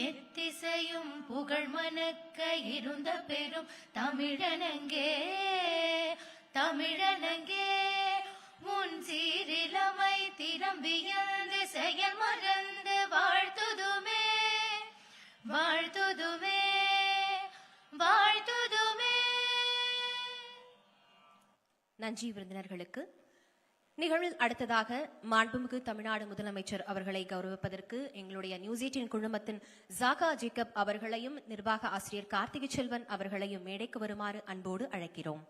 எத்திசையும் புகழ் மணக்க இருந்த பெரும் தமிழனங்கே தமிழனங்கே முன் சீரிலமை திறம்பியந்து செயல் மறந்து வாழ்த்துதுமே வாழ்த்துதுமே வாழ்த்துதுமே. நன்றி விருந்தினர்களுக்கு. நிகழ்வில் அடுத்ததாக மாண்புமிகு தமிழ்நாடு முதலமைச்சர் அவர்களை கௌரவிப்பதற்கு எங்களுடைய நியூஸ் 18 குழுமத்தின் ஜாகா ஜேக்கப் அவர்களையும் நிர்வாக ஆசிரியர் கார்த்திகை செல்வன் அவர்களையும் மேடைக்கு வருமாறு அன்போடு அழைக்கிறோம்.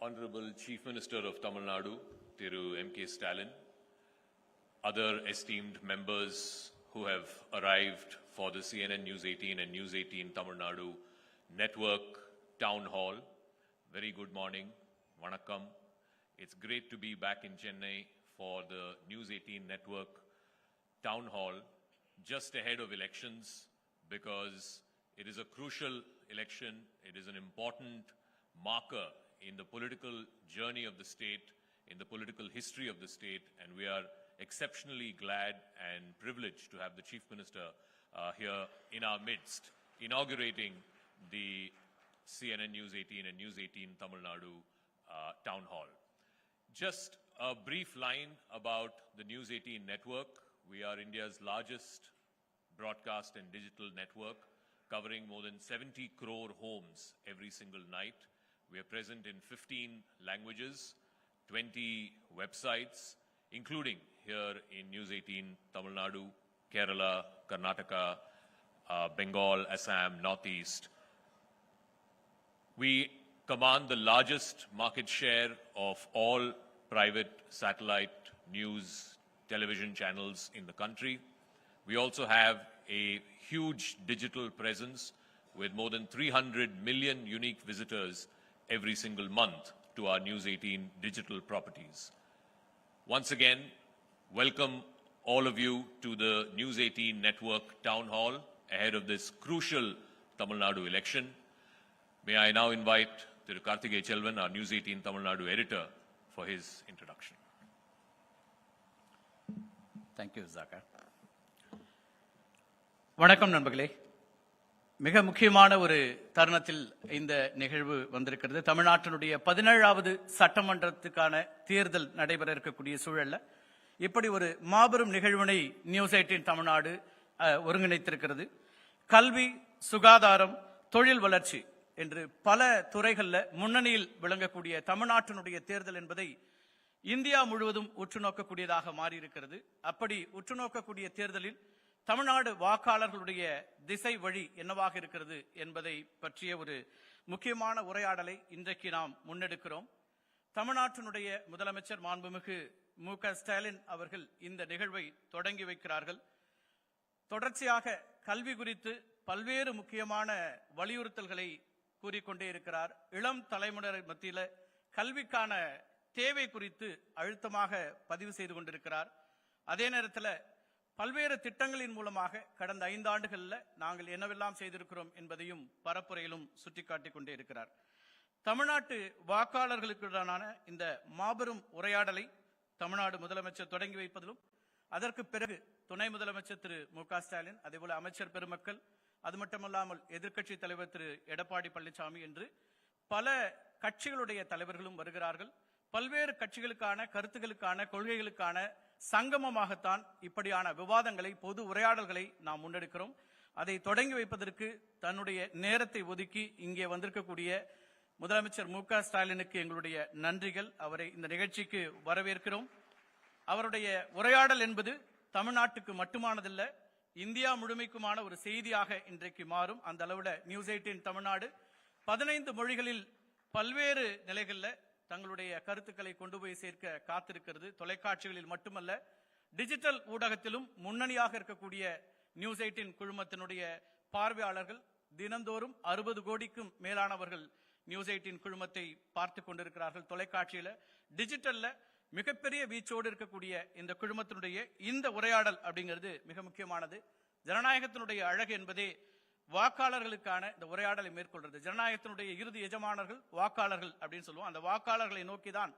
Honorable Chief Minister of Tamil Nadu, Thiru M.K. Stalin, other esteemed members who have arrived for the CNN News 18 and News 18 Tamil Nadu Network Town Hall, very good morning, vanakkam. It's great to be back in Chennai for the News 18 Network Town Hall just ahead of elections, because it is a crucial election, it is an important marker in the political journey of the state, in the political history of the state, and we are exceptionally glad and privileged to have the Chief Minister here in our midst, inaugurating the CNN News 18 and News 18 Tamil Nadu Town Hall. Just a brief line about the News 18 network. We are India's largest broadcast and digital network, covering more than 70 crore homes every single night. We are present in 15 languages, 20 websites, including here in News 18 Tamil Nadu, Kerala, Karnataka, Bengal, Assam, Northeast. We command the largest market share of all private satellite news television channels in the country. We also have a huge digital presence with more than 300 million unique visitors every single month to our News 18 digital properties. Once again, welcome all of you to the News 18 Network Town Hall ahead of this crucial Tamil Nadu election. May I now invite Thiru Karthikey Chelvan, our News 18 Tamil Nadu editor, for his introduction. Thank you, Zaka. வணக்கம் நண்பர்களே. மிக முக்கியமான ஒரு தருணத்தில் இந்த நிகழ்வு வந்திருக்கிறது. தமிழ்நாட்டினுடைய 17வது சட்டமன்றத்துக்கான தேர்தல் நடைபெற இருக்கக்கூடிய சூழல்ல இப்படி ஒரு மாபெரும் நிகழ்வினை நியூஸ் 18 தமிழ்நாடு ஒருங்கிணைத்திருக்கிறது. கல்வி, சுகாதாரம், தொழில் வளர்ச்சி என்று பல துறைகளில் முன்னணியில் விளங்கக்கூடிய தமிழ்நாட்டினுடைய தேர்தல் என்பதை இந்தியா முழுவதும் உற்று நோக்கக்கூடியதாக மாறியிருக்கிறது. அப்படி உற்று நோக்கக்கூடிய தேர்தலில் தமிழ்நாடு வாக்காளர்களுடைய திசை வழி என்னவாக இருக்கிறது என்பதை பற்றிய ஒரு முக்கியமான உரையாடலை இன்றைக்கு நாம் முன்னெடுக்கிறோம். தமிழ்நாட்டினுடைய முதலமைச்சர் மாண்புமிகு மு.க. ஸ்டாலின் அவர்கள் இந்த நிகழ்வை தொடங்கி வைக்கிறார்கள். தொடர்ச்சியாக கல்வி குறித்து பல்வேறு முக்கியமான வலியுறுத்தல்களை கூறிக்கொண்டே இருக்கிறார். இளம் தலைமுறை மத்தியில் கல்விக்கான தேவை குறித்து அழுத்தமாக பதிவு செய்து கொண்டிருக்கிறார். அதே நேரத்தில் பல்வேறு திட்டங்களின் மூலமாக கடந்த 5 ஆண்டுகளில் நாங்கள் என்னவெல்லாம் செய்திருக்கிறோம் என்பதையும் பரப்புரையிலும் சுட்டிக்காட்டிக் கொண்டே இருக்கிறார். தமிழ்நாட்டு வாக்காளர்களுக்குடான இந்த மாபெரும் உரையாடலை தமிழ்நாடு முதலமைச்சர் தொடங்கி வைப்பதிலும், அதற்கு பிறகு துணை முதலமைச்சர் திரு மு.க. ஸ்டாலின், அதேபோல அமைச்சர் பெருமக்கள், அது மட்டுமல்லாமல் எதிர்க்கட்சி தலைவர் திரு எடப்பாடி பழனிசாமி என்று பல கட்சிகளுடைய தலைவர்களும் வருகிறார்கள். பல்வேறு கட்சிகளுக்கான கருத்துக்களுக்கான கொள்கைகளுக்கான சங்கமமாகத்தான் இப்படியான விவாதங்களை, பொது உரையாடல்களை நாம் முன்னெடுக்கிறோம். அதை தொடங்கி வைப்பதற்கு தன்னுடைய நேரத்தை ஒதுக்கி இங்கே வந்திருக்கக்கூடிய முதலமைச்சர் மு.க. ஸ்டாலினுக்கு எங்களுடைய நன்றிகள். அவரை இந்த நிகழ்ச்சிக்கு வரவேற்கிறோம். அவருடைய உரையாடல் என்பது தமிழ்நாட்டுக்கு மட்டுமானதல்ல, இந்தியா முழுமைக்குமான ஒரு செய்தியாக இன்றைக்கு மாறும். அந்த அளவுல நியூஸ் 18 தமிழ்நாடு 15 மொழிகளில் பல்வேறு நிலைகளில் தங்களுடைய கருத்துக்களை கொண்டு போய் சேர்க்க காத்திருக்கிறது. தொலைக்காட்சிகளில் மட்டுமல்ல, டிஜிட்டல் ஊடகத்திலும் முன்னணியாக இருக்கக்கூடிய நியூஸ் 18 குழுமத்தினுடைய பார்வையாளர்கள் தினந்தோறும் 60 கோடிக்கும் மேலானவர்கள் நியூஸ் 18 குழுமத்தை பார்த்து கொண்டிருக்கிறார்கள். தொலைக்காட்சியில, டிஜிட்டல்ல மிகப்பெரிய வீச்சோடு இருக்கக்கூடிய இந்த குழுமத்தினுடைய இந்த உரையாடல் அப்படிங்கிறது மிக முக்கியமானது. ஜனநாயகத்தினுடைய அழகு என்பதே வாக்காளர்களுக்கான இந்த உரையாடலை மேற்கொள்றது. ஜனநாயகத்தினுடைய இறுதி எஜமானர்கள் வாக்காளர்கள் அப்படின்னு சொல்லுவோம். அந்த வாக்காளர்களை நோக்கிதான்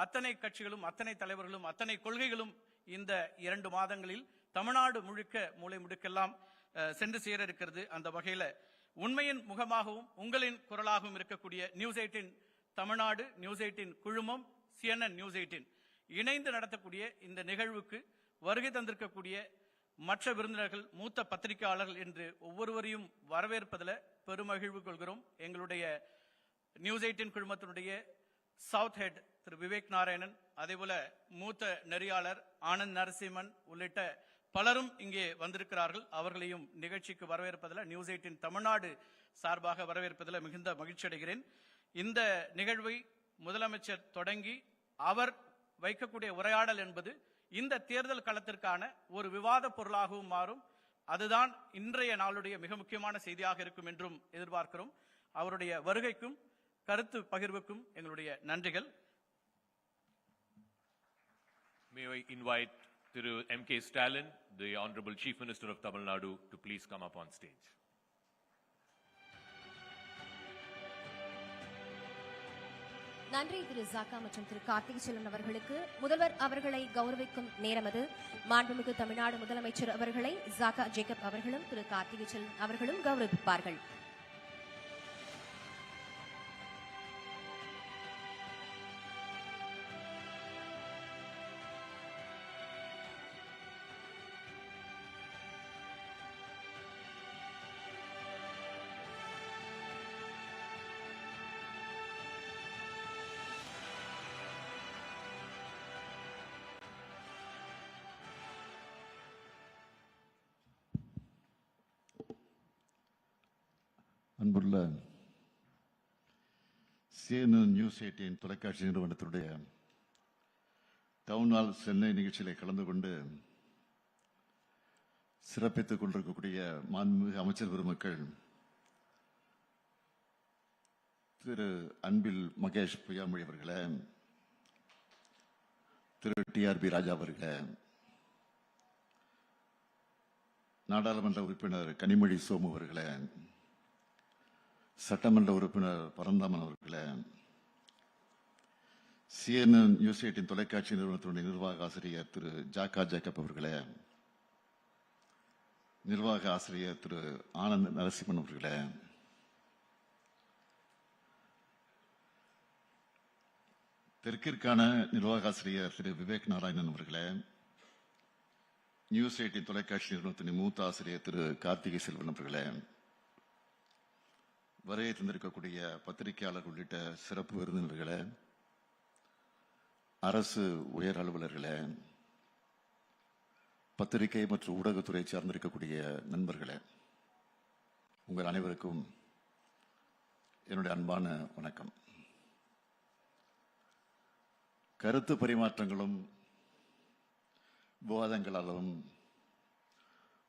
அத்தனை கட்சிகளும் அத்தனை தலைவர்களும் அத்தனை கொள்கைகளும் இந்த 2 மாதங்களில் தமிழ்நாடு முழுக்க மூலை முடுக்கெல்லாம் சென்று சேர இருக்கிறது. அந்த வகையில உண்மையின் முகமாகவும் உங்களின் குரலாகவும் இருக்கக்கூடிய News18 தமிழ்நாடு, News18 குழுமம், CNN News18 இணைந்து நடத்தக்கூடிய இந்த நிகழ்வுக்கு வருகை தந்திருக்கக்கூடிய மற்ற விருந்தினர்கள், மூத்த பத்திரிகையாளர்கள் என்று ஒவ்வொருவரையும் வரவேற்பதில் பெருமகிழ்வு கொள்கிறோம். எங்களுடைய News18 குழுமத்தினுடைய சவுத் ஹெட் திரு விவேக் நாராயணன், அதேபோல மூத்த நெறியாளர் ஆனந்த் நரசிம்மன் உள்ளிட்ட பலரும் இங்கே வந்திருக்கிறார்கள். அவர்களையும் நிகழ்ச்சிக்கு வரவேற்பதில் News18 தமிழ்நாடு சார்பாக வரவேற்பதில் மிகுந்த மகிழ்ச்சி அடைகிறேன். இந்த நிகழ்வை முதலமைச்சர் தொடங்கி அவர் வைக்கக்கூடிய உரையாடல் என்பது இந்த தேர்தல் களத்திற்கான ஒரு விவாத பொருளாகவும் மாறும். அதுதான் இன்றைய நாளுடைய மிக முக்கியமான செய்தியாக இருக்கும் என்றும் எதிர்பார்க்கிறோம். அவருடைய வருகைக்கும் கருத்து பகிர்வுக்கும் எங்களுடைய நன்றிகள். May I invite Thiru M.K. Stalin, the Honorable Chief Minister of Tamil Nadu, to please come up on stage. நன்றி திரு ஜாக்கா மற்றும் திரு கார்த்திகை செல்வன் அவர்களுக்கு. முதல்வர் அவர்களை கௌரவிக்கும் நேரம் அது. மாண்புமிகு தமிழ்நாடு முதலமைச்சர் அவர்களை ஜாக்கா ஜேக்கப் அவர்களும் திரு கார்த்திகை செல்வன் அவர்களும் கௌரவிப்பார்கள். அன்புள்ள CNN News18 தொலைக்காட்சி நிறுவனத்தினுடைய டவுன் ஹால் சென்னை நிகழ்ச்சியிலே கலந்து கொண்டு சிறப்பித்துக் கொண்டிருக்கக்கூடிய மாண்புமிகு அமைச்சர் பெருமக்கள், திரு அன்பில் மகேஷ் பொய்யாமொழி அவர்களே, திரு TRB ராஜா அவர்களே, நாடாளுமன்ற உறுப்பினர் கனிமொழி சோமு அவர்களே, சட்டமன்ற உறுப்பினர் பரந்தாமன் அவர்களே, CNN News18 தொலைக்காட்சி நிறுவனத்தினுடைய நிர்வாக ஆசிரியர் திரு ஜாக்கா ஜேக்கப் அவர்களே, நிர்வாக ஆசிரியர் திரு ஆனந்த் நரசிம்மன் அவர்களே, தெற்கிற்கான நிர்வாக ஆசிரியர் திரு விவேக் நாராயணன் அவர்களே, News18 தொலைக்காட்சி நிறுவனத்தின் மூத்த ஆசிரியர் திரு கார்த்திகை செல்வன் அவர்களே, வருகை தந்திருக்கக்கூடிய பத்திரிகையாளர் உள்ளிட்ட சிறப்பு விருந்தினர்களே, அரசு உயர் அலுவலர்களே, பத்திரிகை மற்றும் ஊடகத்துறை சார்ந்திருக்கக்கூடிய நண்பர்களே, உங்கள் அனைவருக்கும் என்னுடைய அன்பான வணக்கம். கருத்து பரிமாற்றங்களும் விவாதங்களாலும்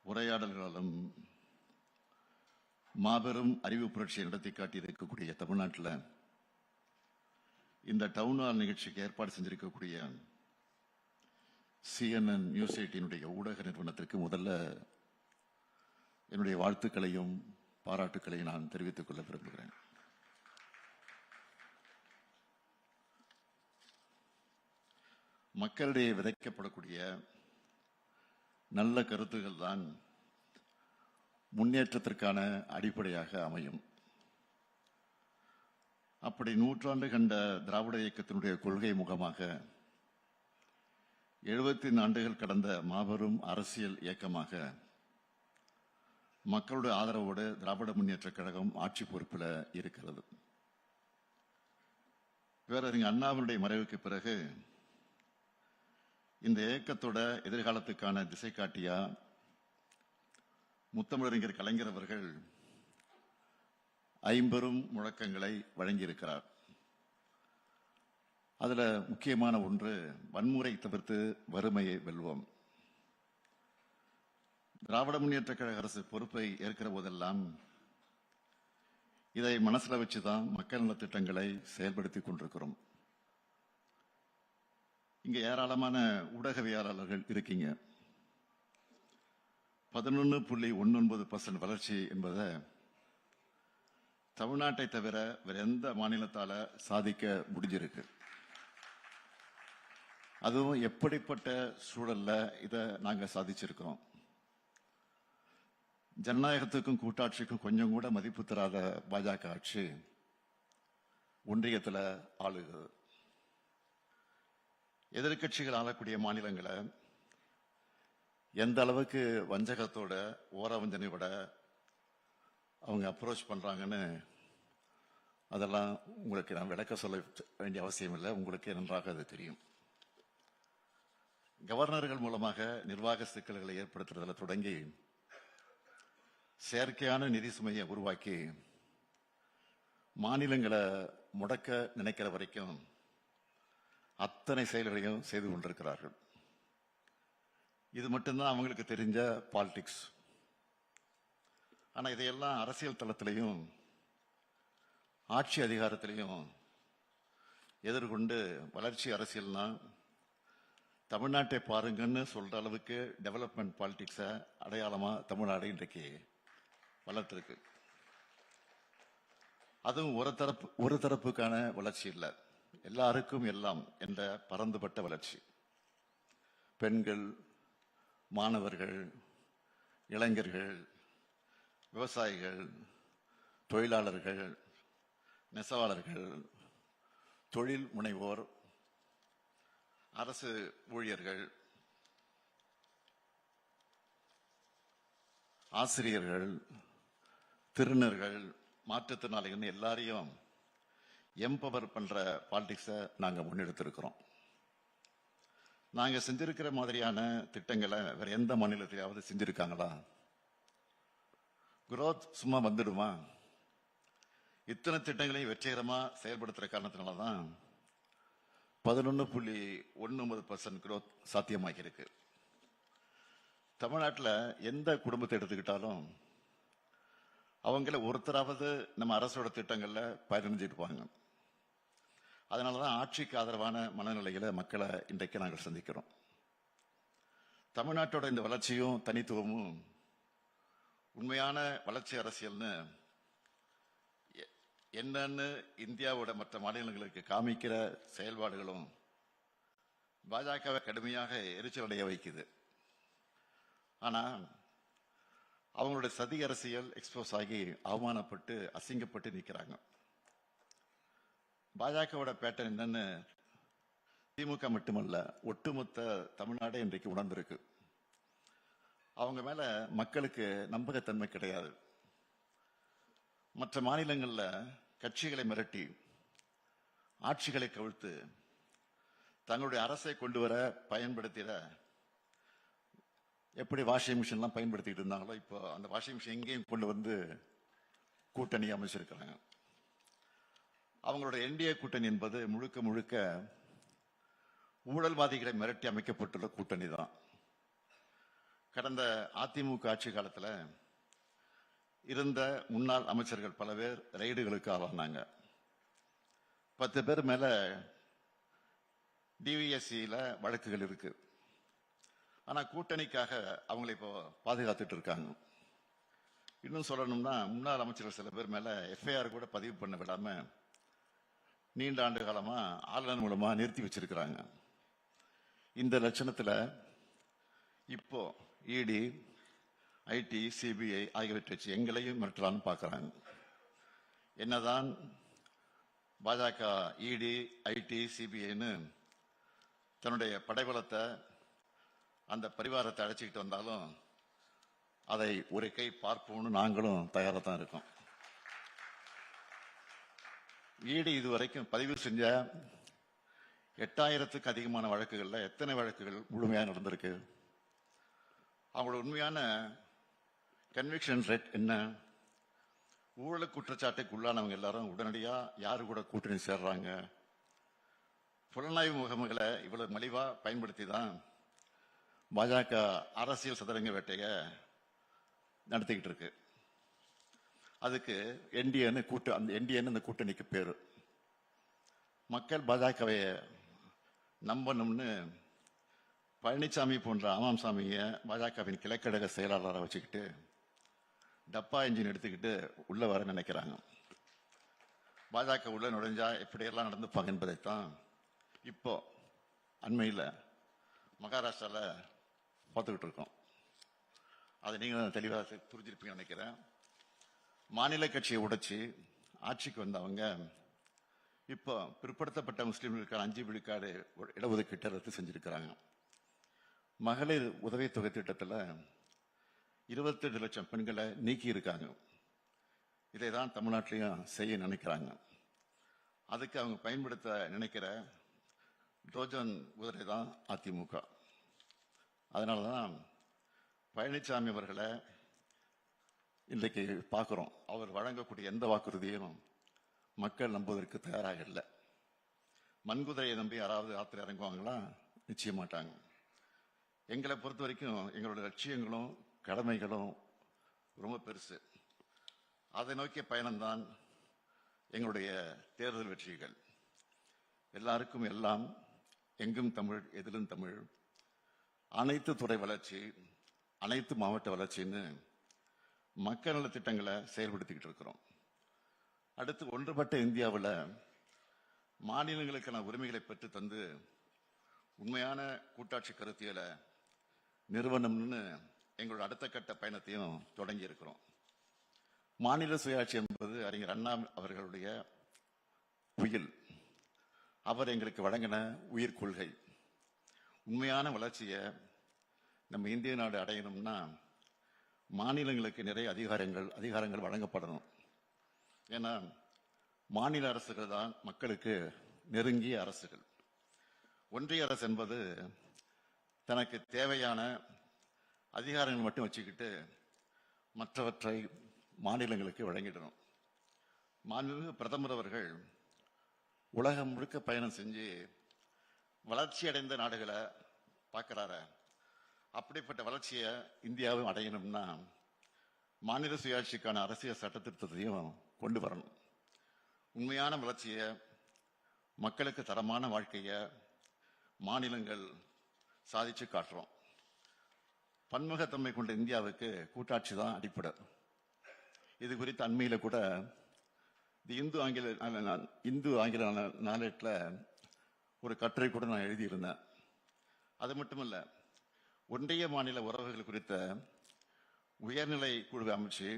உரையாடல்களாலும் மாபெரும் அறிவு புரட்சியை நடத்தி காட்டியிருக்கக்கூடிய தமிழ்நாட்டில் இந்த டவுன் ஹால் நிகழ்ச்சிக்கு ஏற்பாடு செஞ்சிருக்கக்கூடிய CNN News18 ஊடக நிறுவனத்திற்கு முதல்ல என்னுடைய வாழ்த்துக்களையும் பாராட்டுக்களையும் நான் தெரிவித்துக் கொள்ள விரும்புகிறேன். மக்களிடையே விதைக்கப்படக்கூடிய நல்ல கருத்துக்கள் தான் முன்னேற்றத்திற்கான அடிப்படையாக அமையும். அப்படி நூற்றாண்டு கண்ட திராவிட இயக்கத்தினுடைய கொள்கை முகமாக 74 ஆண்டுகள் கடந்த மாபெரும் அரசியல் இயக்கமாக மக்களுடைய ஆதரவோடு திராவிட முன்னேற்றக் கழகம் ஆட்சி பொறுப்பில் இருக்கிறது. பேரறிஞர் அண்ணாவினுடைய மறைவுக்கு பிறகு இந்த இயக்கத்தோட எதிர்காலத்துக்கான திசை காட்டியா முத்தமிழறிஞர் கலைஞர் அவர்கள் 50 முழக்கங்களை வழங்கியிருக்கிறார். அதுல முக்கியமான ஒன்று, வன்முறை தவிர்த்து வறுமையை வெல்வோம். திராவிட முன்னேற்ற கழக அரசு பொறுப்பை ஏற்கிற போதெல்லாம் இதை மனசுல வச்சுதான் மக்கள் நலத்திட்டங்களை செயல்படுத்திக் கொண்டிருக்கிறோம். இங்க ஏராளமான ஊடகவியலாளர்கள் இருக்கீங்க. 11.19% வளர்ச்சி என்பதை தமிழ்நாட்டை தவிர வேற எந்த மாநிலத்தால சாதிக்க முடிஞ்சிருக்கு? அதுவும் எப்படிப்பட்ட சூழல்ல இதை நாங்க சாதிச்சிருக்கிறோம்? ஜனநாயகத்துக்கும் கூட்டாட்சிக்கும் கொஞ்சம் கூட மதிப்பு தராத பாஜக ஆட்சி ஒன்றியத்தில் ஆளுகிறது. எதிர்கட்சிகள் ஆளக்கூடிய மாநிலங்களை எந்த அளவுக்கு வஞ்சகத்தோட ஓரவஞ்சனையோட அவங்க அப்ரோச் பண்றாங்கன்னு அதெல்லாம் உங்களுக்கு நான் விளக்க சொல்ல வேண்டிய அவசியம் இல்லை, உங்களுக்கு நன்றாக அது தெரியும். கவர்னர்கள் மூலமாக நிர்வாக சிக்கல்களை ஏற்படுத்துறதுல தொடங்கி செயற்கையான நிதி சுமையை உருவாக்கி மாநிலங்களை முடக்க நினைக்கிற வரைக்கும் அத்தனை செயல்களையும் செய்து கொண்டிருக்கிறார்கள். இது மட்டும்தான் அவங்களுக்கு தெரிஞ்ச பாலிடிக்ஸ். ஆனா இதையெல்லாம் அரசியல் தளத்திலையும் ஆட்சி அதிகாரத்திலையும் எதிர்கொண்டு வளர்ச்சி அரசியல்னா தமிழ்நாட்டை பாருங்கன்னு சொல்ற அளவுக்கு டெவலப்மெண்ட் பாலிடிக்ஸை அடையாளமா தமிழ்நாடு இன்றைக்கு வளர்த்திருக்கு. அதுவும் ஒரு தரப்புக்கான வளர்ச்சி இல்லை, எல்லாருக்கும் எல்லாம் என்ற பரந்துபட்ட வளர்ச்சி. பெண்கள், மாணவர்கள், இளைஞர்கள், விவசாயிகள், தொழிலாளர்கள், நெசவாளர்கள், தொழில் முனைவோர், அரசு ஊழியர்கள், ஆசிரியர்கள், திருநர்கள், மாற்றுத்திறனாளிகள் எல்லாரையும் எம்பவர் பண்ற பாலிடிக்ஸை நாங்க முன்னெடுத்திருக்கிறோம். நாங்க செஞ்சிருக்கிற மாதிரியான திட்டங்களை வேற எந்த மாநிலத்திலாவது செஞ்சிருக்காங்களா? குரோத் சும்மா வந்துடுமா? இத்தனை திட்டங்களையும் வெற்றிகரமா செயல்படுத்துற காரணத்தினாலதான் 11.19% குரோத் சாத்தியமாகி இருக்கு. தமிழ்நாட்டில் எந்த குடும்பத்தை எடுத்துக்கிட்டாலும் அவங்கள ஒருத்தராவது நம்ம அரசோட திட்டங்கள்ல பயனடைஞ்சிருப்பாங்க. அதனாலதான் ஆட்சிக்கு ஆதரவான மனநிலையில மக்களை இன்றைக்கு நாங்கள் சந்திக்கிறோம். தமிழ்நாட்டோட இந்த வளர்ச்சியும் தனித்துவமும் உண்மையான வளர்ச்சி அரசியல்னு என்னன்னு இந்தியாவோட மற்ற மாநிலங்களுக்கு காமிக்கிற செயல்பாடுகளும் பாஜகவை கடுமையாக எரிச்சலடைய வைக்குது. ஆனா அவங்களுடைய சதி அரசியல் எக்ஸ்போஸ் ஆகி அவமானப்பட்டு அசிங்கப்பட்டு நிற்கிறாங்க. பாஜகவோட பேட்டர்ன் என்னன்னு திமுக மட்டுமல்ல, ஒட்டுமொத்த தமிழ்நாடே இன்றைக்கு உணர்ந்திருக்கு. அவங்க மேல மக்களுக்கு நம்பகத்தன்மை கிடையாது. மற்ற மாநிலங்கள்ல கட்சிகளை மிரட்டி ஆட்சிகளை கவிழ்த்து தங்களுடைய அரசை கொண்டு வர பயன்படுத்திட எப்படி வாஷிங் மிஷின்லாம் பயன்படுத்திட்டு இருந்தாங்களோ இப்போ அந்த வாஷிங் மிஷின் எங்கேயும் கொண்டு வந்து கூட்டணி அமைச்சிருக்கிறாங்க. அவங்களோட என்டிஏ கூட்டணி என்பது முழுக்க முழுக்க ஊழல்வாதிகளை மிரட்டி அமைக்கப்பட்டுள்ள கூட்டணி தான். கடந்த அதிமுக ஆட்சி காலத்தில் இருந்த முன்னாள் அமைச்சர்கள் பல பேர் ரெய்டுகளுக்கு ஆளானாங்க. 10 பேர் மேல டிவிஎஸ்சியில வழக்குகள் இருக்கு. ஆனா கூட்டணிக்காக அவங்களை இப்போ பாதுகாத்துட்டு இருக்காங்க. இன்னும் சொல்லணும்னா முன்னாள் அமைச்சர்கள் சில பேர் மேல எஃப்ஐஆர் கூட பதிவு பண்ண விடாம நீண்ட ஆண்டு காலமா ஆளுநர் மூலமா நிறுத்தி வச்சிருக்கிறாங்க. இந்த லட்சணத்துல இப்போ இடி, ஐடி, சிபிஐ ஆகியவற்றை வச்சு எங்களையும் மிரட்டலான்னு பார்க்கறாங்க. என்னதான் பாஜக இடி, ஐடி, சிபிஐன்னு தன்னுடைய படைபலத்தை அந்த பரிவாரத்தை அழைச்சிக்கிட்டு வந்தாலும் அதை ஒரு கை பார்ப்போம்னு நாங்களும் தயாரா தான் இருக்கோம். இடி இதுவரைக்கும் பதிவு செஞ்ச 8000க்கு அதிகமான வழக்குகள்ல எத்தனை வழக்குகள் முழுமையாக நடந்திருக்கு? அவங்களோட உண்மையான கன்விக்ஷன் ரேட் என்ன? ஊழல் குற்றச்சாட்டுக்கு உள்ளானவங்க எல்லாரும் உடனடியா யாரு கூட கூட்டணி சேர்றாங்க? புலனாய்வு முகமைகளை இவ்வளவு மலிவா பயன்படுத்தி தான் பாஜக அரசியல் சதுரங்க வேட்டைய நடத்திக்கிட்டு இருக்கு. அதுக்கு என்டிஏன்னு அந்த கூட்டணிக்கு பேரு. மக்கள் பாஜகவை நம்பணும்னு பழனிசாமி போன்ற ஆமாம் சாமியை பாஜகவின் கிழக்கழக செயலாளரை வச்சுக்கிட்டு டப்பா இன்ஜின் எடுத்துக்கிட்டு உள்ள வர நினைக்கிறாங்க. பாஜக உள்ள நுழைஞ்சா எப்படியெல்லாம் நடந்துப்பாங்க என்பதைத்தான் இப்போ அண்மையில் மகாராஷ்டிரால பார்த்துக்கிட்டு இருக்கோம். அதை நீங்களும் தெளிவாக புரிஞ்சிருப்பீங்கன்னு நினைக்கிறேன். மாநில கட்சியை உடைச்சி ஆட்சிக்கு வந்தவங்க இப்போ பிற்படுத்தப்பட்ட முஸ்லீம்களுக்கான 5 விழுக்காடு இடஒதுக்கீட்டை ரத்து செஞ்சிருக்கிறாங்க. மகளிர் உதவித்தொகை திட்டத்தில் 22 லட்சம் பெண்களை நீக்கி இருக்காங்க. இதை தான் தமிழ்நாட்டிலையும் செய்ய நினைக்கிறாங்க. அதுக்கு அவங்க பயன்படுத்த நினைக்கிற ட்ரோஜன் குதிரை தான் அதிமுக. அதனால தான் பழனிசாமி அவர்களை இன்றைக்கு பார்க்குறோம். அவர் வழங்கக்கூடிய எந்த வாக்குறுதியும் மக்கள் நம்புவதற்கு தயாராக இல்லை. மண்குதிரையை நம்பி யாராவது ஆத்திர இறங்குவாங்களா? நிச்சயம் மாட்டாங்க. எங்களை பொறுத்த வரைக்கும் எங்களுடைய லட்சியங்களும் கடமைகளும் ரொம்ப பெருசு. அதை நோக்கிய பயணம்தான் எங்களுடைய தேர்தல் வெற்றிகள். எல்லாருக்கும் எல்லாம், எங்கும் தமிழ், எதிலும் தமிழ், அனைத்து துறை வளர்ச்சி, அனைத்து மாவட்ட வளர்ச்சின்னு மக்கள் நல திட்டங்களை செயல்படுத்திக்கிட்டு இருக்கிறோம். அடுத்து ஒன்றுபட்ட இந்தியாவில் மாநிலங்களுக்கான உரிமைகளை பெற்று தந்து உண்மையான கூட்டாட்சி கருத்தியலை நிறுவனம்னு எங்களோட அடுத்த கட்ட பயணத்தையும் தொடங்கி இருக்கிறோம். மாநில சுயாட்சி என்பது அறிஞர் அண்ணா அவர்களுடைய உயில். அவர் எங்களுக்கு வழங்கின உயிர் கொள்கை. உண்மையான வளர்ச்சியை நம்ம இந்திய நாடு அடையணும்னா மாநிலங்களுக்கு நிறைய அதிகாரங்கள் வழங்கப்படணும். ஏன்னா மாநில அரசுகள் தான் மக்களுக்கு நெருங்கிய அரசுகள். ஒன்றிய அரசு என்பது தனக்கு தேவையான அதிகாரங்கள் மட்டும் வச்சுக்கிட்டு மற்றவற்றை மாநிலங்களுக்கு வழங்கிடணும். மாண்புமிகு பிரதமர் அவர்கள் உலகம் முழுக்க பயணம் செஞ்சு வளர்ச்சி அடைந்த நாடுகளை பார்க்கிறார. அப்படிப்பட்ட வளர்ச்சியை இந்தியாவும் அடையணும்னா மாநில சுயாட்சிக்கான அரசியல் சட்ட திருத்தத்தையும் கொண்டு வரணும். உண்மையான வளர்ச்சியை, மக்களுக்கு தரமான வாழ்க்கையை மாநிலங்கள் சாதிச்சு காட்டுறோம். பன்முகத்தன்மை கொண்ட இந்தியாவுக்கு கூட்டாட்சி தான் அடிப்படை. இது குறித்து அண்மையில கூட இந்து ஆங்கில நாளேட்டில் ஒரு கட்டுரை கூட நான் எழுதியிருந்தேன். அது மட்டுமல்ல, ஒன்றிய மாநில உறவுகள் குறித்த உயர்நிலை குழுவை அமைச்சு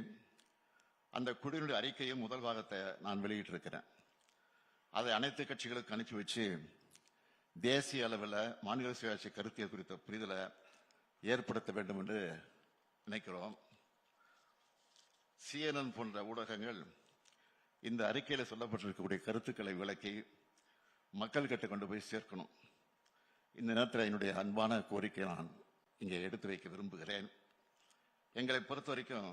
அந்த குழுவினுடைய அறிக்கையும் முதல் பாகத்தை நான் வெளியிட்டிருக்கிறேன். அதை அனைத்து கட்சிகளுக்கு அனுப்பி வச்சு தேசிய அளவில் மாநில சுயாட்சி கருத்தியல் குறித்த புரிதலை ஏற்படுத்த வேண்டும் என்று நினைக்கிறோம். CNN போன்ற ஊடகங்கள் இந்த அறிக்கையில் சொல்லப்பட்டிருக்கக்கூடிய கருத்துக்களை விளக்கி மக்கள் கிட்ட கொண்டு போய் சேர்க்கணும். இந்த நேரத்தில் என்னுடைய அன்பான கோரிக்கை நான் இங்கே எடுத்து வைக்க விரும்புகிறேன். எங்களை பொறுத்த வரைக்கும்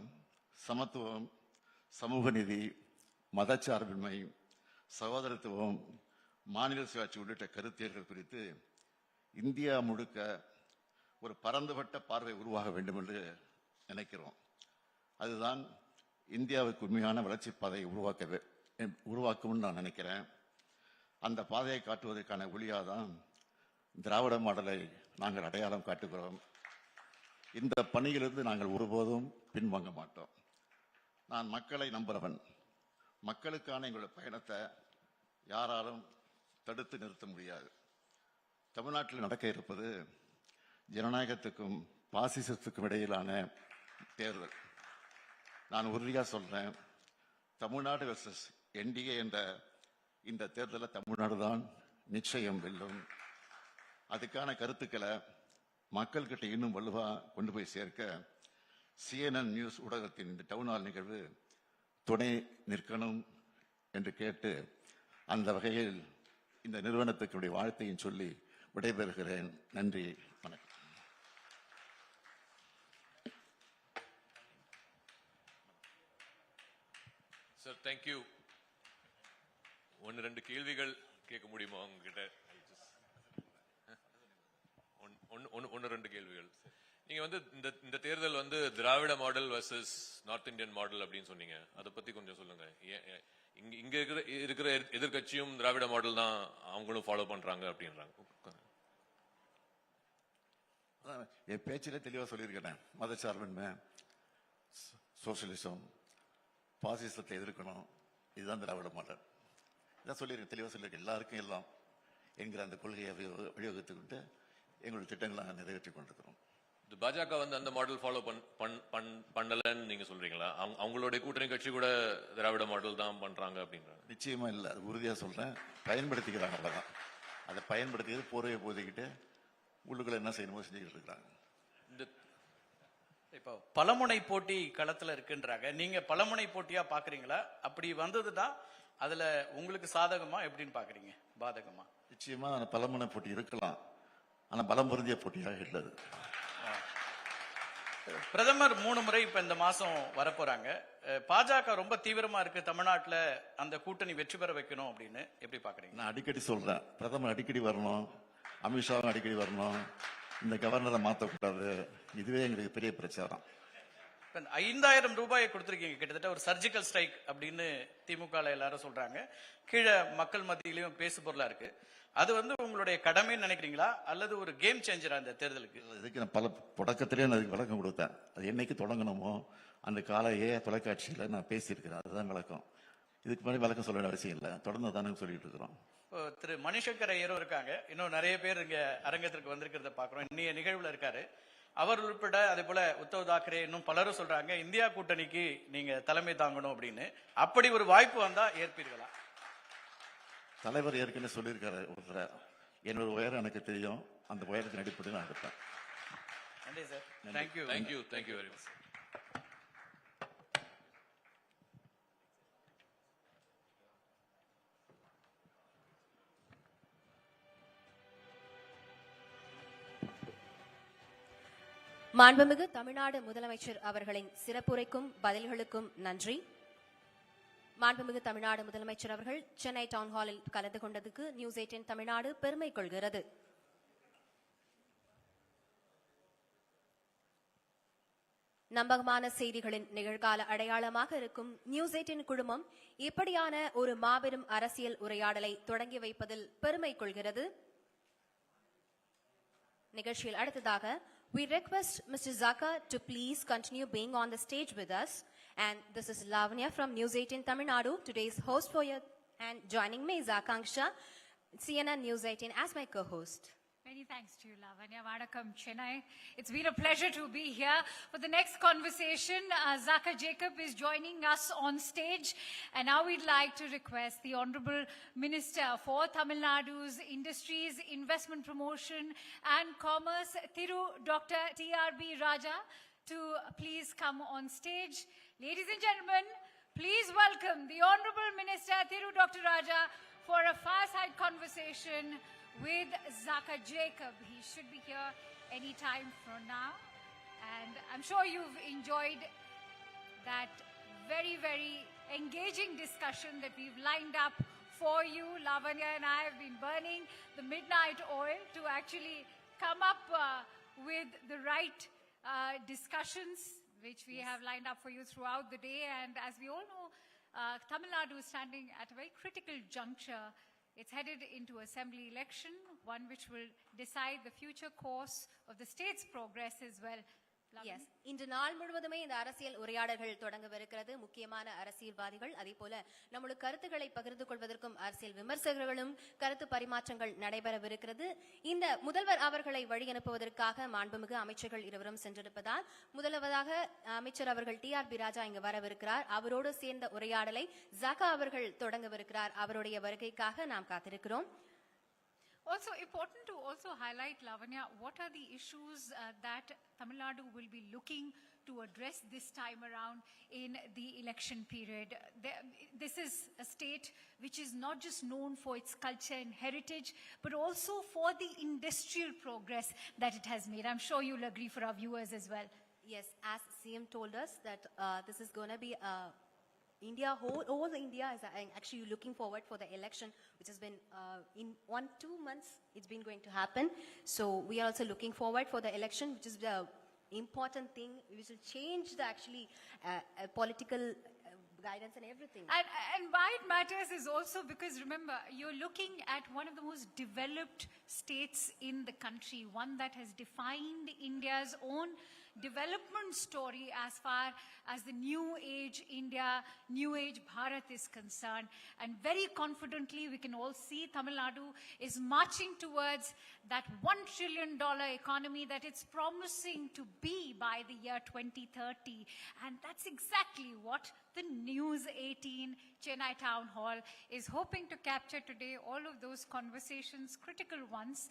சமத்துவம், சமூக நீதி, மதச்சார்பின்மை, சகோதரத்துவம், மாநில சுயாட்சி உள்ளிட்ட கருத்தியல்கள் குறித்து இந்தியா முழுக்க ஒரு பரந்துபட்ட பார்வை உருவாக வேண்டும் என்று நினைக்கிறோம். அதுதான் இந்தியாவுக்கு உண்மையான வளர்ச்சி பாதையை உருவாக்கும்னு நான் நினைக்கிறேன். அந்த பாதையை காட்டுவதற்கான ஒளியாதான் திராவிட மாடலை நாங்கள் அடையாளம் காட்டுகிறோம். இந்த பணியிலிருந்து நாங்கள் ஒருபோதும் பின்வாங்க மாட்டோம். நான் மக்களை நம்புறவன். மக்களுக்கான எங்களுடைய பயணத்தை யாராலும் தடுத்து நிறுத்த முடியாது. தமிழ்நாட்டில் நடக்க இருப்பது ஜனநாயகத்துக்கும் பாசிசத்துக்கும் இடையிலான தேர்தல். நான் உறுதியாக சொல்றேன், தமிழ்நாடு வெர்சஸ் NDA என்ற இந்த தேர்தலில் தமிழ்நாடு தான் நிச்சயம் வெல்லும். அதுக்கான கருத்துக்களை மக்கள்கிட்ட இன்னும் வலுவா கொண்டு போய் சேர்க்க CNN நியூஸ் ஊடகத்தின் இந்த டவுன்ஹால் நிகழ்வு துணை நிற்கணும் என்று கேட்டு, அந்த வகையில் இந்த நிறுவனத்துக்கு வாழ்த்தையும் சொல்லி விடைபெறுகிறேன். நன்றி, வணக்கம். Sir, thank you. 1-2 கேள்விகள் கேட்க முடியுமா உங்ககிட்ட? 1-2 கேள்விகள். நீங்க இந்த தேர்தல் Dravida model versus north Indian model அப்படின்னு சொன்னீங்க. அதை பத்தி கொஞ்சம் சொல்லுங்க. இங்க இருக்கிற எதிர்கட்சியும் திராவிட மாடல் தான் அவங்களும் ஃபாலோ பண்றாங்க அப்படின்றாங்க. என் பேச்சிலே தெளிவாக சொல்லியிருக்கிறேன். மதச்சார்பின்மை, சோசியலிசம், பாசிசத்தை எதிர்க்கணும், இதுதான் திராவிட மாடல். இதான் சொல்லியிருக்கேன், தெளிவாக சொல்லியிருக்கேன். எல்லாருக்கும் எல்லாம் என்கிற அந்த கொள்கையை வழிவகுத்துக்கிட்டு எங்களுடைய திட்டங்களை நாங்கள் நிறைவேற்றி கொண்டிருக்கிறோம். பாஜக வந்து அந்த மாடல் ஃபாலோ பண்ணலன்னு நீங்க சொல்றீங்களா? அவங்களுடைய கூட்டணி கட்சி கூட திராவிட மாடல் தான் பண்றாங்க அப்படின்றாங்க. நிச்சயமா இல்லை, அது உறுதியாக சொல்றேன். பயன்படுத்திக்கிறாங்க, அவ்வளவுதான். அதை பயன்படுத்திக்கிறது போர்வையை போதிக்கிட்டு உள்ளுக்குள்ள என்ன செய்யணுமோ செஞ்சுக்கிட்டு இருக்கிறாங்க. இப்போ பலமுனை போட்டி களத்துல இருக்குன்றாங்க. நீங்க பலமுனை போட்டியா பாக்குறீங்களா? அப்படி வந்ததுதான் அதுல உங்களுக்கு சாதகமா எப்படின்னு பாக்குறீங்க, பாதகமா? நிச்சயமா பலமுனை போட்டி இருக்கலாம், ஆனா பலம் பொருந்திய போட்டியாக இல்லை. பிரதமர் 3 முறை இப்ப இந்த மாசம் வரப்போறாங்க. பாஜக ரொம்ப தீவிரமா இருக்கு தமிழ்நாட்டுல அந்த கூட்டணி வெற்றி பெற வைக்கணும் அப்படின்னு எப்படி பாக்குறீங்க? நான் அடிக்கடி சொல்றேன், பிரதமர் அடிக்கடி வரணும், அமித்ஷாவும் அடிக்கடி வரணும், இந்த கவர்னரை மாற்றக்கூடாது. இதுவே எங்களுக்கு பெரிய பிரச்சாரம். 5000 ரூபாயை கொடுத்திருக்கீங்க, கிட்டத்தட்ட ஒரு சர்ஜிக்கல் ஸ்ட்ரைக் அப்படின்னு திமுக எல்லாரும் சொல்றாங்க. கீழே மக்கள் மத்தியிலையும் பேசு பொருளா இருக்கு. அது வந்து உங்களுடைய கடமைன்னு நினைக்கிறீங்களா அல்லது ஒரு கேம் சேஞ்சரா இந்த தேர்தலுக்கு? இதுக்கு நான் பல தொடக்கத்திலேயே நான் அதுக்கு விளக்கம் கொடுத்தேன். அது என்னைக்கு தொடங்கணுமோ அந்த காலையே தொலைக்காட்சியில நான் பேசியிருக்கிறேன். அதுதான் விளக்கம். இதுக்கு முன்னாடி விளக்கம் சொல்ல வேண்டிய அவசியம் இல்லை, தொடர்ந்து தானே சொல்லிட்டு இருக்கிறோம். திரு மணிசங்கர் ஐயரும் இருக்காங்க, இன்னும் நிறைய பேர் இங்க அரங்கத்திற்கு வந்திருக்கிறத பாக்குறோம். இன்னைய நிகழ்வுல இருக்காரு அவர் உட்பட. அதே போல உத்தவ் தாக்கரே இன்னும் பலரும் சொல்றாங்க இந்தியா கூட்டணிக்கு நீங்க தலைமை தாங்கணும் அப்படின்னு. அப்படி ஒரு வாய்ப்பு வந்தா ஏற்பீர்களா? தலைவர் ஏற்கனவே சொல்லியிருக்காரு ஒருத்தர, என்னோட உயரம் எனக்கு தெரியும், அந்த உயரத்தின் அடிப்படையில் நான் இருப்பேன். நன்றி sir. Thank you. Thank you very much. மாண்புமிகு தமிழ்நாடு முதலமைச்சர் அவர்களின் சிறப்புரைக்கும் பதில்களுக்கும் நன்றி. மாண்புமிகு தமிழ்நாடு முதலமைச்சர் அவர்கள் சென்னை டவுன்ஹாலில் கலந்து கொண்டதுக்கு நியூஸ் 18 தமிழ்நாடு பெருமை கொள்கிறது. நம்பகமான செய்திகளின் நிகழ்கால அடையாளமாக இருக்கும் நியூஸ் 18 குழுமம் இப்படியான ஒரு மாபெரும் அரசியல் உரையாடலை தொடங்கி வைப்பதில் பெருமை கொள்கிறது. நிகழ்ச்சியில் அடுத்ததாக we request Mr. Zaka to please continue being on the stage with us. And this is Lavanya from News 18 Tamil Nadu, today's host for you. And joining me is Akanksha, CNN News 18 as my co-host. Many thanks to you, Lavanya. Vanakkam, Chennai. It's been a pleasure to be here. For the next conversation, Zaka Jacob is joining us on stage. And now we'd like to request the Honorable Minister for Tamil Nadu's Industries, Investment Promotion and Commerce, Dr. TRB Raja, to please come on stage. Ladies and gentlemen, please welcome the Honorable Minister, Dr. Raja, for a fireside conversation with Zaka Jacob. He should be here any time from now. And I'm sure you've enjoyed that very, very engaging discussion that we've lined up for you. Lavanya and I have been burning the midnight oil to actually come up with the right discussions which we have lined up for you throughout the day. And as we all know, Tamil Nadu is standing at a very critical juncture. It's headed into assembly election, one which will decide the future course of the state's progress as well. Yes. இன்று நாள் முழுவதுமே இந்த அரசியல் உரையாடல்கள் தொடங்கவிருக்கிறது. முக்கியமான அரசியல்வாதிகள் அதே போல நம்மளுக்கு கருத்துக்களை பகிர்ந்து கொள்வதற்கும் அரசியல் விமர்சகர்களும் கருத்து பரிமாற்றங்கள் நடைபெறவிருக்கிறது. இந்த முதல்வர் அவர்களை வழி அனுப்புவதற்காக மாண்புமிகு அமைச்சர்கள் இருவரும் சென்றிருப்பதால் முதலாவதாக அமைச்சர் அவர்கள் TRB ராஜா இங்கு வரவிருக்கிறார். அவரோடு சேர்ந்த உரையாடலை ஜாகா அவர்கள் தொடங்கவிருக்கிறார். அவருடைய வருகைக்காக நாம் காத்திருக்கிறோம். Also important to also highlight, Lavanya, what are the issues that Tamil Nadu will be looking to address this time around in the election period. This is a state which is not just known for its culture and heritage, but also for the industrial progress that it has made. I'm sure you'll agree for our viewers as well. Yes, as CM told us that this is going to be India, whole India is actually looking forward for the election, which has been in 1-2 months, it's been going to happen. So we are also looking forward for the election, which is the important thing, which will change the actually political guidance and everything. And why it matters is also because, remember, you're looking at one of the most developed states in the country, one that has defined India's own development story as far as the new age India, new age Bharat is concerned. And very confidently, we can all see Tamil Nadu is marching towards that $1 trillion economy that it's promising to be by the year 2030. And that's exactly what the News 18 Chennai Town Hall is hoping to capture today, all of those conversations, critical ones,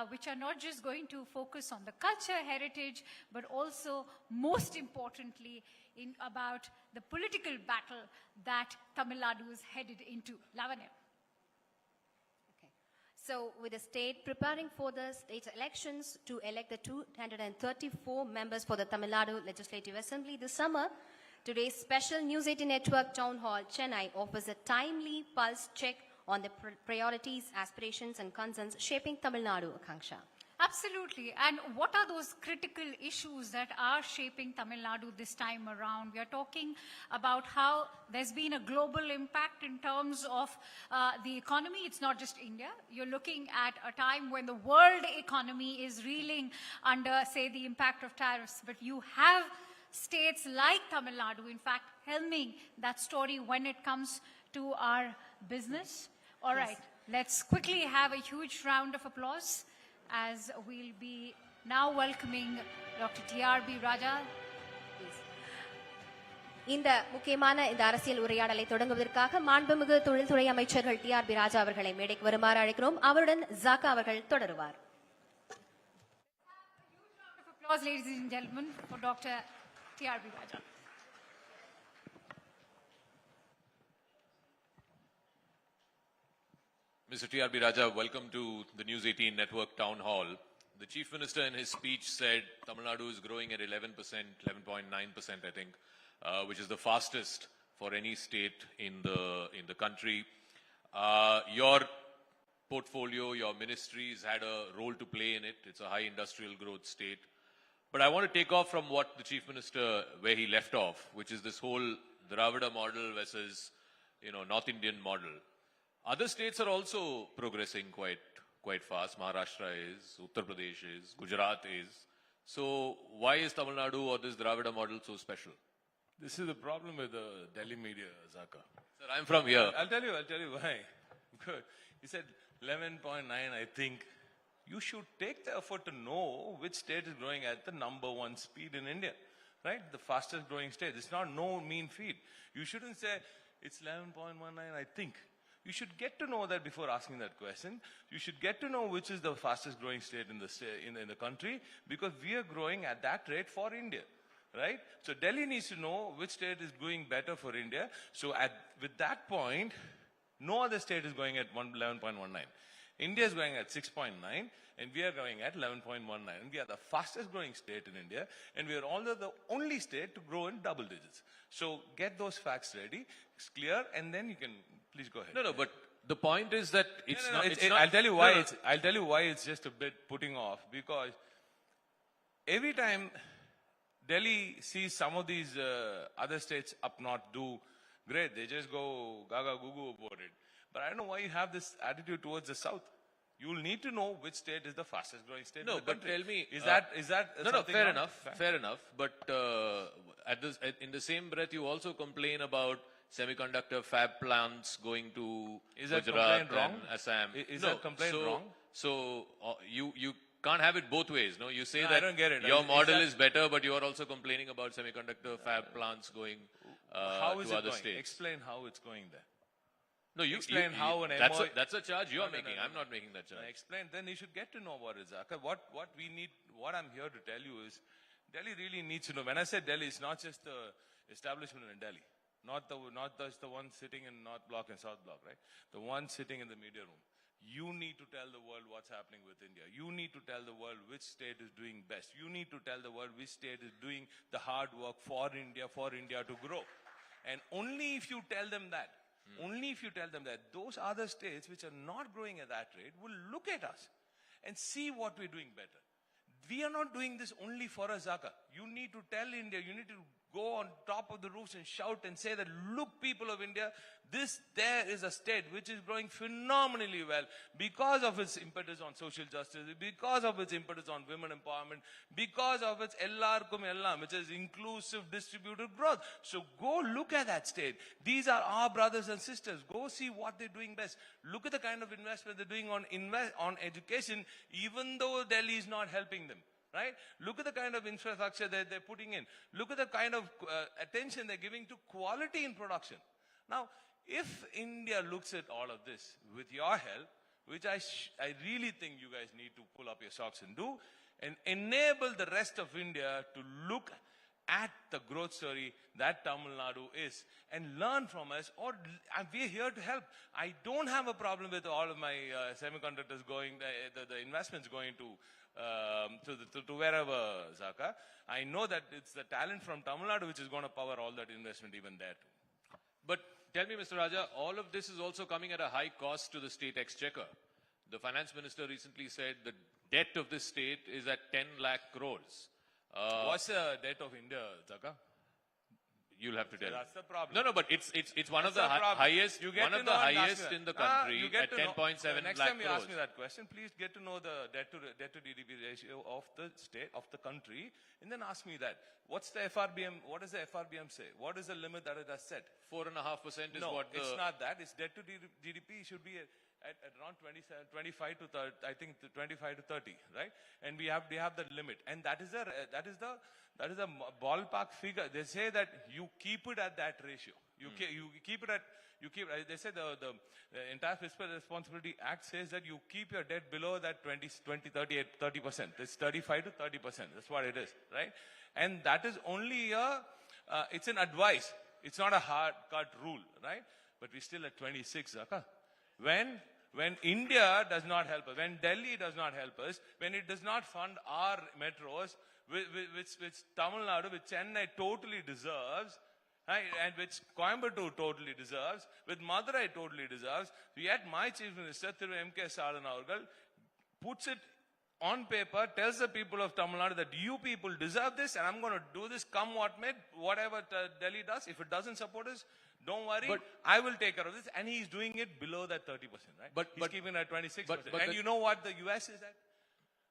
which are not just going to focus on the culture, heritage, but also, most importantly, about the political battle that Tamil Nadu is headed into. Lavanya. Okay. So, with the state preparing for the state elections to elect the 234 members for the Tamil Nadu Legislative Assembly this summer, today's special News 18 Network Town Hall, Chennai, offers a timely pulse check on the priorities, aspirations and concerns shaping Tamil Nadu, Akanksha. Absolutely. And what are those critical issues that are shaping Tamil Nadu this time around? We are talking about how there's been a global impact in terms of the economy. It's not just India. You're looking at a time when the world economy is reeling under, say, the impact of tariffs. But you have states like Tamil Nadu, in fact, helming that story when it comes to our business. All right, let's quickly have a huge round of applause as we'll be now welcoming Dr. TRB Raja. இந்த முக்கியமான இந்த அரசியல் உரையாடலை தொடங்குவதற்காக மாண்புமிகு தொழில்துறை அமைச்சர்கள் TRB ராஜா அவர்களை மேடைக்கு வருமாறு அழைக்கிறோம். அவருடன் ஜாக்கா அவர்கள் தொடருவார். Applause, ladies and gentlemen, for Dr. TRB Raja. Mr. TRB Raja, welcome to the News 18 Network Town Hall. The Chief Minister in his speech said Tamil Nadu is growing at 11%, 11.9%, I think, which is the fastest for any state in the country. Your portfolio, your ministries had a role to play in it. It's a high industrial growth state. But I want to take off from what the Chief Minister, where he left off, which is this whole Dravida model versus, North Indian model. Other states are also progressing quite fast. Maharashtra is, Uttar Pradesh is, Gujarat is. So why is Tamil Nadu or this Dravida model so special? This is the problem with the Delhi media, Zaka. Sir, I'm from here. I'll tell you why. Good. He said 11.9, I think. You should take the effort to know which state is growing at the #1 speed in India. Right? The fastest growing state. It's not no mean feat. You shouldn't say it's 11.19, I think. You should get to know that before asking that question. You should get to know which is the fastest growing state in the country, because we are growing at that rate for India, right? So Delhi needs to know which state is doing better for India. So with that point, no other state is going at 11.19. India is going at 6.9, and we are going at 11.19. And we are the fastest growing state in India, and we are also the only state to grow in double digits. So get those facts ready, it's clear, and then you can please go ahead. No, but the point is that it's not. I'll tell you why. I'll tell you why it's just a bit putting off, because every time Delhi sees some of these other states up north do great, they just go gaga goo about it. But I don't know why you have this attitude towards the south. You will need to know which state is the fastest growing state. No, in the but country. tell me, is that no, fair enough. But in the same breath, you also complain about semiconductor fab plants going to Gujarat and Assam. Is that complaint wrong? So you can't have it both ways. No, you say No, that I don't get it. your model is better, but you are also complaining about semiconductor fab plants going how is to it other going? states. Explain how it's going there. No, you explain how an that's MOU that's a charge you are making. No. I'm not making that charge. Explain. Then you should get to know what is Zaka. What we need. What I'm here to tell you is, Delhi really needs to know. When I say Delhi, it's not just the establishment in Delhi, not just the one sitting in North Block and South Block, right? The one sitting in the media room. You need to tell the world what's happening with India. You need to tell the world which state is doing best. You need to tell the world which state is doing the hard work for India to grow. And only if you tell them that, those other states which are not growing at that rate will look at us and see what we're doing better. We are not doing this only for us, Zaka. You need to tell India, you need to go on top of the roofs and shout and say that, look, people of India, there is a state which is growing phenomenally well because of its impetus on social justice, because of its impetus on women empowerment, because of its Ellarkum Ellam, which is inclusive distributed growth. So go look at that state. These are our brothers and sisters. Go see what they're doing best. Look at the kind of investment they're doing on education, even though Delhi is not helping them. Right? Look at the kind of infrastructure that they're putting in. Look at the kind of attention they're giving to quality in production. Now, if India looks at all of this with your help, which I really think you guys need to pull up your socks and do, and enable the rest of India to look at the growth story that Tamil Nadu is and learn from us, or we're here to help. I don't have a problem with all of my semiconductors going, the investments going to wherever, Zaka. I know that it's the talent from Tamil Nadu which is going to power all that investment even there too. But tell me, Mr. Raja, all of this is also coming at a high cost to the state exchequer. The finance minister recently said the debt of this state is at 10 lakh crores. What's the debt of India, Zaka? You'll have to tell. That's the problem. No, but it's one of the problem. highest, You get one to of the know and highest ask me in the that. country You get at to know. 10.7 Next lakh time you crores. ask me that question, please get to know the debt to GDP ratio of the state, of the country, and then ask me that. What's the FRBM? What does the FRBM say? What is the limit that it has set? 4.5% is No, what the... it's not that. It's debt to GDP should be at around 25 to 30, I think 25 to 30, right? And we have the limit, and that is the ballpark figure. They say that you keep it at that ratio. You keep it. They say the entire Fiscal Responsibility Act says that you keep your debt below that 30%. It's 35 to 30%. That's what it is, right? And that is only it's an advice. It's not a hard cut rule, right? But we're still at 26, Zaka. When India does not help us, when Delhi does not help us, when it does not fund our metros, which Tamil Nadu, which Chennai totally deserves, right, and which Coimbatore totally deserves, with Madurai totally deserves, yet my Chief Minister, Thiru M.K. Stalin Avargal, puts it on paper, tells the people of Tamil Nadu that you people deserve this, and I'm going to do this come what may, whatever Delhi does. If it doesn't support us, don't worry, I will take care of this. And he's doing it below that 30%, right? He's keeping it at 26%. And you know what the US is at?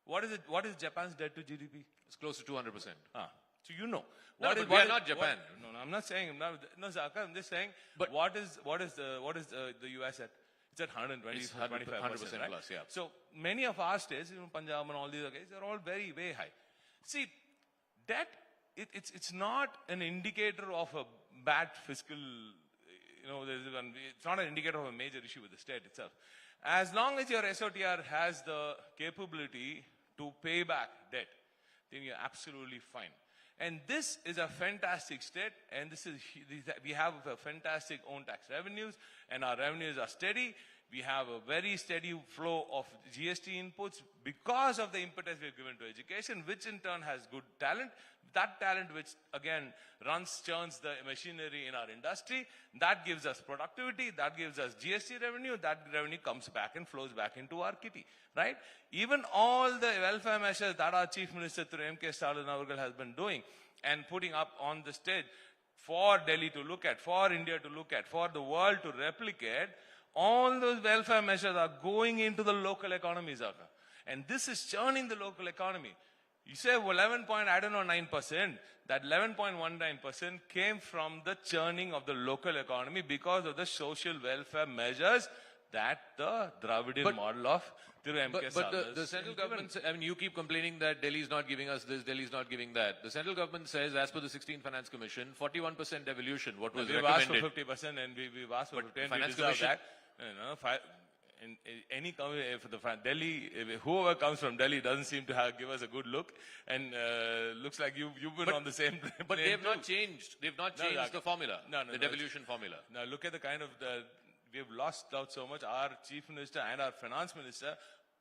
What is Japan's debt to GDP? It's close to 200%. So you know. We are not Japan. No, I'm not saying, no, Zaka, I'm just saying, but what is the US at? It's at 120, It's 25%, 100% right? plus, yeah. So many of our states, Punjab and all these guys, they're all very, very high. See, debt, it's not an indicator of a bad fiscal, it's not an indicator of a major issue with the state itself. As long as your SOTR has the capability to pay back debt, then you're absolutely fine. And this is a fantastic state, and we have a fantastic own tax revenues, and our revenues are steady. We have a very steady flow of GST inputs because of the impetus we've given to education, which in turn has good talent. That talent which again churns the machinery in our industry, that gives us productivity, that gives us GST revenue, that revenue comes back and flows back into our kitty, right? Even all the welfare measures that our Chief Minister through M.K. Stalin Avargal has been doing and putting up on the stage for Delhi to look at, for India to look at, for the world to replicate, all those welfare measures are going into the local economy, Zaka. And this is churning the local economy. You say 9%. That 11.19% came from the churning of the local economy because of the social welfare measures that the Dravidian model of Thiru M.K. But the central government, I mean, you keep complaining that Delhi is not giving us this, Delhi is not giving that. The central government says, as per the 16th Finance Commission, 41% devolution, what was we've recommended. Asked for 50% and we've asked for 50%. Finance we deserve Commission, that. For the Delhi, whoever comes from Delhi doesn't seem to give us a good look, and looks like you've been on the same. But they have not changed. They've not changed the formula. The devolution formula. Now look at the kind of we have lost out so much. Our Chief Minister and our Finance Minister,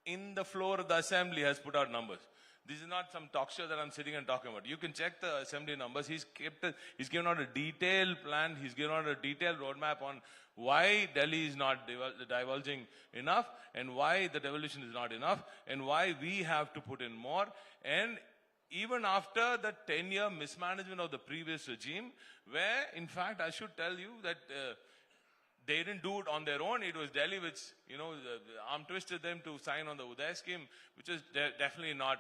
in the floor of the Assembly, has put out numbers. This is not some talk show that I'm sitting and talking about. You can check the Assembly numbers. He's given out a detailed plan. He's given out a detailed roadmap on why Delhi is not divulging enough, and why the devolution is not enough, and why we have to put in more. And even after the 10-year mismanagement of the previous regime, where in fact I should tell you that they didn't do it on their own. It was Delhi which, arm twisted them to sign on the Uday scheme, which is definitely not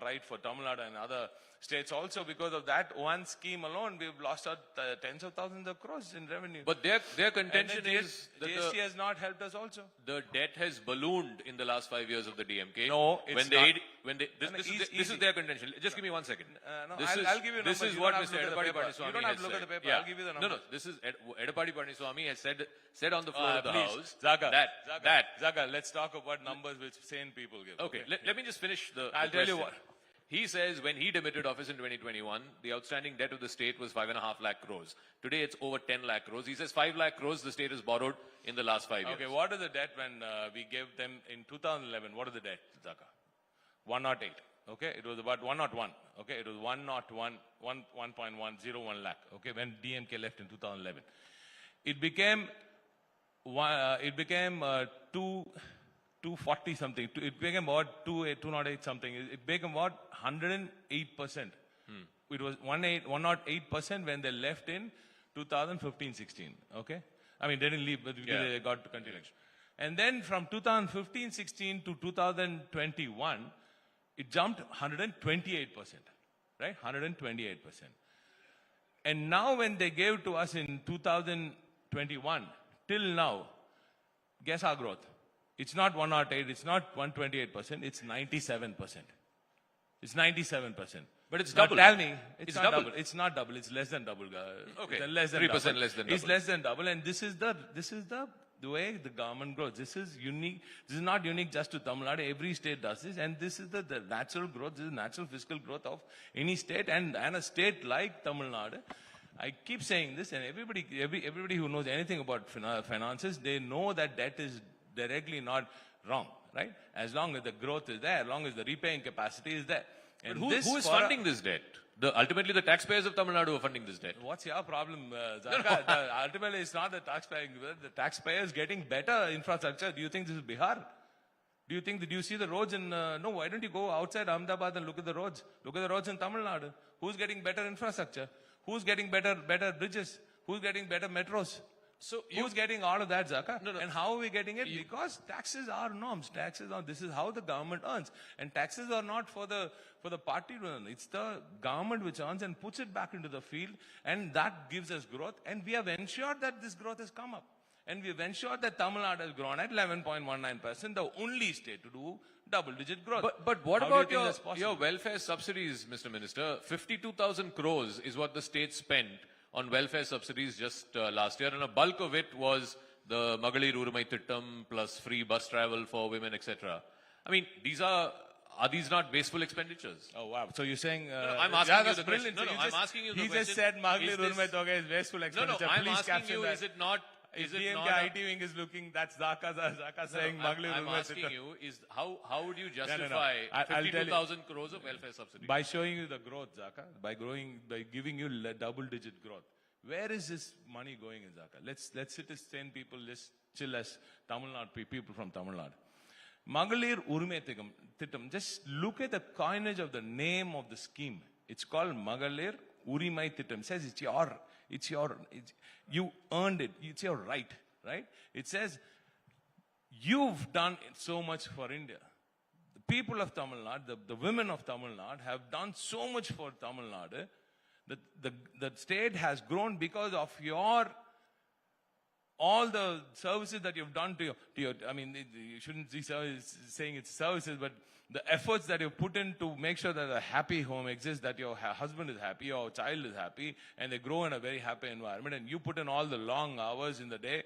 right for Tamil Nadu and other states also. Because of that one scheme alone, we've lost out tens of thousands of crores in revenue. But their contention is that GST has not helped us also. the debt has ballooned in the last 5 years of the DMK. No, it's not. This is their contention. Just give me 1 second. No, This I'll give you This numbers. is You what don't have Mr. to look at the Edapadi paper. You Palaniswamy don't have has to look at the said. paper. I'll give you the numbers. No, this is Edapadi Palaniswamy has said on the floor of the Please, House Zaga, let's talk about numbers which sane people give. Okay, let me just finish the I'll tell you question. what. He says when he demitted office in 2021, the outstanding debt of the state was 5.5 lakh crores. Today it's over 10 lakh crores. He says 5 lakh crores the state has borrowed in the last 5 years. Okay, what is the debt when we gave them in 2011? What is the debt, Zaka? 108. Okay, it was about 101. Okay, it was 1.101 lakh. Okay, when DMK left in 2011, it became 240 something. It became about 208 something. It became about 108%. It was 108% when they left in 2015-16. Okay, I mean they didn't leave, but they got to continue. And then from 2015-16 to 2021, it jumped 128%. Right, 128%. And now when they gave to us in 2021 till now, guess our growth. It's not 108, it's not 128%, it's 97%. It's 97%. But it's Now double. tell me, It's not double. double. It's not double. It's less than double. Okay. It's less than 3% double. less than It's double. less than double, and this is the way the government grows. This is unique. This is not unique just to Tamil Nadu. Every state does this, and this is the natural growth. This is natural fiscal growth of any state, and a state like Tamil Nadu. I keep saying this, and everybody who knows anything about finances, they know that debt is directly not wrong, right? As long as the growth is there, as long as the repaying capacity is there. But And who is for funding this debt? Ultimately, the taxpayers of Tamil Nadu are funding this debt. What's your problem, Zaka? Ultimately, it's not the taxpaying. The taxpayers getting better infrastructure. Do you think this is Bihar? Do you see the roads in? No, why don't you go outside Ahmedabad and look at the roads? Look at the roads in Tamil Nadu. Who's getting better infrastructure? Who's getting better bridges? Who's getting better metros? So Who's getting all of that, Zaka? No. And how are we getting it? Because taxes are norms. Taxes are, this is how the government earns. And taxes are not for the party to earn. It's the government which earns and puts it back into the field. And that gives us growth. And we have ensured that this growth has come up. And we have ensured that Tamil Nadu has grown at 11.19%, the only state to do double-digit growth. But what How do you about think that's possible? your welfare subsidies, Mr. Minister? 52,000 crores is what the state spent on welfare subsidies just last year, and a bulk of it was the Magalir Urumai Thittam plus free bus travel for women, etc. I mean, are these not wasteful expenditures? Oh, wow. So you're saying... I'm asking you that's the brilliant. question. So I'm asking you the He question. just said Magalir Is this- Urumai Toga is wasteful expenditure. I'm Please asking caption you, that. is it not... Is it DMK not IT wing is looking, that's Zaka saying No, Magalir I'm Urumai asking Thittam. you, is how would you no. justify I'll tell you. 52,000 crores of welfare subsidies? By showing you the growth, Zaka, by giving you double-digit growth. Where is this money going in, Zaka? Let's sit as sane people, let's chill as Tamil Nadu people from Tamil Nadu. Magalir Urumai Thittam, just look at the coinage of the name of the scheme. It's called Magalir Urumai Thittam. It says you earned it. It's your right? It says, you've done so much for India. The people of Tamil Nadu, the women of Tamil Nadu have done so much for Tamil Nadu. The state has grown because of all the services that you've done to your I mean, you shouldn't be saying it's services, but the efforts that you've put in to make sure that a happy home exists, that your husband is happy, your child is happy, and they grow in a very happy environment. And you put in all the long hours in the day,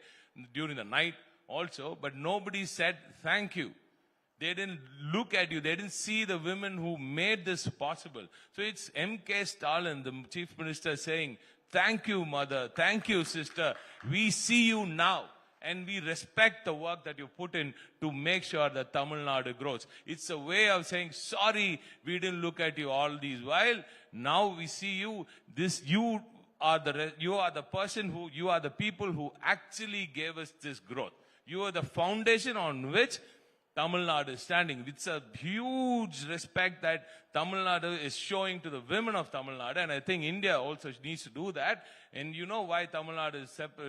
during the night also, but nobody said thank you. They didn't look at you. They didn't see the women who made this possible. So it's M.K. Stalin, the chief minister, saying, thank you, mother. Thank you, sister. We see you now. And we respect the work that you put in to make sure that Tamil Nadu grows. It's a way of saying, sorry, we didn't look at you all these while. Now we see you. You are the people who actually gave us this growth. You are the foundation on which Tamil Nadu is standing. It's a huge respect that Tamil Nadu is showing to the women of Tamil Nadu, and I think India also needs to do that. And you know why Tamil Nadu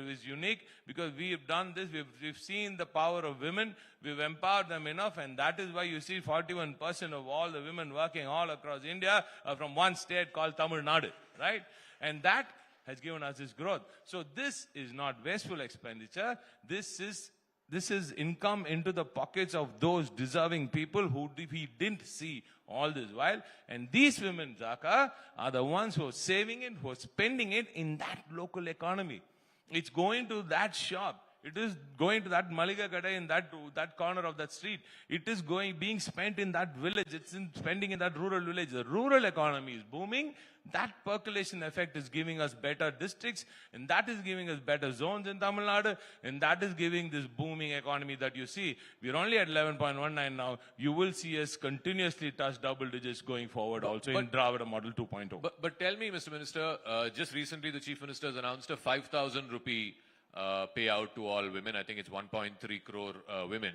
is unique? Because we have done this. We've seen the power of women. We've empowered them enough, and that is why you see 41% of all the women working all across India are from one state called Tamil Nadu, right? And that has given us this growth. So this is not wasteful expenditure. This is income into the pockets of those deserving people who we didn't see all this while. And these women, Zaka, are the ones who are saving it, who are spending it in that local economy. It's going to that shop. It is going to that Maliga Kada in that corner of that street. It is being spent in that village. It's spending in that rural village. The rural economy is booming. That percolation effect is giving us better districts, and that is giving us better zones in Tamil Nadu, and that is giving this booming economy that you see. We're only at 11.19 now. You will see us continuously touch double digits going forward also in Dravida Model 2.0. But tell me, Mr. Minister, just recently the Chief Minister has announced a 5,000 rupee payout to all women. I think it's 1.3 crore women.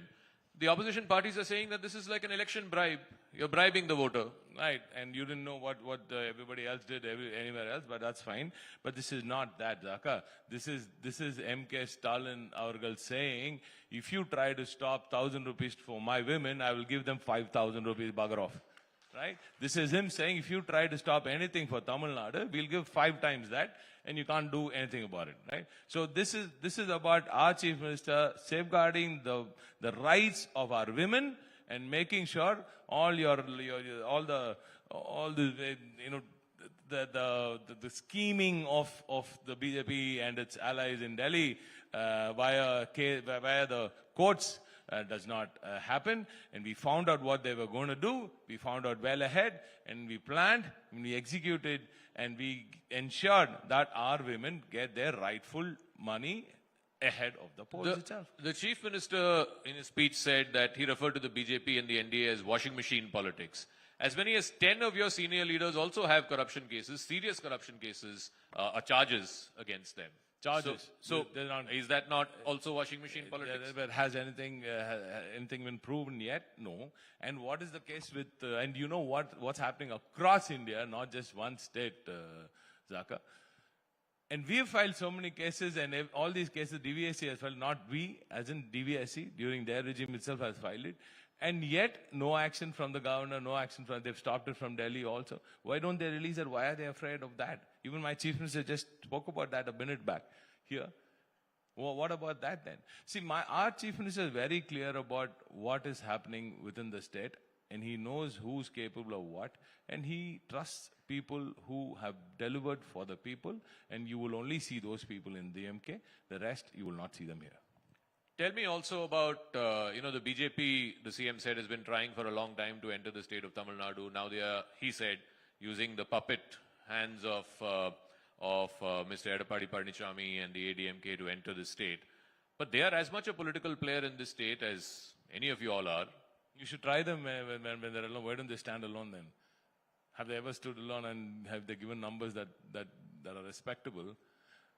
The opposition parties are saying that this is like an election bribe. You're bribing the voter, right? And you didn't know what everybody else did anywhere else, but that's fine. But this is not that, Zaka. This is MK Stalin, our girl, saying, if you try to stop 1,000 rupees for my women, I will give them 5,000 rupees, bugger off. Right? This is him saying, if you try to stop anything for Tamil Nadu, we'll give 5 times that, and you can't do anything about it. Right? So this is about our Chief Minister safeguarding the rights of our women and making sure all the scheming of the BJP and its allies in Delhi via the courts does not happen. And we found out what they were going to do. We found out well ahead, and we planned, and we executed, and we ensured that our women get their rightful money ahead of the polls itself. The Chief Minister in his speech said that he referred to the BJP and the NDA as washing machine politics. As many as 10 of your senior leaders also have corruption cases, serious corruption cases, charges against them. Charges. So is that not also washing machine politics? But has anything been proven yet? No. And what is the case with? And you know what's happening across India, not just one state, Zaka. And we have filed so many cases, and all these cases DVSC has filed. Not we, as in DVSC, during their regime itself has filed it. And yet, no action from the governor, no action from, they've stopped it from Delhi also. Why don't they release it? Why are they afraid of that? Even my Chief Minister just spoke about that a minute back here. Well, what about that then? See, our Chief Minister is very clear about what is happening within the state, and he knows who's capable of what, and he trusts people who have delivered for the people, and you will only see those people in DMK. The rest, you will not see them here. Tell me also about, the BJP, the CM said, has been trying for a long time to enter the state of Tamil Nadu. Now they are, he said, using the puppet hands of Mr. Edappadi Pazhanichami and the ADMK to enter the state. But they are as much a political player in this state as any of you all are. You should try them when they're alone. Why don't they stand alone then? Have they ever stood alone, and have they given numbers that are respectable?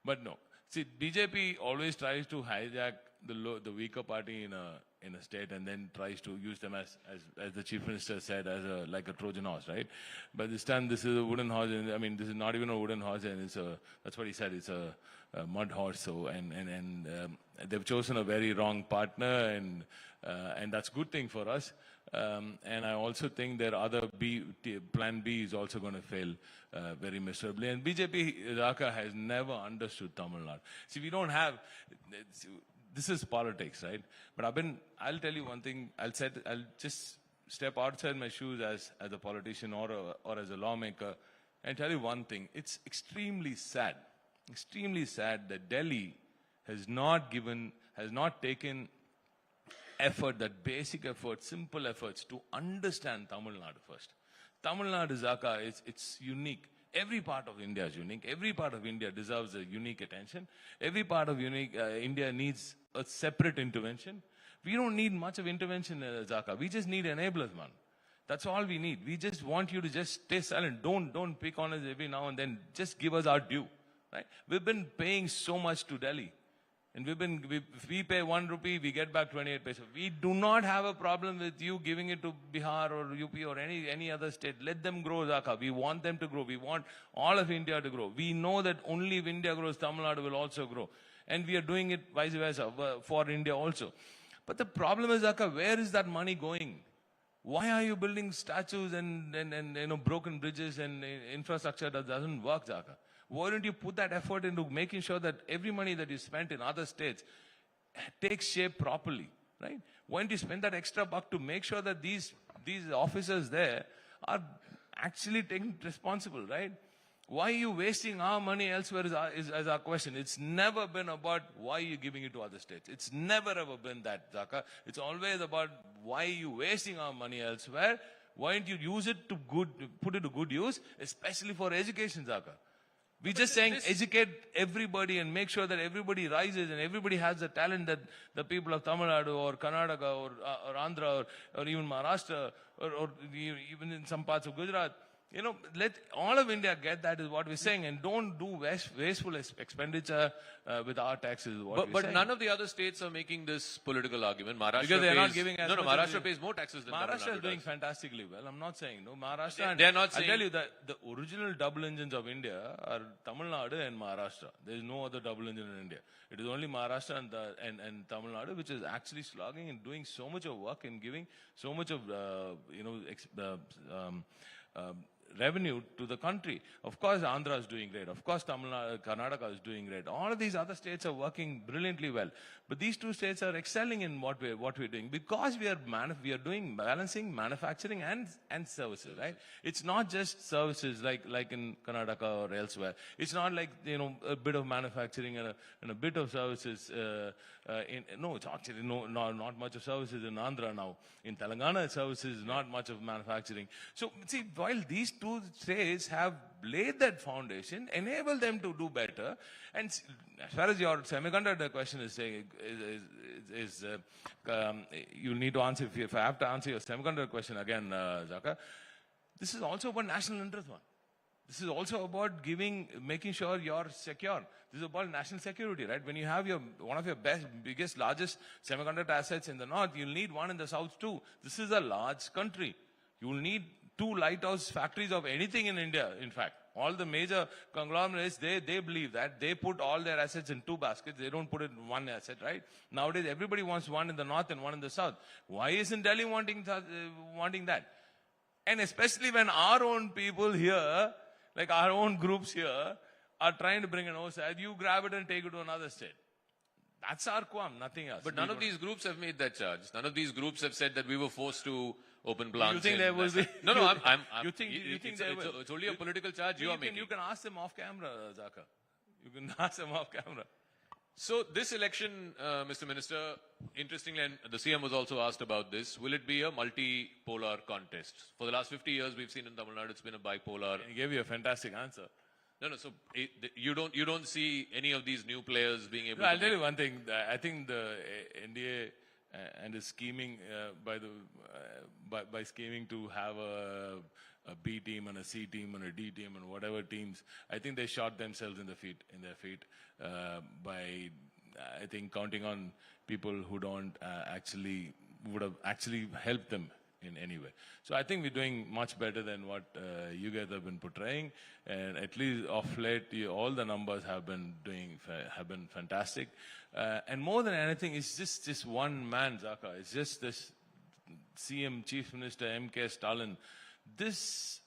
But no. See, BJP always tries to hijack the weaker party in a state, and then tries to use them as the Chief Minister said, as like a Trojan horse, right? But this time, this is a wooden horse. I mean, this is not even a wooden horse, and that's what he said. It's a mud horse. So and they've chosen a very wrong partner, and that's a good thing for us. And I also think their other plan B is also going to fail very miserably. And BJP, Raka, has never understood Tamil Nadu. See, we don't have. This is politics, right? But I'll tell you one thing. I'll just step outside my shoes as a politician or as a lawmaker, and tell you one thing. It's extremely sad that Delhi has not taken effort, that basic effort, simple efforts to understand Tamil Nadu first. Tamil Nadu, Zaka, it's unique. Every part of India is unique. Every part of India deserves a unique attention. Every part of India needs a separate intervention. We don't need much of intervention, Zaka. We just need enablers, man. That's all we need. We just want you to just stay silent. Don't pick on us every now and then. Just give us our due, right? We've been paying so much to Delhi. And if we pay 1 rupee, we get back 28 paisa. We do not have a problem with you giving it to Bihar or UP or any other state. Let them grow, Zaka. We want them to grow. We want all of India to grow. We know that only if India grows, Tamil Nadu will also grow. And we are doing it vice versa for India also. But the problem is, Zaka, where is that money going? Why are you building statues and broken bridges and infrastructure that doesn't work, Zaka? Why don't you put that effort into making sure that every money that you spent in other states takes shape properly, right? Why don't you spend that extra buck to make sure that these officers there are actually taken responsible, right? Why are you wasting our money elsewhere is our question. It's never been about why you're giving it to other states. It's never ever been that, Zaka. It's always about why you wasting our money elsewhere. Why don't you use it to put it to good use, especially for education, Zaka? We're just saying educate everybody and make sure that everybody rises and everybody has the talent that the people of Tamil Nadu or Karnataka or Andhra or even Maharashtra or even in some parts of Gujarat. Let all of India get that is what we're saying, and don't do wasteful expenditure with our taxes. But none of the other states are making this political argument. Maharashtra because they're not giving. Maharashtra pays more taxes than Tamil Nadu Maharashtra is doing does. fantastically well. I'm not saying no. Maharashtra. They're not saying. I tell you that the original double engines of India are Tamil Nadu and Maharashtra. There is no other double engine in India. It is only Maharashtra and Tamil Nadu which is actually slogging and doing so much of work and giving so much of revenue to the country. Of course, Andhra is doing great. Of course, Tamil Nadu, Karnataka is doing great. All of these other states are working brilliantly well. But these two states are excelling in what we're doing because we are doing balancing manufacturing and services, right? It's not just services like in Karnataka or elsewhere. It's not like a bit of manufacturing and a bit of services. It's actually not much of services in Andhra now. In Telangana, services not much of manufacturing. So see, while these two states have laid that foundation, enable them to do better. And as far as your semiconductor question is saying, you need to answer. If I have to answer your semiconductor question again, Zaka, this is also about national interest one. This is also about making sure you're secure. This is about national security, right? When you have one of your biggest, largest semiconductor assets in the north, you'll need one in the south too. This is a large country. You'll need 2 lighthouse factories of anything in India, in fact. All the major conglomerates, they believe that. They put all their assets in 2 baskets. They don't put it in one asset, right? Nowadays, everybody wants one in the north and one in the south. Why isn't Delhi wanting that? And especially when our own people here, like our own groups here, are trying to bring an oversight, you grab it and take it to another state. That's our qualm, nothing else. But none of these groups have made that charge. None of these groups have said that we were forced to open plants. You think there will be? No, You think there will? It's only a political charge you are making. You can ask them off camera, Zaka. You can ask them off camera. So this election, Mr. Minister, interestingly, and the CM was also asked about this, will it be a multipolar contest? For the last 50 years, we've seen in Tamil Nadu, it's been a bipolar. He gave you a fantastic answer. No. So you don't see any of these new players being able. I'll tell you one thing. I think the NDA and is scheming by scheming to have a B team and a C team and a D team and whatever teams. I think they shot themselves in their feet by I think counting on people who don't would have actually helped them in any way. So I think we're doing much better than what you guys have been portraying, and at least of late, all the numbers have been fantastic. And more than anything, it's just this one man, Zaka. It's just this CM, Chief Minister M.K. Stalin. This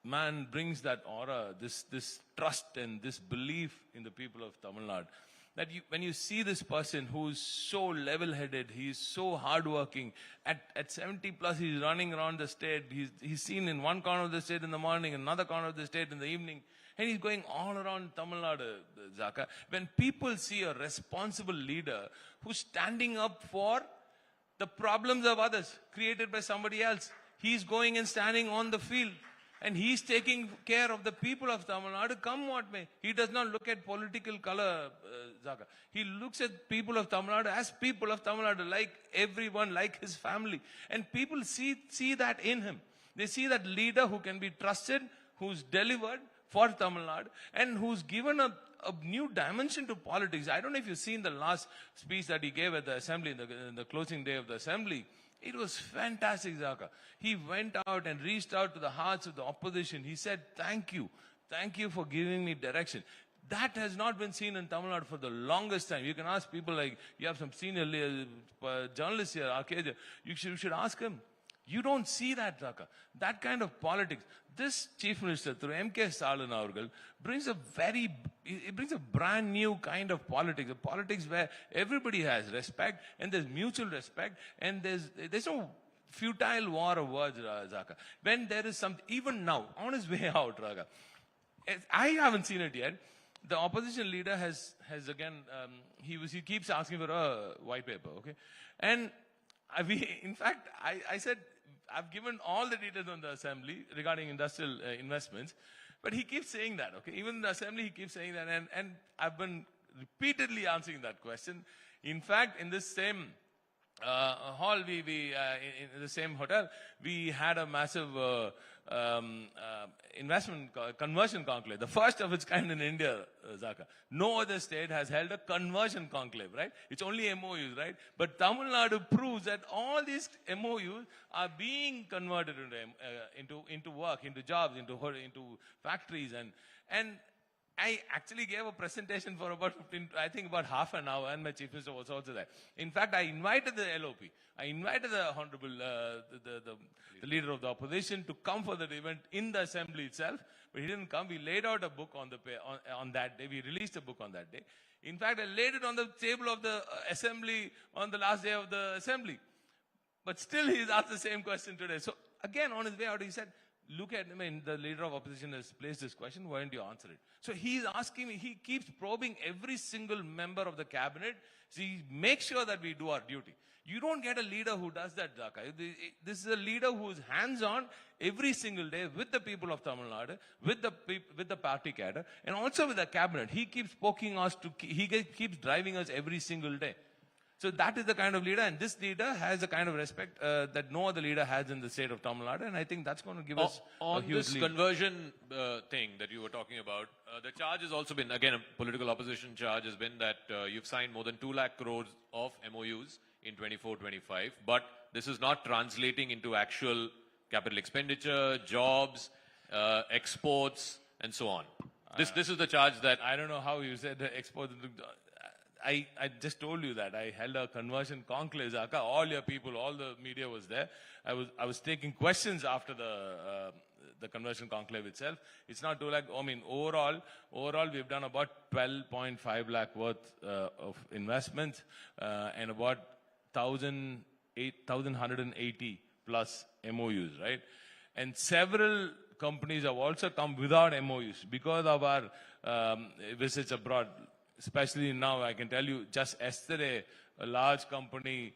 man brings that aura, this trust and this belief in the people of Tamil Nadu. That when you see this person who's so level-headed, he's so hardworking, at 70 plus he's running around the state, he's seen in one corner of the state in the morning, another corner of the state in the evening, and he's going all around Tamil Nadu, Zaka. When people see a responsible leader who's standing up for the problems of others created by somebody else, he's going and standing on the field. And he's taking care of the people of Tamil Nadu, come what may. He does not look at political color, Zaka. He looks at people of Tamil Nadu as people of Tamil Nadu, like everyone, like his family. And people see that in him. They see that leader who can be trusted, who's delivered, for Tamil Nadu, and who's given a new dimension to politics. I don't know if you've seen the last speech that he gave at the assembly, in the closing day of the assembly. It was fantastic, Zaka. He went out and reached out to the hearts of the opposition. He said, thank you for giving me direction. That has not been seen in Tamil Nadu for the longest time. You can ask people like, you have some senior journalists here, Arcadia. You should ask him. You don't see that, Zaka. That kind of politics. This Chief Minister, through M.K. Stalin Avargal, brings a brand new kind of politics. A politics where everybody has respect, and there's mutual respect, and there's no futile war of words, Zaka. When there is some, even now, on his way out, Raga, I haven't seen it yet. The opposition leader has again, he keeps asking for a white paper, okay? And in fact, I said, I've given all the details on the assembly regarding industrial investments, but he keeps saying that, okay? Even in the assembly, he keeps saying that, and I've been repeatedly answering that question. In fact, in this same hall, in the same hotel, we had a massive investment conversion conclave, the first of its kind in India, Zaka. No other state has held a conversion conclave, right? It's only MOUs, right? But Tamil Nadu proves that all these MOUs are being converted into work, into jobs, into factories, and I actually gave a presentation for about half an hour, and my chief minister was also there. In fact, I invited the LOP. I invited the honorable, the leader of the opposition to come for that event in the assembly itself, but he didn't come. We laid out a book on that day. We released a book on that day. In fact, I laid it on the table of the assembly on the last day of the assembly. But still, he's asked the same question today. So again, on his way out, he said, look at, the leader of opposition has placed this question, why don't you answer it? So he's asking me, he keeps probing every single member of the cabinet. So he makes sure that we do our duty. You don't get a leader who does that, Zaka. This is a leader who is hands-on every single day with the people of Tamil Nadu, with the party cadre, and also with the cabinet. He keeps poking us, he keeps driving us every single day. So that is the kind of leader, and this leader has the kind of respect that no other leader has in the state of Tamil Nadu, and I think that's going to give us a huge this lead. Conversion thing that you were talking about, the charge has also been, again, a political opposition charge has been that you've signed more than 2 lakh crores of MOUs in 24-25, but this is not translating into actual capital expenditure, jobs, exports, and so on. This is the charge that... I don't know how you said exports. I just told you that I held a conversion conclave, Zaka. All your people, all the media was there. I was taking questions after the conversion conclave itself. It's not 2 lakh. Overall, we've done about 12.5 lakh worth of investments and about 1,180 plus MOUs, right? And several companies have also come without MOUs because of our visits abroad. Especially now, I can tell you, just yesterday, a large company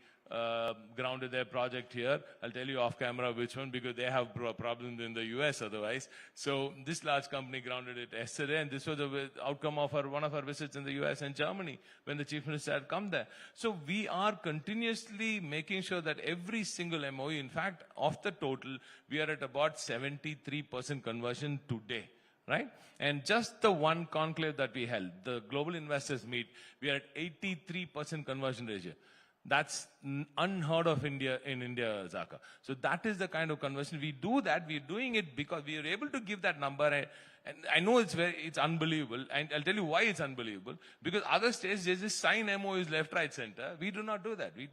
grounded their project here. I'll tell you off camera which one, because they have problems in the US otherwise. So this large company grounded it yesterday, and this was the outcome of one of our visits in the US and Germany when the chief minister had come there. So we are continuously making sure that every single MOU, in fact, of the total, we are at about 73% conversion today. Right? And just the one conclave that we held, the global investors meet, we are at 83% conversion ratio. That's unheard of in India, Zaka. So that is the kind of conversion. We do that. We're doing it because we are able to give that number. And I know it's unbelievable. And I'll tell you why it's unbelievable. Because other states, they just sign MOUs left, right, center. We do not do that. We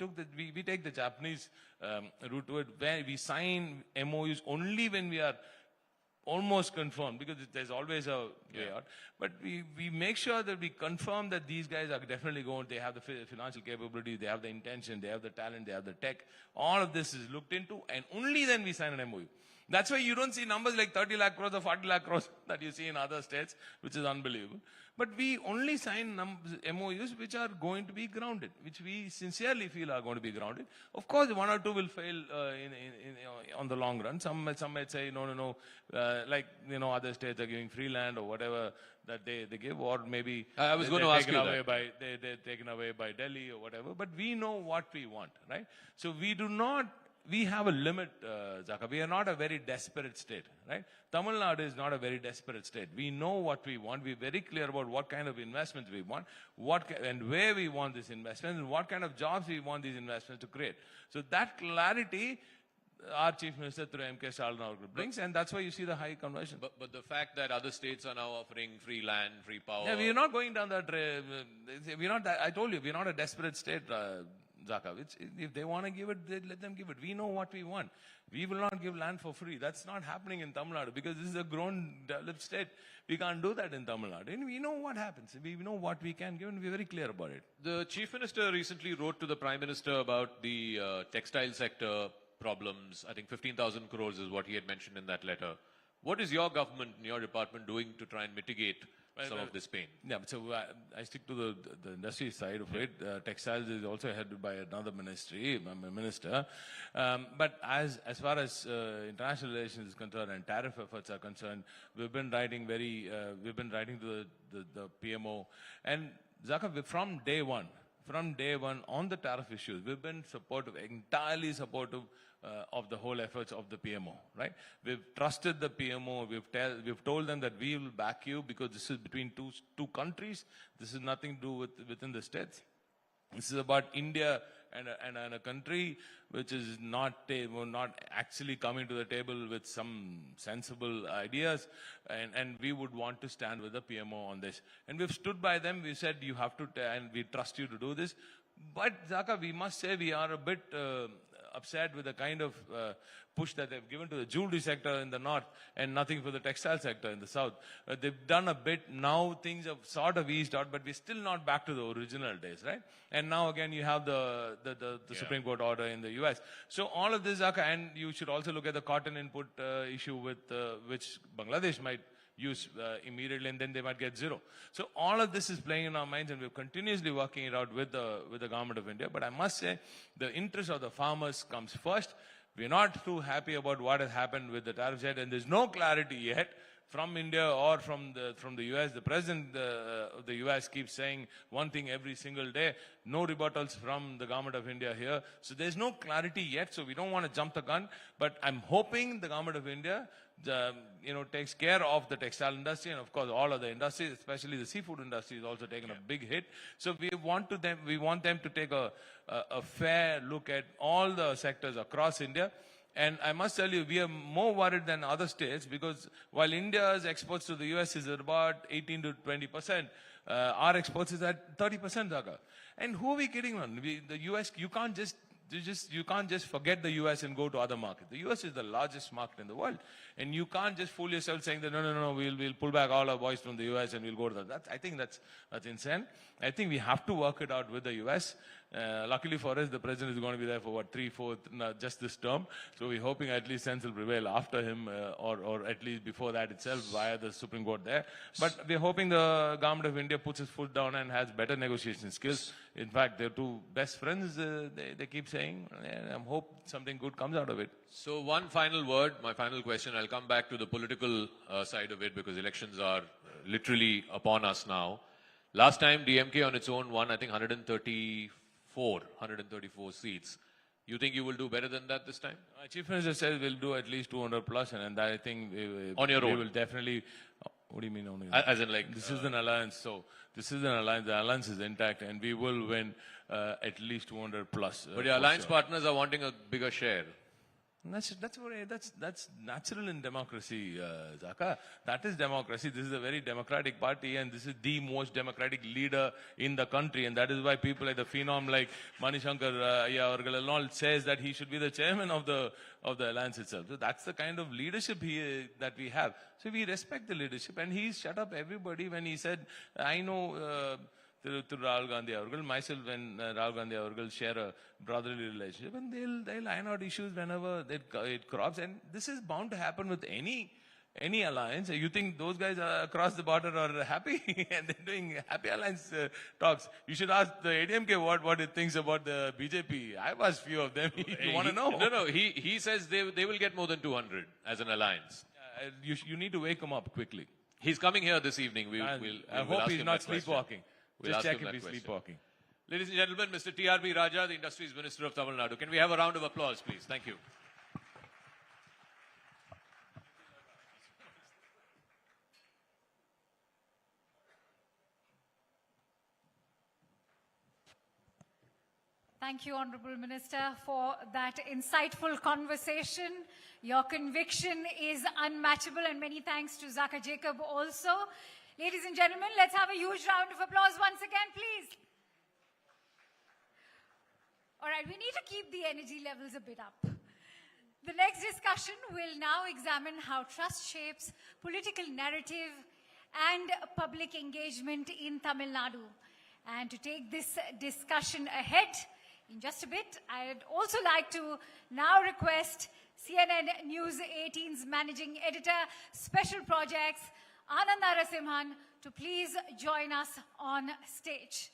take the Japanese route to it, where we sign MOUs only when we are almost confirmed, because there's always a way out. But we make sure that we confirm that these guys are definitely going, they have the financial capability, they have the intention, they have the talent, they have the tech. All of this is looked into, and only then we sign an MOU. That's why you don't see numbers like 30 lakh crores or 40 lakh crores that you see in other states, which is unbelievable. But we only sign MOUs which are going to be grounded, which we sincerely feel are going to be grounded. Of course, one or two will fail on the long run. Some might say, no, like, other states are giving free land or whatever that they give, or maybe I was going to ask you that. They're taken away by Delhi or whatever. But we know what we want, right? So we do not we have a limit, Zaka. We are not a very desperate state, right? Tamil Nadu is not a very desperate state. We know what we want. We're very clear about what kind of investments we want, and where we want this investment, and what kind of jobs we want these investments to create. So that clarity, our Chief Minister through M.K. Stalin brings, and that's why you see the high conversion. But the fact that other states are now offering free land, free power. Yeah, we're not going down that. We're not. I told you, we're not a desperate state, Zaka. If they want to give it, let them give it. We know what we want. We will not give land for free. That's not happening in Tamil Nadu because this is a grown, developed state. We can't do that in Tamil Nadu. And we know what happens. We know what we can give, and we're very clear about it. The Chief Minister recently wrote to the Prime Minister about the textile sector problems. I think 15,000 crores is what he had mentioned in that letter. What is your government and your department doing to try and mitigate some of this pain? Yeah, so I stick to the industry side of it. Textiles is also headed by another ministry, minister. But as far as international relations is concerned and tariff efforts are concerned, we've been writing to the PMO. And Zaka, from day one on the tariff issues, we've been entirely supportive of the whole efforts of the PMO, right? We've trusted the PMO. We've told them that we will back you because this is between two countries. This is nothing to do within the states. This is about India and a country which is not actually coming to the table with some sensible ideas, and we would want to stand with the PMO on this. And we've stood by them. We said you have to, and we trust you to do this. But Zaka, we must say we are a bit upset with the kind of push that they've given to the jewelry sector in the north and nothing for the textile sector in the south. They've done a bit. Now things have sort of eased out, but we're still not back to the original days, right? And now again you have the Supreme Court order in the US. So all of this, Zaka, and you should also look at the cotton input issue with which Bangladesh might use immediately, and then they might get zero. So all of this is playing in our minds, and we're continuously working it out with the government of India. But I must say, the interest of the farmers comes first. We're not too happy about what has happened with the tariffs yet, and there's no clarity yet from India or from the US. The president of the US keeps saying one thing every single day. No rebuttals from the government of India here. So there's no clarity yet. So we don't want to jump the gun. But I'm hoping the government of India takes care of the textile industry, and of course all other industries, especially the seafood industry, is also taking a big hit. So we want them to take a fair look at all the sectors across India. And I must tell you, we are more worried than other states because while India's exports to the US is at about 18 to 20%, our exports is at 30%, Zaka. And who are we kidding on? The US, you can't just forget the US and go to other markets. The US is the largest market in the world. And you can't just fool yourself saying that, no, we'll pull back all our boys from the US and we'll go to that. I think that's insane. I think we have to work it out with the US. Luckily for us, the president is going to be there for 3/4 just this term. So we're hoping at least sense will prevail after him or at least before that itself via the Supreme Court there. But we're hoping the government of India puts its foot down and has better negotiation skills. In fact, they're two best friends, they keep saying, and I hope something good comes out of it. So one final word, my final question. I'll come back to the political side of it because elections are literally upon us now. Last time, DMK on its own won, I think, 134 seats. You think you will do better than that this time? Chief Minister says we'll do at least 200 plus, and I think on your own, we will definitely. What do you mean on your own? As in, like, this is an alliance. So this is an alliance. The alliance is intact, and we will win at least 200 plus. But your alliance partners are wanting a bigger share. That's natural in democracy, Zaka. That is democracy. This is a very democratic party, and this is the most democratic leader in the country, and that is why people like the phenom like Shankar Aiyar and all says that he should be the chairman of the alliance itself. So that's the kind of leadership that we have. So we respect the leadership, and he's shut up everybody when he said, I know. To Rahul Gandhi Avargal, myself and Rahul Gandhi Avargal share a brotherly relationship, and they'll iron out issues whenever it crops, and this is bound to happen with any alliance. You think those guys across the border are happy and they're doing happy alliance talks? You should ask the ADMK what it thinks about the BJP. I've asked few of them. You want to know? No. He says they will get more than 200 as an alliance. You need to wake him up quickly. He's coming here this evening. I hope he's not sleepwalking. We'll Just check if that he's question. sleepwalking. Ladies and gentlemen, Mr. TRB Raja, the Industries Minister of Tamil Nadu. Can we have a round of applause, please? Thank you. Thank you, Honorable Minister, for that insightful conversation. Your conviction is unmatchable, and many thanks to Zaka Jacob also. Ladies and gentlemen, let's have a huge round of applause once again, please. All right, we need to keep the energy levels a bit up. The next discussion will now examine how trust shapes political narrative and public engagement in Tamil Nadu. And to take this discussion ahead, in just a bit, I'd also like to now request CNN News 18's Managing Editor, Special Projects, Anand Narasimhan, to please join us on stage.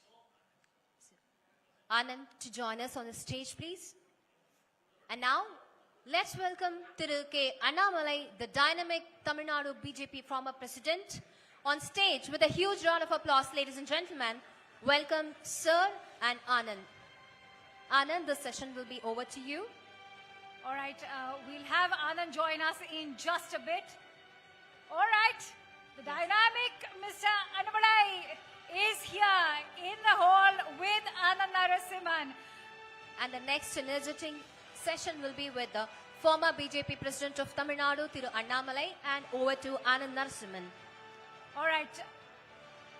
Anand to join us on the stage, please. And now, let's welcome Thiru K. Annamalai, the dynamic Tamil Nadu BJP former president, on stage with a huge round of applause, ladies and gentlemen. Welcome, Sir and Anand. Anand, the session will be over to you. All right, we'll have Anand join us in just a bit. All right, the dynamic Mr. Annamalai is here in the hall with Anand Narasimhan. And the next energetic session will be with the former BJP president of Tamil Nadu, Thiru Annamalai, and over to Anand Narasimhan. All right,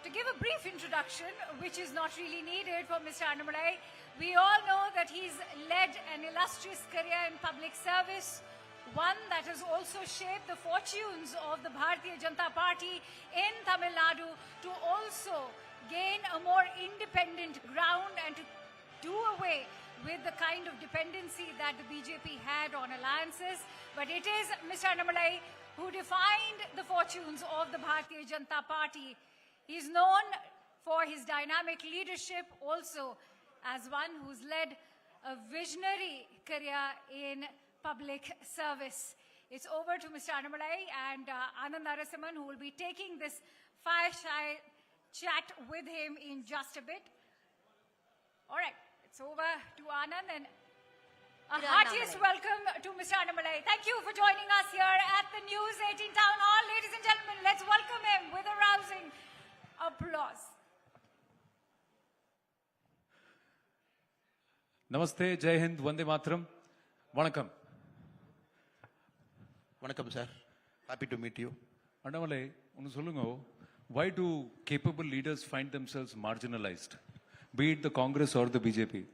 to give a brief introduction, which is not really needed for Mr. Annamalai, we all know that he's led an illustrious career in public service, one that has also shaped the fortunes of the Bharatiya Janata Party in Tamil Nadu to also gain a more independent ground and to do away with the kind of dependency that the BJP had on alliances. But it is Mr. Annamalai who defined the fortunes of the Bharatiya Janata Party. He's known for his dynamic leadership, also as one who's led a visionary career in public service. It's over to Mr. Annamalai and Anand Narasimhan, who will be taking this fireside chat with him in just a bit. All right, it's over to Anand, and a heartiest welcome to Mr. Annamalai. Thank you for joining us here at the News 18 Town Hall. Ladies and gentlemen, let's welcome him with a rousing applause. Namaste, Jai Hind, Vande Mataram. Vanakkam. Vanakkam, sir. Happy to meet you. Annamalai, why do capable leaders find themselves marginalized, be it the Congress or the BJP?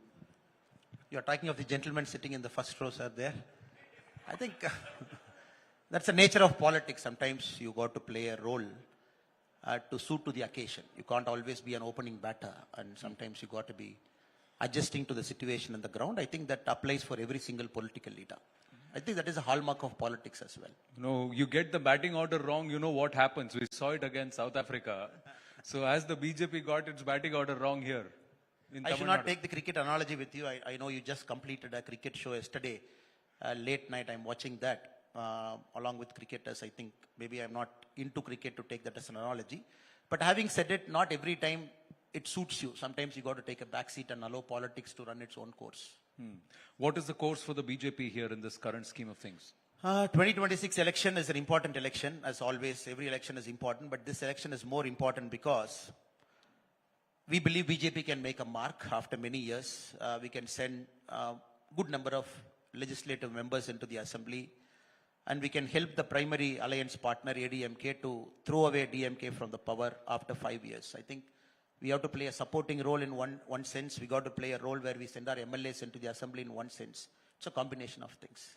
You are talking of the gentleman sitting in the first row, sir, there. I think that's the nature of politics. Sometimes you got to play a role to suit to the occasion. You can't always be an opening batter, and sometimes you got to be adjusting to the situation on the ground. I think that applies for every single political leader. I think that is a hallmark of politics as well. No, you get the batting order wrong, you know what happens. We saw it against South Africa. So as the BJP got its batting order wrong here in I Tamil should not Nadu. take the cricket analogy with you. I know you just completed a cricket show yesterday. Late night, I'm watching that along with cricketers. I think maybe I'm not into cricket to take that as an analogy. But having said it, not every time it suits you. Sometimes you got to take a back seat and allow politics to run its own course. What is the course for the BJP here in this current scheme of things? 2026 election is an important election. As always, every election is important, but this election is more important because we believe BJP can make a mark after many years. We can send a good number of legislative members into the assembly, and we can help the primary alliance partner, ADMK, to throw away DMK from the power after 5 years. I think we have to play a supporting role in one sense. We got to play a role where we send our MLAs into the assembly in one sense. It's a combination of things.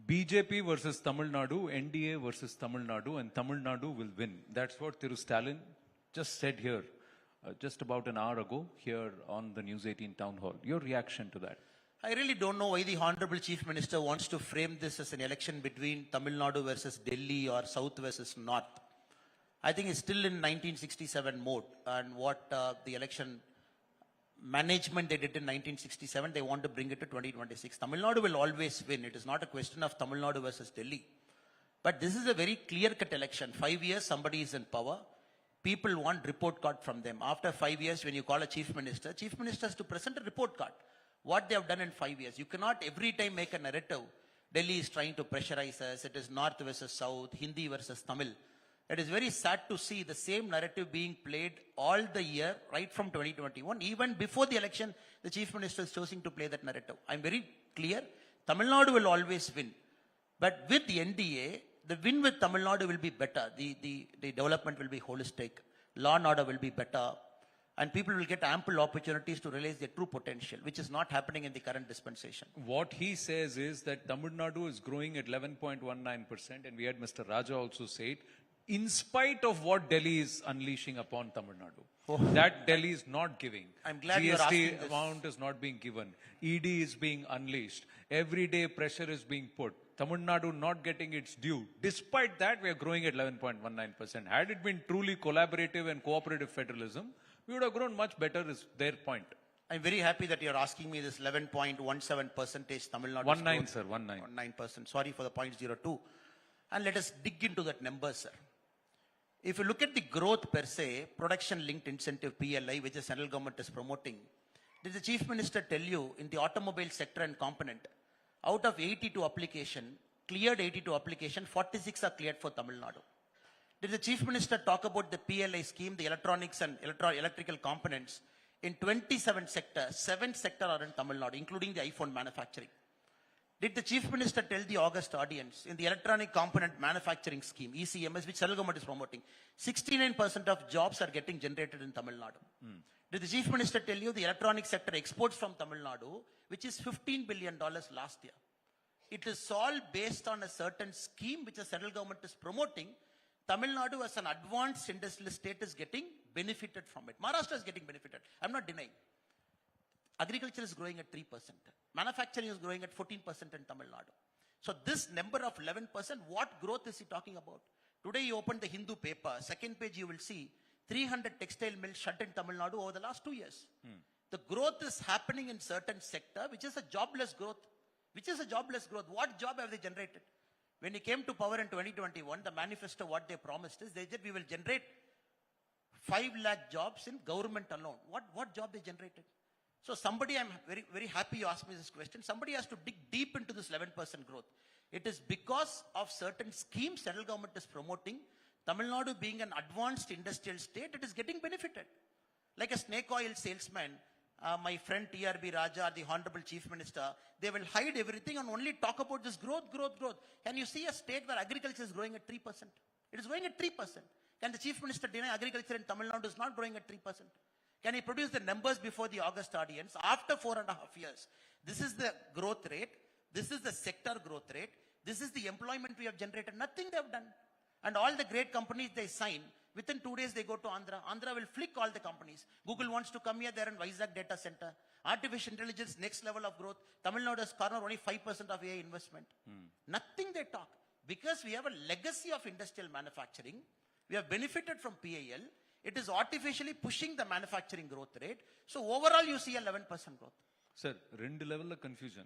BJP versus Tamil Nadu, NDA versus Tamil Nadu, and Tamil Nadu will win. That's what Thiru Stalin just said here, just about an hour ago, here on the News 18 Town Hall. Your reaction to that? I really don't know why the Honorable Chief Minister wants to frame this as an election between Tamil Nadu versus Delhi or South versus North. I think it's still in 1967 mode, and what the election management they did in 1967, they want to bring it to 2026. Tamil Nadu will always win. It is not a question of Tamil Nadu versus Delhi. But this is a very clear-cut election. 5 years, somebody is in power. people want report card from them. After 5 years, when you call a chief minister has to present a report card. What they have done in 5 years. You cannot every time make a narrative. Delhi is trying to pressurize us. It is North versus South, Hindi versus Tamil. It is very sad to see the same narrative being played all the year, right from 2021. Even before the election, the chief minister is choosing to play that narrative. I'm very clear. Tamil Nadu will always win. But with the NDA, the win with Tamil Nadu will be better. The development will be holistic. Law and order will be better. And people will get ample opportunities to realize their true potential, which is not happening in the current dispensation. What he says is that Tamil Nadu is growing at 11.19%, and we had Mr. Raja also say it, in spite of what Delhi is unleashing upon Tamil Nadu. That Delhi is not giving. I'm glad you're asking this. Amount is not being given. ED is being unleashed. Everyday pressure is being put. Tamil Nadu not getting its due. Despite that, we are growing at 11.19%. Had it been truly collaborative and cooperative federalism, we would have grown much better, is their point. I'm very happy that you're asking me this 11.17% Tamil Nadu. 19, sir, 19. 9%. Sorry for the 0.02. And let us dig into that number, sir. If you look at the growth per se, production linked incentive PLI, which the central government is promoting, did the chief minister tell you in the automobile sector and component, out of 82 application, cleared 82 application, 46 are cleared for Tamil Nadu. Did the chief minister talk about the PLI scheme, the electronics and electrical components? In 27 sectors, 7 sectors are in Tamil Nadu, including the iPhone manufacturing. Did the chief minister tell the August audience in the electronic component manufacturing scheme, ECMS, which central government is promoting, 69% of jobs are getting generated in Tamil Nadu? Did the chief minister tell you the electronic sector exports from Tamil Nadu, which is $15 billion last year? It is all based on a certain scheme which the central government is promoting. Tamil Nadu as an advanced industrial state is getting benefited from it. Maharashtra is getting benefited. I'm not denying. Agriculture is growing at 3%. Manufacturing is growing at 14% in Tamil Nadu. So this number of 11%, what growth is he talking about? Today you open the Hindu paper, second page you will see 300 textile mills shut in Tamil Nadu over the last 2 years. The growth is happening in certain sector, which is a jobless growth. Which is a jobless growth. What job have they generated? When he came to power in 2021, the manifesto, what they promised is, they said we will generate 5 lakh jobs in government alone. What job they generated? So somebody, I'm very, very happy you asked me this question. Somebody has to dig deep into this 11% growth. It is because of certain schemes central government is promoting. Tamil Nadu being an advanced industrial state, it is getting benefited. Like a snake oil salesman, my friend TRB Raja, the Honorable Chief Minister, they will hide everything and only talk about this growth. Can you see a state where agriculture is growing at 3%? It is growing at 3%. Can the Chief Minister deny agriculture in Tamil Nadu is not growing at 3%? Can he produce the numbers before the August audience? After 4.5 years, this is the growth rate, this is the sector growth rate, this is the employment we have generated. Nothing they have done. And all the great companies they sign, within 2 days they go to Andhra. Andhra will flick all the companies. Google wants to come here, they're in Vizag data center. Artificial intelligence, next level of growth. Tamil Nadu has cornered only 5% of AI investment. Nothing they talk. Because we have a legacy of industrial manufacturing. We have benefited from PIL. It is artificially pushing the manufacturing growth rate. So overall you see 11% growth. Sir, rendu level of confusion.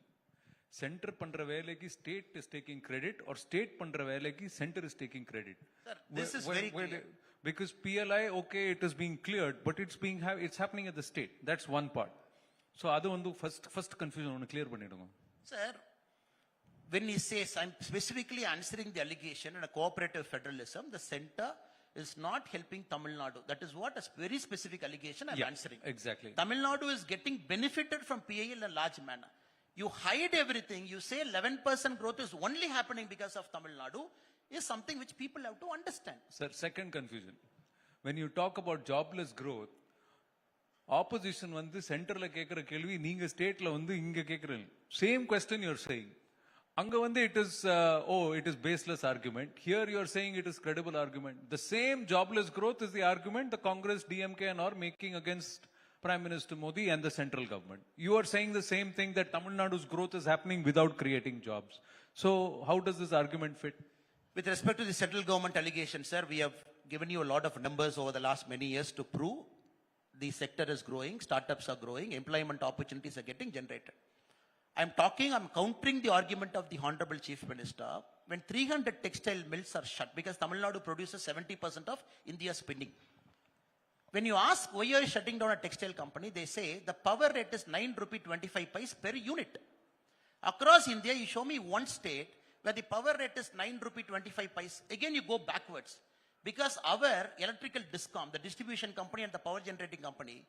Center pandra velaki state is taking credit, or state pandra velaki center is taking credit. Sir, this is very clear. Because PLI, okay, it is being cleared, but it's happening at the state. That's one part. So adu vandu first confusion onu clear pannidunga. Sir, when he says, I'm specifically answering the allegation in a cooperative federalism, the center is not helping Tamil Nadu. That is what a very specific allegation I'm answering. Exactly. Tamil Nadu is getting benefited from PIL in a large manner. You hide everything. You say 11% growth is only happening because of Tamil Nadu is something which people have to understand. Sir, second confusion. When you talk about jobless growth, opposition வந்து சென்டர்ல கேக்குற கேள்வி நீங்க ஸ்டேட்ல வந்து இங்க கேக்குறீங்க. Same question you're saying. அங்க வந்து it is baseless argument. Here you're saying it is credible argument. The same jobless growth is the argument the Congress, DMK and are making against Prime Minister Modi and the central government. You are saying the same thing, that Tamil Nadu's growth is happening without creating jobs. So how does this argument fit? With respect to the central government allegation, sir, we have given you a lot of numbers over the last many years to prove the sector is growing, startups are growing, employment opportunities are getting generated. I'm countering the argument of the Honorable Chief Minister when 300 textile mills are shut because Tamil Nadu produces 70% of India's spinning. When you ask why you are shutting down a textile company, they say the power rate is 9 rupee 25 paise per unit. Across India, you show me one state where the power rate is 9 rupee 25 paise. Again, you go backwards. Because our electrical discom, the distribution company and the power generating company,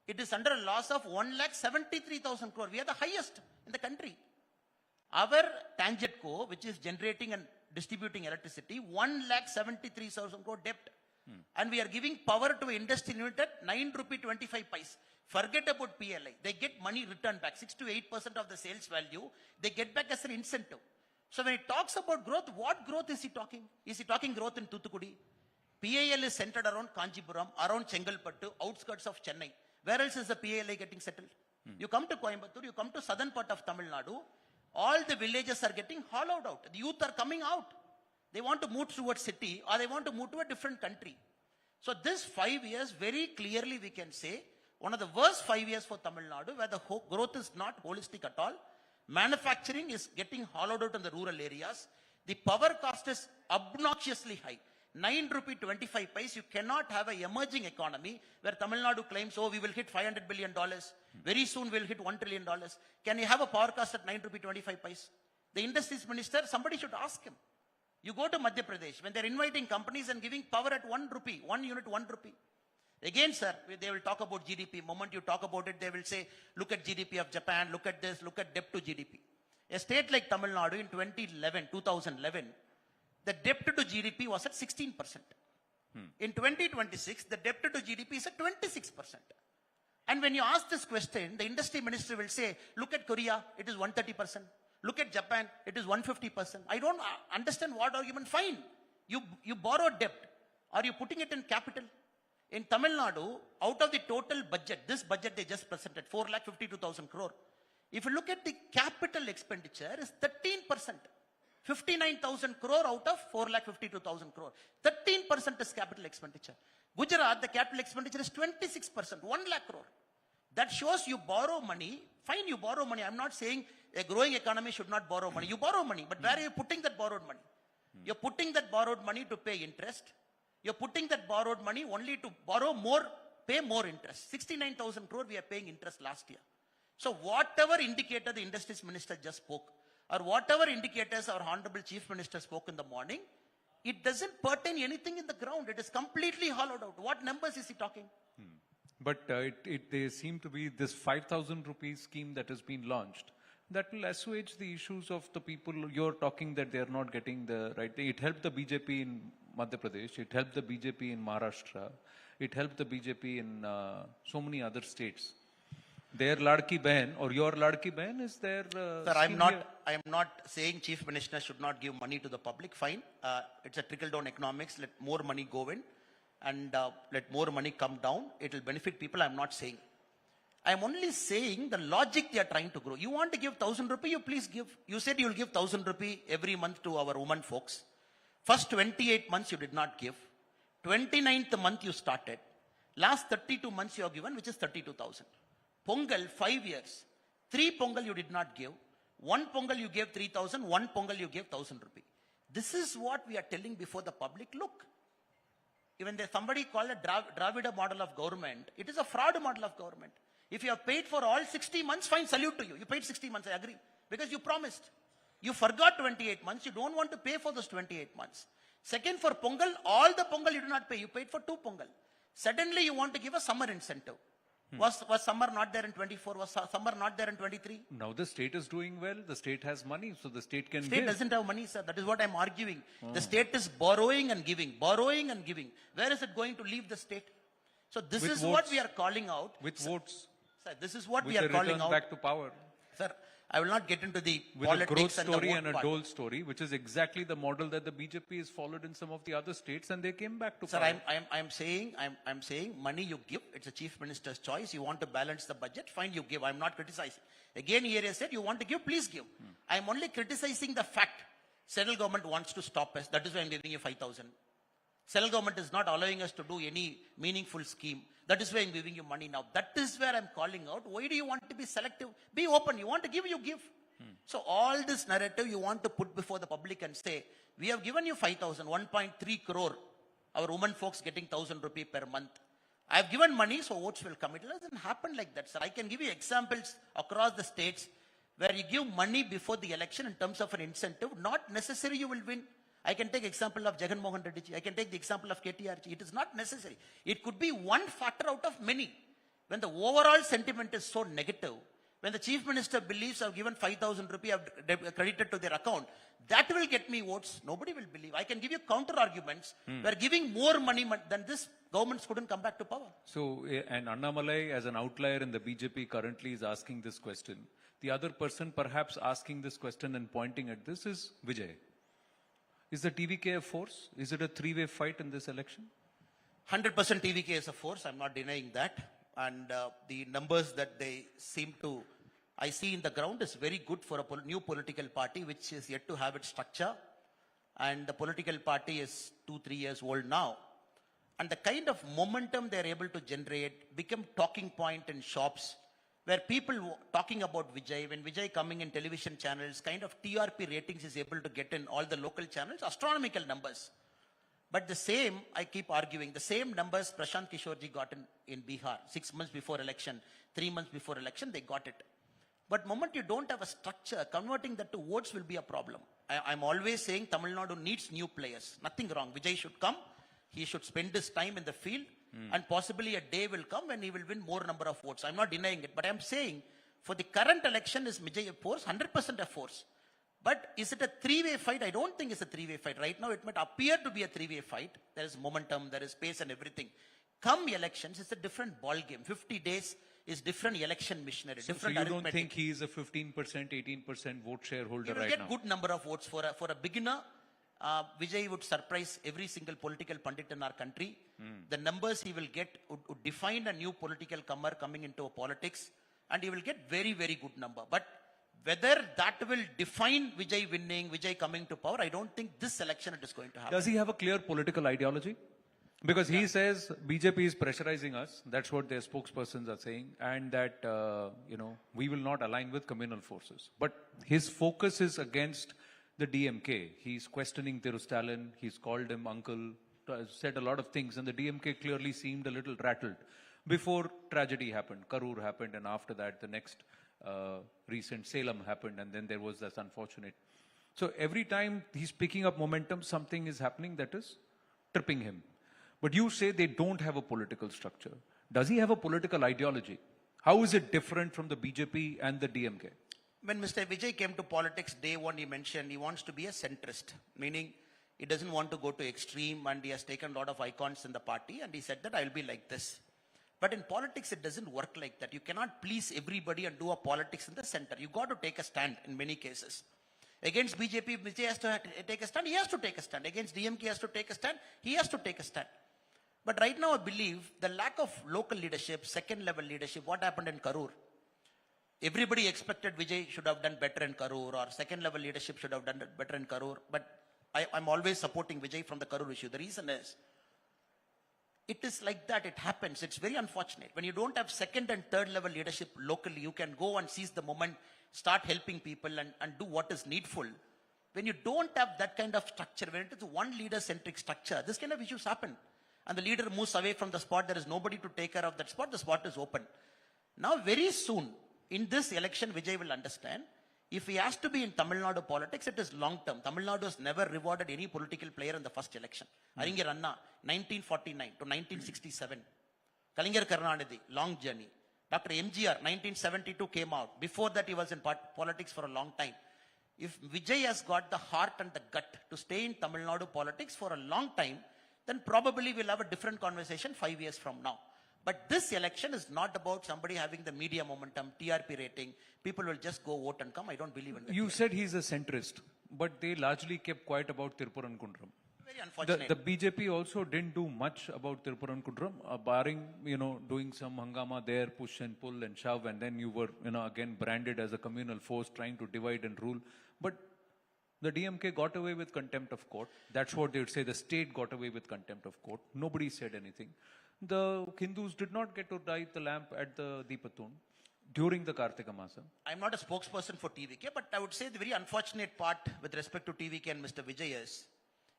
it is under a loss of 1,73,000 crore. We are the highest in the country. Our Tangentco, which is generating and distributing electricity, 1,73,000 crore debt. And we are giving power to industry unit at 9 rupee 25 paise. Forget about PLI. They get money returned back. 6 to 8% of the sales value, they get back as an incentive. So when he talks about growth, what growth is he talking? Is he talking growth in Thoothukudi? PIL is centered around Kanchipuram, around Chengalpattu, outskirts of Chennai. Where else is the PIL getting settled? You come to Coimbatore, you come to southern part of Tamil Nadu, all the villages are getting hollowed out. The youth are coming out. They want to move towards city or they want to move to a different country. So this 5 years, very clearly we can say, one of the worst 5 years for Tamil Nadu, where the growth is not holistic at all. Manufacturing is getting hollowed out in the rural areas. The power cost is obnoxiously high. 9 rupee 25 paise, you cannot have an emerging economy where Tamil Nadu claims, oh, we will hit $500 billion. Very soon we'll hit $1 trillion. Can you have a power cost at 9 rupee 25 paise? The industries minister, somebody should ask him. You go to Madhya Pradesh, when they're inviting companies and giving power at 1 rupee, 1 unit 1 rupee. Again, sir, they will talk about GDP. Moment you talk about it, they will say, look at GDP of Japan, look at this, look at debt to GDP. A state like Tamil Nadu in 2011, the debt to GDP was at 16%. In 2026, the debt to GDP is at 26%. And when you ask this question, the industry minister will say, look at Korea, it is 130%. Look at Japan, it is 150%. I don't understand what argument. Fine. You borrow debt. Are you putting it in capital? In Tamil Nadu, out of the total budget, this budget they just presented, 4,52,000 crore. If you look at the capital expenditure, is 13%. 59,000 crore out of 4,52,000 crore. 13% is capital expenditure. Gujarat, the capital expenditure is 26%, 1 lakh crore. That shows you borrow money. Fine, you borrow money. I'm not saying a growing economy should not borrow money. You borrow money, but where are you putting that borrowed money? You're putting that borrowed money to pay interest. You're putting that borrowed money only to borrow more, pay more interest. 69,000 crore we are paying interest last year. So whatever indicator the industries minister just spoke, or whatever indicators our honorable chief minister spoke in the morning, it doesn't pertain anything in the ground. It is completely hollowed out. What numbers is he talking? But they seem to be this 5,000 rupees scheme that has been launched. That will assuage the issues of the people you're talking that they are not getting the right thing. It helped the BJP in Madhya Pradesh. It helped the BJP in Maharashtra. It helped the BJP in so many other states. Their Ladki Behan or your Ladki Behan is their. Sir, I am not saying chief minister should not give money to the public. Fine. It's a trickle down economics. Let more money go in and let more money come down. It will benefit people. I'm not saying. I'm only saying the logic they are trying to grow. You want to give 1,000 rupee, you please give. You said you will give 1,000 rupee every month to our women folks. First 28 months you did not give. 29th month you started. Last 32 months you have given, which is 32,000. Pongal, 5 years. 3 Pongal you did not give. 1 Pongal you gave 3,000. 1 Pongal you gave 1,000 rupee. This is what we are telling before the public. Look, even there somebody called a Dravida model of government. It is a fraud model of government. If you have paid for all 60 months, fine, salute to you. You paid 60 months, I agree. Because you promised. You forgot 28 months. You don't want to pay for those 28 months. Second, for Pongal, all the Pongal you did not pay. You paid for 2 Pongal. Suddenly you want to give a summer incentive. Was summer not there in 24? Was summer not there in 23? Now the state is doing well. The state has money, so the state can State give. doesn't have money, sir. That is what I'm arguing. The state is borrowing and giving. Borrowing and giving. Where is it going to leave the state? So this With is votes. what we are calling out. With votes. Sir, this is what With we are a calling return out. back to power. Sir, I will not get into the With a growth politics and the story vote and a part. dole story, which is exactly the model that the BJP has followed in some of the other states, and they came back to Sir, power. I'm saying money you give, it's a chief minister's choice. You want to balance the budget, fine, you give. I'm not criticizing. Again, here I said, you want to give, please give. I'm only criticizing the fact central government wants to stop us. That is why I'm giving you 5,000. Central government is not allowing us to do any meaningful scheme. That is why I'm giving you money now. That is where I'm calling out. Why do you want to be selective? Be open. You want to give, you give. So all this narrative you want to put before the public and say, we have given you 5,000, 1.3 crore. Our women folks getting 1,000 rupee per month. I've given money, so votes will come. It doesn't happen like that, sir. I can give you examples across the states where you give money before the election in terms of an incentive. Not necessary you will win. I can take example of Jagan Mohan Reddy ji. I can take the example of KTR ji. It is not necessary. It could be one factor out of many. When the overall sentiment is so negative, when the chief minister believes I've given 5,000 rupees, I've credited to their account, that will get me votes. Nobody will believe. I can give you counter arguments. We're giving more money than this, governments couldn't come back to power. So, and Annamalai as an outlier in the BJP currently is asking this question. The other person perhaps asking this question and pointing at this is Vijay. Is the TVK a force? Is it a three-way fight in this election? 100% TVK is a force. I'm not denying that. And the numbers that they seem to, I see in the ground is very good for a new political party which is yet to have its structure. And the political party is 2-3 years old now. And the kind of momentum they're able to generate become talking point in shops where people talking about Vijay, when Vijay coming in television channels, kind of TRP ratings is able to get in all the local channels, astronomical numbers. But the same, I keep arguing, the same numbers Prashant Kishorji got in Bihar, 6 months before election, 3 months before election, they got it. But moment you don't have a structure, converting that to votes will be a problem. I'm always saying Tamil Nadu needs new players. Nothing wrong. Vijay should come. He should spend his time in the field. And possibly a day will come when he will win more number of votes. I'm not denying it. But I'm saying for the current election is Vijay a force, 100% a force. But is it a three-way fight? I don't think it's a three-way fight. Right now it might appear to be a three-way fight. There is momentum, there is pace and everything. Come elections, it's a different ball game. 50 days is different election machinery. So you don't think he is a 15%, 18% vote shareholder right now? He will get good number of votes. For a beginner, Vijay would surprise every single political pundit in our country. The numbers he will get would define a new political comer coming into politics, and he will get very, very good number. But whether that will define Vijay winning, Vijay coming to power, I don't think this election it is going to happen. Does he have a clear political ideology? Because he says BJP is pressurizing us. That's what their spokespersons are saying. And that, we will not align with communal forces. But his focus is against the DMK. He's questioning Stalin. He's called him uncle, said a lot of things. And the DMK clearly seemed a little rattled before tragedy happened. Karur happened. And after that, the next recent Salem happened. And then there was this unfortunate. So every time he's picking up momentum, something is happening that is tripping him. But you say they don't have a political structure. Does he have a political ideology? How is it different from the BJP and the DMK? When Mr. Vijay came to politics, day one he mentioned he wants to be a centrist, meaning he doesn't want to go to extreme, and he has taken a lot of icons in the party and he said that I'll be like this. But in politics, it doesn't work like that. You cannot please everybody and do a politics in the center. You got to take a stand in many cases. Against BJP, Vijay has to take a stand, he has to take a stand. Against DMK, he has to take a stand, he has to take a stand. But right now, I believe the lack of local leadership, second level leadership, what happened in Karur? Everybody expected Vijay should have done better in Karur, or second level leadership should have done better in Karur. But I'm always supporting Vijay from the Karur issue. The reason is, it is like that, it happens. It's very unfortunate. When you don't have second and third level leadership locally, you can go and seize the moment, start helping people and do what is needful. When you don't have that kind of structure, when it is one leader-centric structure, this kind of issues happen. And the leader moves away from the spot, there is nobody to take care of that spot, the spot is open. Now very soon, in this election, Vijay will understand, if he has to be in Tamil Nadu politics, it is long term. Tamil Nadu has never rewarded any political player in the first election. Aringar Anna, 1949 to 1967. Kalingar Karunanidhi, long journey. Dr. MGR, 1972 came out. Before that, he was in politics for a long time. If Vijay has got the heart and the gut to stay in Tamil Nadu politics for a long time, then probably we'll have a different conversation 5 years from now. But this election is not about somebody having the media momentum, TRP rating. People will just go vote and come. I don't believe in that. You said he's a centrist, but they largely kept quiet about Tirupurankundram. Very unfortunate. The BJP also didn't do much about Tirupurankundram, barring, doing some hangama there, push and pull and shove, and then you were, again branded as a communal force trying to divide and rule. But the DMK got away with contempt of court. That's what they would say. The state got away with contempt of court. Nobody said anything. The Hindus did not get to light the lamp at the Deepatun during the Kartika Masa. I'm not a spokesperson for TVK, but I would say the very unfortunate part with respect to TVK and Mr. Vijay is,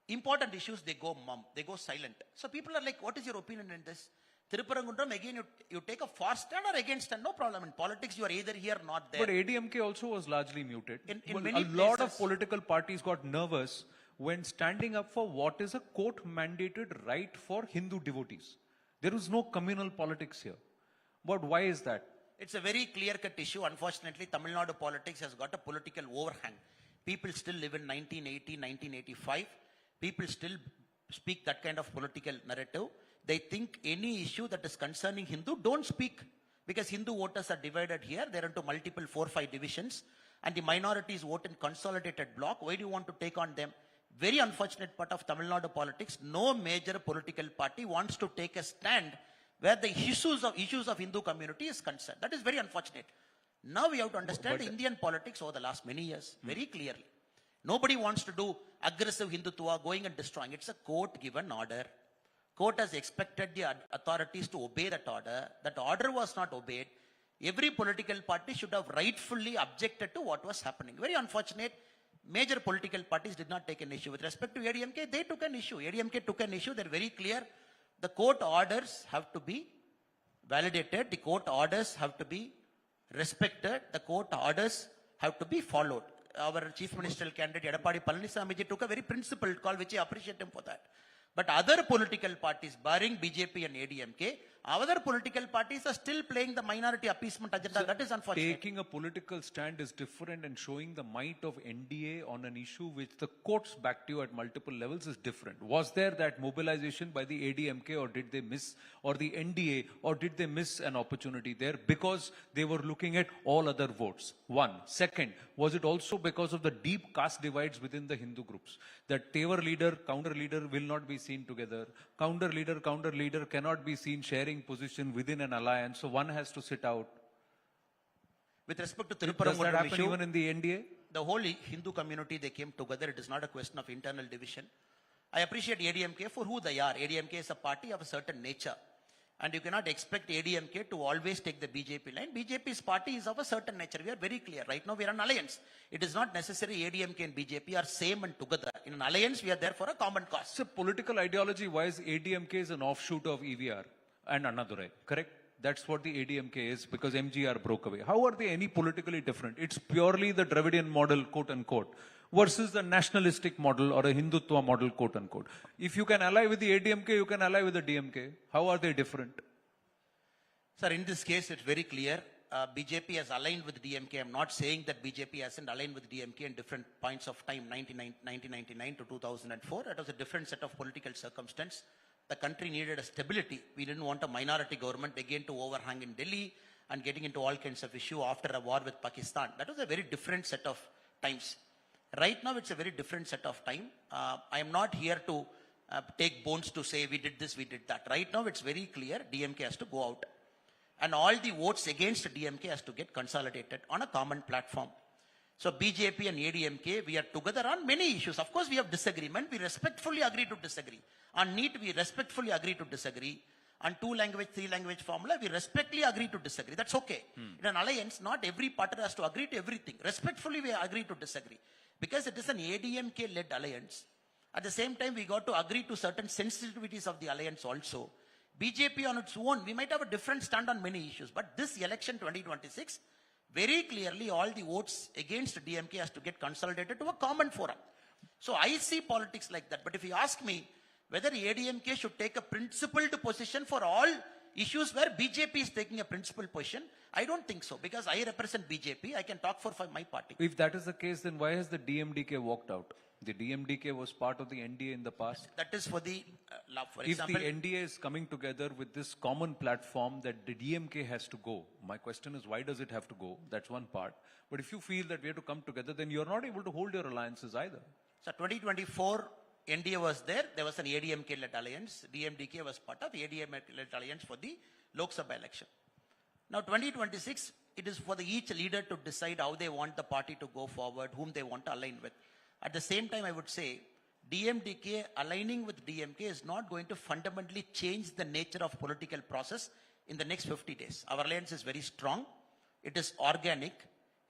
important issues, they go mum, they go silent. So people are like, what is your opinion on this? Tirupurangundram, again, you take a for stand or against stand, no problem. In politics, you are either here or not there. But ADMK also was largely muted. In Well, many a lot of places- political parties got nervous when standing up for what is a court-mandated right for Hindu devotees. There is no communal politics here. But why is that? It's a very clear-cut issue. Unfortunately, Tamil Nadu politics has got a political overhang. People still live in 1980, 1985. People still speak that kind of political narrative. They think any issue that is concerning Hindu, don't speak. Because Hindu voters are divided here. They're into multiple 4-5 divisions. And the minorities vote in consolidated block. Why do you want to take on them? Very unfortunate part of Tamil Nadu politics. No major political party wants to take a stand where the issues of Hindu community is concerned. That is very unfortunate. Now we have to understand Indian politics over the last many years very clearly. Nobody wants to do aggressive Hindutva, going and destroying. It's a court-given order. Court has expected the authorities to obey that order. That order was not obeyed. Every political party should have rightfully objected to what was happening. Very unfortunate. Major political parties did not take an issue. With respect to ADMK, they took an issue. ADMK took an issue. They're very clear. The court orders have to be validated. The court orders have to be respected. The court orders have to be followed. Our chief ministerial candidate, Edapadi Palaniswamy, took a very principled call, which I appreciate him for that. But other political parties, barring BJP and ADMK, other political parties are still playing the minority appeasement agenda. So that is unfortunate. Taking a political stand is different, and showing the might of NDA on an issue which the courts backed you at multiple levels is different. Was there that mobilization by the ADMK, or did they miss, or the NDA, or did they miss an opportunity there because they were looking at all other votes? One. Second, was it also because of the deep caste divides within the Hindu groups? That Tevar leader, counter leader will not be seen together. Counter leader cannot be seen sharing position within an alliance, so one has to sit out. With respect to Does that Tirupurangundram happen issue, even in the NDA? the whole Hindu community, they came together. It is not a question of internal division. I appreciate ADMK for who they are. ADMK is a party of a certain nature. And you cannot expect ADMK to always take the BJP line. BJP's party is of a certain nature. We are very clear. Right now we are an alliance. It is not necessary ADMK and BJP are same and together. In an alliance, we are there for a common cause. So political ideology-wise, ADMK is an offshoot of EVR and Annadurai, correct? That's what the ADMK is, because MGR broke away. How are they any politically different? It's purely the Dravidian model, quote-unquote, versus the nationalistic model or a Hindutva model, quote-unquote. If you can ally with the ADMK, you can ally with the DMK. How are they different? Sir, in this case, it's very clear. BJP has aligned with DMK. I'm not saying that BJP hasn't aligned with DMK in different points of time, 1999 to 2004. It was a different set of political circumstance. The country needed a stability. We didn't want a minority government again to overhang in Delhi and getting into all kinds of issue after a war with Pakistan. That was a very different set of times. Right now, it's a very different set of time. I am not here to take bones to say we did this, we did that. Right now, it's very clear DMK has to go out. And all the votes against DMK has to get consolidated on a common platform. So BJP and ADMK, we are together on many issues. Of course, we have disagreement. We respectfully agree to disagree. On NEET, we respectfully agree to disagree. On 2-language, 3-language formula, we respectfully agree to disagree. That's okay. In an alliance, not every party has to agree to everything. Respectfully, we agree to disagree. Because it is an ADMK-led alliance. At the same time, we got to agree to certain sensitivities of the alliance also. BJP on its own, we might have a different stand on many issues. But this election 2026, very clearly all the votes against DMK has to get consolidated to a common forum. So I see politics like that. But if you ask me whether ADMK should take a principled position for all issues where BJP is taking a principled position, I don't think so. Because I represent BJP, I can talk for my party. If that is the case, then why has the DMDK walked out? The DMDK was part of the NDA in the past. That is for the, for If example, the NDA is coming together with this common platform that the DMK has to go, my question is, why does it have to go? That's one part. But if you feel that we have to come together, then you're not able to hold your alliances either. So 2024, NDA was there. There was an ADMK-led alliance. DMDK was part of ADMK-led alliance for the Lok Sabha election. Now 2026, it is for each leader to decide how they want the party to go forward, whom they want to align with. At the same time, I would say, DMDK aligning with DMK is not going to fundamentally change the nature of political process in the next 50 days. Our alliance is very strong. It is organic.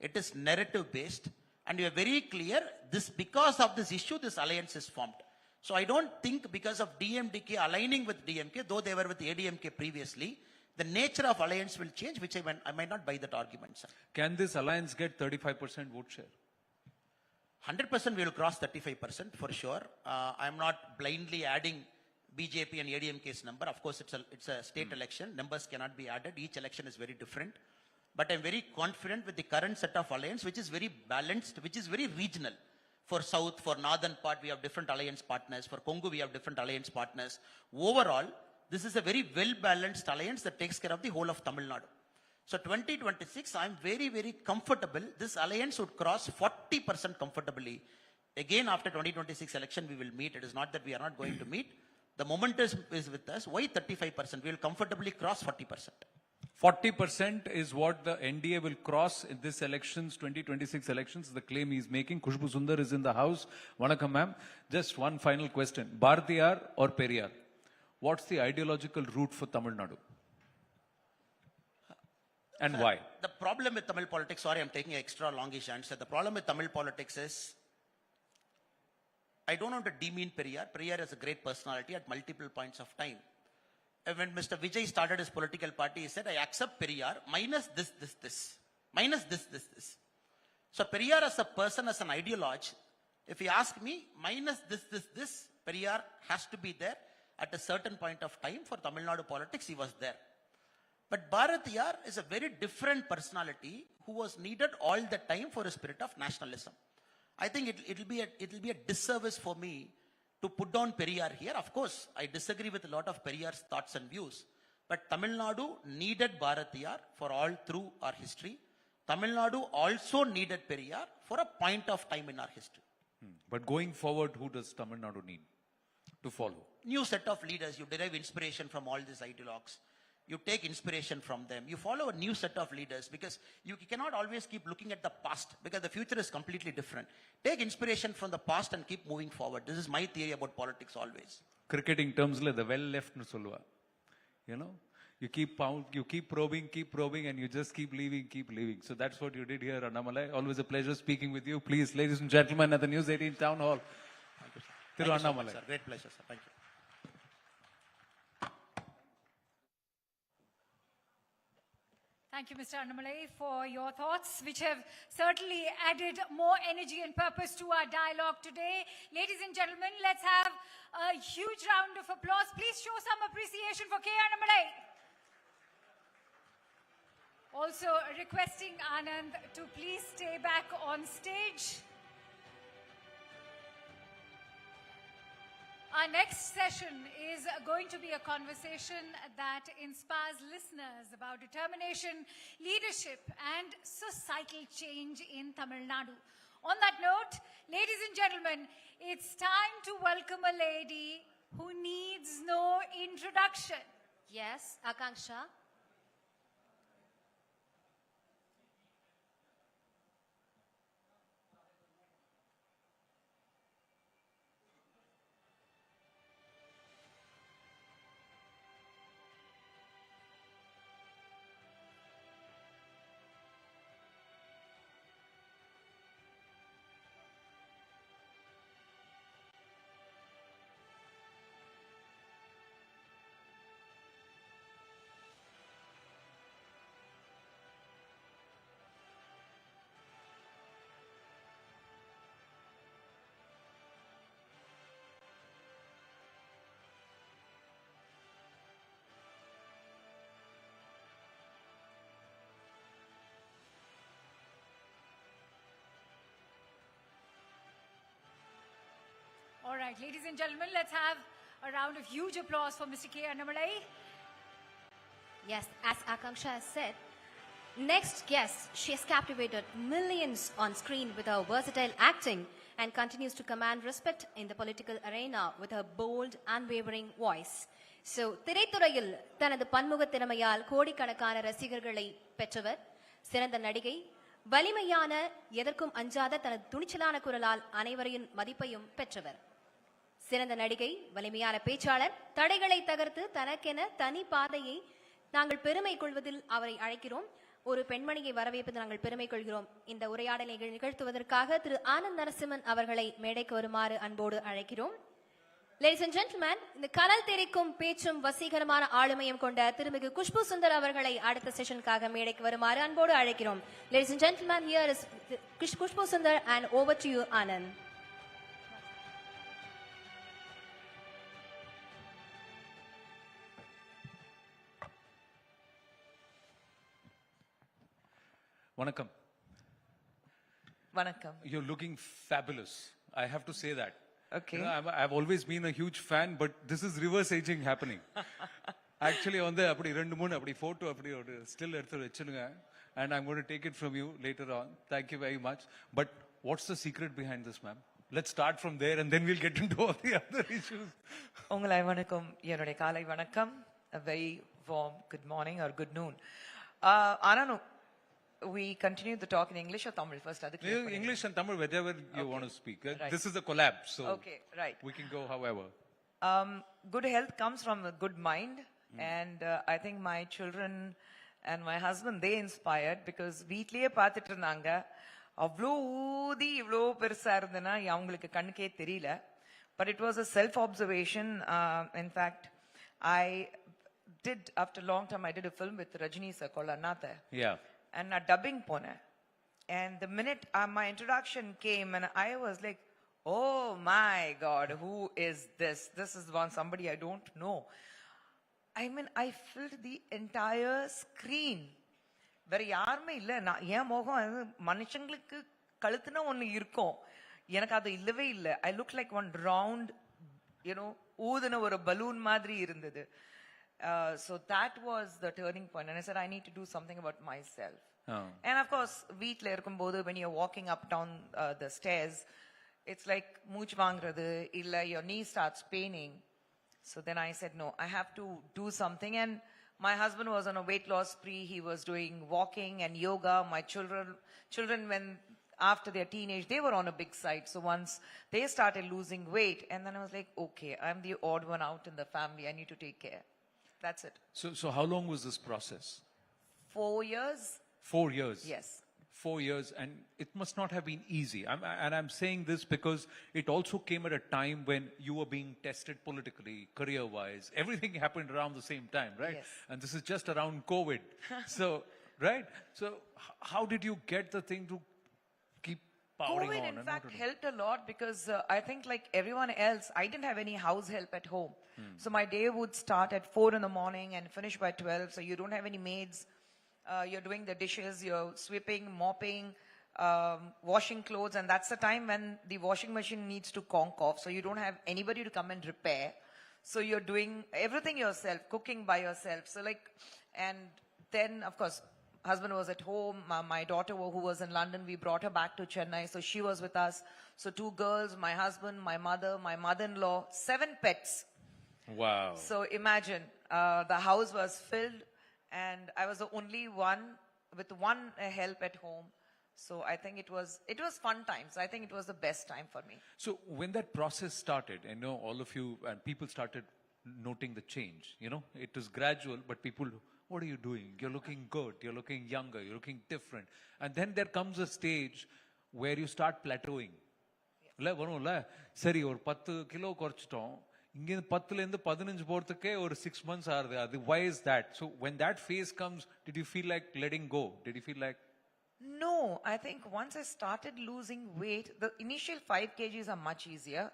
It is narrative based. And we are very clear, because of this issue, this alliance is formed. So I don't think because of DMDK aligning with DMK, though they were with ADMK previously, the nature of alliance will change, which I might not buy that argument, sir. Can this alliance get 35% vote share? 100% we will cross 35% for sure. I'm not blindly adding BJP and ADMK's number. Of course, it's a state election. Numbers cannot be added. Each election is very different. But I'm very confident with the current set of alliance, which is very balanced, which is very regional. For South, for Northern part, we have different alliance partners. For Kongu, we have different alliance partners. Overall, this is a very well-balanced alliance that takes care of the whole of Tamil Nadu. So 2026, I'm very, very comfortable. This alliance would cross 40% comfortably. Again, after 2026 election, we will meet. It is not that we are not going to meet. The momentum is with us. Why 35%? We will comfortably cross 40%. 40% is what the NDA will cross in this elections, 2026 elections, the claim he is making. Kushbu Sundar is in the house. Vanakkam, ma'am. Just one final question. Bharatiyar or Periyar? What's the ideological route for Tamil Nadu? And why? The problem with Tamil politics, sorry, I'm taking an extra longish answer. The problem with Tamil politics is, I don't want to demean Periyar. Periyar is a great personality at multiple points of time. And when Mr. Vijay started his political party, he said, I accept Periyar minus this. Minus this. So Periyar as a person, as an ideologue, if you ask me, minus this, Periyar has to be there at a certain point of time. For Tamil Nadu politics, he was there. But Bharatiyar is a very different personality who was needed all the time for a spirit of nationalism. I think it'll be a disservice for me to put down Periyar here. Of course, I disagree with a lot of Periyar's thoughts and views. But Tamil Nadu needed Bharatiyar for all through our history. Tamil Nadu also needed Periyar for a point of time in our history. But going forward, who does Tamil Nadu need to follow? New set of leaders. You derive inspiration from all these ideologues. You take inspiration from them. You follow a new set of leaders because you cannot always keep looking at the past because the future is completely different. Take inspiration from the past and keep moving forward. This is my theory about politics always. Cricketing terms, the well left nu solva. You know, you keep probing, and you just keep leaving. So that's what you did here, Annamalai. Always a pleasure speaking with you. Please, ladies and gentlemen, at the News 18 Town Hall. Thank you, sir. Thiru Thank you so Annamalai. much, sir. Great pleasure, sir. Thank you. Thank you, Mr. Annamalai, for your thoughts, which have certainly added more energy and purpose to our dialogue today. Ladies and gentlemen, let's have a huge round of applause. Please show some appreciation for K. Annamalai. Also requesting Anand to please stay back on stage. Our next session is going to be a conversation that inspires listeners about determination, leadership, and societal change in Tamil Nadu. On that note, ladies and gentlemen, it's time to welcome a lady who needs no introduction. Yes, Akanksha. All right, ladies and gentlemen, let's have a round of huge applause for Mr. K. Annamalai. Yes, as Akanksha has said, next guest, she has captivated millions on screen with her versatile acting and continues to command respect in the political arena with her bold, unwavering voice. So, திரைத்துறையில் தனது பன்முக திறமையால் கோடிக்கணக்கான ரசிகர்களை பெற்றவர், சிறந்த நடிகை, வலிமையான எதற்கும் அஞ்சாத தனது துணிச்சலான குரலால் அனைவரையும் மதிப்பையும் பெற்றவர். சிறந்த நடிகை, வலிமையான பேச்சாளர், தடைகளை தகர்த்து தனக்கென தனி பாதையை நாங்கள் பெருமை கொள்வதில் அவரை அழைக்கிறோம். ஒரு பெண்மணியை வரவேற்பது நாங்கள் பெருமை கொள்கிறோம். இந்த உரையாடலை நிகழ்த்துவதற்காக திரு ஆனந்த் நரசிம்மன் அவர்களை மேடைக்கு வருமாறு அன்போடு அழைக்கிறோம். Ladies and gentlemen, இந்த கனல் தெரிக்கும் பேச்சும் வசீகரமான ஆளுமையும் கொண்ட திருமிகு குஷ்பு சுந்தர் அவர்களை அடுத்த செஷனுக்காக மேடைக்கு வருமாறு அன்போடு அழைக்கிறோம். Ladies and gentlemen, here is Kushbu Sundar and over to you, Anand. Vanakkam. Vanakkam. You're looking fabulous. I have to say that. Okay. You know, I've always been a huge fan, but this is reverse aging happening. Actually, on the photo still and I'm going to take it from you later on. Thank you very much. But what's the secret behind this, ma'am? Let's start from there and then we'll get into all the other issues. Ungalai vanakkam, yennoda kaalai vanakkam. A very warm good morning or good noon. Ananu, we continue to talk in English or Tamil first? English and Tamil, whatever you want to speak. Right. This is a collab, so okay, right. We can go however. Good health comes from a good mind, and I think my children and my husband, they inspired because வீட்லயே பார்த்துட்டு இருந்தாங்க அவ்வளோ ஊதி இவ்வளோ பெருசா இருந்தனா அவங்களுக்கு கண்ணுக்கே தெரியல. But it was a self observation. In fact, I did, after a long time, I did a film with Rajini sir called Annatha. Yeah. And a dubbing pone. And the minute my introduction came, and I was like, oh my God, who is this? This is somebody I don't know. I mean, I filled the entire screen. வேற யாருமே இல்ல. நான் என் முகம் மனுஷங்களுக்கு கழுத்துனா ஒண்ணு இருக்கும், எனக்கு அது இல்லவே இல்லை. I looked like one round, ஊதுன ஒரு பலூன் மாதிரி இருந்தது. So that was the turning point, and I said I need to do something about myself. And of course, வீட்ல இருக்கும்போது when you're walking up down the stairs, it's like mooch vaangradhu illa your knee starts paining. So then I said no, I have to do something. And my husband was on a weight loss spree. He was doing walking and yoga. My children when after their teenage, they were on a big side. So once they started losing weight, and then I was like, okay, I'm the odd one out in the family, I need to take care. That's it. So how long was this process? 4 years. 4 years? Yes. 4 years, and it must not have been easy. I'm saying this because it also came at a time when you were being tested politically, career-wise. Everything happened around the same time, right? Yes. And this is just around COVID. So, right? So how did you get the thing to keep powering COVID, on? in fact, helped a lot because I think like everyone else, I didn't have any house help at home. So my day would start at 4 in the morning and finish by 12. So you don't have any maids. You're doing the dishes, you're sweeping, mopping, washing clothes. And that's the time when the washing machine needs to conk off. So you don't have anybody to come and repair. So you're doing everything yourself, cooking by yourself. So like, and then of course, husband was at home. My daughter who was in London, we brought her back to Chennai. So she was with us. So 2 girls, my husband, my mother, my mother-in-law, 7 pets. Wow. So imagine, the house was filled and I was the only one with one help at home. So I think it was fun times. I think it was the best time for me. So when that process started, I know all of you and people started noting the change, it was gradual, but people, what are you doing? You're looking good. You're looking younger. You're looking different. And then there comes a stage where you start plateauing. சரி ஒரு 10 kilo குறைச்சிட்டோம், இங்க 10ல இருந்து 15 போறதுக்கே ஒரு 6 months ஆகுது. அது why is that? So when that phase comes, did you feel like letting go? Did you feel like? No, I think once I started losing weight, the initial 5 kgs are much easier.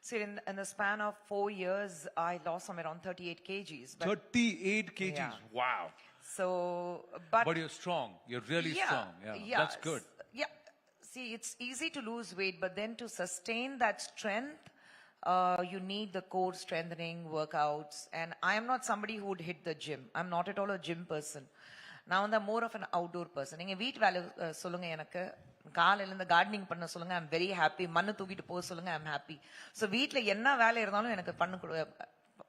So in the span of 4 years, I lost somewhere around 38 kgs. 38 kgs. Yeah. Wow. So, but you're strong. You're really strong. Yeah. That's good. Yeah. See, it's easy to lose weight, but then to sustain that strength, you need the core strengthening workouts. And I am not somebody who would hit the gym. I'm not at all a gym person. Now I'm more of an outdoor person. நீங்க வீட்டு வேலை சொல்லுங்க, எனக்கு காலையில இருந்து gardening பண்ண சொல்லுங்க, I'm very happy. மண்ணு தூக்கிட்டு போக சொல்லுங்க, I'm happy. So வீட்ல என்ன வேலை இருந்தாலும் எனக்கு பண்ண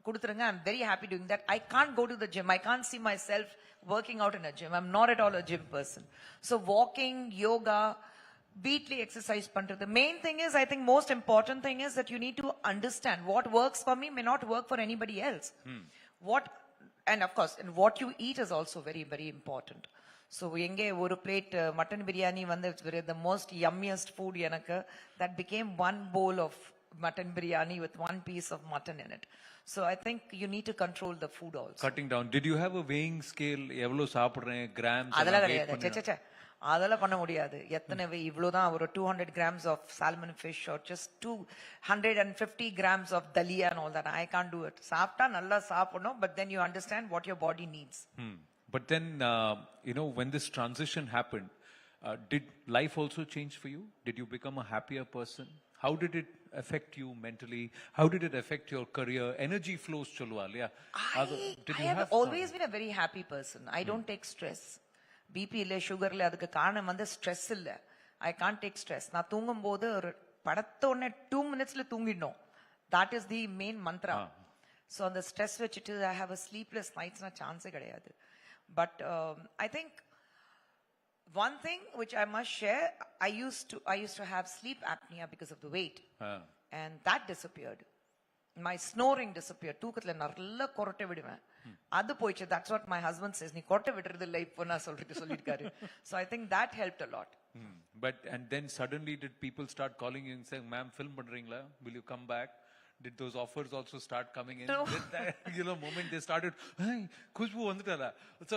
கொடுத்துருங்க, I'm very happy doing that. I can't go to the gym. I can't see myself working out in a gym. I'm not at all a gym person. So walking, yoga, வீட்ல exercise பண்றது. The main thing is, I think most important thing is that you need to understand what works for me may not work for anybody else. And of course, and what you eat is also very, very important. So எங்க ஒரு plate mutton biryani வந்து the most yummiest food எனக்கு, that became one bowl of mutton biryani with one piece of mutton in it. So I think you need to control the food also. Cutting down. Did you have a weighing scale? எவ்வளவு சாப்பிடுறேன் grams அதெல்லாம் கிடையாது. சே அதெல்லாம் பண்ண முடியாது. எத்தனை இவ்வளவுதான் ஒரு 200 grams of salmon fish or just 250 grams of dalia and all that. I can't do it. சாப்பிட்டா நல்லா சாப்பிடணும், but then you understand what your body needs. But then, when this transition happened, did life also change for you? Did you become a happier person? How did it affect you mentally? How did it affect your career? Energy flows cholwal, yeah. I have always been a very happy person. I don't take stress. BP illa, sugar illa, adukku kaaranam vandu stress illa. I can't take stress. Na thoongumbodhu oru padathodne 2 minutes la thoongidnom. That is the main mantra. So on the stress vechittu I have a sleepless nights na chance kedaiyadu. But I think one thing which I must share, I used to have sleep apnea because of the weight, and that disappeared. My snoring disappeared. தூக்கத்துல நல்ல கொரட்டை விடுவேன். அது போயிடுச்சு. That's what my husband says. நீ கொரட்டை விடுறது இல்ல இப்போ நான் சொல்லிருக்காரு. So I think that helped a lot. And then suddenly did people start calling you and saying, "Ma'am, film பண்றீங்களா? Will you come back?" Did those offers also start coming in? No. Did that, moment they started, hey, Kushbu vandutala. So,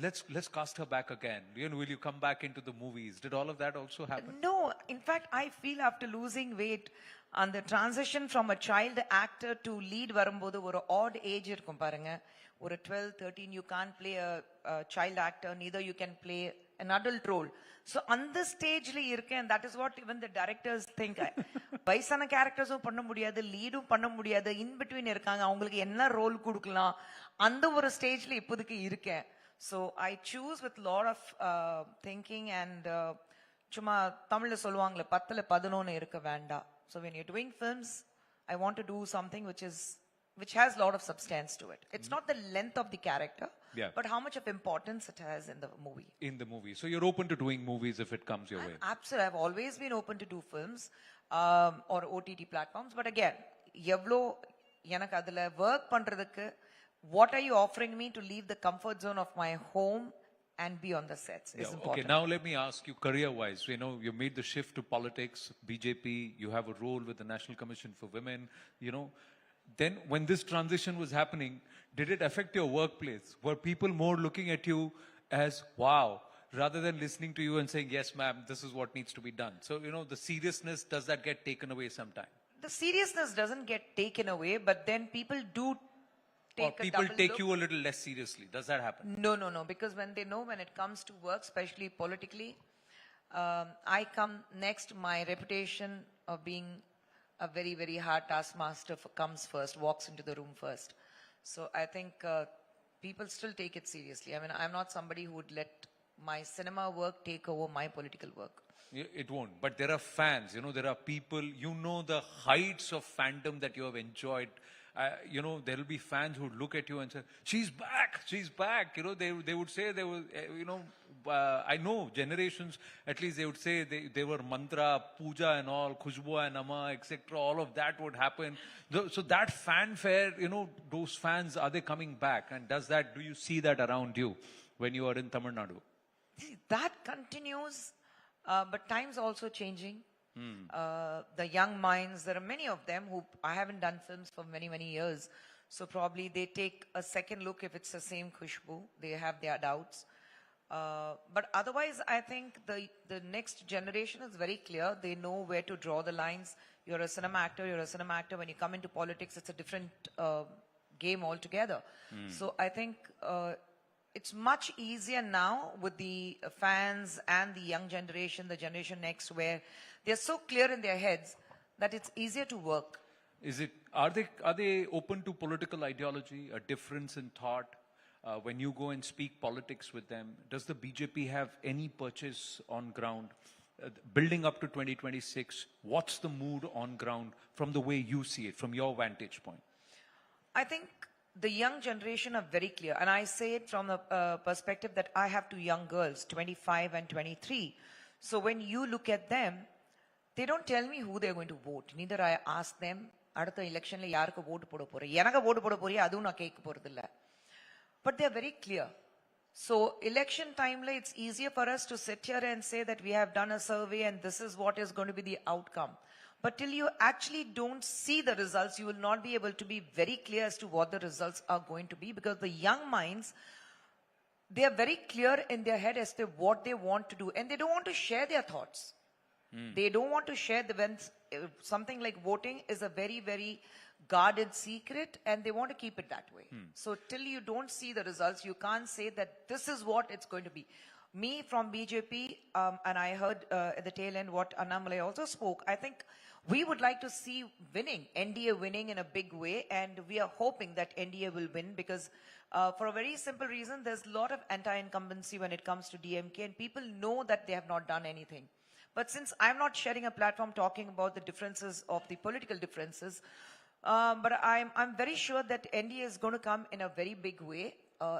let's cast her back again. Will you come back into the movies? Did all of that also happen? No. In fact, I feel after losing weight, and the transition from a child actor to lead வரும்போது ஒரு odd age இருக்கும் பாருங்க. ஒரு 12, 13, you can't play a child actor, neither you can play an adult role. So on this stage la iruken, that is what even the directors think. வயசான கேரக்டர்ஸும் பண்ண முடியாது, லீடும் பண்ண முடியாது, இன் பிட்வீன் இருக்காங்க. அவங்களுக்கு என்ன ரோல் கொடுக்கலாம், அந்த ஒரு ஸ்டேஜ்ல இப்போதைக்கு இருக்கேன். So I choose with lot of thinking and சும்மா தமிழ்ல சொல்லுவாங்களே 10ல 11 இருக்க வேண்டாம். So when you're doing films, I want to do something which has a lot of substance to it. It's not the length of the character, but how much of importance it has in the movie. In the movie. So you're open to doing movies if it comes your way. Absolutely. I've always been open to do films or OTT platforms. But again, evlo எனக்கு அதுல work பண்றதுக்கு, what are you offering me to leave the comfort zone of my home and be on the sets is important. Okay, now let me ask you career-wise. You made the shift to politics, BJP, you have a role with the National Commission for Women, Then when this transition was happening, did it affect your workplace? Were people more looking at you as, wow, rather than listening to you and saying, yes, ma'am, this is what needs to be done? So, the seriousness, does that get taken away sometime? The seriousness doesn't get taken away, but then people do take or people take you a little less seriously. Does that happen? No. Because when they know when it comes to work, especially politically, I come next. My reputation of being a very, very hard taskmaster comes first, walks into the room first. So I think people still take it seriously. I mean, I'm not somebody who would let my cinema work take over my political work. It won't. But there are fans, there are people, the heights of fandom that you have enjoyed. There will be fans who look at you and say, she's back. They would say, I know generations, at least they would say they were mantra, puja and all, Kushbu and Amma, etc. All of that would happen. So that fanfare, those fans, are they coming back? And do you see that around you when you are in Tamil Nadu? That continues, but time's also changing. The young minds, there are many of them who I haven't done films for many, many years. So probably they take a second look if it's the same Kushbu. They have their doubts. But otherwise, I think the next generation is very clear. They know where to draw the lines. You're a cinema actor. When you come into politics, it's a different game altogether. So I think it's much easier now with the fans and the young generation, the generation next, where they're so clear in their heads that it's easier to work. Are they open to political ideology, a difference in thought? When you go and speak politics with them, does the BJP have any purchase on ground? Building up to 2026, what's the mood on ground from the way you see it, from your vantage point? I think the young generation are very clear. And I say it from the perspective that I have two young girls, 25 and 23. So when you look at them, they don't tell me who they're going to vote. Neither I ask them, அடுத்த எலெக்ஷன்ல யாருக்கு vote போட போறீங்க, எனக்கு vote போட போறியா, அதுவும் நான் கேட்க போறது இல்ல. But they're very clear. So election time, it's easier for us to sit here and say that we have done a survey and this is what is going to be the outcome. But till you actually don't see the results, you will not be able to be very clear as to what the results are going to be, because the young minds, they are very clear in their head as to what they want to do, and they don't want to share their thoughts. They don't want to share something like voting is a very, very guarded secret, and they want to keep it that way. So till you don't see the results, you can't say that this is what it's going to be. Me from BJP, and I heard at the tail end what Annamalai also spoke, I think we would like to see NDA winning in a big way, and we are hoping that NDA will win, because for a very simple reason, there's a lot of anti-incumbency when it comes to DMK, and people know that they have not done anything. But since I'm not sharing a platform talking about the differences of the political differences, but I'm very sure that NDA is going to come in a very big way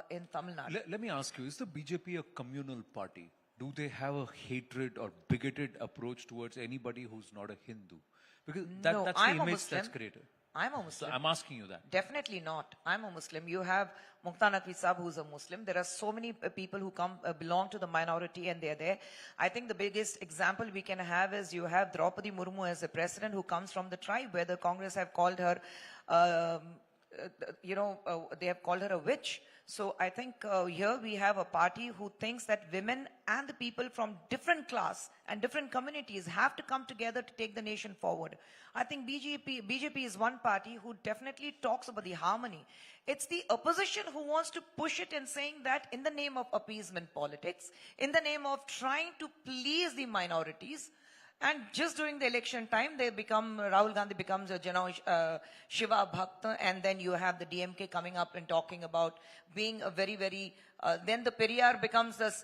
in Tamil Nadu. Let me ask you, is the BJP a communal party? Do they have a hatred or bigoted approach towards anybody who's not a Hindu? Because No, that's I'm the a image Muslim. that's created. I'm a So Muslim. I'm asking you that. Definitely not. I'm a Muslim. You have Muqta Naqvi Saab, who's a Muslim. There are so many people who belong to the minority, and they're there. I think the biggest example we can have is you have Draupadi Murmu as a president who comes from the tribe, where the Congress have called her, they have called her a witch. So I think here we have a party who thinks that women and the people from different class and different communities have to come together to take the nation forward. I think BJP is one party who definitely talks about the harmony. It's the opposition who wants to push it and saying that in the name of appeasement politics, in the name of trying to please the minorities, and just during the election time, Rahul Gandhi becomes a Shiva Bhakta, and then you have the DMK coming up and talking about being a very, very, then the Periyar becomes this,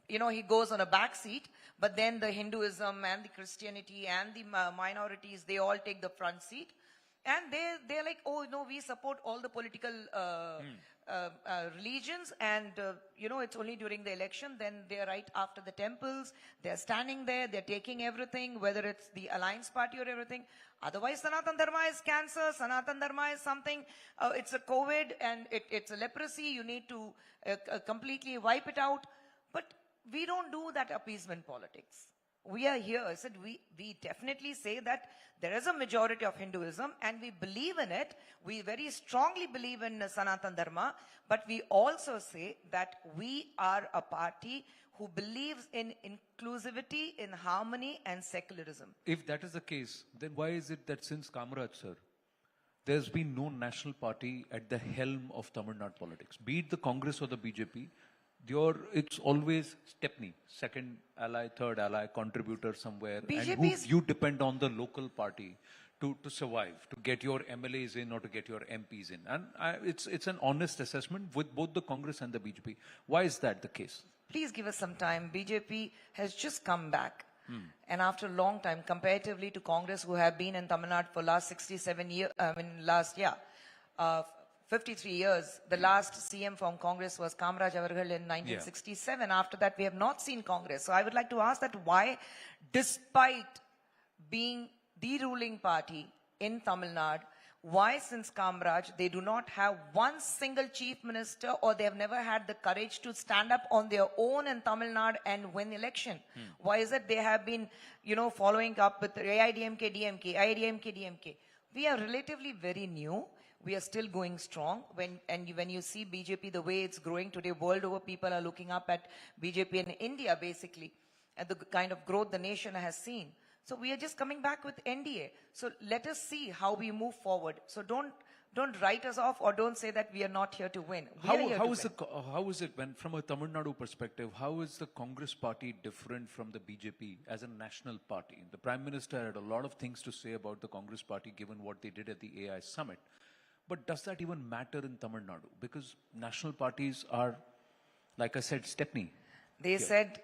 he goes on a back seat, but then the Hinduism and the Christianity and the minorities, they all take the front seat. And they're like, oh, no, we support all the political religions, and it's only during the election. Then they're right after the temples. They're standing there. They're taking everything, whether it's the Alliance Party or everything. Otherwise, Sanatan Dharma is cancer. Sanatan Dharma is something. It's a COVID, and it's a leprosy. You need to completely wipe it out. But we don't do that appeasement politics. We are here. I said we definitely say that there is a majority of Hinduism, and we believe in it. We very strongly believe in Sanatan Dharma, but we also say that we are a party who believes in inclusivity, in harmony, and secularism. If that is the case, then why is it that since Kamaraj, sir, there's been no national party at the helm of Tamil Nadu politics, be it the Congress or the BJP? It's always Stepney, second ally, third ally, contributor somewhere. And you depend on the local party to survive, to get your MLAs in or to get your MPs in. And it's an honest assessment with both the Congress and the BJP. Why is that the case? Please give us some time. BJP has just come back. And after a long time, comparatively to Congress, who have been in Tamil Nadu for last 67 years, 53 years. The last CM from Congress was Kamaraj Avargal in 1967. Yeah. After that, we have not seen Congress. So I would like to ask that why, despite being the ruling party in Tamil Nadu, why since Kamaraj, they do not have one single chief minister, or they have never had the courage to stand up on their own in Tamil Nadu and win election? Why is it they have been, following up with AIDMK, DMK, AIDMK, DMK? We are relatively very new. We are still going strong. When you see BJP, the way it's growing today, world over, people are looking up at BJP in India, basically, at the kind of growth the nation has seen. So we are just coming back with NDA. So let us see how we move forward. So don't write us off, or don't say that we are not here to win. How is it when, from a Tamil Nadu perspective, how is the Congress party different from the BJP as a national party? The Prime Minister had a lot of things to say about the Congress party given what they did at the AI summit. But does that even matter in Tamil Nadu? Because national parties are, like I said, Stepney. They said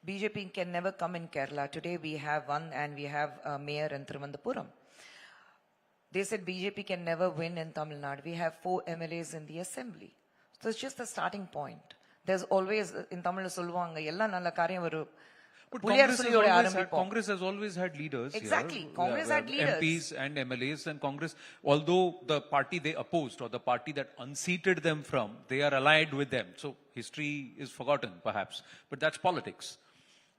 BJP can never come in Kerala. Today we have one, and we have a mayor in Thiruvananthapuram. They said BJP can never win in Tamil Nadu. We have 4 MLAs in the assembly. So it's just the starting point. There's always, in Tamil solvanga, ella nalla kariyam varu. But Congress has always had leaders. Exactly. Here. Congress had leaders. MPs and MLAs, and Congress, although the party they opposed or the party that unseated them from, they are allied with them. So history is forgotten, perhaps. But that's politics.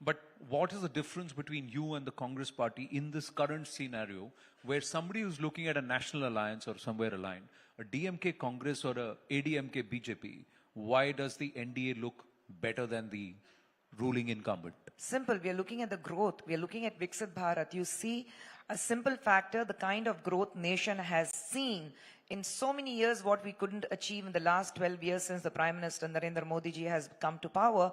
But what is the difference between you and the Congress party in this current scenario where somebody who's looking at a national alliance or somewhere aligned, a DMK Congress or a ADMK BJP, why does the NDA look better than the ruling incumbent? Simple. We are looking at the growth. We are looking at Viksit Bharat. You see a simple factor, the kind of growth nation has seen in so many years, what we couldn't achieve in the last 12 years since the Prime Minister Narendra Modi ji has come to power.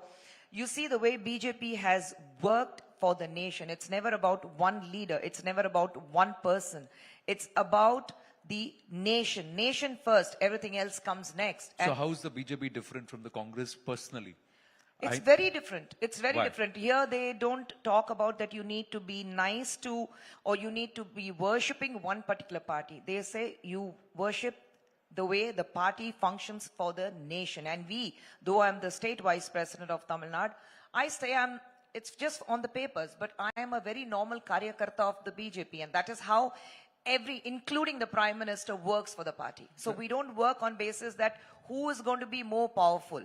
You see the way BJP has worked for the nation. It's never about one leader. It's never about one person. It's about the nation. Nation first. Everything else comes next. So And how is the BJP different from the Congress personally? it's very different. It's very Why? different. Here they don't talk about that you need to be nice to or you need to be worshipping one particular party. They say you worship the way the party functions for the nation. And we, though I'm the state vice president of Tamil Nadu, I say it's just on the papers, but I am a very normal karyakarta of the BJP. And that is how including the Prime Minister, works for the party. So we don't work on basis that who is going to be more powerful.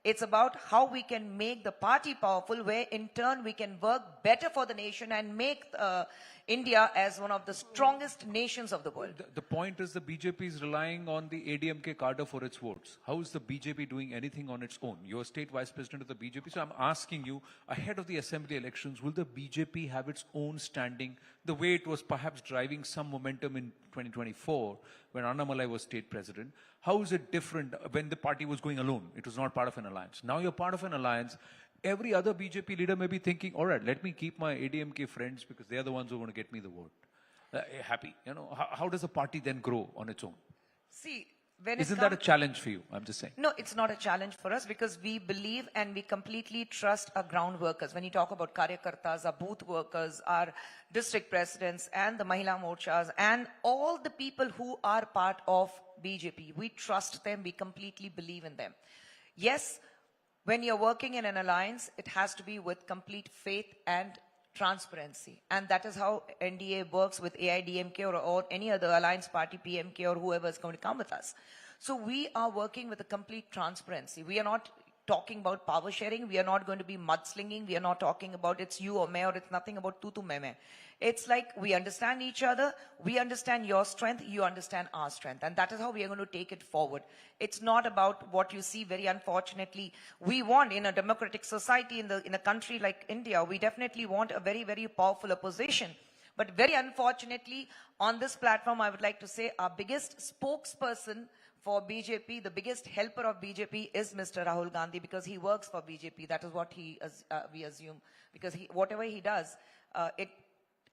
It's about how we can make the party powerful, where in turn we can work better for the nation and make India as one of the strongest nations of the world. The point is the BJP is relying on the ADMK cadre for its votes. How is the BJP doing anything on its own? You're state vice president of the BJP, so I'm asking you, ahead of the assembly elections, will the BJP have its own standing the way it was perhaps driving some momentum in 2024 when Annamalai was state president? How is it different when the party was going alone? It was not part of an alliance. Now you're part of an alliance. Every other BJP leader may be thinking, all right, let me keep my ADMK friends because they're the ones who are going to get me the vote. Happy. You know, how does a party then grow on its own? See, when Isn't that a challenge for you? I'm just saying. No, it's not a challenge for us because we believe and we completely trust our ground workers. When you talk about karyakartas, our booth workers, our district presidents and the Mahila Morchas and all the people who are part of BJP, we trust them, we completely believe in them. Yes, when you're working in an alliance, it has to be with complete faith and transparency. And that is how NDA works with AIDMK or any other alliance party, PMK or whoever is going to come with us. So we are working with a complete transparency. We are not talking about power sharing. We are not going to be mudslinging. We are not talking about it's you or me or it's nothing about tu me. It's like we understand each other. We understand your strength. You understand our strength. And that is how we are going to take it forward. It's not about what you see. Very unfortunately, we want in a democratic society in a country like India, we definitely want a very, very powerful opposition. But very unfortunately, on this platform, I would like to say our biggest spokesperson for BJP, the biggest helper of BJP is Mr. Rahul Gandhi because he works for BJP. That is what we assume. Because whatever he does, it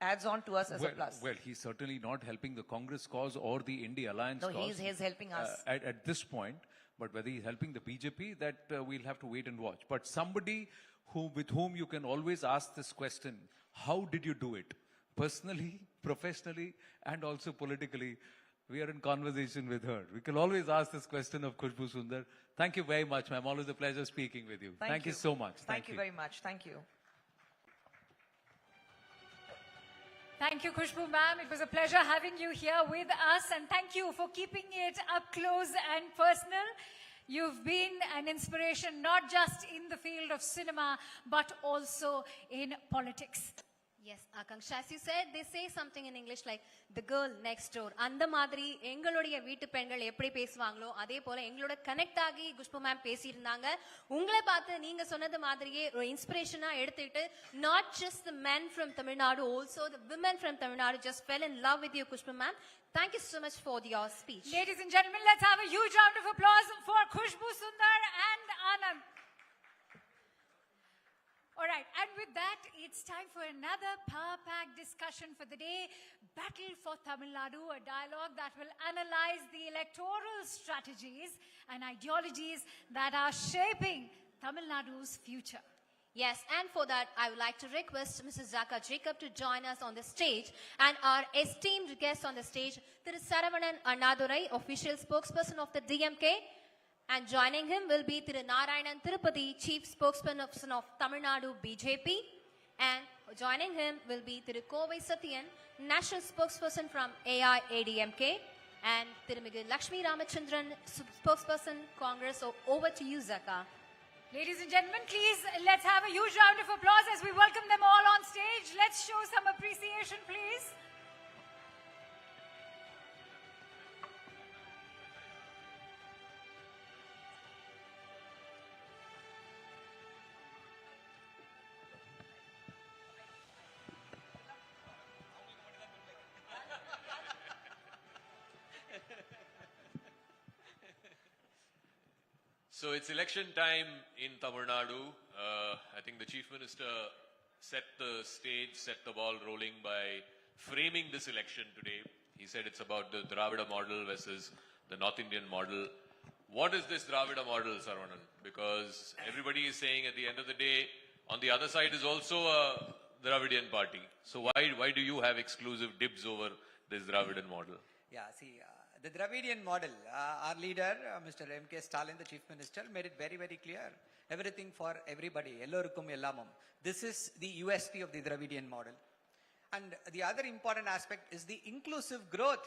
adds on to us as a plus. Well, he's certainly not helping the Congress cause or the India Alliance cause. No, he's helping us. At this point, but whether he's helping the BJP, that we'll have to wait and watch. But somebody with whom you can always ask this question, how did you do it? Personally, professionally, and also politically. We are in conversation with her. We can always ask this question of Kushbu Sundar. Thank you very much, ma'am. Always a pleasure speaking with you. Thank you so much. Thank you very much. Thank you. Thank you, Kushbu ma'am. It was a pleasure having you here with us, and thank you for keeping it up close and personal. You've been an inspiration not just in the field of cinema, but also in politics. Yes, Akanksha, as you said, they say something in English like the girl next door. அந்த மாதிரி எங்களுடைய வீட்டு பெண்கள் எப்படி பேசுவாங்களோ அதே போல எங்களோட connect ஆகி குஷ்பு மேம் பேசியிருந்தாங்க. உங்களை பார்த்து நீங்க சொன்னது மாதிரியே ஒரு இன்ஸ்பிரேஷனா எடுத்துக்கிட்டு not just the men from Tamil Nadu, also the women from Tamil Nadu just fell in love with you, Kushbu ma'am. Thank you so much for your speech. Ladies and gentlemen, let's have a huge round of applause for Kushbu Sundar and Anand. All right, and with that, it's time for another power-packed discussion for the day. Battle for Tamil Nadu, a dialogue that will analyze the electoral strategies and ideologies that are shaping Tamil Nadu's future. Yes, and for that, I would like to request Mrs. Zaka Jacob to join us on the stage. And our esteemed guest on the stage, Thiru Saravanan Annadurai, official spokesperson of the DMK. And joining him will be Thiru Narayanan Tirupati, chief spokesperson of Tamil Nadu BJP. And joining him will be Thiru Kovai Satyan, national spokesperson from AIADMK. And Thirumigu Lakshmi Ramachandran, spokesperson Congress. So over to you, Zaka. Ladies and gentlemen, please let's have a huge round of applause as we welcome them all on stage. Let's show some appreciation, please. So it's election time in Tamil Nadu. I think the Chief Minister set the stage, set the ball rolling by framing this election today. He said it's about the Dravida model versus the North Indian model. What is this Dravida model, Saravanan? Because everybody is saying at the end of the day, on the other side is also a Dravidian party. So why do you have exclusive dibs over this Dravidian model? Yeah, see, the Dravidian model, our leader, Mr. M.K. Stalin, the Chief Minister, made it very, very clear. Everything for everybody. Ellorukkum ellamum. This is the USP of the Dravidian model. And the other important aspect is the inclusive growth.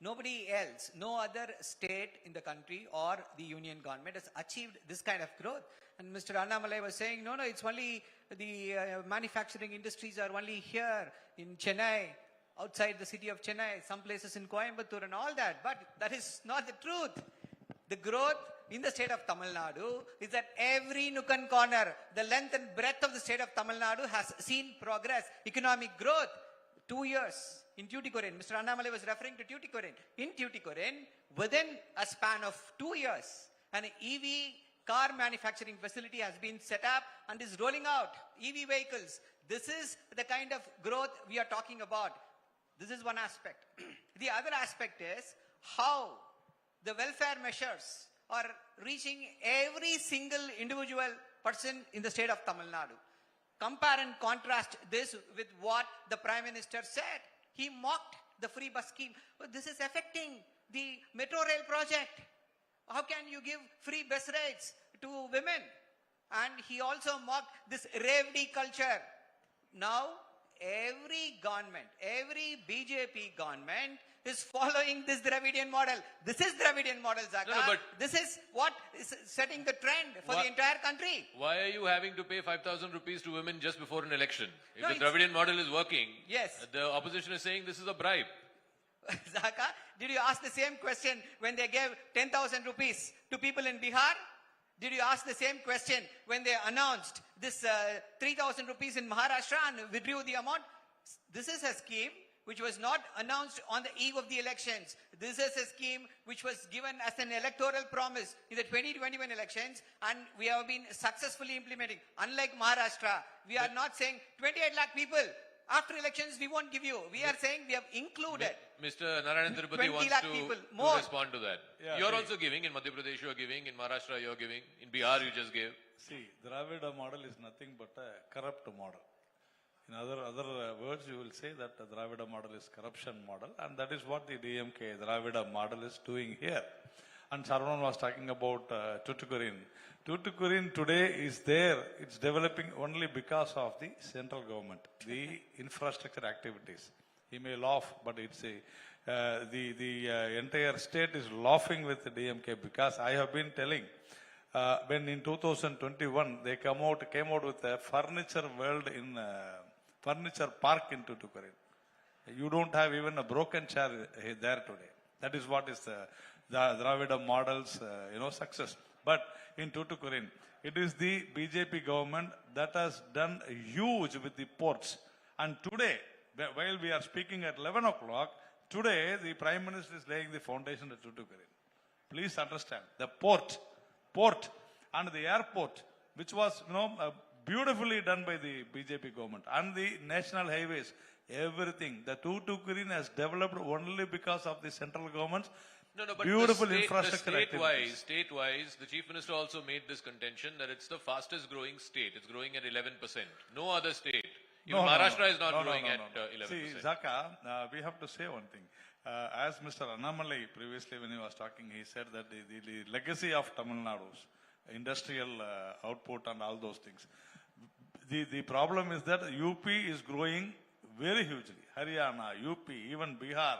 Nobody else, no other state in the country or the union government has achieved this kind of growth. And Mr. Annamalai was saying, no, it's only the manufacturing industries are only here in Chennai, outside the city of Chennai, some places in Coimbatore and all that. But that is not the truth. The growth in the state of Tamil Nadu is that every nook and corner, the length and breadth of the state of Tamil Nadu has seen progress, economic growth. 2 years in Tuticorin. Mr. Annamalai was referring to Tuticorin. In Tuticorin, within a span of 2 years, an EV car manufacturing facility has been set up and is rolling out EV vehicles. This is the kind of growth we are talking about. This is one aspect. The other aspect is how the welfare measures are reaching every single individual person in the state of Tamil Nadu. Compare and contrast this with what the Prime Minister said. He mocked the free bus scheme. But this is affecting the metro rail project. How can you give free bus rates to women? And he also mocked this revdi culture. Now, every government, every BJP government is following this Dravidian model. This is Dravidian model, Zaka. No, but this is what is setting the trend for the entire country. Why are you having to pay 5,000 rupees to women just before an election? If No, the Dravidian model is working, Yes. the opposition is saying this is a bribe. Zaka, did you ask the same question when they gave 10,000 rupees to people in Bihar? Did you ask the same question when they announced this 3,000 rupees in Maharashtra and withdrew the amount? This is a scheme which was not announced on the eve of the elections. This is a scheme which was given as an electoral promise in the 2021 elections, and we have been successfully implementing. Unlike Maharashtra, we are not saying 28 lakh people. After elections, we won't give you. We are saying we have included. Mr. Narayan Tirupati 20 wants lakh to, people, to more. respond to that. Yeah, You're see. also giving. In Madhya Pradesh, you're giving. In Maharashtra, you're giving. In Bihar, you just gave. See, Dravida model is nothing but a corrupt model. In other words, you will say that the Dravida model is corruption model, and that is what the DMK Dravida model is doing here. And Saravanan was talking about Tuticorin. Tuticorin today is there. It's developing only because of the central government, the infrastructure activities. He may laugh, but it's the entire state is laughing with the DMK, because I have been telling when in 2021 they came out with a furniture world in furniture park in Tuticorin. You don't have even a broken chair there today. That is what is the Dravida model's success. But in Tuticorin, it is the BJP government that has done huge with the ports. And today, while we are speaking at 11 o'clock, today the Prime Minister is laying the foundation at Tuticorin. Please understand, the port and the airport, which was beautifully done by the BJP government, and the national highways, everything. The Tuticorin has developed only because of the central government's But beautiful infrastructure activities. Statewise, the Chief Minister also made this contention that it's the fastest growing state. It's growing at 11%. No other state. Even Maharashtra is not growing at 11%. See, Zaka, we have to say one thing. As Mr. Annamalai previously when he was talking, he said that the legacy of Tamil Nadu's industrial output and all those things. The problem is that UP is growing very hugely. Haryana, UP, even Bihar.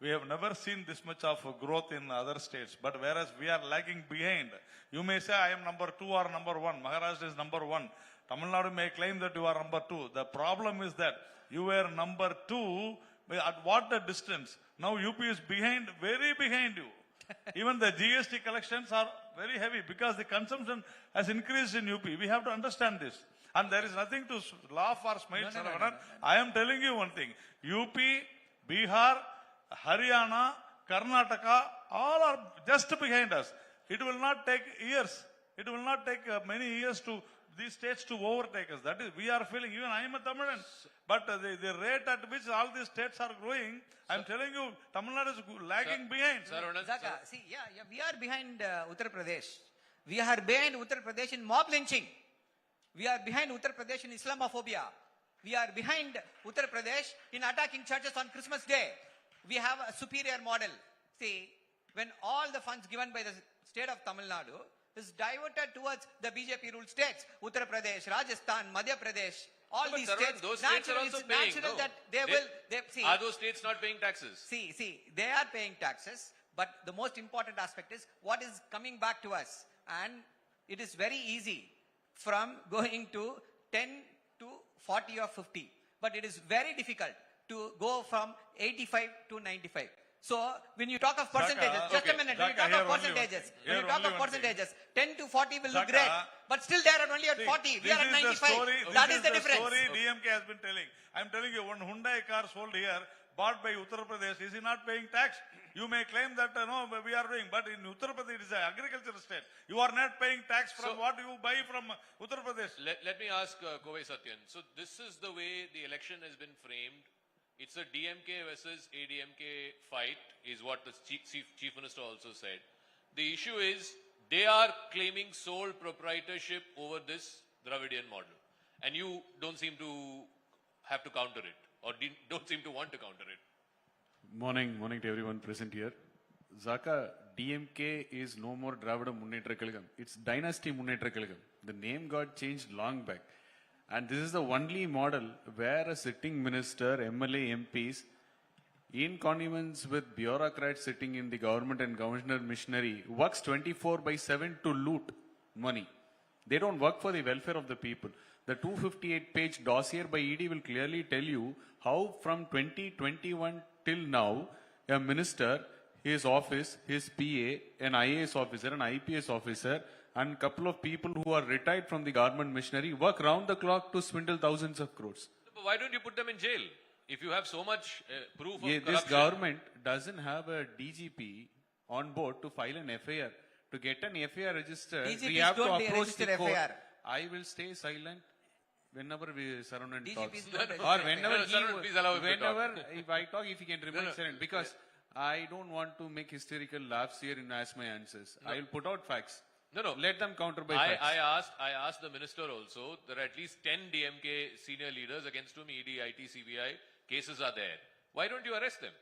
We have never seen this much of growth in other states, but whereas we are lagging behind. You may say I am number 2 or number 1. Maharashtra is number 1. Tamil Nadu may claim that you are number 2. The problem is that you were number 2 at what the distance? Now UP is behind, very behind you. Even the GST collections are very heavy because the consumption has increased in UP. We have to understand this. And there is nothing to laugh or smile. No. I am telling you one thing. UP, Bihar, Haryana, Karnataka, all are just behind us. It will not take years. It will not take many years to these states to overtake us. That is, we are feeling, even I am a Tamilan, but the rate at which all these states are growing, I am telling you, Tamil Nadu is lagging behind. Zaka, see, we are behind Uttar Pradesh. We are behind Uttar Pradesh in mob lynching. We are behind Uttar Pradesh in Islamophobia. We are behind Uttar Pradesh in attacking churches on Christmas Day. We have a superior model. See, when all the funds given by the state of Tamil Nadu is diverted towards the BJP ruled states, Uttar Pradesh, Rajasthan, Madhya Pradesh, all these states, those states are also paying. natural No. that they will, see, Are those states not paying taxes? See, they are paying taxes, but the most important aspect is what is coming back to us. And it is very easy from going to 10 to 40 or 50, but it is very difficult to go from 85 to 95. So when you talk of percentages, just a minute, when you talk of percentages, 10 to 40 will look great, but still they are only at 40, we are at 95. That is the difference. Story DMK has been telling. I am telling you, one Hyundai car sold here, bought by Uttar Pradesh, is he not paying tax? You may claim that no, we are doing, but in Uttar Pradesh it is an agricultural state. You are not paying tax from what you buy from Uttar Pradesh. Let me ask Kovai Satyan. So this is the way the election has been framed. It's a DMK versus ADMK fight, is what the Chief Minister also said. The issue is, they are claiming sole proprietorship over this Dravidian model. And you don't seem to have to counter it, or don't seem to want to counter it. Morning to everyone present here. Zaka, DMK is no more Dravida Munnetra Kalagam. It's Dynasty Munnetra Kalagam. The name got changed long back. And this is the only model where a sitting minister, MLA, MPs, in connivance with bureaucrats sitting in the government and governor missionary, works 24/7 to loot money. They don't work for the welfare of the people. The 258-page dossier by ED will clearly tell you how from 2021 till now, a minister, his office, his PA, an IAS officer, an IPS officer, and a couple of people who are retired from the government missionary work round the clock to swindle thousands of crores. But why don't you put them in jail? If you have so much proof of corruption. This government doesn't have a DGP on board to file an FIR. To get an FIR registered, we have to approach the court. FIR. I will stay silent whenever we Saranand talks. DGP Or whenever if I talk, if he can remain silent. Because I don't want to make hysterical laughs here as my answers. I will put out facts. No. Let them counter by facts. I asked the minister also. There are at least 10 DMK senior leaders against whom ED, IT, CBI cases are there. Why don't you arrest them?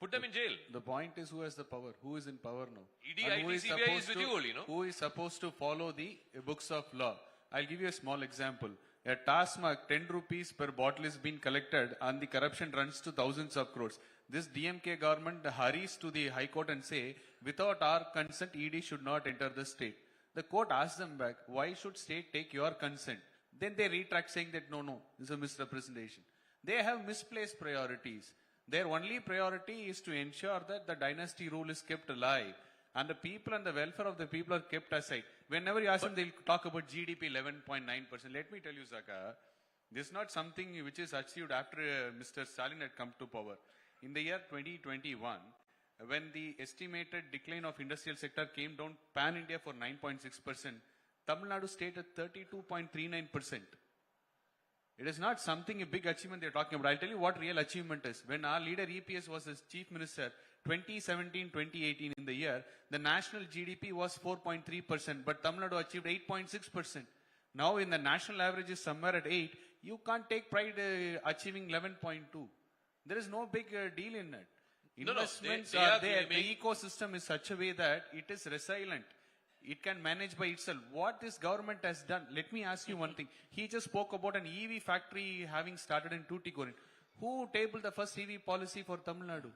Put them in jail. The point is, who has the power? Who is in power now? ED, And IT, CBI is with you only, no? Who is supposed to follow the books of law? I'll give you a small example. A task mark, 10 rupees per bottle is being collected and the corruption runs to thousands of crores. This DMK government hurries to the High Court and say, without our consent, ED should not enter the state. The court asks them back, why should state take your consent? Then they retract saying that no, this is a misrepresentation. They have misplaced priorities. Their only priority is to ensure that the dynasty rule is kept alive and the people and the welfare of the people are kept aside. Whenever you ask them, they'll talk about GDP 11.9%. Let me tell you, Zaka, this is not something which is achieved after Mr. Stalin had come to power. In the year 2021, when the estimated decline of industrial sector came down pan-India for 9.6%, Tamil Nadu stayed at 32.39%. It is not something a big achievement they're talking about. I'll tell you what real achievement is. When our leader EPS was as chief minister, 2017-2018 in the year, the national GDP was 4.3%, but Tamil Nadu achieved 8.6%. Now in the national average is somewhere at 8. You can't take pride achieving 11.2. There is no big deal in it. Investments are there. The ecosystem is such a way that it is resilient. It can manage by itself. What this government has done, let me ask you one thing. He just spoke about an EV factory having started in Tuticorin. Who tabled the first EV policy for Tamil Nadu?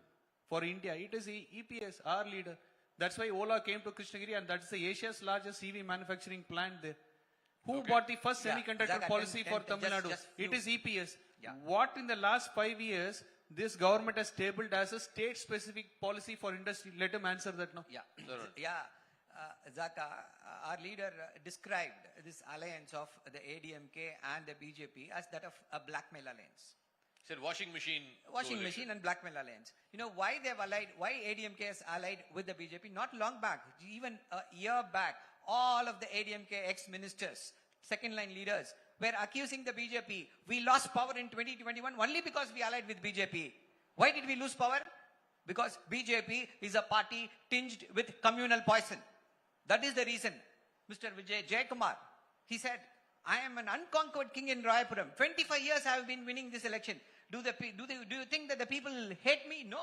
for India, it is EPS, our leader. That's why Ola came to Krishnagiri, and that's the Asia's largest EV manufacturing plant there. Who bought the first semiconductor Zaka, policy for Tamil Nadu? It is EPS. What in the last 5 years this government has tabled as a state-specific policy for industry? Let him answer that now. Zaka, our leader described this alliance of the ADMK and the BJP as that of a blackmail alliance. Said washing machine. Washing machine and blackmail alliance. You know why they've allied, why ADMK has allied with the BJP? Not long back, even a year back, all of the ADMK ex-ministers, second line leaders, were accusing the BJP. We lost power in 2021 only because we allied with BJP. Why did we lose power? Because BJP is a party tinged with communal poison. That is the reason. Mr. Vijay Jayakumar, he said, I am an unconquered king in Rayapuram. 25 years I have been winning this election. Do you think that the people hate me? No.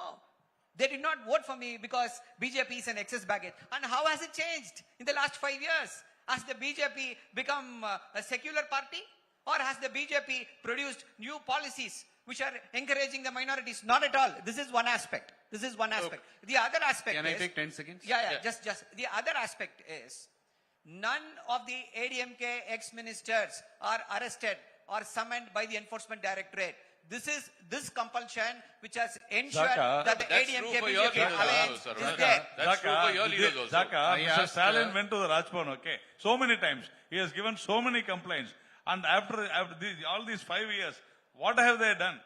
They did not vote for me because BJP is an excess baggage. And how has it changed in the last 5 years? Has the BJP become a secular party? Or has the BJP produced new policies which are encouraging the minorities? Not at all. This is one aspect. This is one aspect. The other aspect Can is... I take 10 seconds? Just. The other aspect is, none of the ADMK ex-ministers are arrested or summoned by the Enforcement Directorate. This is this compulsion which has ensured that the ADMK BJP alliance is there. That's true for your leaders also. Mr. Stalin went to the Rajbhavan, okay, so many times. He has given so many complaints. And after all these 5 years, what have they done?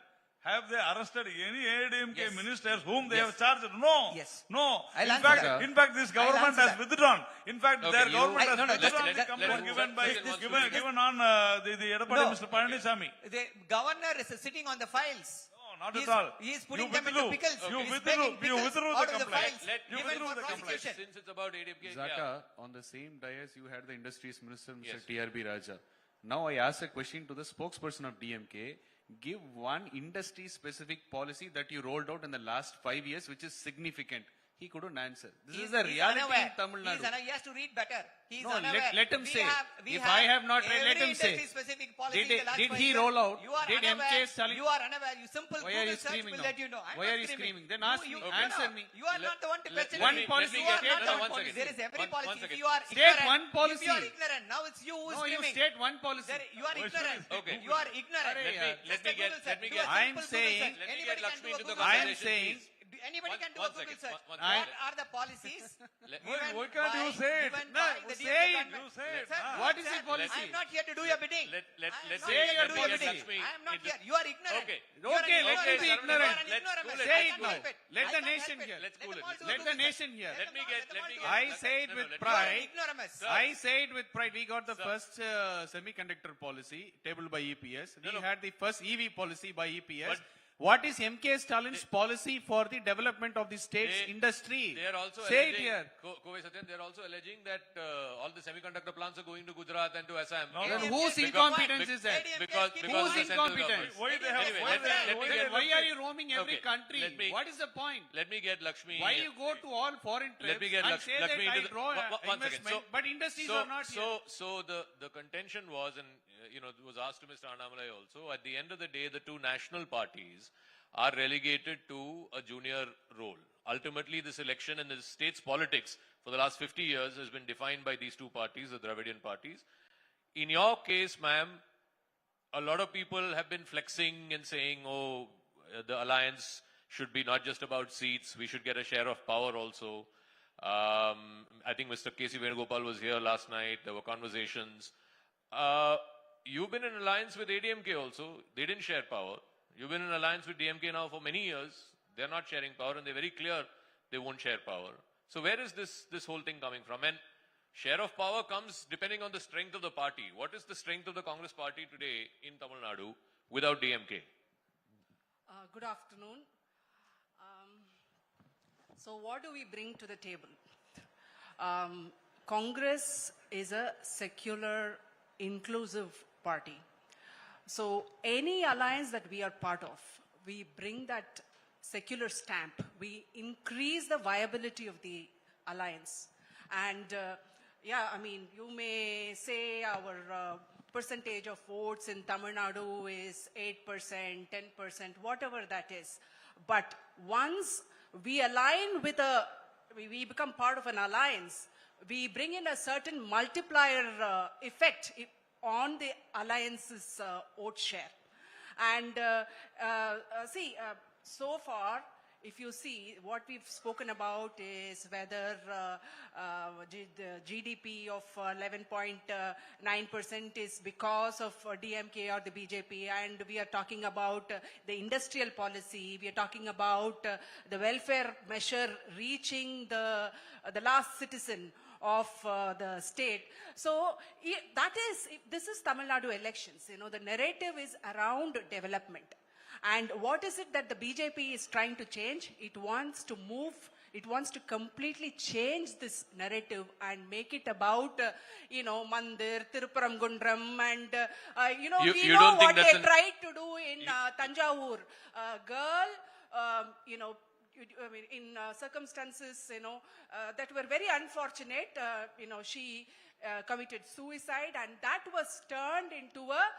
Have they arrested any ADMK ministers whom they have charged? No. No. In fact, this government has withdrawn. In fact, their government has withdrawn the complaint given on the Edapadi Mr. Palaniswamy. The governor is sitting on the files. No, not at all. He is putting them into pickles. You He's withdrew begging pickles the out of the complaint. files. You Given withdrew for the complaint. prosecution. Since it's about ADMK. Zaka, on the same dais you had the industries minister, Mr. TRB Raja. Now I ask a question to the spokesperson of DMK. Give one industry-specific policy that you rolled out in the last 5 years, which is significant. He couldn't answer. This is a reality in Tamil Nadu. He has to read better. He's No, unaware. let him say. We If I have not read, let every him say. industry-specific policy in the last Did 5 he years. roll out? You are Did unaware. MK Stalin? You are unaware. You simple Why are you Google search screaming will now? let you know. I'm Why not are you screaming? Then ask me. No, Answer me. You are not the one to question one me. policy, You are state not the one one policy. There is every policy. One If second. you are State ignorant, one policy. if you are ignorant, now it's you who is No, you screaming. state one policy. You are ignorant. Okay. You are ignorant. Let me get. I'm saying- Let me get Lakshmi into the I am conversation. saying- please. Anybody can do a One Google second. search. One What second. are the policies? Why can't you say it? given No, by the say DMK it. government? You say it. Sir, What is sir, the policy? I am not here to do your bidding. Let I am me not here to get do your bidding. Lakshmi I am not into- here. You are ignorant. Okay. You are Okay, an let him be ignorant. ignorant. You are an Let's ignorant. cool it. Say I it can't now. help it. Let I the can't nation help it. hear. Let's cool Let it. them all do Let Google the search. nation hear. Let me get. I say it No, with let me- pride. Ignoramus. I say it with pride. We got the first semiconductor policy tabled by EPS. We had the first EV policy by EPS. What is MK Stalin's policy for the development of the state's industry? They are also say it alleging, here. Kovai Satyan, they are also alleging that all the semiconductor plants are going to Gujarat and to Assam. Then whose incompetence is that? Because Whose the central incompetence? government. Why they have? Anyway, Why they- Why are you roaming every Okay, country? let me- What is the point? Let me get Lakshmi. Why you go to all foreign trips Let me get and say that Lakshmi I into the- draw one second. investment, but industries are not here? So the contention was, and it was asked to Mr. Annamalai also, at the end of the day, the two national parties are relegated to a junior role. Ultimately, this election and the state's politics for the last 50 years has been defined by these two parties, the Dravidian parties. In your case, ma'am, a lot of people have been flexing and saying, oh, the alliance should be not just about seats, we should get a share of power also. I think Mr. K.C. Venugopal was here last night, there were conversations. You've been in alliance with ADMK also, they didn't share power. You've been in alliance with DMK now for many years. They're not sharing power and they're very clear they won't share power. So where is this whole thing coming from? And share of power comes depending on the strength of the party. What is the strength of the Congress party today in Tamil Nadu without DMK? Good afternoon. So what do we bring to the table? Congress is a secular, inclusive party. So any alliance that we are part of, we bring that secular stamp. We increase the viability of the alliance. And you may say our percentage of votes in Tamil Nadu is 8%, 10%, whatever that is. But once we align with we become part of an alliance, we bring in a certain multiplier effect on the alliance's vote share. And so far, if you see, what we've spoken about is whether the GDP of 11.9% is because of DMK or the BJP, and we are talking about the industrial policy, we are talking about the welfare measure reaching the last citizen of the state. So this is Tamil Nadu elections. You know, the narrative is around development. And what is it that the BJP is trying to change? It wants to completely change this narrative and make it about, Mandir, Tirupparamgundram, and, we know what they tried to do in Tanjavur. Girl, in circumstances, that were very unfortunate, she committed suicide, and that was turned into a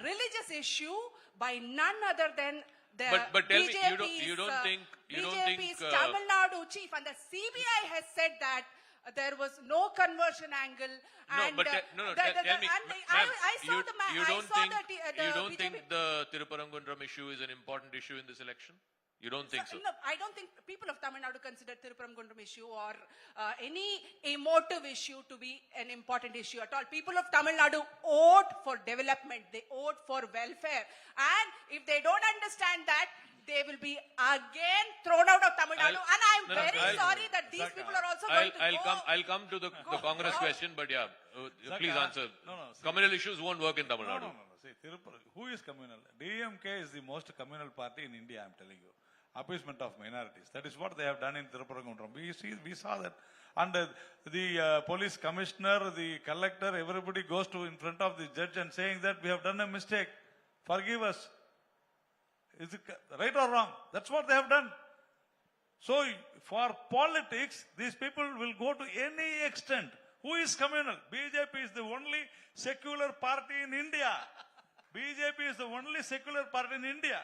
religious issue by none other than the but tell me, BJP's, you don't think Tamil Nadu chief, and the CBI has said that there was no conversion angle. And, tell me, I saw the you don't BJP. think the Tirupparamgundram issue is an important issue in this election? You don't think so? No, I don't think people of Tamil Nadu consider Tirupparamgundram issue or any emotive issue to be an important issue at all. People of Tamil Nadu vote for development. They vote for welfare. And if they don't understand that, they will be again thrown out of Tamil Nadu. And I'm very sorry that these people are also going to I'll come to the Congress question, but yeah, please answer. Communal issues won't work in Tamil Nadu. See, who is communal? DMK is the most communal party in India, I'm telling you. Appeasement of minorities. That is what they have done in Tirupparamgundram. We saw that. And the police commissioner, the collector, everybody goes in front of the judge and saying that we have done a mistake. Forgive us. Is it right or wrong? That's what they have done. So for politics, these people will go to any extent. Who is communal? BJP is the only secular party in India. BJP is the only secular party in India.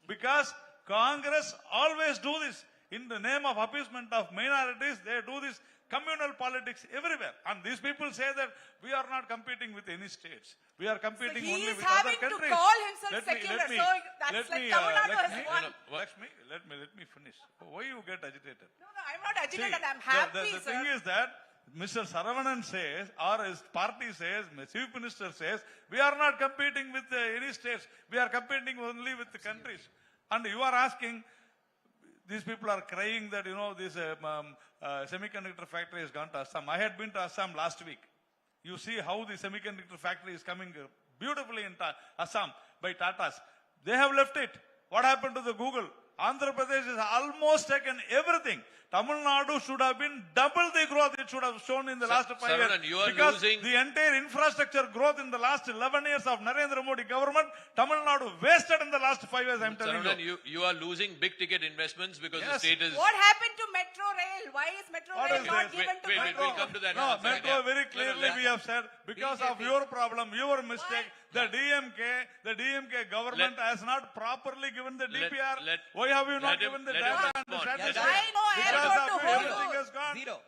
Because Congress always do this. In the name of appeasement of minorities, they do this communal politics everywhere. And these people say that we are not competing with any states. We are competing only with other countries. He is having to call himself secular. So that's like Tamil Nadu has won. Let me finish. Why you get agitated? No, I'm not agitated. I'm happy, the thing is that Mr. Saravanan says, or his party says, the Chief Minister says, we are not competing with any states. We are competing only with the countries. And you are asking, these people are crying that, this semiconductor factory has gone to Assam. I had been to Assam last week. You see how the semiconductor factory is coming beautifully in Assam by Tatas. They have left it. What happened to the Google? Andhra Pradesh has almost taken everything. Tamil Nadu should have been double the growth it should have shown in the last 5 years. Because the entire infrastructure growth in the last 11 years of Narendra Modi government, Tamil Nadu wasted in the last 5 years, I'm telling you. You are losing big ticket investments because the state is... What happened to Metro Rail? Why is Metro Rail not given to Metro? We'll come to that. No, Metro very clearly we have said, because of your problem, your mistake, the DMK government has not properly given the DPR. Why have you not given the data and the statistics? Everything has gone. Zero.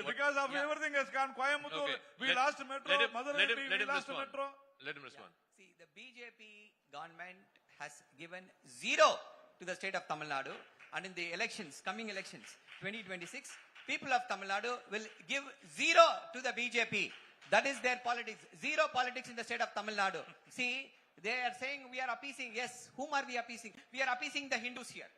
Because of everything has gone. Coimbatore, we lost Metro. Madurai, we lost Metro. Let him respond. See, the BJP government has given zero to the state of Tamil Nadu. And in the elections, coming elections, 2026, people of Tamil Nadu will give zero to the BJP. That is their politics. Zero politics in the state of Tamil Nadu. See, they are saying we are appeasing. Yes, whom are we appeasing? We are appeasing the Hindus here.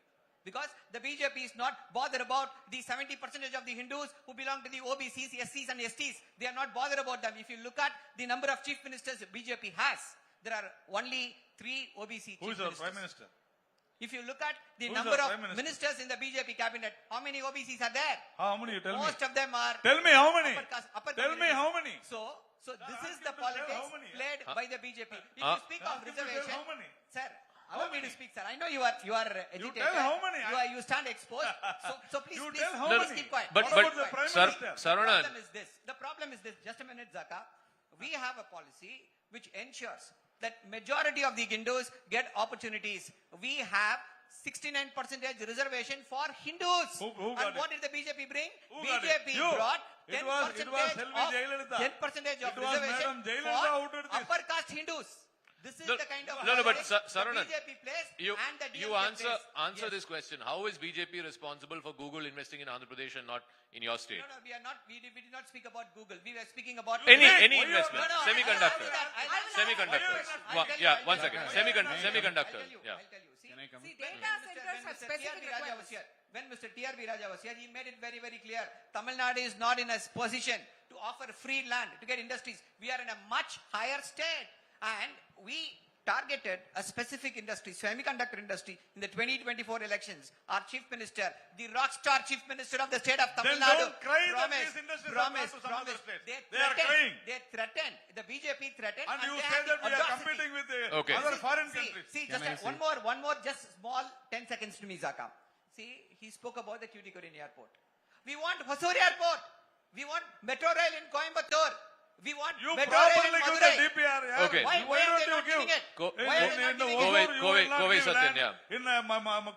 Because the BJP is not bothered about the 70% of the Hindus who belong to the OBCs, SCs and STs. They are not bothered about them. If you look at the number of chief ministers BJP has, there are only 3 OBC chief ministers. Who is our Prime Minister? If you look at the number of ministers in the BJP cabinet, how many OBCs are there? How many? Tell me. Most of them are... Tell me how many? Tell me how many? So this is the politics played by the BJP. If you speak of reservation... How many? Sir, allow me to speak, sir. I know you are agitated. You tell how many? You stand exposed. So please, tell how many? keep quiet. But Saravanan. The problem is this. Just a minute, Zaka. We have a policy which ensures that majority of the Hindus get opportunities. We have 69% reservation for Hindus. Who got And what did the BJP bring? Who got BJP it? You. brought It was Selvi Jayalalitha. 10% of It was reservation Madam Jayalalitha who did for this. upper caste Hindus. This is No, the kind of no, but politics Saranan, the BJP plays You, and the you DMK answer plays. Yes. this question. How is BJP responsible for Google investing in Andhra Pradesh and not in your state? No, we are not. We did not speak about Google. We were speaking about Any Why you investment, are not- semiconductor, I'll semiconductors. I'll tell you, Yeah, I'll one tell you. second. Semiconductor. I'll tell you. Yeah. See, Can I come? See, data centers have specific TRB Raja was requirements. here. When Mr. TRB Raja was here, he made it very, very clear. Tamil Nadu is not in a position to offer free land to get industries. We are in a much higher state. And we targeted a specific industry, semiconductor industry, in the 2024 elections. Our chief minister, the rock star chief minister of the state of Tamil Then Nadu, don't cry that these industries have gone to some other states. They are crying. They threatened. The BJP threatened. And you they say had that the we are audacity. competing with Okay. other foreign countries. See, Can just I one more, just small 10 seconds to me, Zaka. See, he spoke about the Tuticorin airport. We want Hosur airport. We want metro rail in Coimbatore. We want You metro rail in properly give Madurai. the DPR. Yeah. Okay. Why Why are don't they you not give? giving it? Go- Why are they In not the giving Go it? away, Hosur, you go will away, not go away, give Satyan, land. yeah. In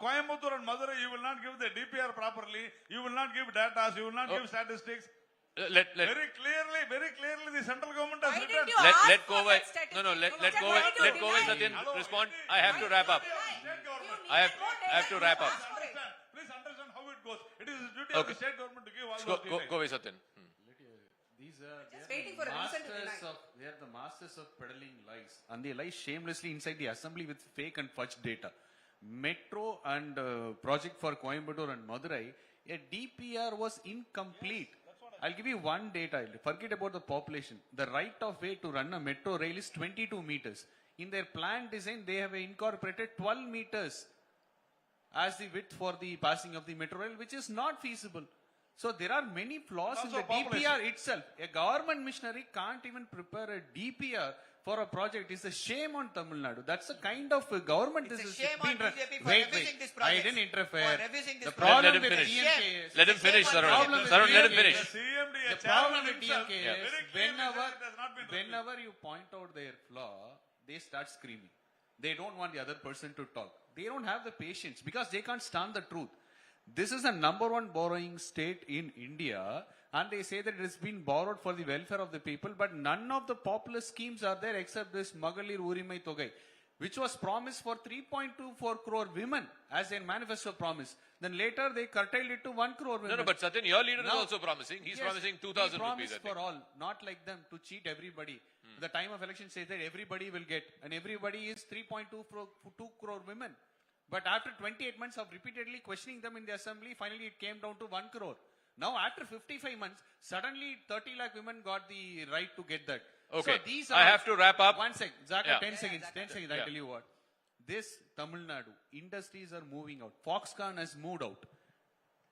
Coimbatore and Madurai, you will not give the DPR properly. You will not give data. You will not give statistics. Let Very clearly, the central government has Why written. didn't you ask let for go away. that statistic? No, let Why go away. did you Let go away, deny? Satyan. Hello, Respond. it is I have to wrap up. State government. I have to wrap up. Please understand how it goes. It is the duty of the Okay. state government to give all Go, those go, details. go away, Satyan. These are Just waiting for a reason to deny. they are the masters of peddling lies, and they lie shamelessly inside the assembly with fake and fudge data. Metro and project for Coimbatore and Madurai, a DPR was incomplete. I'll give you one data. Forget about the population. The right of way to run a metro rail is 22 meters. In their plan design, they have incorporated 12 meters as the width for the passing of the metro rail, which is not feasible. So there are many flaws in Also the population. DPR itself. A government missionary can't even prepare a DPR for a project. It's a shame on Tamil Nadu. That's the kind of government It's a this is shame being on run. BJP for Wait, refusing this I project. didn't interfere. For refusing this The project. problem Let him with finish. DMK Let him finish, Shame on Saranan. BJP. Saranan, let him The finish. CMD, a The problem chairman with himself, DMK very is clearly said it has not been whenever you point out their flaw, they start screaming. They don't want the other person to talk. They don't have the patience because they can't stand the truth. This is the number one borrowing state in India, and they say that it has been borrowed for the welfare of the people, but none of the popular schemes are there except this Magalir Urimai Togai, which was promised for 3.24 crore women as a manifesto promise. Then later they curtailed it to 1 crore women. No, but Satyan, your leader is Now- also promising. He's Yes, promising he 2,000 rupees, promised I think. for all, not like them to cheat everybody. The time of election says that everybody will get, and everybody is 3.2 crore women. But after 28 months of repeatedly questioning them in the assembly, finally it came down to 1 crore. Now after 55 months, suddenly 30 lakh women got the right to get that. Okay. So these I have to wrap up. 1 second. Zaka, Yeah. 10 seconds. 10 seconds. I Yeah. tell you what. This Tamil Nadu, industries are moving out. Foxconn has moved out.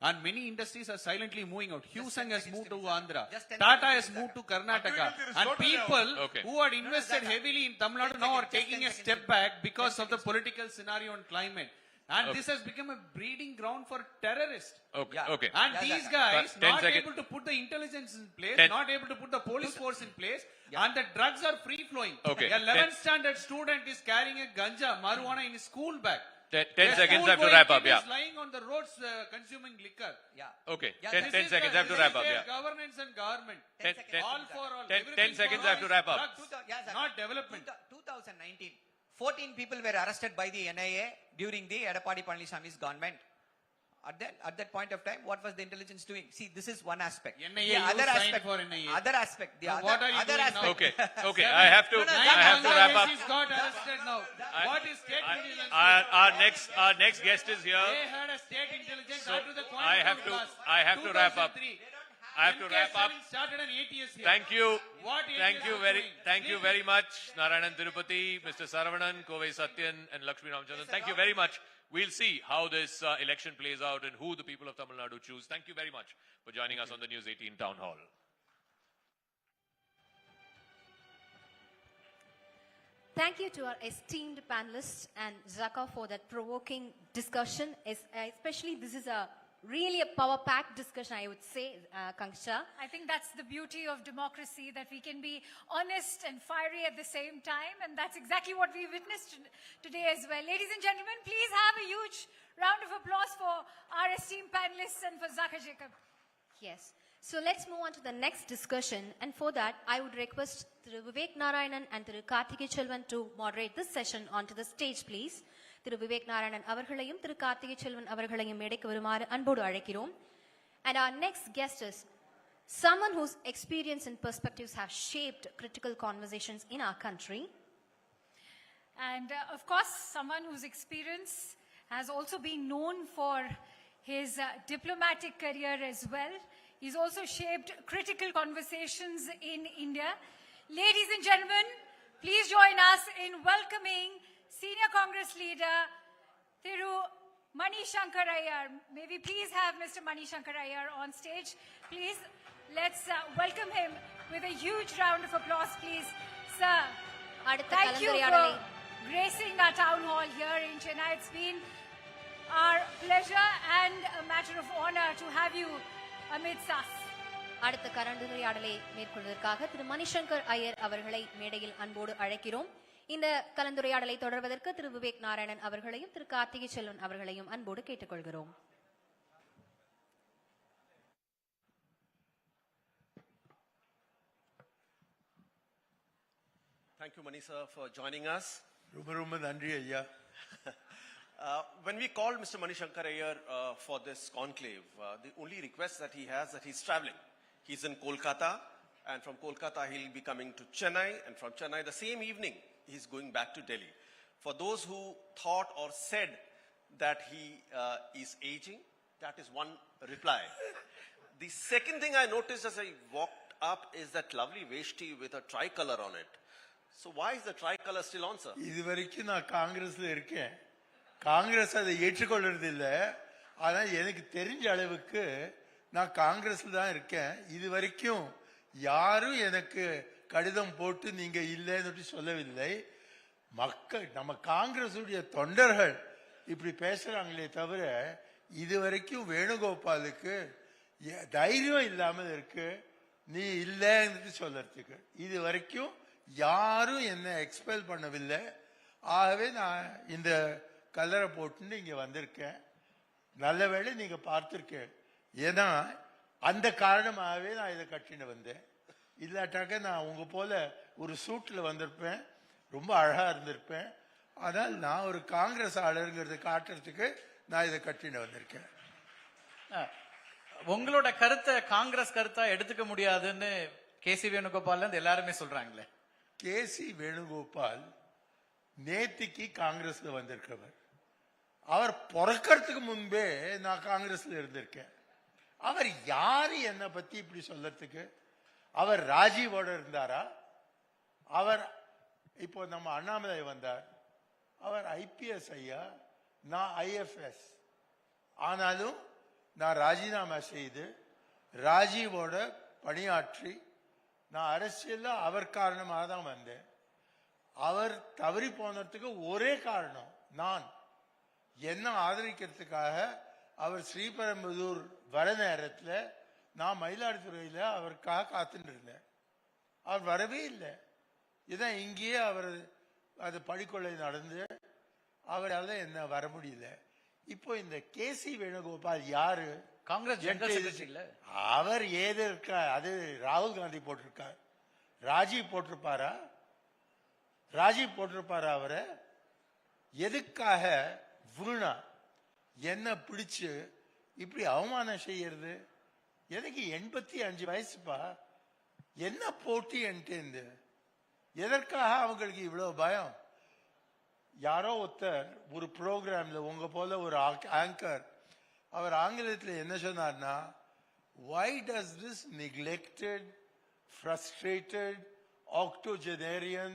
And many industries are silently moving out. Husung has moved to Andhra. Just 10 Tata seconds, has moved to Karnataka. Agriculture is And totally people out. Okay. who had invested heavily in Tamil Nadu 10 now are seconds, just taking 10 a seconds. step back because of the political scenario and climate. And Okay. this has become a breeding ground for terrorists. Okay, Yeah. okay. And Yeah, these yeah. guys 10 not seconds. able to put the intelligence in place, 10 not able to put the police force in place, Yeah. and the drugs are free flowing. Okay. A 11th standard student is carrying a ganja, marijuana in his school bag. 10 A seconds, I have to school-going wrap up, kid yeah. is lying on the roads consuming liquor. Yeah. Okay, Yeah, 10 this 10 is seconds, I have to This wrap is up, their yeah. governance and government. 10 seconds. All for all. 10 everything seconds, for I have all to wrap is up. drugs, Yeah, Zaka. not development. 2019, 14 people were arrested by the NIA during the Edapadi Palaniswamy's government. At that point of time, what was the intelligence doing? See, this is one aspect. NIA, the you other signed aspect, for NIA. other aspect, the Now, other, what are you other doing now? aspect. Okay, okay. I have to, No, no, I have to wrap up. He's got arrested now. What is state intelligence? Our next guest is here. They had a state intelligence So, after the I have Coimbatore to- blast. I have to wrap up. 2003. I have to MK wrap up. Stalin started an ATS here. Thank you. What Thank ATS you was very, doing? thank you Please. very much, Narayanan Tirupati, Mr. Saravanan, Kovai Satyan, and Lakshmi Ramachandran. Thank you very much. We'll see how this election plays out and who the people of Tamil Nadu choose. Thank you very much for joining us on the News 18 Town Hall. Thank you to our esteemed panelists and Zaka for that provoking discussion. Especially this is a really a power-packed discussion, I would say, Kanksha. I think that's the beauty of democracy, that we can be honest and fiery at the same time, and that's exactly what we witnessed today as well. Ladies and gentlemen, please have a huge round of applause for our esteemed panelists and for Zakir Jacob. Yes. So let's move on to the next discussion, and for that, I would request Thiru Vivek Narayanan and Thiru Karthike Chelvan to moderate this session onto the stage, please. Thiru Vivek Narayanan அவர்களையும் திரு கார்த்திகை செல்வன் அவர்களையும் மேடைக்கு வருமாறு அன்போடு அழைக்கிறோம். And our next guest is someone whose experience and perspectives have shaped critical conversations in our country. And of course, someone whose experience has also been known for his diplomatic career as well. He's also shaped critical conversations in India. Ladies and gentlemen, please join us in welcoming Senior Congress Leader Thiru Shankar Aiyar. May we please have Mr. Shankar Aiyar on stage. Please, let's welcome him with a huge round of applause, please. Sir, thank you for gracing our town hall here in Chennai. It's been our pleasure and a matter of honor to have you amidst us. அடுத்த கலந்துரையாடலை மேற்கொள்வதற்காக திரு மணிசங்கர் ஐயர் அவர்களை மேடையில் அன்போடு அழைக்கிறோம். இந்த கலந்துரையாடலை தொடர்வதற்கு திரு விவேக் நாராயணன் அவர்களையும் திரு கார்த்திகை செல்வன் அவர்களையும் அன்போடு கேட்டுக்கொள்கிறோம். Thank you, Manisa, for joining us. ரொம்ப நன்றி ஐயா. When we called Mr. Shankar Aiyar for this conclave, the only request that he has that he's traveling. He's in Kolkata, and from Kolkata he'll be coming to Chennai, and from Chennai the same evening he's going back to Delhi. For those who thought or said that he is aging, that is one reply. The second thing I noticed as I walked up is that lovely veshti with a tricolor on it. So why is the tricolor still on, sir? இதுவரைக்கும் நான் காங்கிரஸ்ல இருக்கேன். காங்கிரஸ் அதை ஏற்றுக்கொள்றது இல்ல. ஆனா எனக்கு தெரிஞ்ச அளவுக்கு நான் காங்கிரஸ்ல தான் இருக்கேன். இதுவரைக்கும் யாரும் எனக்கு கடிதம் போட்டு நீங்க இல்லைன்னு சொல்லவில்லை. மக்கள் நம்ம காங்கிரசுடைய தொண்டர்கள் இப்படி பேசுறாங்களே தவிர இதுவரைக்கும் வேணுகோபாலுக்கு தைரியம் இல்லாமல் இருக்கு நீ இல்லைன்னு சொல்றதுக்கு. இது வரைக்கும் யாரும் என்ன எக்ஸ்பெல் பண்ணவில்லை. ஆகவே நான் இந்த கலரை போட்டு இங்க வந்திருக்கேன். நல்ல வேளை நீங்க பார்த்திருக்கேன். ஏன்னா அந்த காரணமாகவே நான் இதை கட்டின்னு வந்தேன். இல்லாட்டாக்க நான் உங்க போல ஒரு சூட்ல வந்திருப்பேன், ரொம்ப அழகா இருந்திருப்பேன். ஆனால் நான் ஒரு காங்கிரஸ் ஆளருங்கிறத காட்டுறதுக்கு நான் இதை கட்டின்னு வந்திருக்கேன். உங்களோட கருத்தை காங்கிரஸ் கருத்தா எடுத்துக்க முடியாதுன்னு கேசி வேணுகோபால் எல்லாருமே சொல்றாங்களே. கேசி வேணுகோபால் நேத்திக்கு காங்கிரஸ்ல வந்திருக்கிறவர். அவர் பிறக்கிறதுக்கு முன்பே நான் காங்கிரஸ்ல இருந்திருக்கேன். அவர் யாரு என்னை பத்தி இப்படி சொல்றதுக்கு? அவர் ராஜீவோட இருந்தாரா? அவர் இப்போ நம்ம அண்ணாமலை வந்தார், அவர் ஐபிஎஸ் ஐயா, நான் ஐஎஃப்எஸ். ஆனாலும் நான் ராஜினாமா செய்து ராஜீவோட பணியாற்றி நான் அரசியல்ல அவர் காரணமாக தான் வந்தேன். அவர் தவறி போனதுக்கு ஒரே காரணம் நான் என்ன ஆதரிக்கிறதுக்காக அவர் ஸ்ரீபெரும்புதூர் வர நேரத்தில் நான் மயிலாடுதுறையில அவருக்காக காத்துட்டு இருந்தேன். அவர் வரவே இல்லை. இதான் இங்கேயே அவர் அது பழிக்கொள்ளை நடந்து அவரால் என்ன வர முடியல. இப்போ இந்த கேசி வேணுகோபால் யாரு? காங்கிரஸ் அவர் ஏது இருக்கா? அது ராகுல் காந்தி போட்டிருக்கார். ராஜீவ் போட்டிருப்பாரா? ராஜீவ் போட்டிருப்பாரா? அவரை எதுக்காக வீணா என்ன பிடிச்சு இப்படி அவமானம் செய்யறது? எனக்கு 85 வயசுப்பா, என்ன போட்டி என்கிட்ட? எதற்காக அவங்களுக்கு இவ்வளவு பயம்? யாரோ ஒருத்தர் ஒரு ப்ரோக்ராம்ல உங்க போல ஒரு ஆங்கர் அவர் ஆங்கிலத்தில் என்ன சொன்னார்னா, why does this neglected, frustrated octogenarian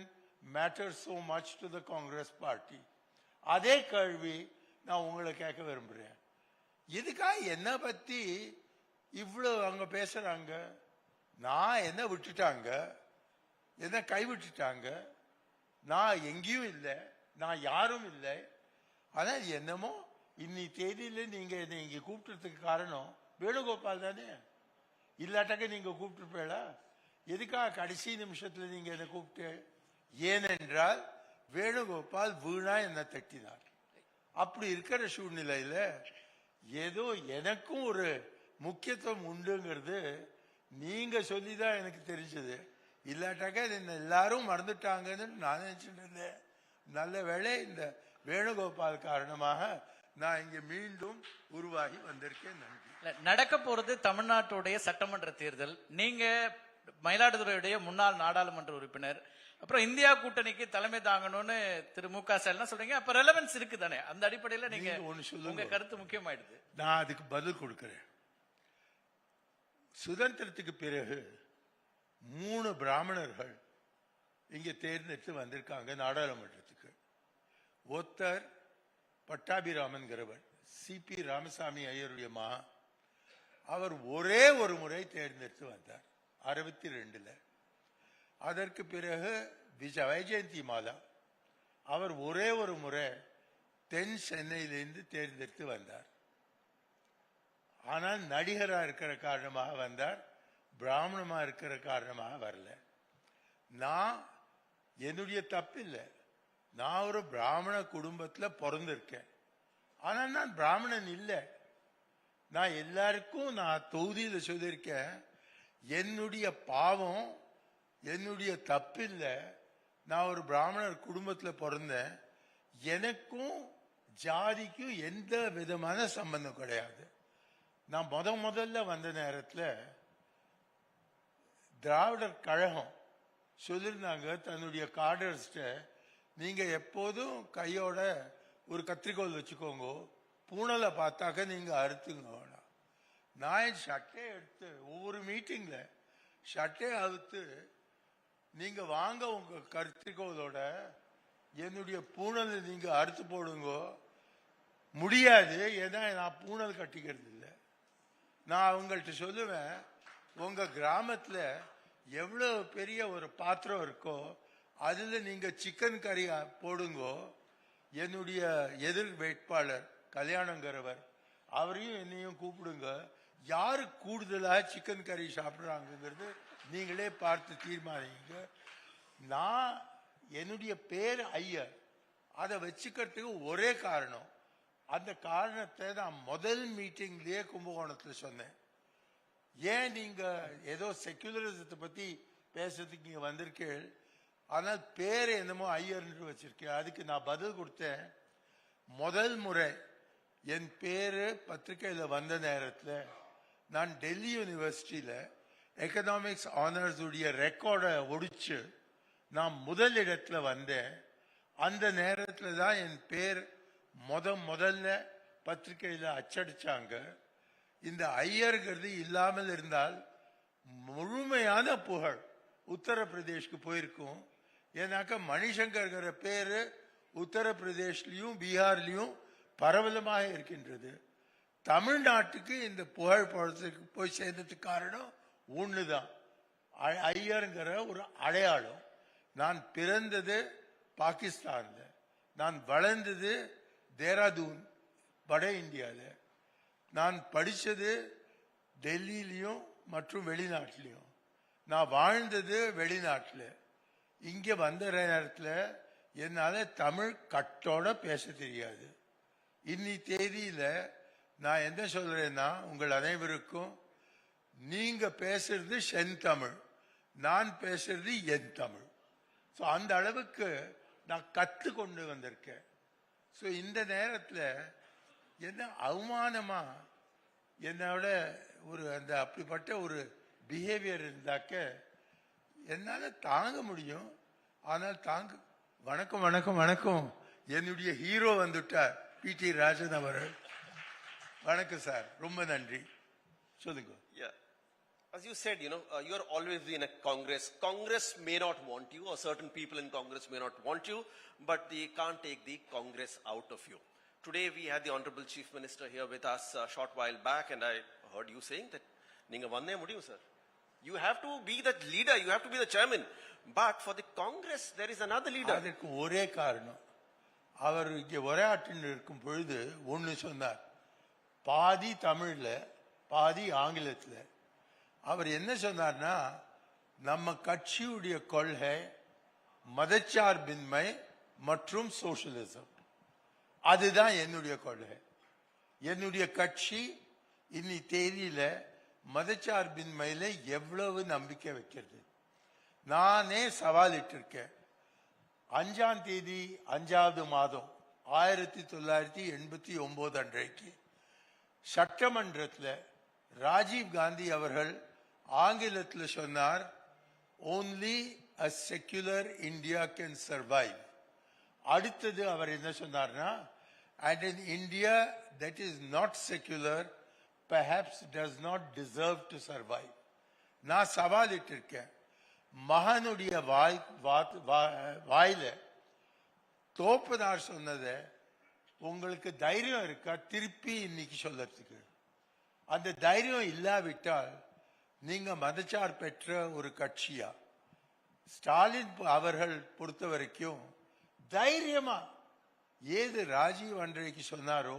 matter so much to the Congress party? அதே கேள்வி நான் உங்களை கேட்க விரும்புறேன். இதுக்காக என்ன பத்தி இவ்வளவு அவங்க பேசுறாங்க? நான் என்ன விட்டுட்டாங்க, என்ன கைவிட்டுட்டாங்க? நான் எங்கேயும் இல்லை, நான் யாரும் இல்லை. ஆனால் என்னமோ இன்னி தேதியில நீங்க என்னை இங்க கூப்பிட்டதுக்கு காரணம் வேணுகோபால் தானே, இல்லாட்டாக்க நீங்க கூப்பிட்டுருப்பேளா? எதுக்காக கடைசி நிமிஷத்துல நீங்க என்னை கூப்பிட்டு? ஏனென்றால் வேணுகோபால் வீணா என்ன தட்டினார். அப்படி இருக்கிற சூழ்நிலையில ஏதோ எனக்கும் ஒரு முக்கியத்துவம் உண்டுங்கிறது நீங்க சொல்லிதான் எனக்கு தெரிஞ்சது. இல்லாட்டாக்க என்ன எல்லாரும் மறந்துட்டாங்கன்னு நான் நினைச்சிட்டு இருந்தேன். நல்ல வேளை இந்த வேணுகோபால் காரணமாக நான் இங்க மீண்டும் உருவாகி வந்திருக்கேன். நன்றி. நடக்க போறது தமிழ்நாட்டுடைய சட்டமன்ற தேர்தல். நீங்க மயிலாடுதுறையுடைய முன்னாள் நாடாளுமன்ற உறுப்பினர், அப்புறம் இந்தியா கூட்டணிக்கு தலைமை தாங்கணும்னு திரு மு க ஸ்டாலின் சொல்றீங்க. அப்ப ரெலவன்ஸ் இருக்கு தானே? அந்த அடிப்படையில நீங்க உங்க கருத்து முக்கியமாயிடுது. நான் அதுக்கு பதில் கொடுக்கிறேன். சுதந்திரத்துக்கு பிறகு 3 பிராமணர்கள் இங்க தேர்ந்தெடுத்து வந்திருக்காங்க நாடாளுமன்றத்துக்கு. ஒருத்தர் பட்டாபிராமன்கிறவர், சிபி ராமசாமி ஐயருடைய மகன். அவர் ஒரே ஒரு முறை தேர்ந்தெடுத்து வந்தார் 62ல. அதற்கு பிறகு வைஜெயந்தி மாலா, அவர் ஒரே ஒரு முறை தென் சென்னையிலிருந்து தேர்ந்தெடுத்து வந்தார். ஆனால் நடிகரா இருக்கிற காரணமாக வந்தார், பிராமணமா இருக்கிற காரணமாக வரல. நான் என்னுடைய தப்பு இல்லை, நான் ஒரு பிராமண குடும்பத்துல பிறந்திருக்கேன். ஆனா நான் பிராமணன் இல்லை. நான் எல்லாருக்கும் நான் தொகுதியில சொல்லியிருக்கேன், என்னுடைய பாவம் என்னுடைய தப்பு இல்லை. நான் ஒரு பிராமணர் குடும்பத்துல பிறந்தேன். எனக்கும் ஜாதிக்கும் எந்த விதமான சம்பந்தம் கிடையாது. நான் முதல்ல வந்த நேரத்துல திராவிடர் கழகம் சொல்லியிருந்தாங்க தன்னுடைய காடர்ஸ்ட, நீங்க எப்போதும் கையோட ஒரு கத்திரிக்கோல் வச்சுக்கோங்க, பூனலை பார்த்தாக்க நீங்க அறுத்துங்க. நான் என் ஷர்ட்டை எடுத்து ஒவ்வொரு மீட்டிங்ல ஷர்ட்டை அறுத்து, நீங்க வாங்க உங்க கத்திரிக்கோலோட என்னுடைய பூனலை நீங்க அறுத்து போடுங்க. முடியாது, ஏன்னா நான் பூனல் கட்டிக்கிறது இல்லை. நான் அவங்கள்ட்ட சொல்லுவேன், உங்க கிராமத்துல எவ்வளவு பெரிய ஒரு பாத்திரம் இருக்கோ அதுல நீங்க சிக்கன் கறி போடுங்க. என்னுடைய எதிர் வேட்பாளர் கல்யாணங்கிறவர், அவரையும் என்னையும் கூப்பிடுங்க. யாரு கூடுதலா சிக்கன் கறி சாப்பிடுறாங்கிறது நீங்களே பார்த்து தீர்மானிங்க. நான் என்னுடைய பேர் ஐயர், அதை வச்சுக்கிறதுக்கு ஒரே காரணம், அந்த காரணத்தை நான் முதல் மீட்டிங்லயே கும்பகோணத்துல சொன்னேன். ஏன் நீங்க ஏதோ செக்குலரிசத்தை பத்தி பேசுறதுக்கு இங்க வந்திருக்கேள், ஆனால் பேர் என்னமோ ஐயர்ன்னு வச்சிருக்கேன். அதுக்கு நான் பதில் கொடுத்தேன். முதல் முறை என் பேரு பத்திரிகையில வந்த நேரத்துல நான் டெல்லி யூனிவர்சிட்டியில எக்கனாமிக்ஸ் ஆனர்ஸ் உடைய ரெக்கார்டை ஒடிச்சு நான் முதல் இடத்துல வந்தேன். அந்த நேரத்துல தான் என் பேர் முதல்ல பத்திரிகையில அச்சடிச்சாங்க. இந்த ஐயர்கிறது இல்லாமல் இருந்தால் முழுமையான புகழ் உத்தரப்பிரதேஷ்க்கு போயிருக்கும். ஏன்னாக்கா மணிசங்கர்கிற பேரு உத்தரப்பிரதேஷ்லயும் பீகார்லயும் பரவலமாக இருக்கின்றது. தமிழ்நாட்டுக்கு இந்த புகழ் போய் சேர்ந்ததுக்கு காரணம் ஒண்ணுதான், ஐயருங்கிற ஒரு அடையாளம். நான் பிறந்தது பாகிஸ்தான்ல, நான் வளர்ந்தது தேராதூன் வட இந்தியால, நான் படிச்சது டெல்லியிலையும் மற்றும் வெளிநாட்டிலையும், நான் வாழ்ந்தது வெளிநாட்டுல. இங்க வந்த நேரத்துல என்னால தமிழ் கட்டோட பேச தெரியாது. இன்னி தேதியில நான் என்ன சொல்றேன்னா, உங்கள் அனைவருக்கும் நீங்க பேசுறது செந்தமிழ், நான் பேசுறது என் தமிழ். ஸோ அந்த அளவுக்கு நான் கத்து கொண்டு வந்திருக்கேன். ஸோ இந்த நேரத்தில் என்ன அவமானமா என்னோட ஒரு அந்த அப்படிப்பட்ட ஒரு பிஹேவியர் இருந்தாக்க என்னால தாங்க முடியும். ஆனால் தாங்க. வணக்கம் வணக்கம் வணக்கம். என்னுடைய ஹீரோ வந்துட்டார், பி.டி. ராஜன் அவர்கள். வணக்கம் சார், ரொம்ப நன்றி. சொல்லுங்க. As you said, you are always in a Congress. Congress may not want you, or certain people in Congress may not want you, but they can't take the Congress out of you. Today we had the Honorable Chief Minister here with us a short while back, and I heard you saying that Ninga vanne mudiyum, sir. You have to be the leader, you have to be the chairman. But for the Congress, there is another leader. adukku ore kaaranam. அவர் இங்கே உரையாற்றின்னு இருக்கும் பொழுது ஒன்று சொன்னார், பாதி தமிழ்ல பாதி ஆங்கிலத்தில். அவர் என்ன சொன்னார்னா, நம்ம கட்சியுடைய கொள்கை மதச்சார்பின்மை மற்றும் சோசியலிசம், அதுதான் என்னுடைய கொள்கை. என்னுடைய கட்சி இன்னி தேதியில மதச்சார்பின்மையில எவ்வளவு நம்பிக்கை வைக்கிறது. நானே சவாலிட்டு இருக்கேன். 5ஆம் தேதி 5வது மாதம் 1989 அன்றைக்கு சட்டமன்றத்தில் ராஜீவ் காந்தி அவர்கள் ஆங்கிலத்தில் சொன்னார், only a secular India can survive. அடுத்தது அவர் என்ன சொன்னார்னா, and an India that is not secular perhaps does not deserve to survive. நான் சவாலிட்டு இருக்கேன். மகனுடைய வாயில தோப்பனார் சொன்னதை உங்களுக்கு தைரியம் இருக்கா திருப்பி இன்னைக்கு சொல்லறதுக்கு? அந்த தைரியம் இல்லாவிட்டால் நீங்க மதச்சார் பெற்ற ஒரு கட்சியா? ஸ்டாலின் அவர்கள் பொறுத்த வரைக்கும் தைரியமா ஏது ராஜீவ் அன்றைக்கு சொன்னாரோ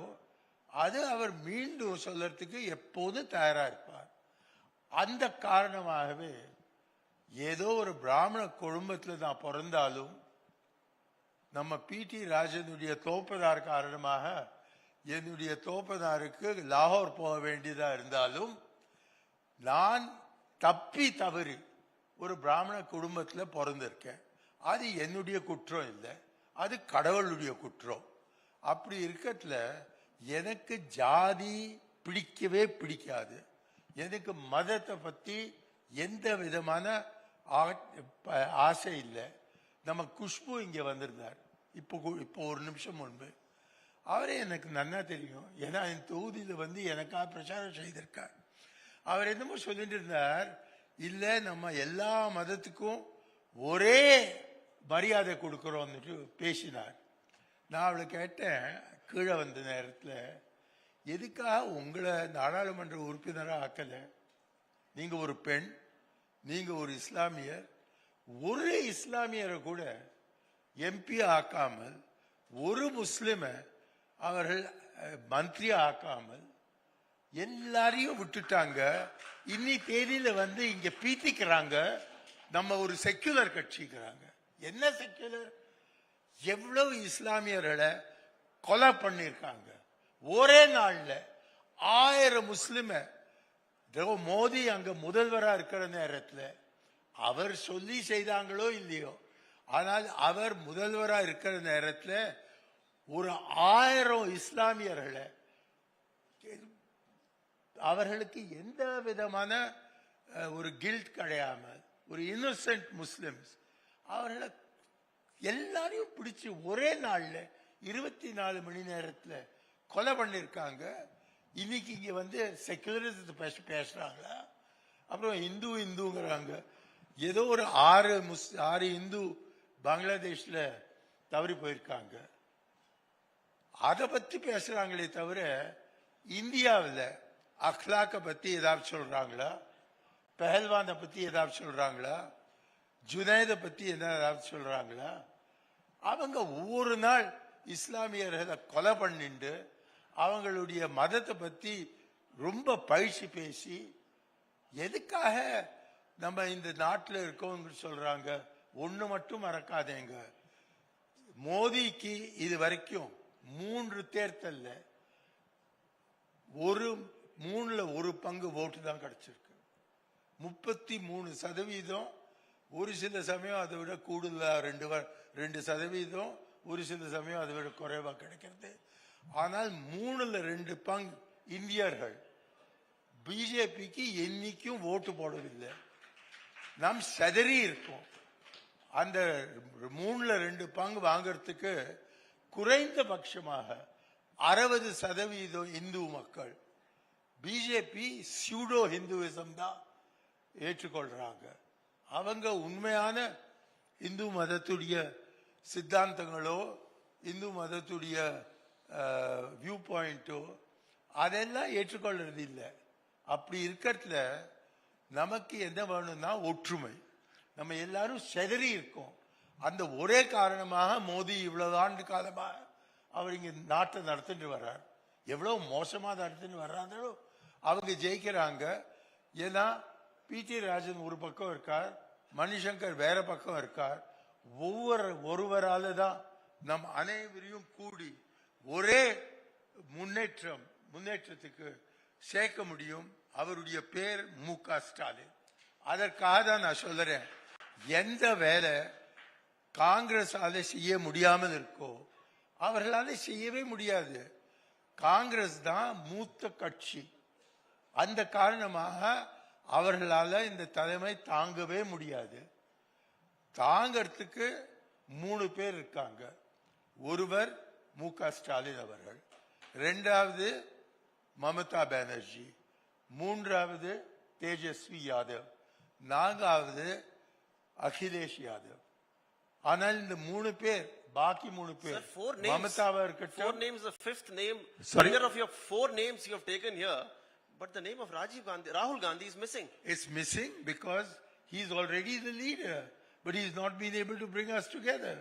அது அவர் மீண்டும் சொல்லறதுக்கு எப்போதும் தயாரா இருப்பார். அந்த காரணமாகவே ஏதோ ஒரு பிராமண குடும்பத்தில் நான் பிறந்தாலும் நம்ம பிடி ராஜனுடைய தோப்பதார் காரணமாக என்னுடைய தோப்பதாருக்கு லாகூர் போக வேண்டியதா இருந்தாலும் நான் தப்பி தவறி ஒரு பிராமண குடும்பத்தில் பிறந்திருக்கேன். அது என்னுடைய குற்றம் இல்லை, அது கடவுளுடைய குற்றம். அப்படி இருக்கத்துல எனக்கு ஜாதி பிடிக்கவே பிடிக்காது. எனக்கு மதத்தை பத்தி எந்த விதமான ஆசை இல்லை. நம்ம குஷ்பு இங்க வந்திருந்தார் இப்போ ஒரு நிமிஷம் முன்பு. அவரே எனக்கு நன்னா தெரியும், ஏன்னா என் தொகுதியில் எனக்காக பிரச்சாரம் செய்திருக்கார். அவர் என்னமோ சொல்லிட்டு இருந்தார், இல்ல நம்ம எல்லா மதத்துக்கும் ஒரே மரியாதை கொடுக்கிறோம்னு பேசினார். நான் அவளை கேட்டேன் கீழே வந்த நேரத்தில், எதுக்காக உங்களை நாடாளுமன்ற உறுப்பினராக ஆக்கல? நீங்க ஒரு பெண், நீங்க ஒரு இஸ்லாமியர், ஒரு இஸ்லாமியரை கூட எம்பி ஆக்காமல், ஒரு முஸ்லிம அவர்கள் மந்திரியா ஆக்காமல் எல்லாரையும் விட்டுட்டாங்க. இன்னி தேதியில இங்க பீத்திக்கிறாங்க நம்ம ஒரு செக்குலர் கட்சிக்கிறாங்க. என்ன செக்குலர்? எவ்வளவு இஸ்லாமியர்களை கொலை பண்ணிருக்காங்க ஒரே நாள்ல. 1000 முஸ்லிம மோடி அங்க முதல்வரா இருக்கிற நேரத்தில் அவர் சொல்லி செய்தாங்களோ இல்லையோ, ஆனால் அவர் முதல்வரா இருக்கிற நேரத்தில் ஒரு 1000 இஸ்லாமியர்களை அவர்களுக்கு எந்த விதமான ஒரு கில்ட் கிடையாமல், ஒரு இன்னோசென்ட் முஸ்லிம்ஸ் அவர்களை எல்லாரையும் பிடிச்சு ஒரே நாள்ல 24 மணி நேரத்துல கொலை பண்ணிருக்காங்க. இன்னைக்கு இங்க செக்குலரிசத்தை பேசுறாங்களா? அப்புறம் இந்துங்கிறாங்க. ஏதோ ஒரு 6 இந்து பங்களாதேஷ்ல தவறி போயிருக்காங்க, அதை பத்தி பேசுறாங்களே தவிர இந்தியாவில் அக்லாக்க பத்தி ஏதாவது சொல்றாங்களா? பெஹல்வானை பத்தி ஏதாவது சொல்றாங்களா? ஜுனைத பத்தி ஏதாவது சொல்றாங்களா? அவங்க ஒவ்வொரு நாள் இஸ்லாமியர்களை கொலை பண்ணிட்டு அவங்களுடைய மதத்தை பத்தி ரொம்ப பயிற்சி பேசி எதுக்காக நம்ம இந்த நாட்டில் இருக்கோங்க சொல்றாங்க. ஒண்ணு மட்டும் மறக்காதேங்க, மோடிக்கு இது வரைக்கும் 3 தேர்தல்ல 3 பங்கு ஓட்டு தான் கிடைச்சிருக்கு. 33%. ஒரு சில சமயம் அதை விட கூடுதலா 2%, ஒரு சில சமயம் அதை விட குறைவா கிடைக்கிறது. ஆனால் 3/2 பங்கு இந்தியர்கள் பிஜேபிக்கு என்னைக்கும் ஓட்டு போடவில்லை. நாம் செதறி இருக்கோம். அந்த 3/2 பங்கு வாங்கறதுக்கு குறைந்தபட்சமாக 60% இந்து மக்கள் பிஜேபி சூடோ ஹிந்துவிசம் தான் ஏற்றுக்கொள்றாங்க. அவங்க உண்மையான இந்து மதத்துடைய சித்தாந்தங்களோ இந்து மதத்துடைய வியூ பாயிண்டோ அதெல்லாம் ஏற்றுக்கொள்றது இல்லை. அப்படி இருக்கிறதுல நமக்கு என்ன வேணும்னா ஒற்றுமை. நம்ம எல்லாரும் செதறி இருக்கோம். அந்த ஒரே காரணமாக மோடி இவ்வளவு ஆண்டு காலமாக அவர் இங்க நாட்டை நடத்திட்டு வர்றார். எவ்வளவு மோசமா நடத்திட்டு வர்றாங்களோ அவங்க ஜெயிக்கிறாங்க. ஏன்னா பிடி ராஜன் ஒரு பக்கம் இருக்கார், மணிசங்கர் வேற பக்கம் இருக்கார். ஒருவரால தான் நம் அனைவரையும் கூடி ஒரே முன்னேற்றத்துக்கு சேர்க்க முடியும். அவருடைய பேர் மு.க. ஸ்டாலின். அதற்காக தான் நான் சொல்றேன், எந்த வேலை காங்கிரஸால செய்ய முடியாமல் இருக்கோ அவர்களால செய்யவே முடியாது. காங்கிரஸ் தான் மூத்த கட்சி. அந்த காரணமாக அவர்களால இந்த தலைமை தாங்கவே முடியாது. தாங்கிறதுக்கு 3 பேர் இருக்காங்க. ஒருவர் மு.க. ஸ்டாலின் அவர்கள், இரண்டாவது மமதா பானர்ஜி, மூன்றாவது தேஜஸ்வி யாதவ், நான்காவது அகிலேஷ் யாதவ். ஆனால் இந்த 3 பேர், பாக்கி 3 பேர் மமதாவா இருக்கட்டும். 4 names, the fifth name, either of your 4 names you have taken here, but the name of Rahul Gandhi is missing. It's missing because he's already the leader, but he's not been able to bring us together.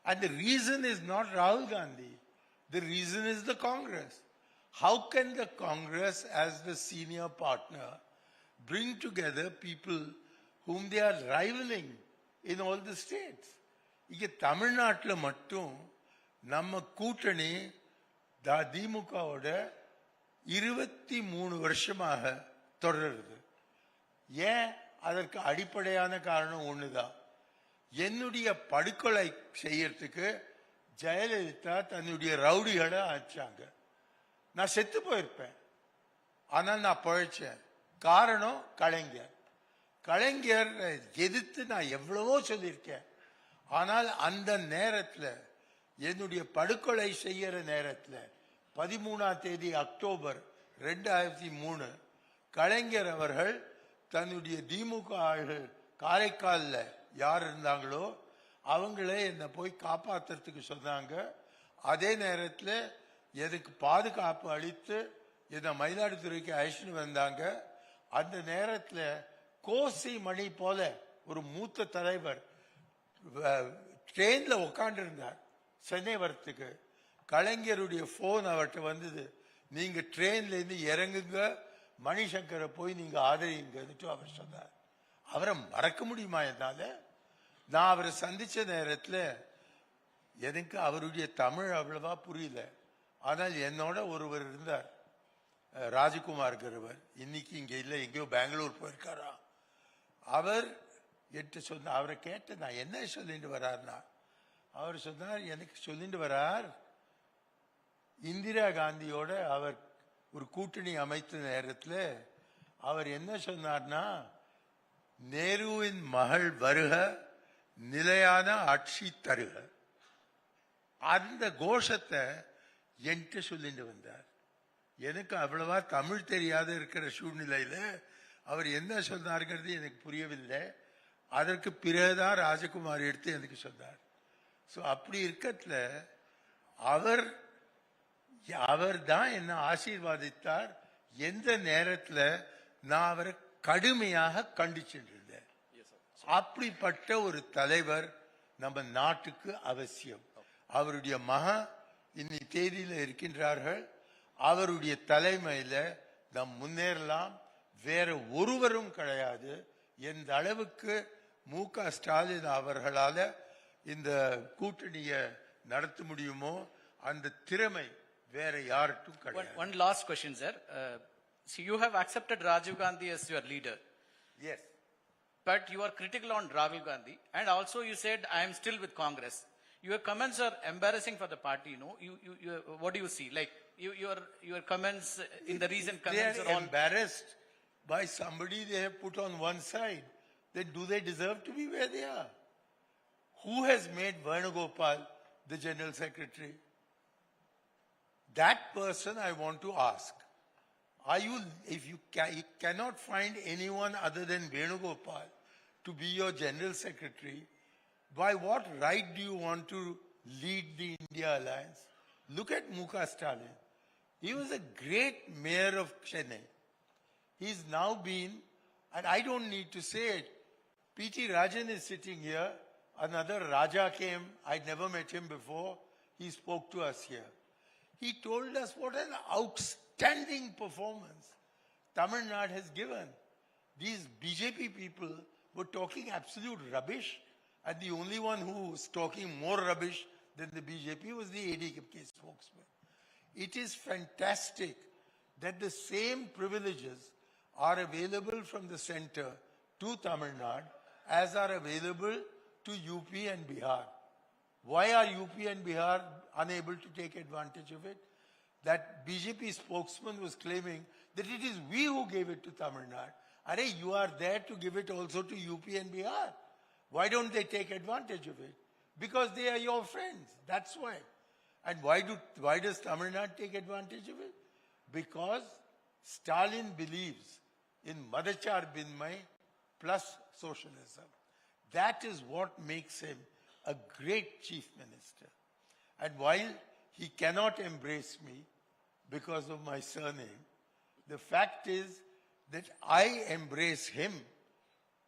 And the reason is not Rahul Gandhi. The reason is the Congress. How can the Congress, as the senior partner, bring together people whom they are rivaling in all the states? இங்க தமிழ்நாட்டில் மட்டும் நம்ம கூட்டணி திமுகவோட 23 வருஷமாக தொடருது. ஏன்? அதற்கு அடிப்படையான காரணம் ஒண்ணுதான். என்னுடைய படுகொலை செய்யறதுக்கு ஜெயலலிதா தன்னுடைய ரவுடிகளை அனுப்பிச்சாங்க. நான் செத்து போயிருப்பேன், ஆனால் நான் பழைச்சேன். காரணம் கலைஞர். கலைஞர் எதிர்த்து நான் எவ்வளவோ சொல்லியிருக்கேன். ஆனால் அந்த நேரத்தில், என்னுடைய படுகொலை செய்யற நேரத்தில் 13ஆம் தேதி அக்டோபர் 2003 கலைஞர் அவர்கள் தன்னுடைய திமுக ஆள்கள் காரைக்காலில் யார் இருந்தாங்களோ அவங்களே என்னை போய் காப்பாத்துறதுக்கு சொன்னாங்க. அதே நேரத்தில் எனக்கு பாதுகாப்பு அளித்து என்னை மயிலாடுதுறைக்கு அழைச்சிட்டு வந்தாங்க. அந்த நேரத்தில் கோசி மணி போல ஒரு மூத்த தலைவர் ட்ரெயின்ல உட்காந்து இருந்தார் சென்னை வரத்துக்கு. கலைஞருடைய போன் அவர்கிட்ட வந்தது, நீங்க ட்ரெயின்ல இருந்து இறங்குங்க, மணிசங்கரை போய் நீங்க ஆதரிங்கன்னு அவர் சொன்னார். அவரை மறக்க முடியுமா என்னால? நான் அவரை சந்திச்ச நேரத்தில் எனக்கு அவருடைய தமிழ் அவ்வளவா புரியல. ஆனால் என்னோட ஒருவர் இருந்தார், ராஜகுமார்கிறவர். இன்னைக்கு இங்க இல்லை, எங்கேயோ பெங்களூர் போயிருக்காரா. அவர் என்கிட்ட சொன்ன, அவரை கேட்ட நான் என்ன சொல்லிட்டு வர்றாருன்னா, அவர் சொன்னார், எனக்கு சொல்லிட்டு வர்றார், இந்திரா காந்தியோட அவர் ஒரு கூட்டணி அமைத்த நேரத்தில் அவர் என்ன சொன்னார்னா, நேருவின் மகள் வருக, நிலையான ஆட்சி தருக. அந்த கோஷத்தை என்கிட்ட சொல்லிட்டு வந்தார். எனக்கு அவ்வளவா தமிழ் தெரியாத இருக்கிற சூழ்நிலையில அவர் என்ன சொன்னார்கிறது எனக்கு புரியவில்லை. அதற்கு பிறகுதான் ராஜகுமார் எடுத்து எனக்கு சொன்னார். ஸோ அப்படி இருக்கத்துல அவர் தான் என்ன ஆசீர்வாதித்தார். எந்த நேரத்தில் நான் அவரை கடுமையாக கண்டிச்சுட்டு இருந்தேன். அப்படிப்பட்ட ஒரு தலைவர் நம்ம நாட்டுக்கு அவசியம். அவருடைய மகன் இன்னி தேதியில இருக்கின்றார்கள். அவருடைய தலைமையில நாம் முன்னேறலாம். வேற ஒருவரும் கிடையாது. எந்த அளவுக்கு மு.க. ஸ்டாலின் அவர்களால இந்த கூட்டணியை நடத்த முடியுமோ அந்த திறமை வேற யாருக்கும் கிடையாது. One last question, sir. So you have accepted Rajiv Gandhi as your leader. Yes. But you are critical on Rahul Gandhi, and also you said I am still with Congress. Your comments are embarrassing for the party. You know, what do you see? Like your comments in the recent comments are all embarrassed by somebody they have put on one side. Then do they deserve to be where they are? Who has made Venugopal the General Secretary? That person I want to ask. If you cannot find anyone other than Venugopal to be your General Secretary, by what right do you want to lead the India Alliance? Look at Mukha Stalin. He was a great mayor of Chennai. He's now been, and I don't need to say it, P.T. Rajan is sitting here. Another Raja came. I'd never met him before. he spoke to us here. He told us what an outstanding performance Tamil Nadu has given. These BJP people were talking absolute rubbish, and the only one who was talking more rubbish than the BJP was the ADK spokesman. It is fantastic that the same privileges are available from the center to Tamil Nadu as are available to UP and Bihar. Why are UP and Bihar unable to take advantage of it? That BJP spokesman was claiming that it is we who gave it to Tamil Nadu. Are you are there to give it also to UP and Bihar. Why don't they take advantage of it? Because they are your friends. That's why. And why does Tamil Nadu take advantage of it? Because Stalin believes in Madachar Binmay plus socialism. That is what makes him a great chief minister. And while he cannot embrace me because of my surname, the fact is that I embrace him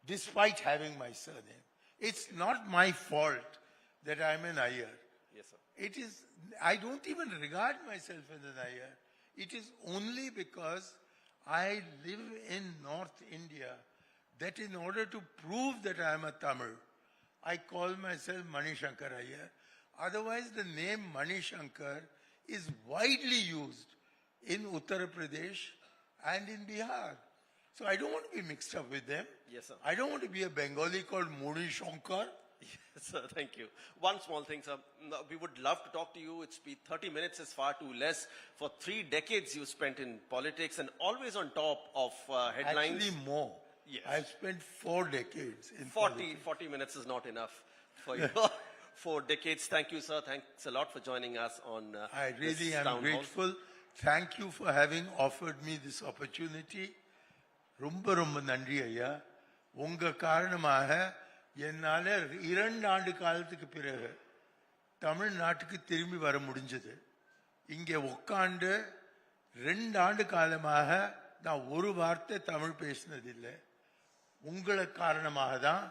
despite having my surname. It's not my fault that I'm an Aiyar. Yes, sir. It is, I don't even regard myself as an Aiyar. It is only because I live in North India that in order to prove that I am a Tamil, I call myself Shankar Aiyar. Otherwise, the name Shankar is widely used in Uttar Pradesh and in Bihar. So I don't want to be mixed up with them. Yes, sir. I don't want to be a Bengali called Shankar. Yes, sir. Thank you. One small thing, sir. We would love to talk to you. It's been 30 minutes is far too less. For 3 decades you spent in politics and always on top of headlines. Actually more. Yes. I've spent 4 decades in 40 minutes is not enough for you. 4 decades. Thank you, sir. Thanks a lot for joining us on I really this am town grateful. hall. Thank you for having offered me this opportunity. ரொம்ப ரொம்ப நன்றி ஐயா. உங்க காரணமாக என்னால 2 ஆண்டு காலத்துக்கு பிறகு தமிழ்நாட்டுக்கு திரும்பி வர முடிஞ்சது. இங்கே உட்கார்ந்து 2 ஆண்டு காலமாக நான் ஒரு வார்த்தை தமிழ் பேசினதில்லை. உங்கள காரணமாக தான்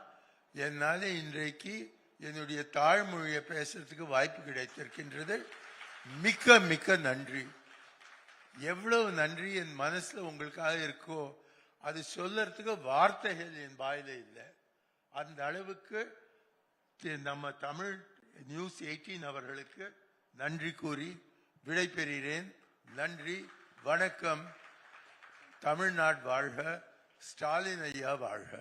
என்னால இன்றைக்கு என்னுடைய தாய்மொழியை பேசுறதுக்கு வாய்ப்பு கிடைத்திருக்கின்றது. மிக்க மிக்க நன்றி. எவ்வளவு நன்றி என் மனசுல உங்களுக்காக இருக்கோ அது சொல்லறதுக்கு வார்த்தைகள் என் வாயில இல்லை. அந்த அளவுக்கு நம்ம தமிழ் நியூஸ் 18 அவர்களுக்கு நன்றி கூறி விடை பெறுகிறேன். நன்றி, வணக்கம். தமிழ்நாடு வாழ்க, ஸ்டாலின் ஐயா வாழ்க.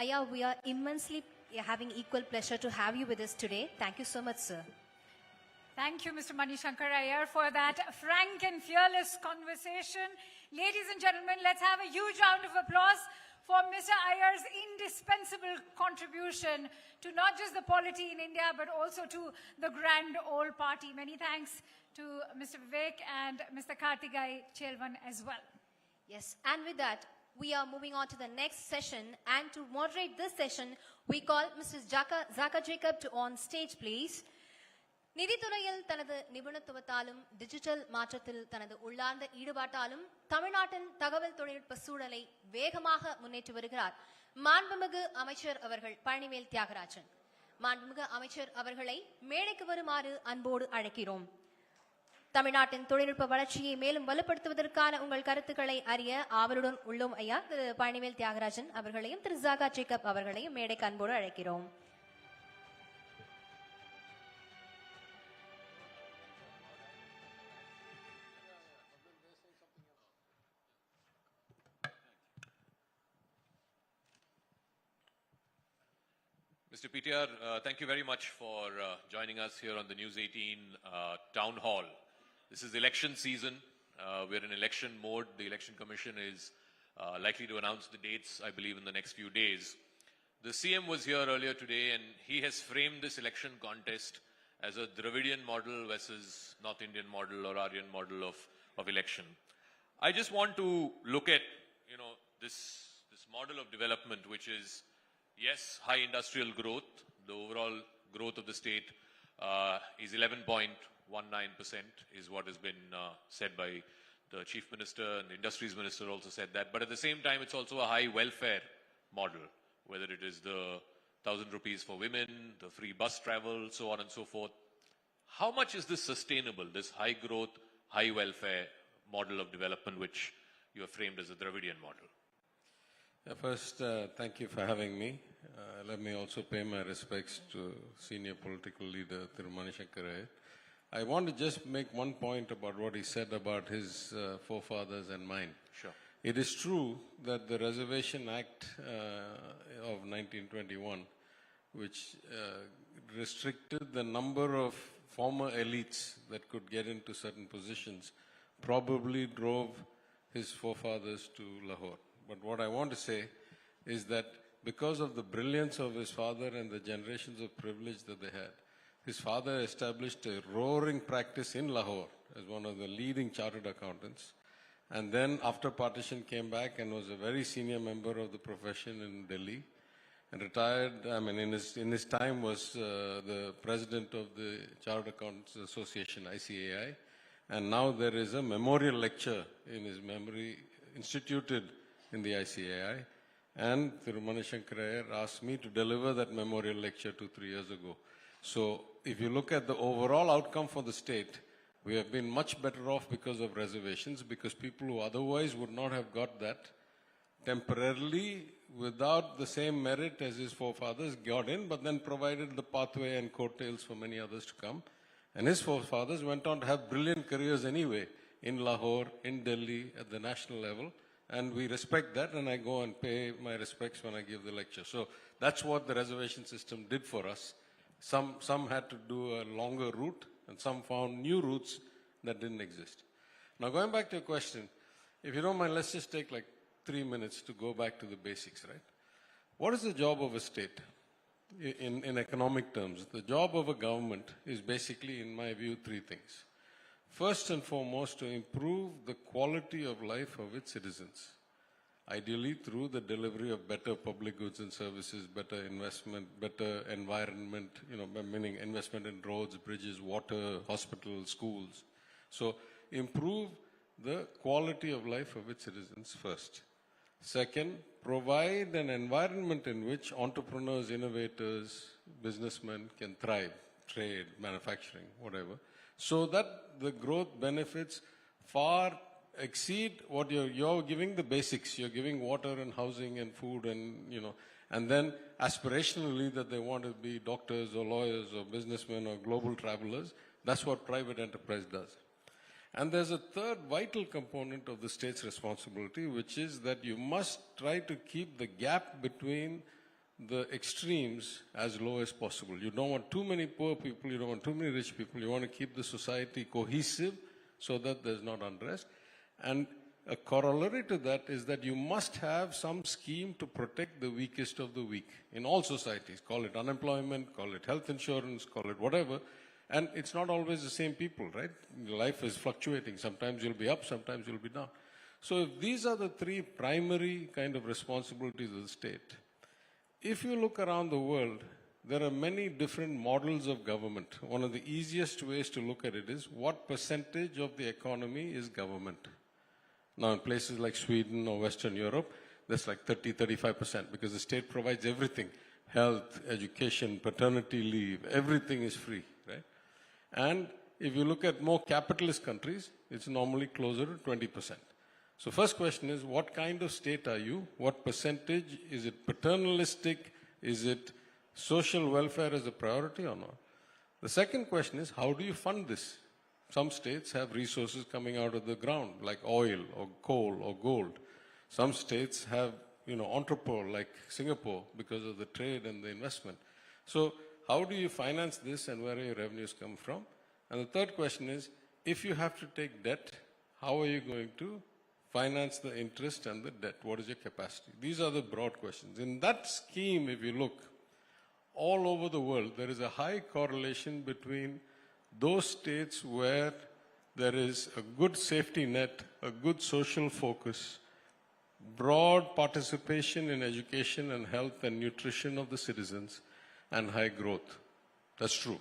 Aya, we are immensely having equal pleasure to have you with us today. Thank you so much, sir. Thank you, Mr. Shankar Aiyar, for that frank and fearless conversation. Ladies and gentlemen, let's have a huge round of applause for Mr. Aiyar's indispensable contribution to not just the polity in India, but also to the grand old party. Many thanks to Mr. Vivek and Mr. Kartigai Chelvan as well. Yes, and with that, we are moving on to the next session. And to moderate this session, we call Mr. Zaka Jacob to on stage, please. நிதித்துறையில் தனது நிபுணத்துவத்தாலும் digital மாற்றத்தில் தனது உள்ளார்ந்த ஈடுபாட்டாலும் தமிழ்நாட்டின் தகவல் தொழில்நுட்ப சூழலை வேகமாக முன்னேற்றி வருகிறார் மாண்புமிகு அமைச்சர் அவர்கள் பழனிவேல் தியாகராஜன். மாண்புமிகு அமைச்சர் அவர்களை மேடைக்கு வருமாறு அன்போடு அழைக்கிறோம். தமிழ்நாட்டின் தொழில்நுட்ப வளர்ச்சியை மேலும் வலுப்படுத்துவதற்கான உங்கள் கருத்துக்களை அறிய ஆவலுடன் உள்ளோம் ஐயா. திரு பழனிவேல் தியாகராஜன் அவர்களையும் திரு ஜாகா ஜேக்கப் அவர்களையும் மேடைக்கு அன்போடு அழைக்கிறோம். Mr. PTR, thank you very much for joining us here on the News 18 Town Hall. This is election season. We're in election mode. The Election Commission is likely to announce the dates, I believe, in the next few days. The CM was here earlier today, and he has framed this election contest as a Dravidian model versus North Indian model or Aryan model of election. I just want to look at, this model of development, which is, yes, high industrial growth. The overall growth of the state is 11.19% is what has been said by The Chief Minister and the Industries Minister also said that. But at the same time, it's also a high welfare model, whether it is the 1,000 rupees for women, the free bus travel, so on and so forth. How much is this sustainable, this high growth, high welfare model of development, which you have framed as a Dravidian model? First, thank you for having me. Let me also pay my respects to senior political leader Thiru Shankar Aiyar. I want to just make one point about what he said about his forefathers and mine. Sure. It is true that the Reservation Act of 1921, which restricted the number of former elites that could get into certain positions, probably drove his forefathers to Lahore. But what I want to say is that because of the brilliance of his father and the generations of privilege that they had, his father established a roaring practice in Lahore as one of the leading chartered accountants. And then after partition came back and was a very senior member of the profession in Delhi and retired, in his time was the president of the Chartered Accountants Association, ICAI. And now there is a memorial lecture in his memory instituted in the ICAI. And Thiru Shankar Aiyar asked me to deliver that memorial lecture 2-3 years ago. So if you look at the overall outcome for the state, we have been much better off because of reservations, because people who otherwise would not have got that temporarily without the same merit as his forefathers got in, but then provided the pathway and coattails for many others to come. And his forefathers went on to have brilliant careers anyway, in Lahore, in Delhi, at the national level. And we respect that, and I go and pay my respects when I give the lecture. So that's what the reservation system did for us. Some had to do a longer route, and some found new routes that didn't exist. Now, going back to your question, if you don't mind, let's just take like 3 minutes to go back to the basics, right? What is the job of a state in economic terms? The job of a government is basically, in my view, 3 things. First and foremost, to improve the quality of life of its citizens, ideally through the delivery of better public goods and services, better investment, better environment, meaning investment in roads, bridges, water, hospitals, schools. So improve the quality of life of its citizens first. Second, provide an environment in which entrepreneurs, innovators, businessmen can thrive, trade, manufacturing, whatever, so that the growth benefits far exceed what you're giving the basics. You're giving water and housing and food and then aspirationally that they want to be doctors or lawyers or businessmen or global travelers. That's what private enterprise does. And there's a third vital component of the state's responsibility, which is that you must try to keep the gap between the extremes as low as possible. You don't want too many poor people, you don't want too many rich people, you want to keep the society cohesive so that there's not unrest. And a corollary to that is that you must have some scheme to protect the weakest of the weak in all societies. Call it unemployment, call it health insurance, call it whatever. And it's not always the same people, right? Life is fluctuating. Sometimes you'll be up, sometimes you'll be down. So if these are the 3 primary kind of responsibilities of the state, if you look around the world, there are many different models of government. One of the easiest ways to look at it is what percentage of the economy is government. Now in places like Sweden or Western Europe, that's like 30-35% because the state provides everything. Health, education, paternity leave, everything is free, right? And if you look at more capitalist countries, it's normally closer to 20%. So first question is, what kind of state are you? What percentage? Is it paternalistic? Is it social welfare as a priority or not? The second question is, how do you fund this? Some states have resources coming out of the ground, like oil or coal or gold. Some states have, entrepot, like Singapore, because of the trade and the investment. So how do you finance this and where are your revenues come from? And the third question is, if you have to take debt, how are you going to finance the interest and the debt? What is your capacity? These are the broad questions. In that scheme, if you look, all over the world, there is a high correlation between those states where there is a good safety net, a good social focus, broad participation in education and health and nutrition of the citizens, and high growth. That's true.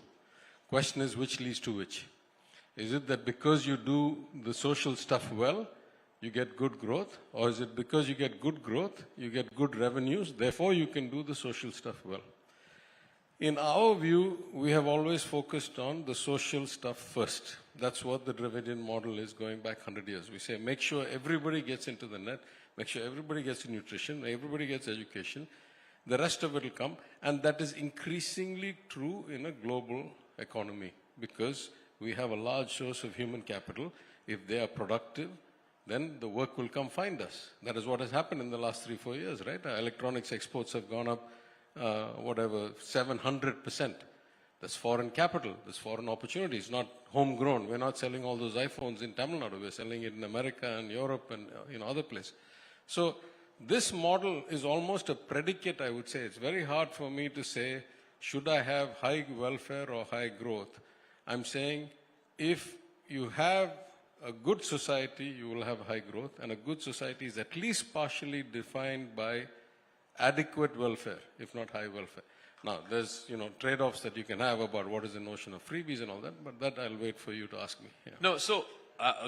Question is, which leads to which? Is it that because you do the social stuff well, you get good growth? Or is it because you get good growth, you get good revenues, therefore you can do the social stuff well? In our view, we have always focused on the social stuff first. That's what the Dravidian model is going back 100 years. We say, make sure everybody gets into the net, make sure everybody gets nutrition, everybody gets education, the rest of it will come. And that is increasingly true in a global economy because we have a large source of human capital. If they are productive, then the work will come find us. That is what has happened in the last 3-4 years, right? Our electronics exports have gone up, 700%. That's foreign capital, that's foreign opportunities, not homegrown. We're not selling all those iPhones in Tamil Nadu. We're selling it in America and Europe and other places. So this model is almost a predicate, I would say. It's very hard for me to say, should I have high welfare or high growth? I'm saying if you have a good society, you will have high growth, and a good society is at least partially defined by adequate welfare, if not high welfare. Now, there's, trade-offs that you can have about what is the notion of freebies and all that, but that I'll wait for you to ask me. Yeah. No, so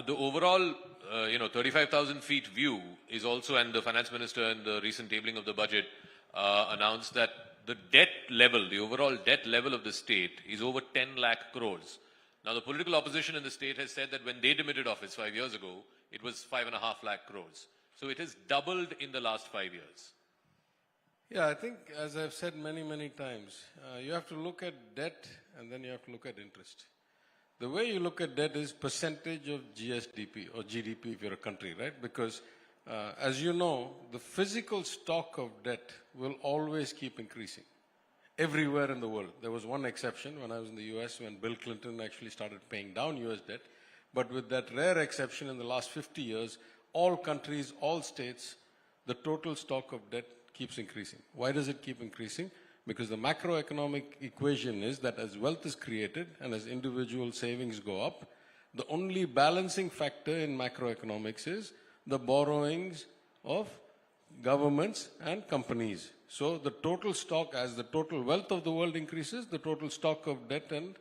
the overall, 35,000 feet view is also, and the finance minister in the recent tabling of the budget announced that the debt level, the overall debt level of the state is over 10 lakh crores. Now, the political opposition in the state has said that when they demitted office 5 years ago, it was 5.5 lakh crores. So it has doubled in the last 5 years. Yeah, I think, as I've said many, many times, you have to look at debt and then you have to look at interest. The way you look at debt is percentage of GSDP or GDP if you're a country, right? Because, as you know, the physical stock of debt will always keep increasing everywhere in the world. There was one exception when I was in the US when Bill Clinton actually started paying down US debt. But with that rare exception in the last 50 years, all countries, all states, the total stock of debt keeps increasing. Why does it keep increasing? Because the macroeconomic equation is that as wealth is created and as individual savings go up, the only balancing factor in macroeconomics is the borrowings of governments and companies. So the total stock, as the total wealth of the world increases, the total stock of debt and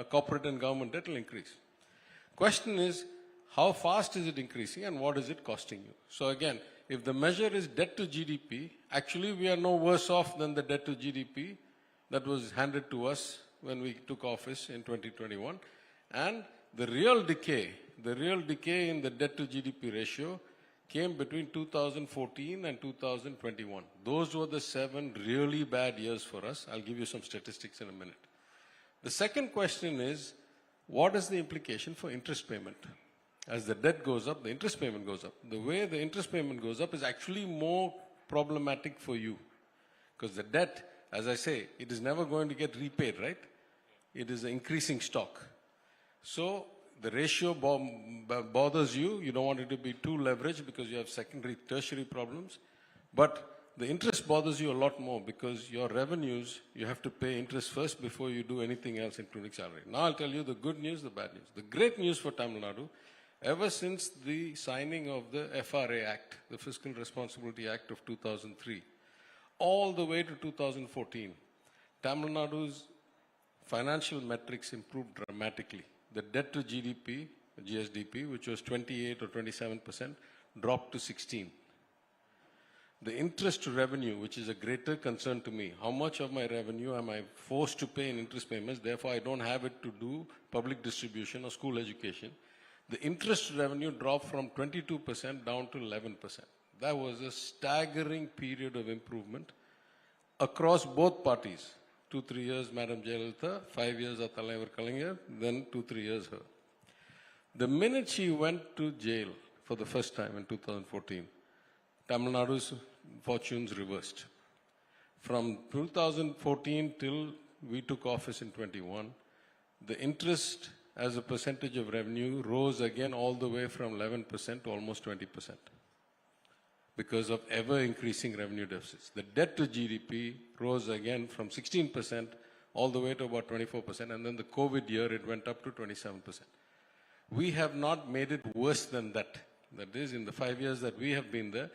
corporate and government debt will increase. Question is, how fast is it increasing and what is it costing you? So again, if the measure is debt to GDP, actually we are no worse off than the debt to GDP that was handed to us when we took office in 2021. And the real decay in the debt to GDP ratio came between 2014 and 2021. Those were the 7 really bad years for us. I'll give you some statistics in a minute. The second question is, what is the implication for interest payment? As the debt goes up, the interest payment goes up. The way the interest payment goes up is actually more problematic for you. Because the debt, as I say, it is never going to get repaid, right? It is an increasing stock. So the ratio bothers you. You don't want it to be too leveraged because you have secondary, tertiary problems. But the interest bothers you a lot more because your revenues, you have to pay interest first before you do anything else, including salary. Now I'll tell you the good news, the bad news. The great news for Tamil Nadu, ever since the signing of the FRA Act, the Fiscal Responsibility Act of 2003, all the way to 2014, Tamil Nadu's financial metrics improved dramatically. The debt to GDP, GSDP, which was 28 or 27%, dropped to 16. The interest to revenue, which is a greater concern to me, how much of my revenue am I forced to pay in interest payments, therefore I don't have it to do public distribution or school education. The interest revenue dropped from 22% down to 11%. That was a staggering period of improvement across both parties. 2-3 years, Madam Jayalalitha, 5 years, Thalaivar Kalaignar, then 2-3 years her. The minute she went to jail for the first time in 2014, Tamil Nadu's fortunes reversed. From 2014 till we took office in 21, the interest as a percentage of revenue rose again all the way from 11% to almost 20% because of ever increasing revenue deficits. The debt to GDP rose again from 16% all the way to about 24%, and then the COVID year it went up to 27%. We have not made it worse than that. That is, in the 5 years that we have been there,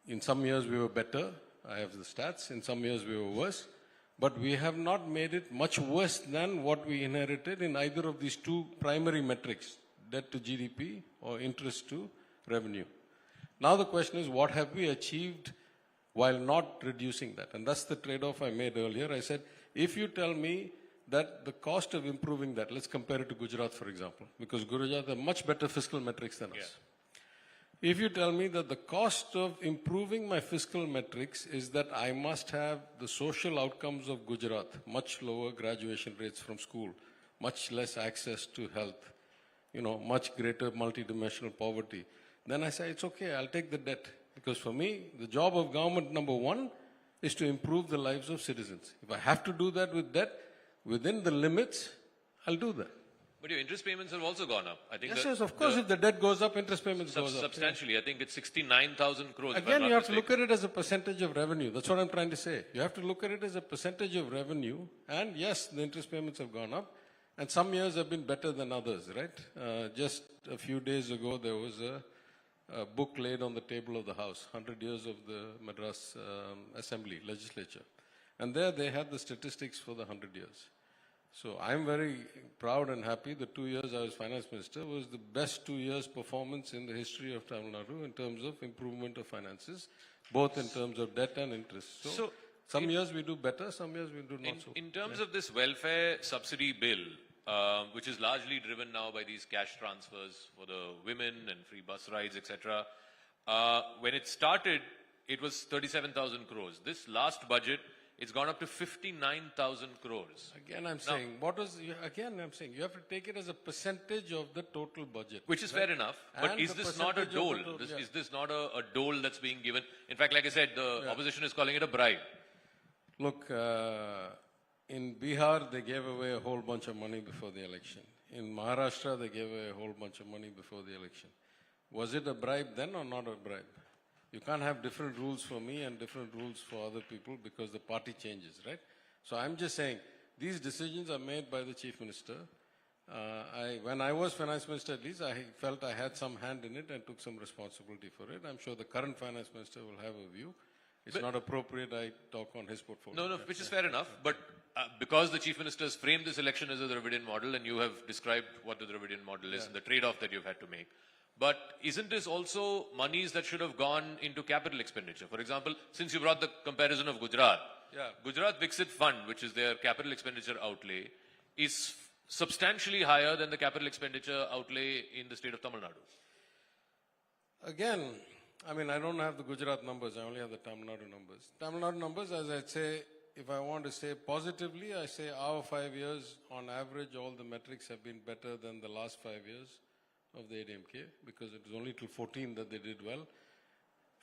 in some years we were better, I have the stats, in some years we were worse, But we have not made it much worse than what we inherited in either of these two primary metrics, debt to GDP or interest to revenue. Now the question is, what have we achieved while not reducing that? And that's the trade-off I made earlier. I said, if you tell me that the cost of improving that, let's compare it to Gujarat, for example, because Gujarat have much better fiscal metrics than us. If you tell me that the cost of improving my fiscal metrics is that I must have the social outcomes of Gujarat, much lower graduation rates from school, much less access to health, much greater multidimensional poverty, then I say, it's okay, I'll take the debt. Because for me, the job of government, number one, is to improve the lives of citizens. If I have to do that with debt, within the limits, I'll do that. But your interest payments have also gone up. I think Yes, of course, if the debt goes up, interest payments goes up. Substantially. I think it's 69,000 crores. Again, you have to look at it as a percentage of revenue. That's what I'm trying to say. You have to look at it as a percentage of revenue. And yes, the interest payments have gone up. And some years have been better than others, right? Just a few days ago, there was a book laid on the table of the House, 100 years of the Madras Assembly, legislature. And there they had the statistics for the 100 years. So I'm very proud and happy. The 2 years I was finance minister was the best 2 years performance in the history of Tamil Nadu in terms of improvement of finances, both in terms of debt and interest. So some years we do better, some years we do not so. In terms of this welfare subsidy bill, which is largely driven now by these cash transfers for the women and free bus rides, etc. When it started, it was 37,000 crores. This last budget, it's gone up to 59,000 crores. Again, I'm saying, you have to take it as a percentage of the total budget. Which is fair enough. But is this not a dole? Is this not a dole that's being given? In fact, like I said, the opposition is calling it a bribe. Look, in Bihar, they gave away a whole bunch of money before the election. In Maharashtra, they gave away a whole bunch of money before the election. Was it a bribe then or not a bribe? You can't have different rules for me and different rules for other people because the party changes, right? So I'm just saying, these decisions are made by the chief minister. When I was finance minister, at least, I felt I had some hand in it and took some responsibility for it. I'm sure the current finance minister will have a view. It's not appropriate I talk on his portfolio. No, which is fair enough. But because the chief minister has framed this election as a Dravidian model, and you have described what the Dravidian model is and the trade-off that you've had to make. But isn't this also monies that should have gone into capital expenditure? For example, since you brought the comparison of Gujarat, Gujarat Viksit Fund, which is their capital expenditure outlay, is substantially higher than the capital expenditure outlay in the state of Tamil Nadu. Again, I mean, I don't have the Gujarat numbers, I only have the Tamil Nadu numbers. Tamil Nadu numbers, as I say, if I want to say positively, I say our 5 years, on average, all the metrics have been better than the last 5 years of the ADMK, because it was only till 14 that they did well.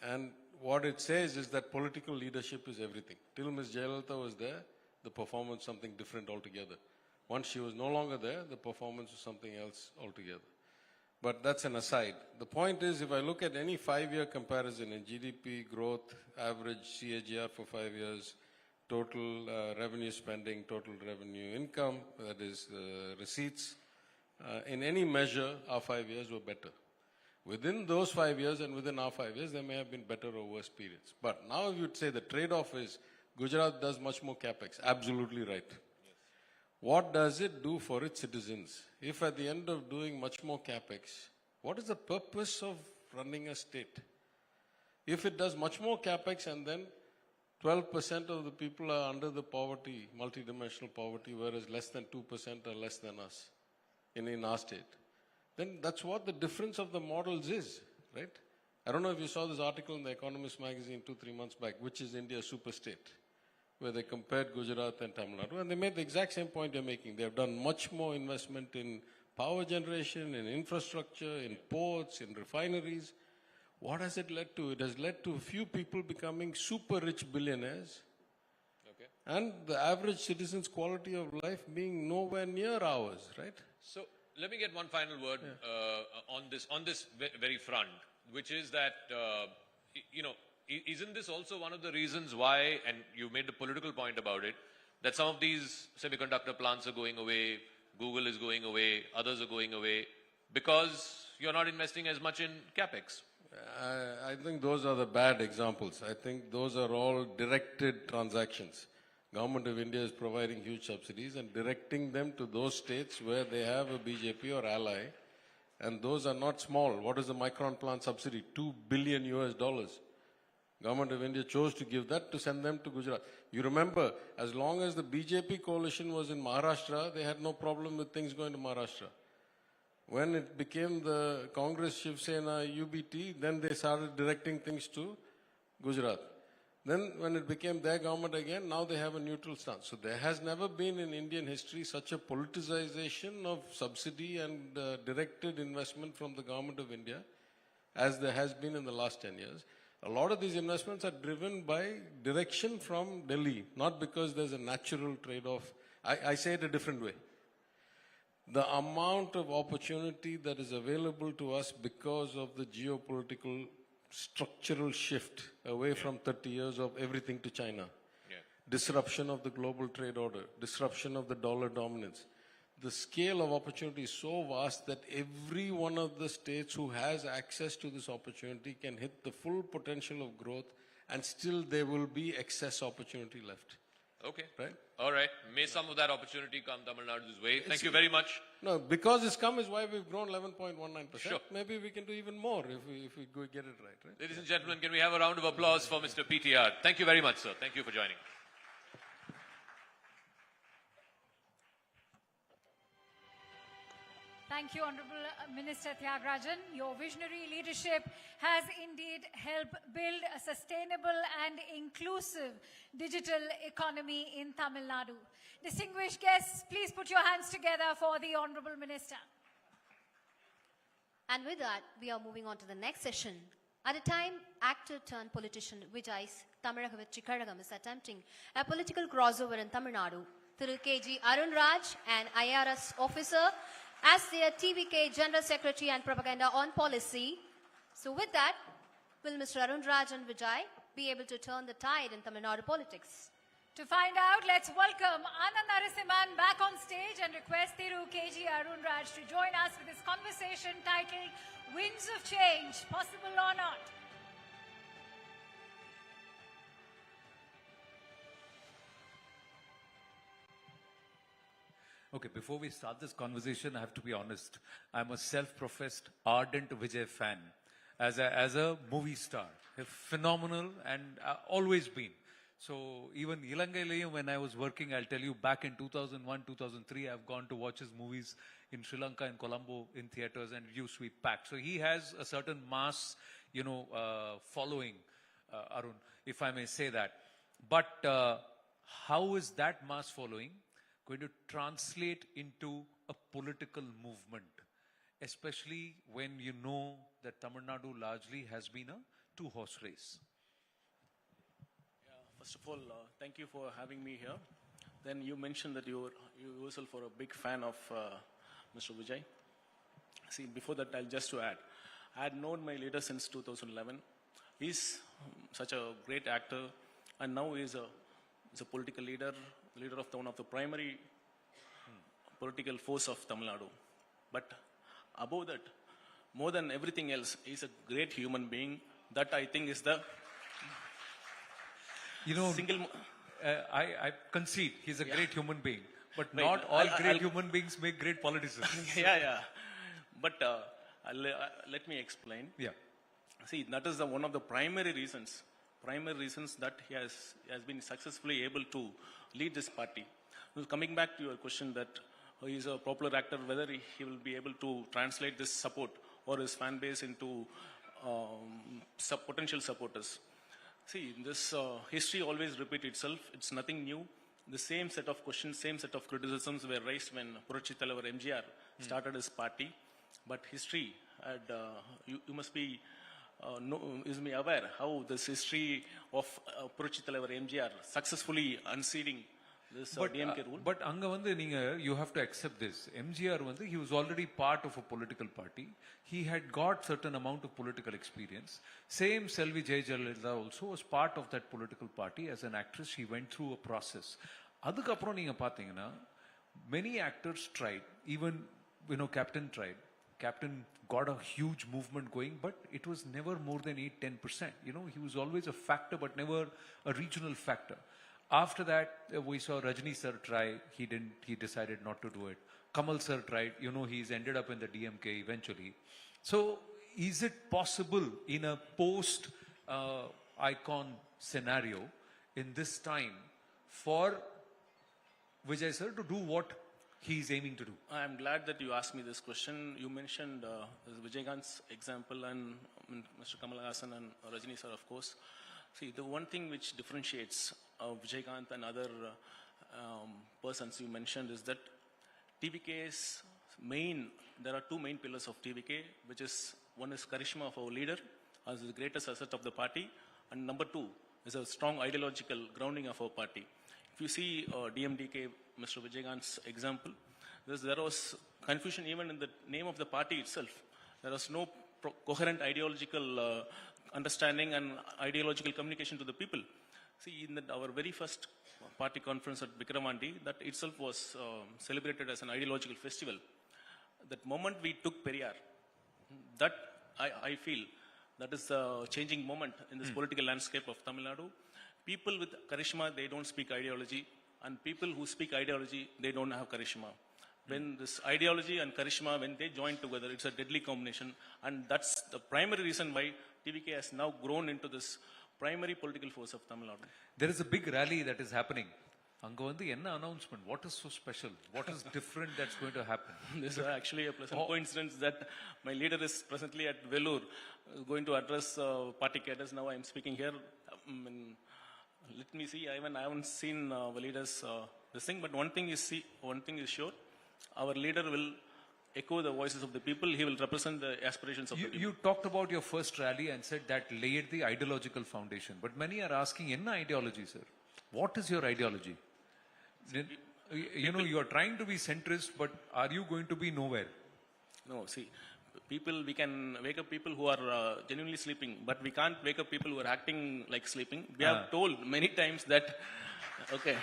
And what it says is that political leadership is everything. Till Ms. Jayalalitha was there, the performance was something different altogether. Once she was no longer there, the performance was something else altogether. But that's an aside. The point is, if I look at any 5-year comparison in GDP growth, average CAGR for 5 years, total revenue spending, total revenue income, that is receipts, in any measure, our 5 years were better. Within those 5 years and within our 5 years, there may have been better or worse periods. But now you'd say the trade-off is Gujarat does much more capex. Absolutely right. Yes. What does it do for its citizens? If at the end of doing much more capex, what is the purpose of running a state? If it does much more capex and then 12% of the people are under the poverty, multidimensional poverty, whereas less than 2% are less than us in our state, then that's what the difference of the models is, right? I don't know if you saw this article in the Economist magazine 2-3 months back, which is India's super state, where they compared Gujarat and Tamil Nadu, and they made the exact same point you're making. They have done much more investment in power generation, in infrastructure, in ports, in refineries. What has it led to? It has led to a few people becoming super rich billionaires, and the average citizen's quality of life being nowhere near ours, right? So let me get one final word on this very front, which is that, isn't this also one of the reasons why, and you made the political point about it, that some of these semiconductor plants are going away, Google is going away, others are going away, because you're not investing as much in capex? I think those are the bad examples. I think those are all directed transactions. Government of India is providing huge subsidies and directing them to those states where they have a BJP or ally. And those are not small. What is the Micron plant subsidy? $2 billion US. Government of India chose to give that to send them to Gujarat. You remember, as long as the BJP coalition was in Maharashtra, they had no problem with things going to Maharashtra. When it became the Congress, Shiv Sena, UBT, then they started directing things to Gujarat. Then when it became their government again, now they have a neutral stance. So there has never been in Indian history such a politicization of subsidy and directed investment from the government of India as there has been in the last 10 years. A lot of these investments are driven by direction from Delhi, not because there's a natural trade-off. I say it a different way. The amount of opportunity that is available to us because of the geopolitical structural shift away from 30 years of everything to China, disruption of the global trade order, disruption of the dollar dominance. The scale of opportunity is so vast that every one of the states who has access to this opportunity can hit the full potential of growth, and still there will be excess opportunity left. Okay. Right? All right. May some of that opportunity come Tamil Nadu's way. Thank you very much. No, because it's come is why we've grown 11.19%. Sure. Maybe we can do even more if we go get it right? Ladies and gentlemen, can we have a round of applause for Mr. PTR? Thank you very much, sir. Thank you for joining. Thank you, Honorable Minister Tyagarajan. Your visionary leadership has indeed helped build a sustainable and inclusive digital economy in Tamil Nadu. Distinguished guests, please put your hands together for the Honorable Minister. And with that, we are moving on to the next session. At a time, actor turned politician Vijay's Tamil Kazhagam is attempting a political crossover in Tamil Nadu. Thiru KG Arun Raj, an IRS officer, as their TVK General Secretary and Propaganda on Policy. So with that, will Mr. Arun Raj and Vijay be able to turn the tide in Tamil Nadu politics? To find out, let's welcome Anna Narasimhan back on stage and request Thiru KG Arun Raj to join us with this conversation titled Winds of Change, Possible or Not? Okay, before we start this conversation, I have to be honest. I'm a self-professed ardent Vijay fan. As a movie star, phenomenal and always been. So even Ilangailayum, when I was working, I'll tell you, back in 2001, 2003, I've gone to watch his movies in Sri Lanka and Colombo in theaters, and it used to be packed. So he has a certain mass, following, Arun, if I may say that. But how is that mass following going to translate into a political movement, especially when you know that Tamil Nadu largely has been a two-horse race? First of all, thank you for having me here. Then you mentioned that you yourself are a big fan of Mr. Vijay. See, before that, I'll just to add, I had known my leader since 2011. He's such a great actor, and now he's a political leader of one of the primary political force of Tamil Nadu. But above that, more than everything else, he's a great human being. That I think is the I concede he's a great human being, but Right. not all great human beings make great politicians. yeah. But let me explain. Yeah. See, that is one of the primary reasons that he has been successfully able to lead this party. Now, coming back to your question that he is a popular actor, whether he will be able to translate this support or his fan base into potential supporters. See, this history always repeats itself. It's nothing new. The same set of questions, same set of criticisms were raised when Puratchi Thalaivar MGR started his party. But history, you must be aware how this history of Puratchi Thalaivar MGR successfully unseating this DMK rule. But anga vandu you have to accept this. MGR he was already part of a political party. He had got certain amount of political experience. Same Selvi Jayalalitha also was part of that political party. As an actress, she went through a process. Adukaprom neenga pathina, many actors tried. Even Captain tried. Captain got a huge movement going, but it was never more than 8-10%. He was always a factor, but never a regional factor. After that, we saw Rajni sir try. He didn't. He decided not to do it. Kamal sir tried. You know, he's ended up in the DMK eventually. So, is it possible in a post-icon scenario in this time for Vijay sir to do what he's aiming to do? I'm glad that you asked me this question. You mentioned Vijaykanth's example and Mr. Kamal Hassan and Rajni sir, of course. See, the one thing which differentiates Vijaykanth and other persons you mentioned is that TVK's there are two main pillars of TVK, which is, one is charisma of our leader as the greatest asset of the party, and number two is a strong ideological grounding of our party. If you see DMDK, Mr. Vijaykanth's example, there was confusion even in the name of the party itself. There was no coherent ideological understanding and ideological communication to the people. See, in our very first party conference at Vikramandi, that itself was celebrated as an ideological festival. That moment we took Periyar, that I feel that is the changing moment in this political landscape of Tamil Nadu. People with charisma, they don't speak ideology, and people who speak ideology, they don't have charisma. When this ideology and charisma, when they join together, it's a deadly combination, and that's the primary reason why TVK has now grown into this primary political force of Tamil Nadu. There is a big rally that is happening. Anga vandu enna announcement? What is so special? What is different that's going to happen? This is actually a pleasant coincidence that my leader is presently at Vellore, going to address party cadres. Now I am speaking here. Let me see. I haven't seen our leaders this thing, but one thing is sure. Our leader will echo the voices of the people. He will represent the aspirations of the people. You talked about your first rally and said that laid the ideological foundation. But many are asking, enna ideology, sir? What is your ideology? You know, you are trying to be centrist, but are you going to be nowhere? No, see, people, we can wake up people who are genuinely sleeping, but we can't wake up people who are acting like sleeping. We have told many times that, okay,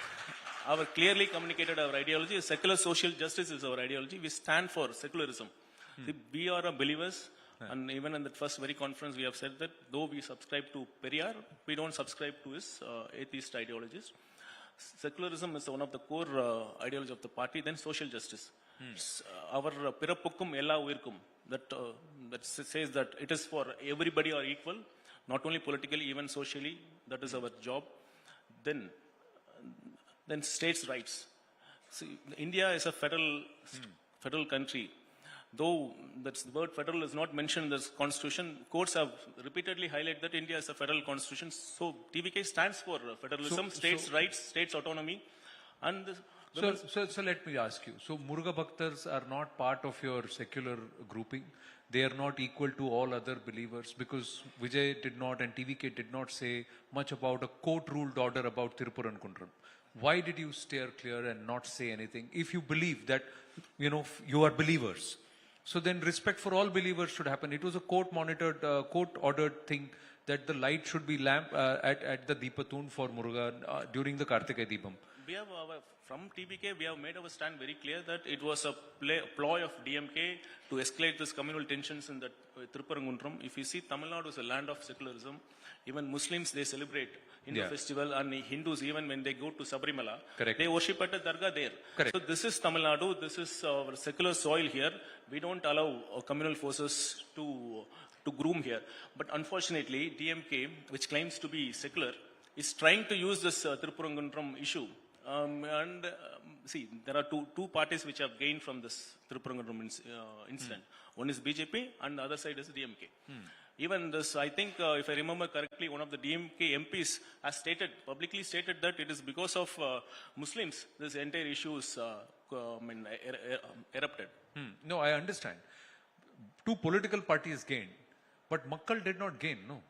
our clearly communicated our ideology is secular social justice is our ideology. We stand for secularism. See, we are believers, and even in that first very conference, we have said that though we subscribe to Periyar, we don't subscribe to his atheist ideologies. Secularism is one of the core ideology of the party, then social justice. Our Pirapukkum Ella Uirkum, that says that it is for everybody are equal, not only politically, even socially, that is our job. Then states' rights. See, India is a federal country. Though that's the word federal is not mentioned in this constitution, courts have repeatedly highlighted that India is a federal constitution. So TVK stands for federalism, states' rights, states' autonomy. And So let me ask you. So Muruga Bhaktars are not part of your secular grouping. They are not equal to all other believers because Vijay did not and TVK did not say much about a court-ruled order about Thirupurankuntram. Why did you steer clear and not say anything? If you believe that, you know, you are believers, so then respect for all believers should happen. It was a court-monitored, court-ordered thing that the light should be at the Deepatun for Muruga during the Kartikeya Deepam. We have from TVK, we have made our stand very clear that it was a ploy of DMK to escalate this communal tensions in the Thirupurankuntram. If you see, Tamil Nadu is a land of secularism. Even Muslims, they celebrate in the festival, and Hindus, even when they go to Sabrimala, they worship at a dargah there. So this is Tamil Nadu, this is our secular soil here. We don't allow communal forces to groom here. But unfortunately, DMK, which claims to be secular, is trying to use this Thirupurankuntram issue. See, there are two parties which have gained from this Thirupurankuntram incident. One is BJP and the other side is DMK. Even this, I think, if I remember correctly, one of the DMK MPs has publicly stated that it is because of Muslims this entire issue is erupted. No, I understand. Two political parties gained, but Makkal did not gain, no.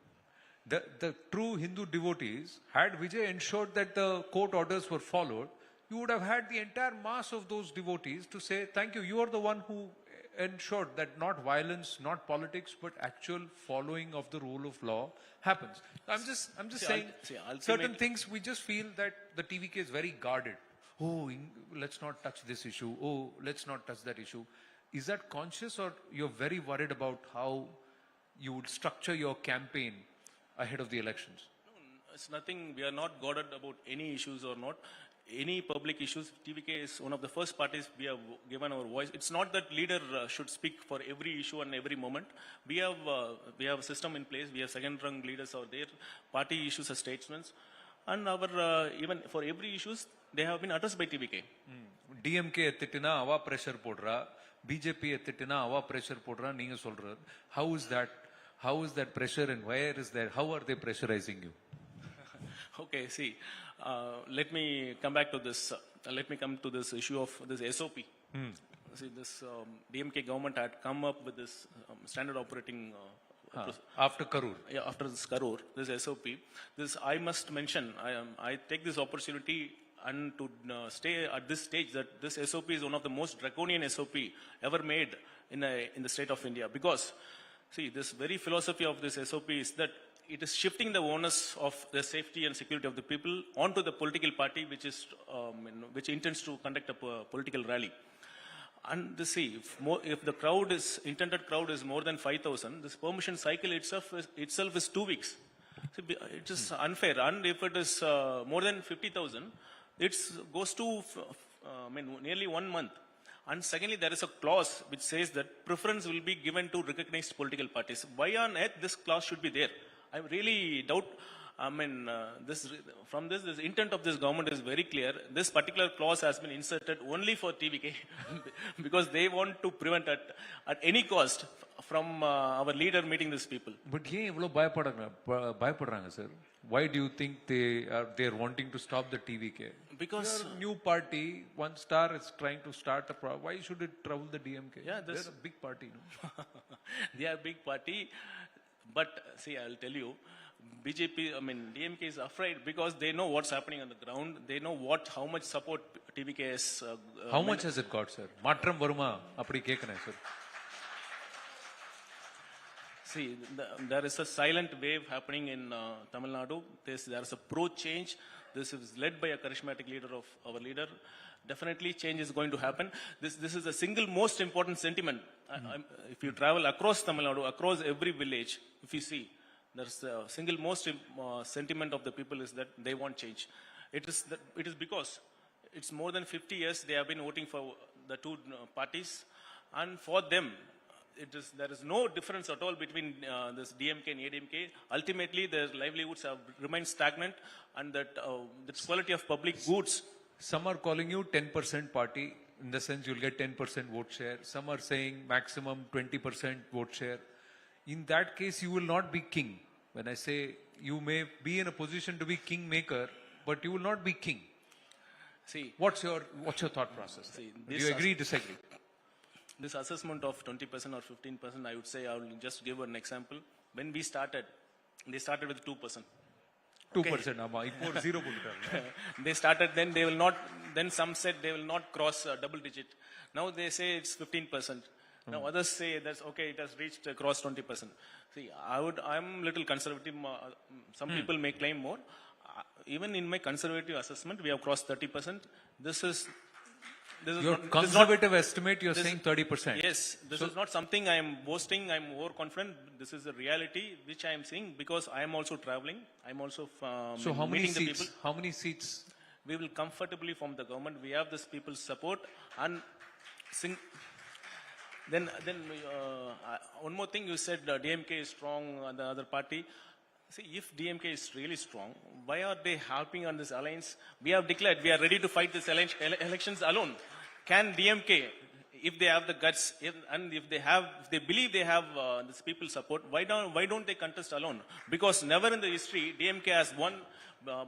The true Hindu devotees, had Vijay ensured that the court orders were followed, you would have had the entire mass of those devotees to say, thank you, you are the one who ensured that not violence, not politics, but actual following of the rule of law happens. I'm just saying, certain things we just feel that the TVK is very guarded. Oh, let's not touch this issue. Oh, let's not touch that issue. Is that conscious, or you're very worried about how you would structure your campaign ahead of the elections? it's nothing, we are not guarded about any issues or not. Any public issues, TVK is one of the first parties we have given our voice. It's not that leader should speak for every issue and every moment. We have a system in place. We have second-rank leaders out there. Party issues as statesmen. And our, even for every issues, they have been addressed by TVK. DMK எத்திட்டுனா அவா pressure போடுறா, BJP எத்திட்டுனா அவா pressure போடுறா, நீங்க சொல்றது. How is that pressure and where is that? How are they pressurizing you? Okay, see, let me come back to this. Let me come to this issue of this SOP. See, this DMK government had come up with this standard operating after Karur. Yeah, after this Karur, this SOP. This I must mention. I take this opportunity and to stay at this stage that this SOP is one of the most draconian SOP ever made in the state of India. Because, see, this very philosophy of this SOP is that it is shifting the onus of the safety and security of the people onto the political party which intends to conduct a political rally. And see, if the intended crowd is more than 5,000, this permission cycle itself is 2 weeks. So it is unfair. And if it is more than 50,000, it goes to nearly 1 month. And secondly, there is a clause which says that preference will be given to recognized political parties. Why on earth this clause should be there? I really doubt. This intent of this government is very clear. This particular clause has been inserted only for TVK because they want to prevent at any cost from our leader meeting these people. But ஏன் இவ்ளோ பயப்படுறாங்க sir? Why do you think they are wanting to stop the TVK? Because new party, one star is trying to start a why should it trouble the DMK? Yeah, they're a big party. No? They are a big party. But see, I'll tell you, DMK is afraid because they know what's happening on the ground. They know how much support TVK has. How much has it got, sir? Matram varuma apdi kekana, sir. See, there is a silent wave happening in Tamil Nadu. There is a pro-change. This is led by a charismatic leader of our leader. Definitely change is going to happen. This is the single most important sentiment. If you travel across Tamil Nadu, across every village, if you see, there's the single most sentiment of the people is that they want change. It is because it's more than 50 years they have been voting for the two parties, and for them, there is no difference at all between this DMK and ADMK. Ultimately, their livelihoods have remained stagnant, and that the quality of public goods. Some are calling you 10% party, in the sense you'll get 10% vote share. Some are saying maximum 20% vote share. In that case, you will not be king. When I say you may be in a position to be kingmaker, but you will not be king. See, what's your thought process? See, do you agree, disagree? This assessment of 20% or 15%, I would say, I will just give an example. When we started, they started with 2%. 2%, ama, ipo 0 pollutaanga. They started, then some said they will not cross double digit. Now they say it's 15%. Now others say that's okay, it has reached cross 20%. See, I'm little conservative. Some people may claim more. Even in my conservative assessment, we have crossed 30%. This is your conservative estimate, you're saying 30%. Yes, this is not something I am boasting, I'm overconfident. This is a reality which I am seeing because I am also traveling. I'm also so how many meeting seats? the people. How many seats? We will comfortably form the government. We have this people's support. And then one more thing you said, DMK is strong and the other party. See, if DMK is really strong, why are they helping on this alliance? We have declared we are ready to fight this elections alone. Can DMK, if they have the guts, if they believe they have this people's support, why don't they contest alone? Because never in the history DMK has won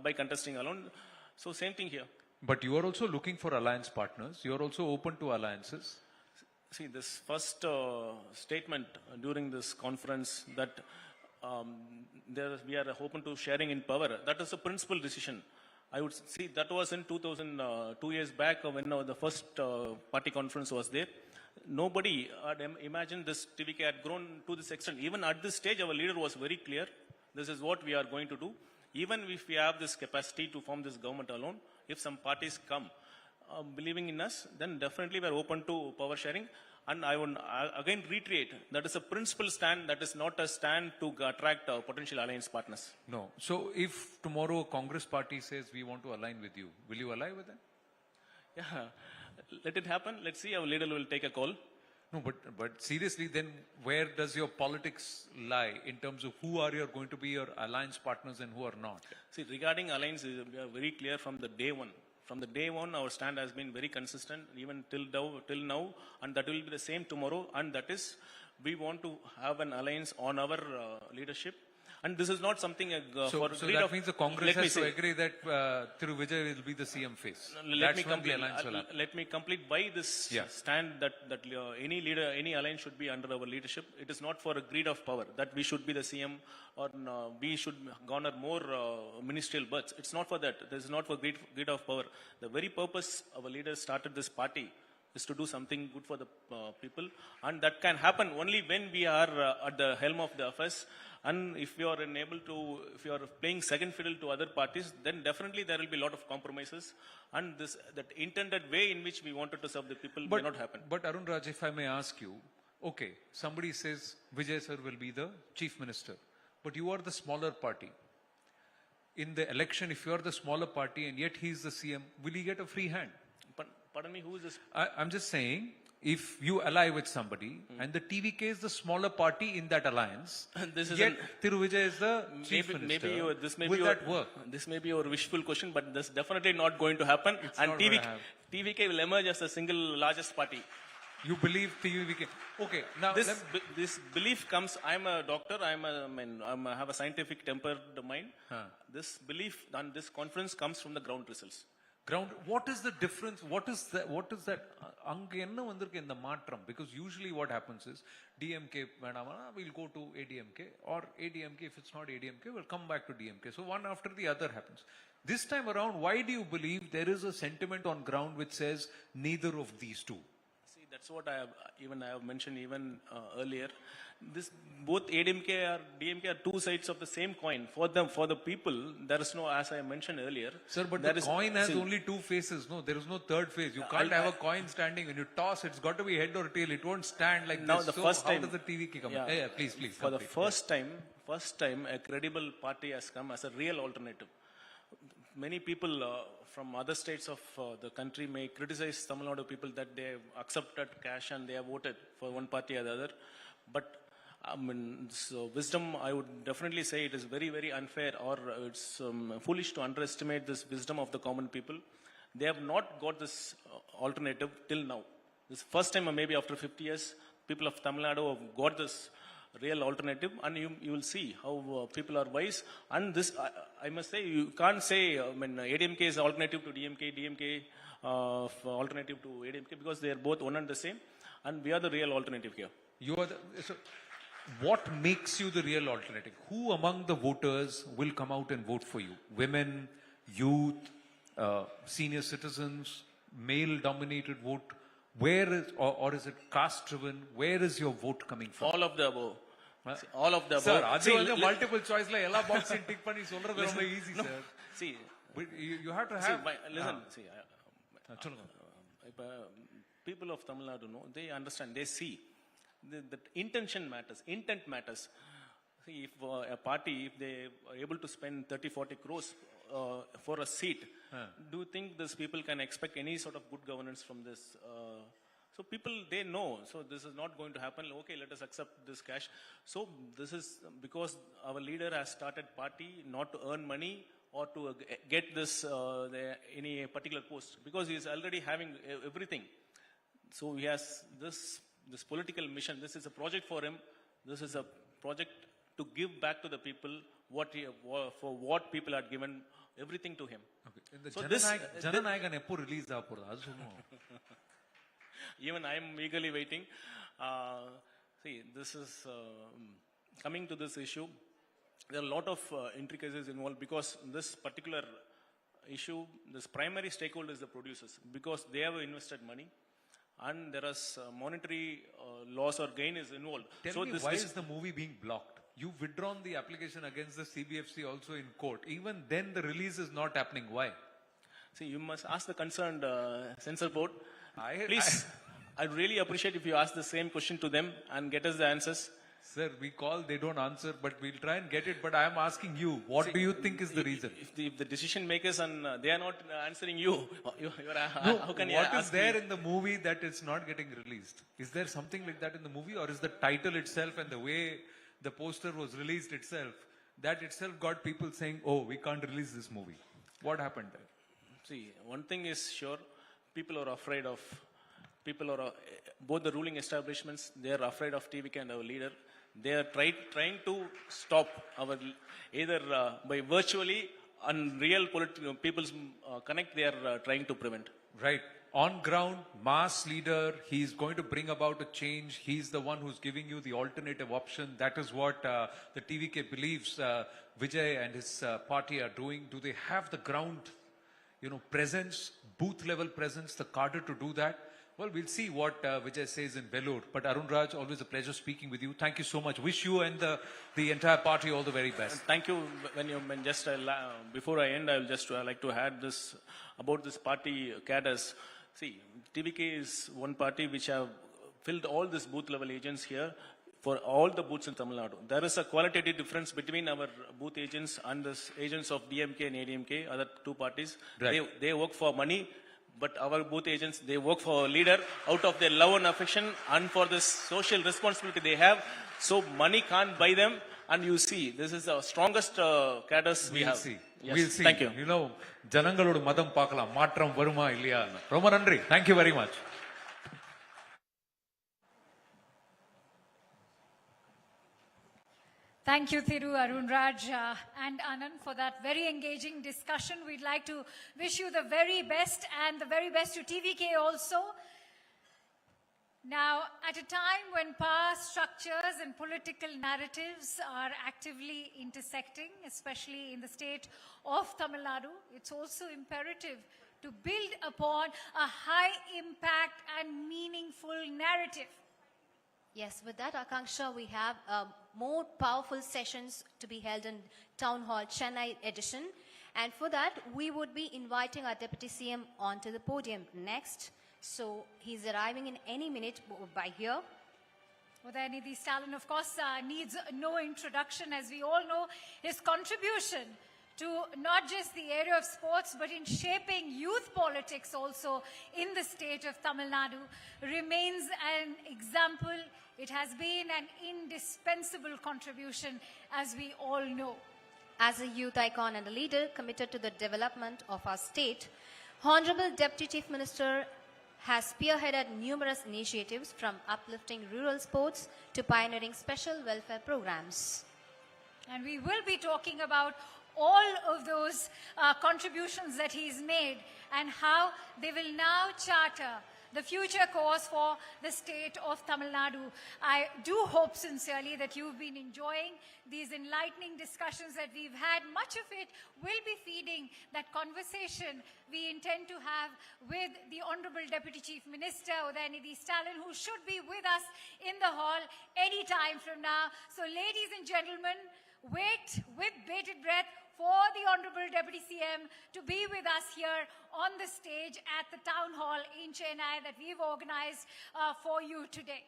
by contesting alone. So same thing here. But you are also looking for alliance partners. You are also open to alliances. See, this first statement during this conference that we are open to sharing in power. That is a principal decision. I would see that was in 2 years back when the first party conference was there. Nobody had imagined this TVK had grown to this extent. Even at this stage, our leader was very clear. This is what we are going to do. Even if we have this capacity to form this government alone, if some parties come believing in us, then definitely we are open to power sharing. And I would again reiterate, that is a principal stand, that is not a stand to attract potential alliance partners. No. So if tomorrow Congress party says we want to align with you, will you align with them? Yeah, let it happen. Let's see, our leader will take a call. No, but seriously, then where does your politics lie in terms of who are you going to be your alliance partners and who are not? See, regarding alliance, we are very clear from the day one. From the day one, our stand has been very consistent, even till now, and that will be the same tomorrow. And that is, we want to have an alliance on our leadership. And this is not something so that means the Congress has to agree that Thiru Vijay will be the CM face. Let me complete why this stand that any leader, any alliance should be under our leadership. It is not for a greed of power that we should be the CM or we should garner more ministerial berths. It's not for that. This is not for greed of power. The very purpose our leaders started this party is to do something good for the people, and that can happen only when we are at the helm of the affairs. And if you are if you are playing second fiddle to other parties, then definitely there will be a lot of compromises, and that intended way in which we wanted to serve the people may not happen. But Arun Raj, if I may ask you, okay, somebody says Vijay sir will be the chief minister, but you are the smaller party. In the election, if you are the smaller party and yet he is the CM, will he get a free hand? Pardon me, who is this? I'm just saying, if you ally with somebody and the TVK is the smaller party in that alliance, yet Thiru Vijay is the chief minister, will that work? This may be your wishful question, but this is definitely not going to happen. And TVK will emerge as the single largest party. You believe TVK? Okay, now this belief comes. I'm a doctor. I have a scientific tempered mind. This belief and this confidence comes from the ground results. What is the difference? What is that? Because usually what happens is DMK, we'll go to ADMK, or ADMK, if it's not ADMK, we'll come back to DMK. So one after the other happens. This time around, why do you believe there is a sentiment on ground which says neither of these two? See, that's what I have mentioned earlier. Both ADMK or DMK are two sides of the same coin. For the people, there is no, as I mentioned earlier. Sir, but the coin has only two faces. No, there is no third face. You can't have a coin standing. When you toss, it's got to be head or tail. It won't stand like now this. The first time, how does the TVK come? Please. For the first time, a credible party has come as a real alternative. Many people from other states of the country may criticize Tamil Nadu people that they have accepted cash and they have voted for one party or the other. But wisdom, I would definitely say it is very, very unfair, or it's foolish to underestimate this wisdom of the common people. They have not got this alternative till now. This first time, maybe after 50 years, people of Tamil Nadu have got this real alternative, and you will see how people are wise. And this, I must say, you can't say ADMK is alternative to DMK alternative to ADMK, because they are both one and the same, and we are the real alternative here. What makes you the real alternative? Who among the voters will come out and vote for you? Women, youth, senior citizens, male-dominated vote? Where is, or is it caste-driven? Where is your vote coming from? All of the above. All of the above. Sir, multiple choice la ella boxing tick pani solradhu romba easy, sir. See, you have to have. People of Tamil Nadu know, they understand, they see. That intention matters. Intent matters. See, if a party, if they are able to spend 30-40 crores for a seat, do you think these people can expect any sort of good governance from this? So people, they know. So this is not going to happen. Okay, let us accept this cash. So this is because our leader has started party not to earn money or to get this any particular post, because he is already having everything. So he has this political mission. This is a project for him. This is a project to give back to the people for what people had given everything to him. Okay. So Jananayagan eppo release even I am eagerly waiting. See, this is coming to this issue. There are a lot of intricacies involved, because this particular issue, this primary stakeholder is the producers, because they have invested money. And there is monetary loss or gain is involved. Tell me, why is the movie being blocked? You've withdrawn the application against the CBFC also in court. Even then the release is not happening. Why? See, you must ask the concerned censor board. Please. I'd really appreciate if you ask the same question to them and get us the answers. Sir, we call, they don't answer, but we'll try and get it. But I am asking you, what do you think is the reason? If the decision makers and they are not answering you, No, how can you what is ask there me? in the movie that is not getting released? Is there something like that in the movie, or is the title itself and the way the poster was released itself, that itself got people saying, oh, we can't release this movie? What happened there? See, one thing is sure, people are afraid of, both the ruling establishments, they are afraid of TVK and our leader. They are trying to stop our, either by virtually and real people's connect, they are trying to prevent. Right. On ground, mass leader, he's going to bring about a change. He's the one who's giving you the alternative option. That is what the TVK believes Vijay and his party are doing. Do they have the ground, presence, booth level presence, the cadre to do that? Well, we'll see what Vijay says in Vellore. But Arun Raj, always a pleasure speaking with you. Thank you so much. Wish you and the entire party all the very best. Thank you. Before I end, I'll just like to add this about this party cadres. See, TVK is one party which have filled all these booth level agents here for all the booths in Tamil Nadu. There is a qualitative difference between our booth agents and the agents of DMK and ADMK, other two parties. Right. They work for money. But our booth agents, they work for a leader out of their love and affection and for this social responsibility they have. So money can't buy them. And you see, this is the strongest cadres we have. See. Yes. We'll see. Thank you. ஜனங்களோட மதம் பார்க்கலாம் மாற்றம் வருமா இல்லையா ரொம்ப நன்றி. Thank you very much. Thank you, Thiru, Arun Raj, and Anand for that very engaging discussion. We'd like to wish you the very best and the very best to TVK also. Now, at a time when power structures and political narratives are actively intersecting, especially in the state of Tamil Nadu, it's also imperative to build upon a high impact and meaningful narrative. Yes, with that, Akanksha, we have more powerful sessions to be held in Town Hall, Chennai edition. And for that, we would be inviting our Deputy CM onto the podium next. So he's arriving in any minute by here. Udhayanidhi Stalin, of course, needs no introduction. As we all know, his contribution to not just the area of sports, but in shaping youth politics also in the state of Tamil Nadu remains an example. It has been an indispensable contribution, as we all know. As a youth icon and a leader committed to the development of our state, Honorable Deputy Chief Minister has spearheaded numerous initiatives from uplifting rural sports to pioneering special welfare programs. And we will be talking about all of those contributions that he's made and how they will now charter the future course for the state of Tamil Nadu. I do hope sincerely that you've been enjoying these enlightening discussions that we've had. Much of it will be feeding that conversation we intend to have with the Honorable Deputy Chief Minister, Udhayanidhi Stalin, who should be with us in the hall any time from now. So ladies and gentlemen, wait with bated breath for the Honorable Deputy CM to be with us here on the stage at the Town Hall in Chennai that we've organized for you today.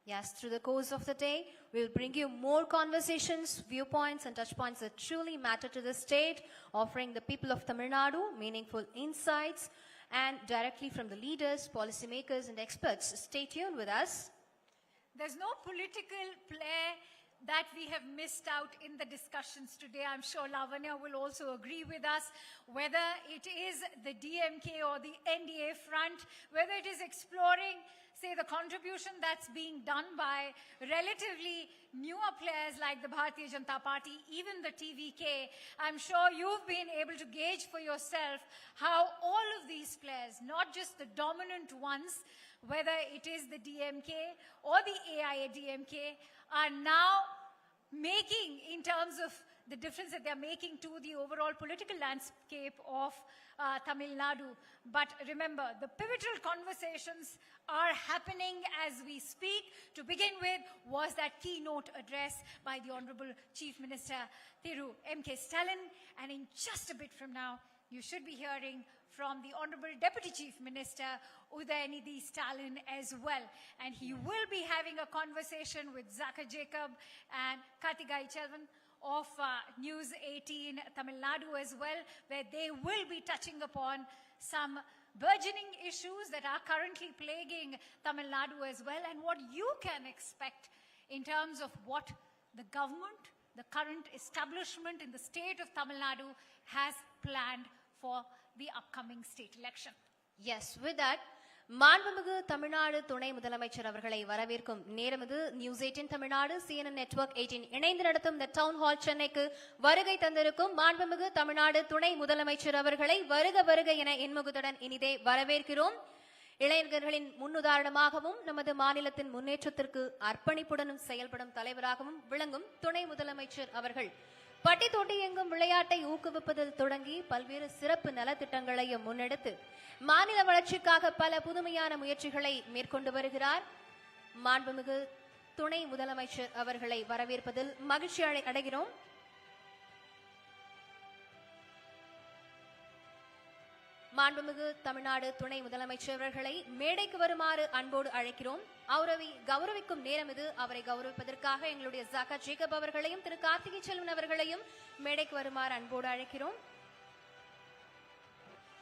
Yes, through the course of the day, we'll bring you more conversations, viewpoints and touch points that truly matter to the state, offering the people of Tamil Nadu meaningful insights and directly from the leaders, policymakers and experts. Stay tuned with us. There's no political play that we have missed out in the discussions today. I'm sure Lavanya will also agree with us, whether it is the DMK or the NDA front, whether it is exploring, say, the contribution that's being done by relatively newer players like the Bharatiya Janata Party, even the TVK. I'm sure you've been able to gauge for yourself how all of these players, not just the dominant ones, whether it is the DMK or the AIADMK, are now making in terms of the difference that they're making to the overall political landscape of Tamil Nadu. But remember, the pivotal conversations are happening as we speak. To begin with was that keynote address by the Honorable Chief Minister Thiru M.K. Stalin. And in just a bit from now, you should be hearing from the Honorable Deputy Chief Minister Udhayanidhi Stalin as well. And he will be having a conversation with Zakar Jacob and Kartigai Chelvan of News 18 Tamil Nadu as well, where they will be touching upon some burgeoning issues that are currently plaguing Tamil Nadu as well, and what you can expect in terms of what the government, the current establishment in the state of Tamil Nadu has planned for the upcoming state election. Yes, with that, மாண்புமிகு தமிழ்நாடு துணை முதலமைச்சர் அவர்களை வரவேற்கும் நேரம் இது. News 18 Tamil Nadu CNN network 18 இணைந்து நடத்தும் இந்த டவுன் ஹால் சென்னைக்கு வருகை தந்திருக்கும் மாண்புமிகு தமிழ்நாடு துணை முதலமைச்சர் அவர்களை வருக வருக என இன்முகத்துடன் இனிதே வரவேற்கிறோம். இளைஞர்களின் முன்னுதாரணமாகவும் நமது மாநிலத்தின் முன்னேற்றத்திற்கு அர்ப்பணிப்புடனும் செயல்படும் தலைவராகவும் விளங்கும் துணை முதலமைச்சர் அவர்கள் பட்டி தொட்டி எங்கும் விளையாட்டை ஊக்குவிப்பதில் தொடங்கி பல்வேறு சிறப்பு நலத்திட்டங்களையும் முன்னெடுத்து மாநில வளர்ச்சிக்காக பல புதுமையான முயற்சிகளை மேற்கொண்டு வருகிறார். மாண்புமிகு துணை முதலமைச்சர் அவர்களை வரவேற்பதில் மகிழ்ச்சி அடைகிறோம். மாண்புமிகு தமிழ்நாடு துணை முதலமைச்சர் அவர்களை மேடைக்கு வருமாறு அன்போடு அழைக்கிறோம். அவரை கௌரவிக்கும் நேரம் இது. அவரை கௌரவிப்பதற்காக எங்களுடைய ஜாக்கர் ஜேக்கப் அவர்களையும் திரு கார்த்திகை செல்வன் அவர்களையும் மேடைக்கு வருமாறு அன்போடு அழைக்கிறோம்.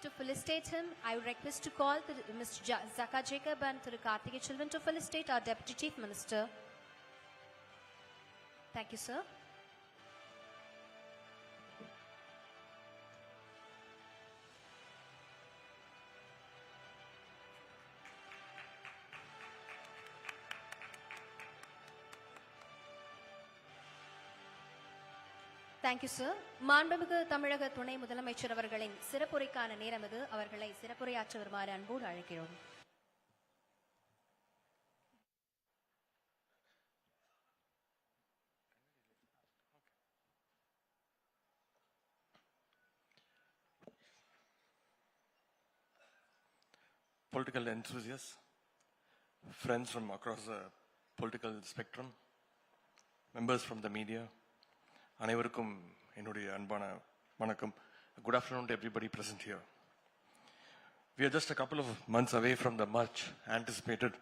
To felicitate him, I would request to call Mr. Zakar Jacob and Thiru Karthikeya Chelvan to felicitate our Deputy Chief Minister. Thank you, sir. Thank you, sir. மாண்புமிகு தமிழக துணை முதலமைச்சர் அவர்களின் சிறப்புரைக்கான நேரம் இது. அவர்களை சிறப்புரையாற்ற வருமாறு அன்போடு அழைக்கிறோம். Political enthusiasts, friends from across the political spectrum, members from the media, அனைவருக்கும் என்னுடைய அன்பான வணக்கம். Good afternoon to everybody present here. We are just a couple of months away from the much anticipated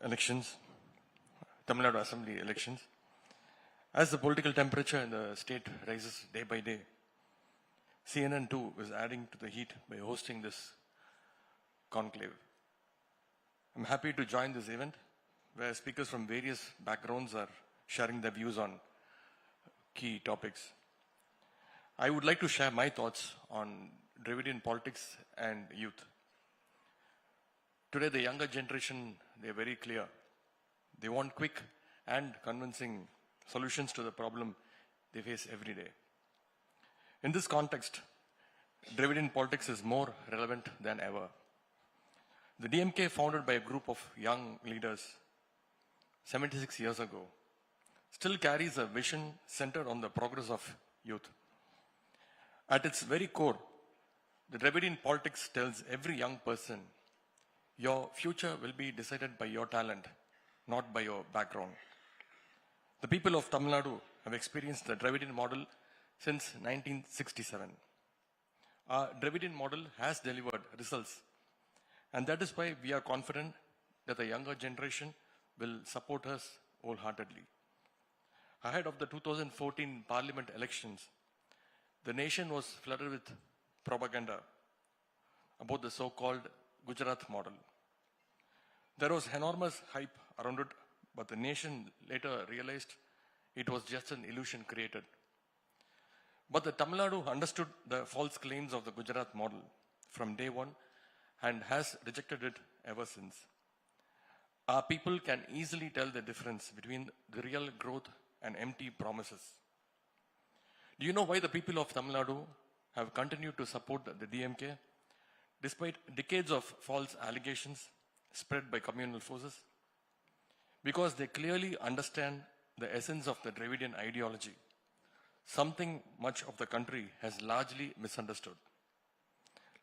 elections, Tamil Nadu Assembly elections. As the political temperature in the state rises day by day, CNN too is adding to the heat by hosting this conclave. I'm happy to join this event where speakers from various backgrounds are sharing their views on key topics. I would like to share my thoughts on Dravidian politics and youth. Today, the younger generation, they're very clear. They want quick and convincing solutions to the problem they face every day. In this context, Dravidian politics is more relevant than ever. The DMK, founded by a group of young leaders 76 years ago, still carries a vision centered on the progress of youth. At its very core, the Dravidian politics tells every young person, your future will be decided by your talent, not by your background. The people of Tamil Nadu have experienced the Dravidian model since 1967. Our Dravidian model has delivered results, and that is why we are confident that the younger generation will support us wholeheartedly. Ahead of the 2014 parliament elections, the nation was flooded with propaganda about the so-called Gujarat model. There was enormous hype around it, but the nation later realized it was just an illusion created. But the Tamil Nadu understood the false claims of the Gujarat model from day one and has rejected it ever since. Our people can easily tell the difference between the real growth and empty promises. Do you know why the people of Tamil Nadu have continued to support the DMK despite decades of false allegations spread by communal forces? Because they clearly understand the essence of the Dravidian ideology, something much of the country has largely misunderstood.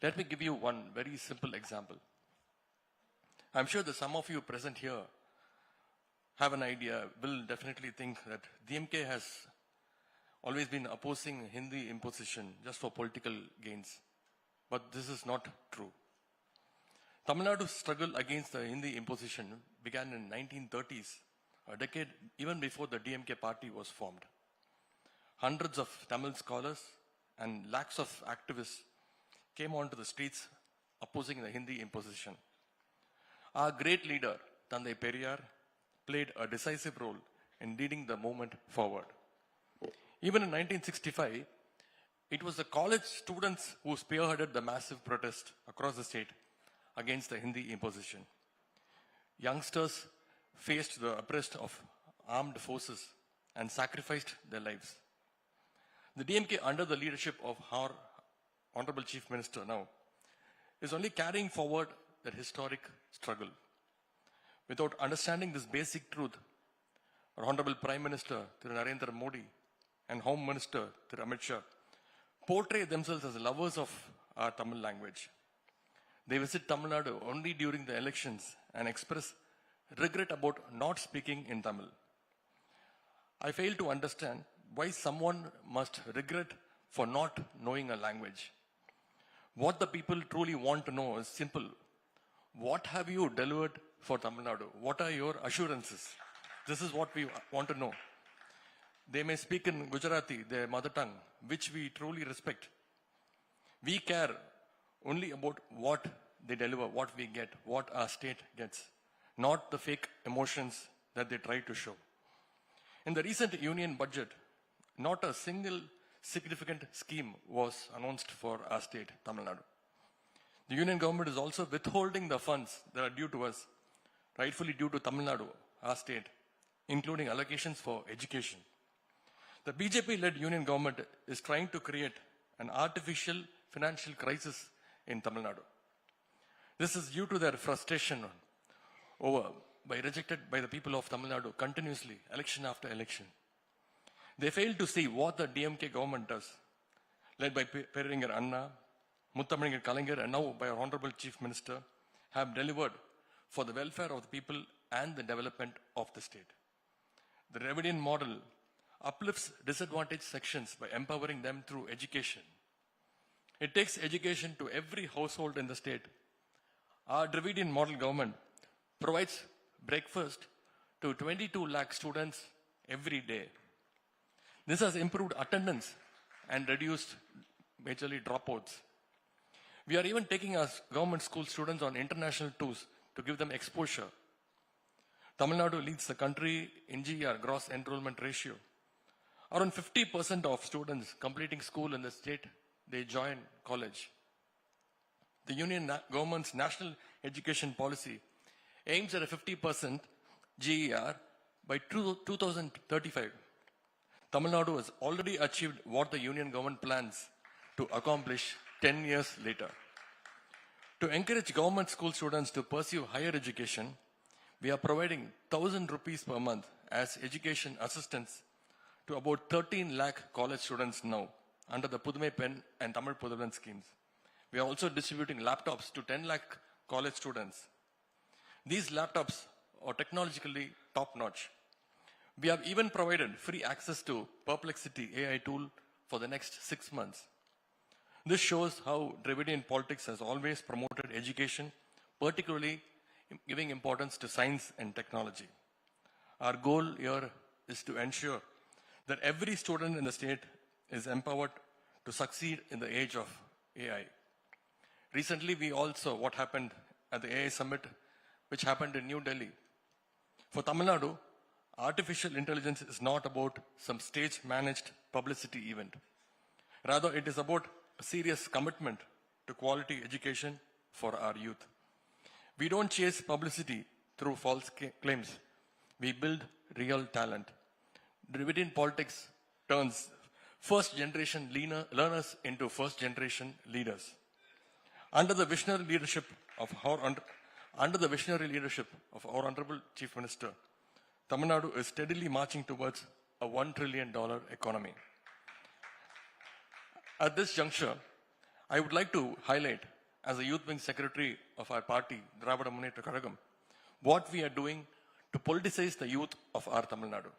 Let me give you one very simple example. I'm sure that some of you present here have an idea, will definitely think that DMK has always been opposing Hindi imposition just for political gains. But this is not true. Tamil Nadu's struggle against the Hindi imposition began in 1930s, a decade even before the DMK party was formed. Hundreds of Tamil scholars and lakhs of activists came onto the streets opposing the Hindi imposition. Our great leader, Thandai Periyar, played a decisive role in leading the movement forward. Even in 1965, it was the college students who spearheaded the massive protest across the state against the Hindi imposition. Youngsters faced the oppressed of armed forces and sacrificed their lives. The DMK, under the leadership of our Honorable Chief Minister now, is only carrying forward that historic struggle. Without understanding this basic truth, our Honorable Prime Minister, Thiru Narendra Modi, and Home Minister, Thiru Amit Shah, portray themselves as lovers of our Tamil language. They visit Tamil Nadu only during the elections and express regret about not speaking in Tamil. I fail to understand why someone must regret for not knowing a language. What the people truly want to know is simple. What have you delivered for Tamil Nadu? What are your assurances? This is what we want to know. They may speak in Gujarati, their mother tongue, which we truly respect. We care only about what they deliver, what we get, what our state gets, not the fake emotions that they try to show. In the recent union budget, not a single significant scheme was announced for our state, Tamil Nadu. The union government is also withholding the funds that are due to us, rightfully due to Tamil Nadu, our state, including allocations for education. The BJP-led union government is trying to create an artificial financial crisis in Tamil Nadu. This is due to their frustration rejected by the people of Tamil Nadu continuously, election after election. They fail to see what the DMK government does, led by Peringer Anna, Muttamilingar Kalaignar, and now by our Honorable Chief Minister, have delivered for the welfare of the people and the development of the state. The Dravidian model uplifts disadvantaged sections by empowering them through education. It takes education to every household in the state. Our Dravidian model government provides breakfast to 22 lakh students every day. This has improved attendance and reduced majorly dropouts. We are even taking our government school students on international tours to give them exposure. Tamil Nadu leads the country in GER, gross enrollment ratio. Around 50% of students completing school in the state, they join college. The union government's national education policy aims at a 50% GER by 2035. Tamil Nadu has already achieved what the union government plans to accomplish 10 years later. To encourage government school students to pursue higher education, we are providing 1,000 rupees per month as education assistance to about 13 lakh college students now under the Pudumai Pen and Tamil Puduvan schemes. We are also distributing laptops to 10 lakh college students. These laptops are technologically top-notch. We have even provided free access to Perplexity AI tool for the next 6 months. This shows how Dravidian politics has always promoted education, particularly giving importance to science and technology. Our goal here is to ensure that every student in the state is empowered to succeed in the age of AI. Recently, we also what happened at the AI Summit, which happened in New Delhi. For Tamil Nadu, artificial intelligence is not about some stage-managed publicity event. Rather, it is about a serious commitment to quality education for our youth. We don't chase publicity through false claims. We build real talent. Dravidian politics turns first-generation learners into first-generation leaders. Under the visionary leadership of our Honorable Chief Minister, Tamil Nadu is steadily marching towards a $1 trillion economy. At this juncture, I would like to highlight, as a youth wing secretary of our party, Dravida Munnetra Kazhagam, what we are doing to politicize the youth of our Tamil Nadu.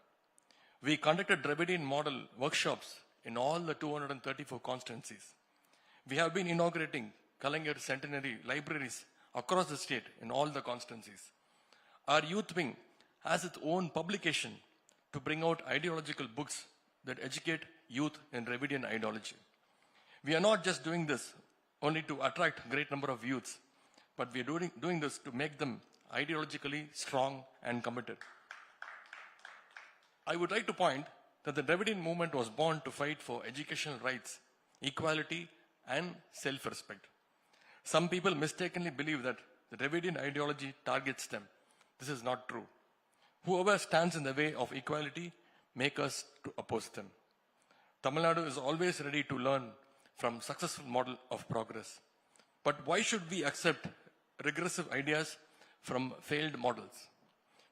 We conducted Dravidian model workshops in all the 234 constituencies. We have been inaugurating Kalaignar centenary libraries across the state in all the constituencies. Our youth wing has its own publication to bring out ideological books that educate youth in Dravidian ideology. We are not just doing this only to attract a great number of youths, but we are doing this to make them ideologically strong and committed. I would like to point that the Dravidian movement was born to fight for educational rights, equality, and self-respect. Some people mistakenly believe that the Dravidian ideology targets them. This is not true. Whoever stands in the way of equality make us to oppose them. Tamil Nadu is always ready to learn from successful model of progress. But why should we accept regressive ideas from failed models?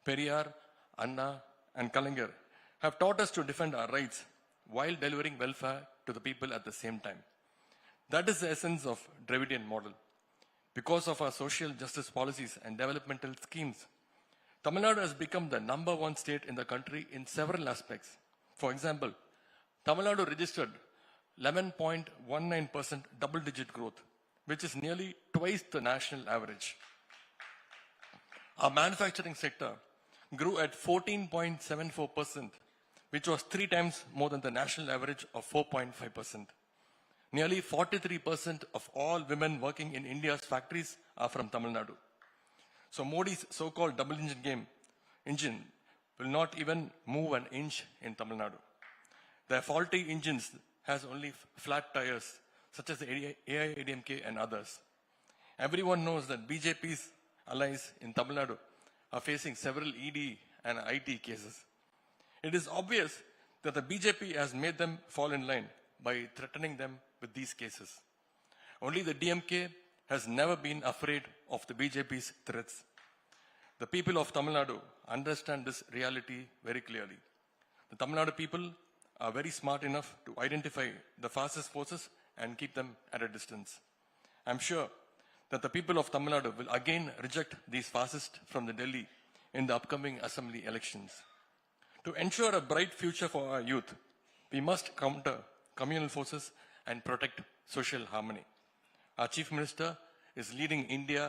Periyar, Anna, and Kalaignar have taught us to defend our rights while delivering welfare to the people at the same time. That is the essence of Dravidian model. Because of our social justice policies and developmental schemes, Tamil Nadu has become the #1 state in the country in several aspects. For example, Tamil Nadu registered 11.19% double-digit growth, which is nearly twice the national average. Our manufacturing sector grew at 14.74%, which was 3 times more than the national average of 4.5%. Nearly 43% of all women working in India's factories are from Tamil Nadu. So Modi's so-called double engine will not even move an inch in Tamil Nadu. Their faulty engines has only flat tires, such as the AIADMK and others. Everyone knows that BJP's allies in Tamil Nadu are facing several ED and IT cases. It is obvious that the BJP has made them fall in line by threatening them with these cases. Only the DMK has never been afraid of the BJP's threats. The people of Tamil Nadu understand this reality very clearly. The Tamil Nadu people are very smart enough to identify the fascist forces and keep them at a distance. I'm sure that the people of Tamil Nadu will again reject these fascists from the Delhi in the upcoming assembly elections. To ensure a bright future for our youth, we must counter communal forces and protect social harmony. Our Chief Minister is leading India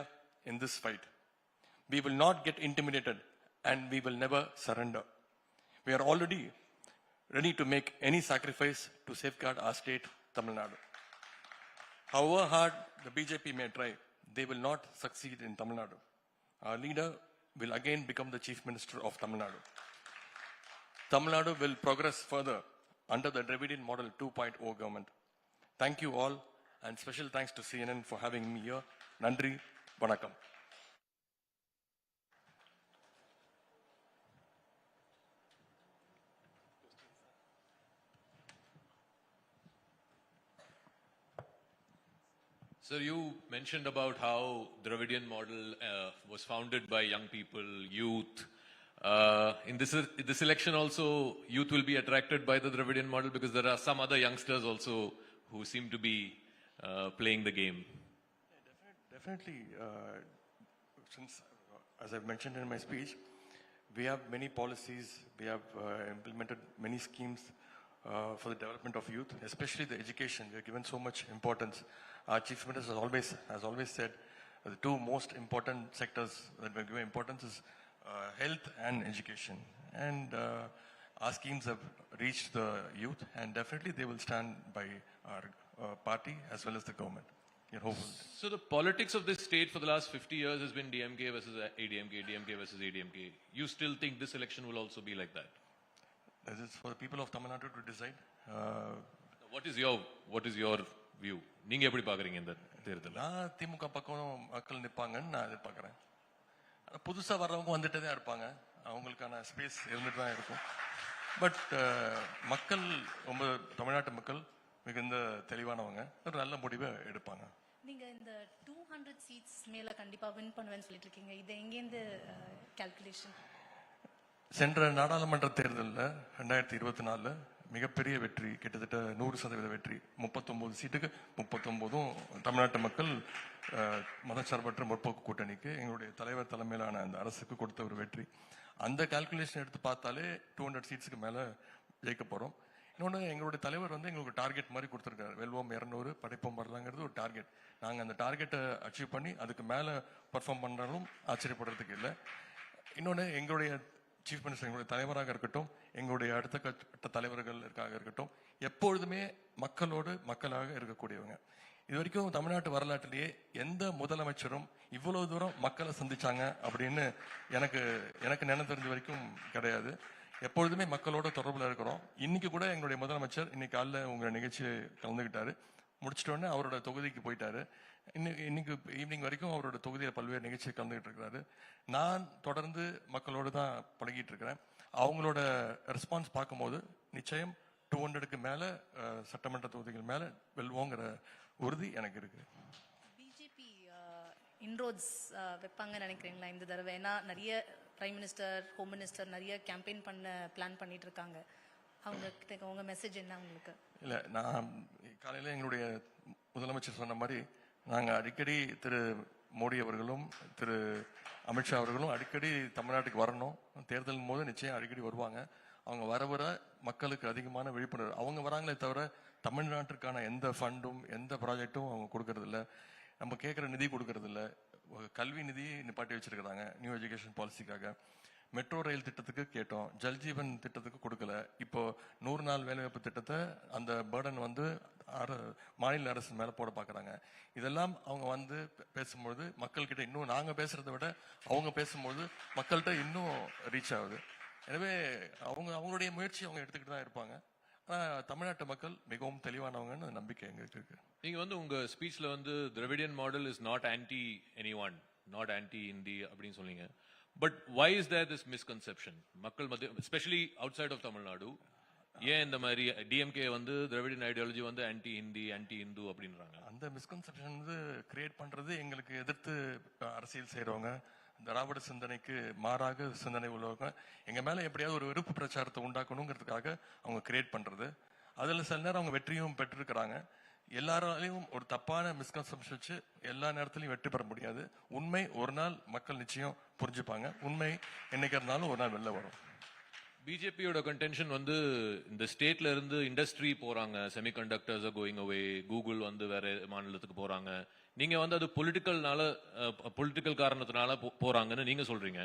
in this fight. We will not get intimidated and we will never surrender. We are already ready to make any sacrifice to safeguard our state, Tamil Nadu. However hard the BJP may try, they will not succeed in Tamil Nadu. Our leader will again become the Chief Minister of Tamil Nadu. Tamil Nadu will progress further under the Dravidian Model 2.0 government. Thank you all, and special thanks to CNN for having me here. Nandri, Vanakkam. So you mentioned about how Dravidian model was founded by young people, youth. In this election also, youth will be attracted by the Dravidian model because there are some other youngsters also who seem to be playing the game. Definitely. Since, as I've mentioned in my speech, we have many policies, we have implemented many schemes for the development of youth, especially the education. We are given so much importance. Our Chief Minister has always said the two most important sectors that we're giving importance is health and education. And our schemes have reached the youth, and definitely they will stand by our party as well as the government. You're hopeful. So the politics of this state for the last 50 years has been DMK versus ADMK, DMK versus ADMK. You still think this election will also be like that? This is for the people of Tamil Nadu to decide. What is your view? நீங்க எப்படி பாக்குறீங்க இந்த தேர்தல்? நான் திமுக பக்கம் மக்கள் நிப்பாங்கன்னு நான் எதிர்பார்க்கிறேன். புதுசா வர்றவங்க வந்துட்டே தான் இருப்பாங்க. அவங்களுக்கான ஸ்பேஸ் இருந்துட்டு தான் இருக்கும். பட் மக்கள் ரொம்ப தமிழ்நாட்டு மக்கள் மிகுந்த தெளிவானவங்க. ஒரு நல்ல முடிவை எடுப்பாங்க. நீங்க இந்த 200 சீட்ஸ் மேல கண்டிப்பா வின் பண்ணுவேன்னு சொல்லிட்டு இருக்கீங்க. இது எங்க இருந்து கால்குலேஷன்? சென்ற நாடாளுமன்ற தேர்தலில் 2024 மிகப்பெரிய வெற்றி, கிட்டத்தட்ட 100% வெற்றி. 39 சீட்டுக்கு 39ம் தமிழ்நாட்டு மக்கள் மதச்சார்பற்ற முற்போக்கு கூட்டணிக்கு எங்களுடைய தலைவர் தலைமையிலான அந்த அரசுக்கு கொடுத்த ஒரு வெற்றி. அந்த கால்குலேஷன் எடுத்து பார்த்தாலே 200 சீட்ஸுக்கு மேல ஜெயிக்க போகிறோம். இன்னொன்று எங்களுடைய தலைவர் வந்து எங்களுக்கு டார்கெட் மாதிரி கொடுத்துருக்காரு. வெல்வோம் 200 படைப்போம் வரலாங்கிறது ஒரு டார்கெட். நாங்கள் அந்த டார்கெட்டை அச்சீவ் பண்ணி அதுக்கு மேலே பர்ஃபார்ம் பண்ணுறாலும் ஆச்சரியப்படுறதுக்கு இல்லை. இன்னொன்று எங்களுடைய சீஃப் மினிஸ்டர் எங்களுடைய தலைவராக இருக்கட்டும், எங்களுடைய அடுத்த கட்ட தலைவர்களுக்காக இருக்கட்டும், எப்பொழுதுமே மக்களாக இருக்கக்கூடியவங்க. இது வரைக்கும் தமிழ்நாட்டு வரலாற்றிலேயே எந்த முதலமைச்சரும் இவ்வளவு தூரம் மக்களை சந்திச்சாங்க அப்படின்னு எனக்கு நினைவு தெரிஞ்ச வரைக்கும் கிடையாது. எப்பொழுதுமே மக்களோட தொடர்புல இருக்கிறோம். இன்னைக்கு கூட எங்களுடைய முதலமைச்சர் இன்னைக்கு காலைல உங்க நிகழ்ச்சி கலந்துக்கிட்டாரு. முடிச்சிட்டோன்னே அவரோட தொகுதிக்கு போயிட்டாரு. இன்னைக்கு ஈவினிங் வரைக்கும் அவரோட தொகுதியில் பல்வேறு நிகழ்ச்சியை கலந்துகிட்டு இருக்கிறாரு. நான் தொடர்ந்து மக்களோடு தான் பழகிட்டு இருக்கிறேன். அவங்களோட ரெஸ்பான்ஸ் பார்க்கும்போது நிச்சயம் 200க்கு மேல சட்டமன்ற தொகுதிகள் மேல வெல்வோங்கிற உறுதி எனக்கு இருக்கு. பிஜேபி இன்ரோட்ஸ் வைப்பாங்கன்னு நினைக்கிறீங்களா இந்த தடவை? ஏன்னா நிறைய பிரைம் மினிஸ்டர், ஹோம் மினிஸ்டர் நிறைய கேம்பெயின் பண்ண பிளான் பண்ணிட்டு இருக்காங்க. உங்க மெசேஜ் என்ன உங்களுக்கு? இல்லை, நான் காலையில் எங்களுடைய முதலமைச்சர் சொன்ன மாதிரி நாங்கள் அடிக்கடி திரு மோடி அவர்களும் திரு அமித்ஷா அவர்களும் அடிக்கடி தமிழ்நாட்டுக்கு வரணும். தேர்தல் போது நிச்சயம் அடிக்கடி வருவாங்க. அவங்க வர மக்களுக்கு அதிகமான விழிப்புணர்வு அவங்க வராங்களே தவிர தமிழ்நாட்டிற்கான எந்த ஃபண்டும் எந்த ப்ராஜெக்டும் அவங்க கொடுக்கறது இல்லை. நம்ம கேட்குற நிதி கொடுக்கறது இல்லை. கல்வி நிதி நிப்பாட்டி வச்சிருக்கிறாங்க நியூ எஜுகேஷன் பாலிசிக்காக. மெட்ரோ ரயில் திட்டத்துக்கு கேட்டோம், ஜல்ஜீவன் திட்டத்துக்கு கொடுக்கல. இப்போ 100 நாள் வேலைவாய்ப்பு திட்டத்தை அந்த பேர்டன் வந்து மாநில அரசு மேல போட பாக்குறாங்க. இதெல்லாம் அவங்க வந்து பேசும்போது மக்கள்கிட்ட இன்னும் நாங்க பேசுறதை விட அவங்க பேசும்போது மக்கள்கிட்ட இன்னும் ரீச் ஆகுது. எனவே அவங்களுடைய முயற்சி அவங்க எடுத்துக்கிட்டு தான் இருப்பாங்க. தமிழ்நாட்டு மக்கள் மிகவும் தெளிவானவங்கன்னு நம்பிக்கை எங்களுக்கு இருக்கு. நீங்க வந்து உங்க ஸ்பீச்ல வந்து Dravidian model is not anti anyone, not anti Hindi அப்படின்னு சொன்னீங்க. But why is there this misconception? மக்கள் மத்திய especially outside of Tamil Nadu ஏன் இந்த மாதிரி டிஎம்கே வந்து திராவிடியன் ஐடியாலஜி வந்து ஆன்டி ஹிந்தி ஆன்டி இந்து அப்படின்றாங்க? அந்த மிஸ்கன்செப்ஷன் வந்து கிரியேட் பண்றது எங்களுக்கு எதிர்த்து அரசியல் செய்யறவங்க, திராவிட சிந்தனைக்கு மாறாக சிந்தனை உள்ளவங்க எங்க மேல எப்படியாவது ஒரு வெறுப்பு பிரச்சாரத்தை உண்டாக்கணுங்கிறதுக்காக அவங்க கிரியேட் பண்றது. அதுல சில நேரம் அவங்க வெற்றியும் பெற்றிருக்கிறாங்க. எல்லாராலையும் ஒரு தப்பான மிஸ்கன்செப்ஷன் வச்சு எல்லா நேரத்திலையும் வெற்றி பெற முடியாது. உண்மை ஒரு நாள் மக்கள் நிச்சயம் புரிஞ்சுப்பாங்க. உண்மை என்னைக்கு இருந்தாலும் ஒரு நாள் வெளில வரும். பிஜேபியோட கன்டென்ஷன் வந்து இந்த ஸ்டேட்ல இருந்து இண்டஸ்ட்ரி போறாங்க, செமிகண்டக்டர்ஸ் கோயிங் அவே, கூகுள் வந்து வேற மாநிலத்துக்கு போறாங்க. நீங்க வந்து அது பொலிட்டிக்கல் காரணத்தினால போறாங்கன்னு நீங்க சொல்றீங்க.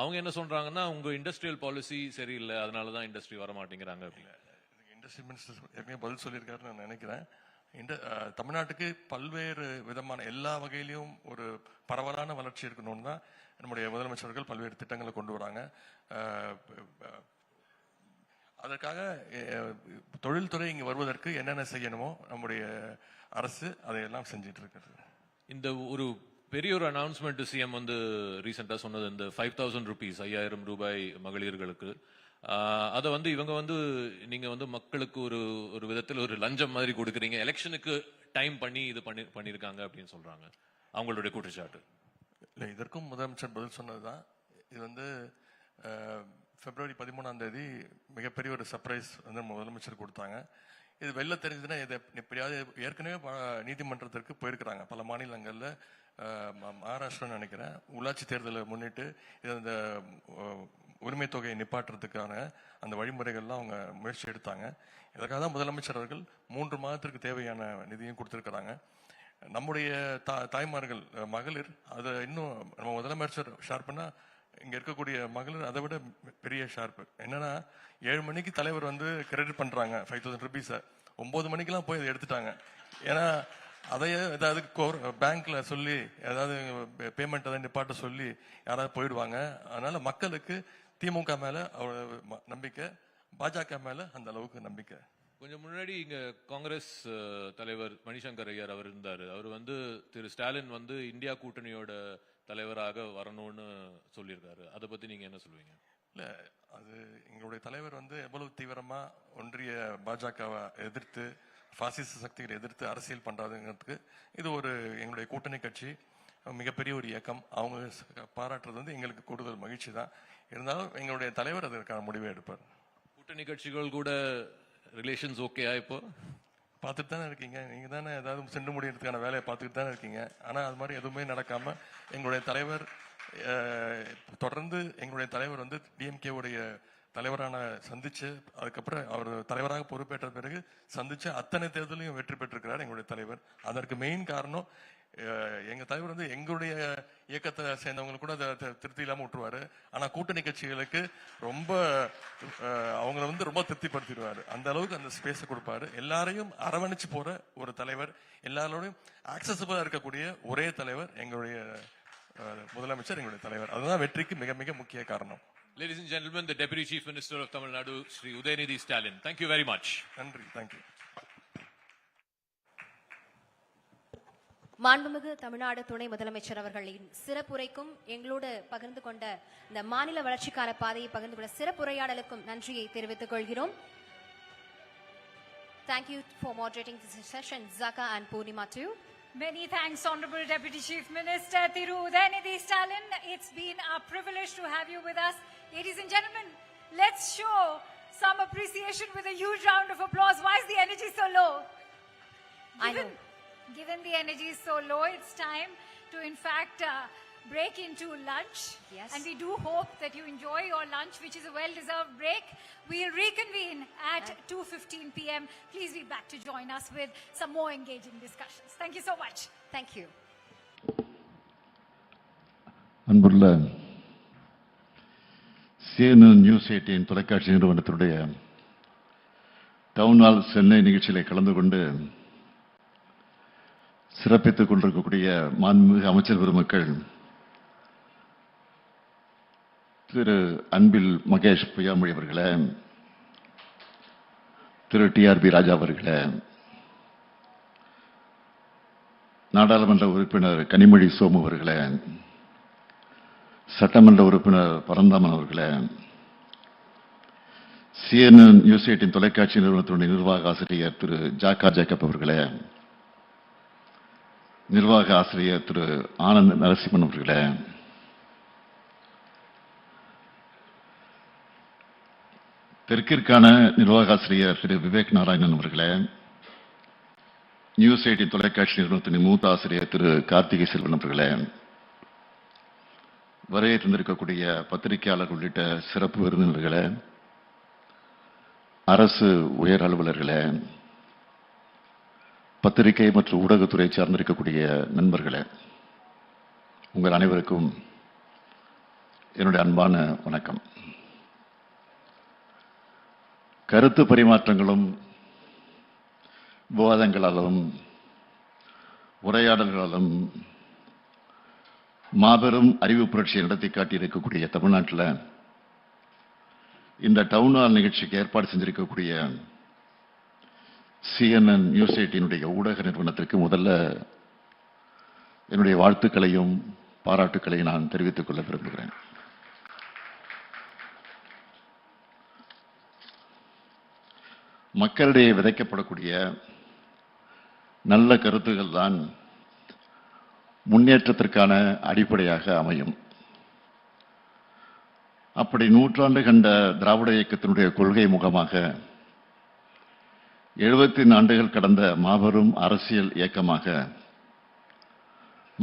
அவங்க என்ன சொல்றாங்கன்னா உங்க இண்டஸ்ட்ரியல் பாலிசி சரியில்லை, அதனாலதான் இண்டஸ்ட்ரி வர மாட்டேங்கிறாங்க. இண்டஸ்ட்ரி மினிஸ்டர் ஏற்கனவே பதில் சொல்லியிருக்காருன்னு நான் நினைக்கிறேன். தமிழ்நாட்டுக்கு பல்வேறு விதமான எல்லா வகையிலையும் ஒரு பரவலான வளர்ச்சி இருக்கணும்னு தான் நம்முடைய முதலமைச்சர்கள் பல்வேறு திட்டங்களை கொண்டு வராங்க. அதற்காக தொழில்துறை இங்கு வருவதற்கு என்னென்ன செய்யணுமோ நம்முடைய அரசு அதையெல்லாம் செஞ்சிட்டு இருக்கிறது. இந்த ஒரு பெரிய ஒரு அனௌன்ஸ்மெண்ட் சிஎம் வந்து ரீசெண்டா சொன்னது, இந்த 5,000 rupees 5,000 ரூபாய் மகளிர்களுக்கு. அதை வந்து இவங்க வந்து நீங்க வந்து மக்களுக்கு ஒரு விதத்தில் ஒரு லஞ்சம் மாதிரி கொடுக்குறீங்க, எலெக்ஷனுக்கு டைம் பண்ணி இது பண்ணிருக்காங்க அப்படின்னு சொல்றாங்க. அவங்களுடைய குற்றச்சாட்டு. இல்லை, இதற்கும் முதலமைச்சர் பதில் சொன்னதுதான். இது வந்து February 13 மிகப்பெரிய ஒரு சர்ப்ரைஸ் வந்து முதலமைச்சர் கொடுத்தாங்க. இது வெளில தெரிஞ்சதுன்னா இதை எப்படியாவது ஏற்கனவே நீதிமன்றத்திற்கு போயிருக்கிறாங்க பல மாநிலங்கள்ல. மகாராஷ்டிரான்னு நினைக்கிறேன், உள்ளாட்சி தேர்தலை முன்னிட்டு இந்த உரிமை தொகையை நிப்பாட்டுறதுக்கான அந்த வழிமுறைகள்லாம் அவங்க முயற்சி எடுத்தாங்க. இதற்காக தான் முதலமைச்சர் அவர்கள் 3 மாதத்திற்கு தேவையான நிதியும் கொடுத்திருக்கிறாங்க. நம்முடைய தாய்மார்கள் மகளிர் அதை இன்னும் நம்ம முதலமைச்சர் ஷார்ப்னா இங்க இருக்கக்கூடிய மகளிர் அதை விட பெரிய ஷார்ப்பு. என்னன்னா 7 மணிக்கு தலைவர் வந்து கிரெடிட் பண்றாங்க 5,000 rupees, 9 மணிக்கெல்லாம் போய் அதை எடுத்துட்டாங்க. ஏன்னா அதையே ஏதாவது பேங்க்ல சொல்லி ஏதாவது பேமெண்ட் ஏதாவது நிப்பாட்ட சொல்லி யாராவது போயிடுவாங்க. அதனால மக்களுக்கு திமுக மேல நம்பிக்கை, பாஜக மேல அந்த அளவுக்கு நம்பிக்கை. கொஞ்சம் முன்னாடி இங்க காங்கிரஸ் தலைவர் மணிசங்கர் ஐயர் அவர் இருந்தாரு. அவர் வந்து திரு ஸ்டாலின் வந்து இந்தியா கூட்டணியோட தலைவராக வரணும்னு சொல்லியிருக்காரு. அதை பத்தி நீங்க என்ன சொல்லுவீங்க? இல்ல, அது எங்களுடைய தலைவர் வந்து எவ்வளவு தீவிரமா ஒன்றிய பாஜகவை எதிர்த்து பாசிச சக்திகளை எதிர்த்து அரசியல் பண்றாதுங்கிறதுக்கு இது ஒரு எங்களுடைய கூட்டணி கட்சி மிகப்பெரிய ஒரு இயக்கம். அவங்க பாராட்டுறது வந்து எங்களுக்கு கூடுதல் மகிழ்ச்சி தான். இருந்தாலும் எங்களுடைய தலைவர் அதற்கான முடிவை எடுப்பார். கூட்டணி கட்சிகள் கூட ரிலேஷன்ஸ் ஓகேயா? இப்போ பார்த்துட்டு தானே இருக்கீங்க, நீங்க தானே ஏதாவது சென்று முடியறதுக்கான வேலையை பார்த்துட்டு தானே இருக்கீங்க. ஆனா அது மாதிரி எதுவுமே நடக்காம எங்களுடைய தலைவர் தொடர்ந்து எங்களுடைய தலைவர் வந்து டிஎம்கே உடைய தலைவரான சந்திச்சு அதுக்கப்புறம் அவர் தலைவராக பொறுப்பேற்ற பிறகு சந்திச்சு அத்தனை தேர்தலையும் வெற்றி பெற்றிருக்கிறார் எங்களுடைய தலைவர். அதற்கு மெயின் காரணம் எங்க தலைவர் வந்து எங்களுடைய இயக்கத்தை சேர்ந்தவங்களுக்கு கூட அதை திருப்தி இல்லாம விட்டுருவாரு. ஆனா கூட்டணி கட்சிகளுக்கு ரொம்ப அவங்களை வந்து ரொம்ப திருப்திப்படுத்திடுவாரு. அந்த அளவுக்கு அந்த ஸ்பேஸை கொடுப்பாரு. எல்லாரையும் அரவணைச்சு போற ஒரு தலைவர், எல்லாரோடையும் ஆக்சசபிளா இருக்கக்கூடிய ஒரே தலைவர் எங்களுடைய முதலமைச்சர், எங்களுடைய தலைவர். அதுதான் வெற்றிக்கு மிக மிக முக்கிய காரணம். Ladies and gentlemen, the Deputy Chief Minister of Tamil Nadu, Shri Udhayanidhi Stalin. Thank you very much. நன்றி. Thank you. மாண்புமிகு தமிழ்நாடு துணை முதலமைச்சர் அவர்களின் சிறப்புரைக்கும் எங்களோடு பகிர்ந்து கொண்ட இந்த மாநில வளர்ச்சிக்கான பாதையை பகிர்ந்து கொண்ட சிறப்புரையாடலுக்கும் நன்றியை தெரிவித்துக் கொள்கிறோம். Thank you for moderating this session, Zaka and Purnima too. Many thanks, Honorable Deputy Chief Minister Thiru Udhayanidhi Stalin. It's been a privilege to have you with us. Ladies and gentlemen, let's show some appreciation with a huge round of applause. Why is the energy so low? Given the energy is so low, it's time to in fact break into lunch. Yes. And we do hope that you enjoy your lunch, which is a well-deserved break. We'll reconvene at 2:15 p.m. Please be back to join us with some more engaging discussions. Thank you so much. Thank you. அன்புள்ள CNN News 18 தொலைக்காட்சி நிறுவனத்தினுடைய down hall Chennai நிகழ்ச்சியிலே கலந்து கொண்டு சிறப்பித்துக் கொண்டிருக்கக்கூடிய மாண்புமிகு அமைச்சர் பெருமக்கள், திரு அன்பில் மகேஷ் பொய்யாமொழி அவர்களே, திரு TRB ராஜா அவர்களே, நாடாளுமன்ற உறுப்பினர் கனிமொழி சோமு அவர்களே, சட்டமன்ற உறுப்பினர் பரந்தாமன் அவர்களே, CNN News 18 தொலைக்காட்சி நிறுவனத்தினுடைய நிர்வாக ஆசிரியர் திரு ஜாக்கா ஜேக்கப் அவர்களே, நிர்வாக ஆசிரியர் திரு ஆனந்த் நரசிம்மன் அவர்களே, தெற்கிற்கான நிர்வாக ஆசிரியர் திரு விவேக் நாராயணன் அவர்களே, நியூஸ் 18 தொலைக்காட்சி நிறுவனத்தின் மூத்த ஆசிரியர் திரு கார்த்திகை செல்வன் அவர்களே, வரையை தந்திருக்கக்கூடிய பத்திரிகையாளர் உள்ளிட்ட சிறப்பு விருந்தினர்களே, அரசு உயர் அலுவலர்களே, பத்திரிகை மற்றும் ஊடகத்துறை சார்ந்திருக்கக்கூடிய நண்பர்களே, உங்கள் அனைவருக்கும் என்னுடைய அன்பான வணக்கம். கருத்து பரிமாற்றங்களும் விவாதங்களாலும் உரையாடல்களாலும் மாபெரும் அறிவு புரட்சியை நடத்தி காட்டியிருக்கக்கூடிய தமிழ்நாட்டில் இந்த டவுன் ஹால் நிகழ்ச்சிக்கு ஏற்பாடு செஞ்சிருக்கக்கூடிய CNN News 18 ஊடக நிறுவனத்திற்கு முதல்ல என்னுடைய வாழ்த்துக்களையும் பாராட்டுக்களையும் நான் தெரிவித்துக் கொள்ள விரும்புகிறேன். மக்களிடையே விதைக்கப்படக்கூடிய நல்ல கருத்துக்கள் தான் முன்னேற்றத்திற்கான அடிப்படையாக அமையும். அப்படி நூற்றாண்டு கண்ட திராவிட இயக்கத்தினுடைய கொள்கை முகமாக 74 ஆண்டுகள் கடந்த மாபெரும் அரசியல் இயக்கமாக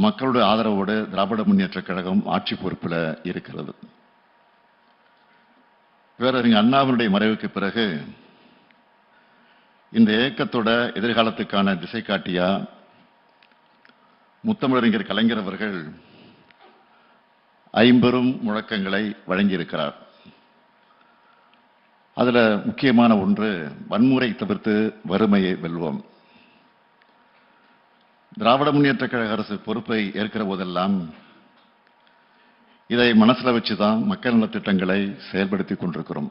மக்களுடைய ஆதரவோடு திராவிட முன்னேற்றக் கழகம் ஆட்சி பொறுப்பில் இருக்கிறது. பேரறிஞர் அண்ணாவினுடைய மறைவுக்கு பிறகு இந்த இயக்கத்தோட எதிர்காலத்துக்கான திசை காட்டியா முத்தமிழறிஞர் கலைஞர் அவர்கள் 50 முழக்கங்களை வழங்கியிருக்கிறார். அதுல முக்கியமான ஒன்று, வன்முறை தவிர்த்து வறுமையை வெல்வோம். திராவிட முன்னேற்ற கழக அரசு பொறுப்பை ஏற்கிற போதெல்லாம் இதை மனசுல வச்சுதான் மக்கள் நலத்திட்டங்களை செயல்படுத்தி கொண்டிருக்கிறோம்.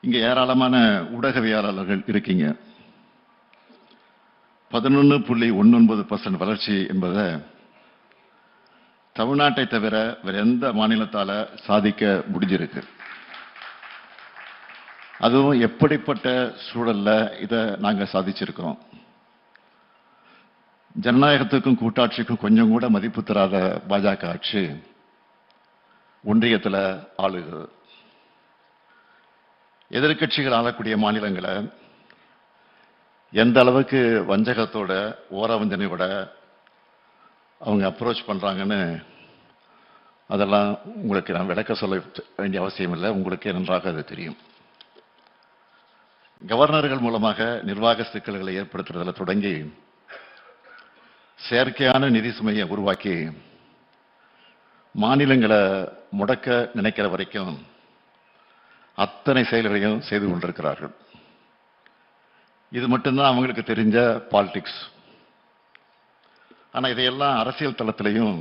இங்க ஏராளமான ஊடகவியலாளர்கள் இருக்கீங்க. 11.19% வளர்ச்சி என்பதை தமிழ்நாட்டை தவிர வேற எந்த மாநிலத்தால சாதிக்க முடிஞ்சிருக்கு. அதுவும் எப்படிப்பட்ட சூழல்ல இதை நாங்க சாதிச்சிருக்கிறோம். ஜனநாயகத்துக்கும் கூட்டாட்சிக்கும் கொஞ்சம் கூட மதிப்பு தராத பாஜக ஆட்சி ஒன்றியத்தில் ஆளுகிறது. எதிர்கட்சிகள் ஆளக்கூடிய மாநிலங்களை எந்த அளவுக்கு வஞ்சகத்தோட ஓரவஞ்சனையோட அவங்க அப்ரோச் பண்றாங்கன்னு அதெல்லாம் உங்களுக்கு நான் விளக்க சொல்ல வேண்டிய அவசியம் இல்லை, உங்களுக்கே நன்றாக அது தெரியும். கவர்னர்கள் மூலமாக நிர்வாக சிக்கல்களை ஏற்படுத்துறதுல தொடங்கி செயற்கையான நிதி சுமையை உருவாக்கி மாநிலங்களை முடக்க நினைக்கிற வரைக்கும் அத்தனை செயல்களையும் செய்து கொண்டிருக்கிறார்கள். இது மட்டும்தான் அவங்களுக்கு தெரிஞ்ச பாலிடிக்ஸ். ஆனா இதையெல்லாம் அரசியல் தளத்திலையும்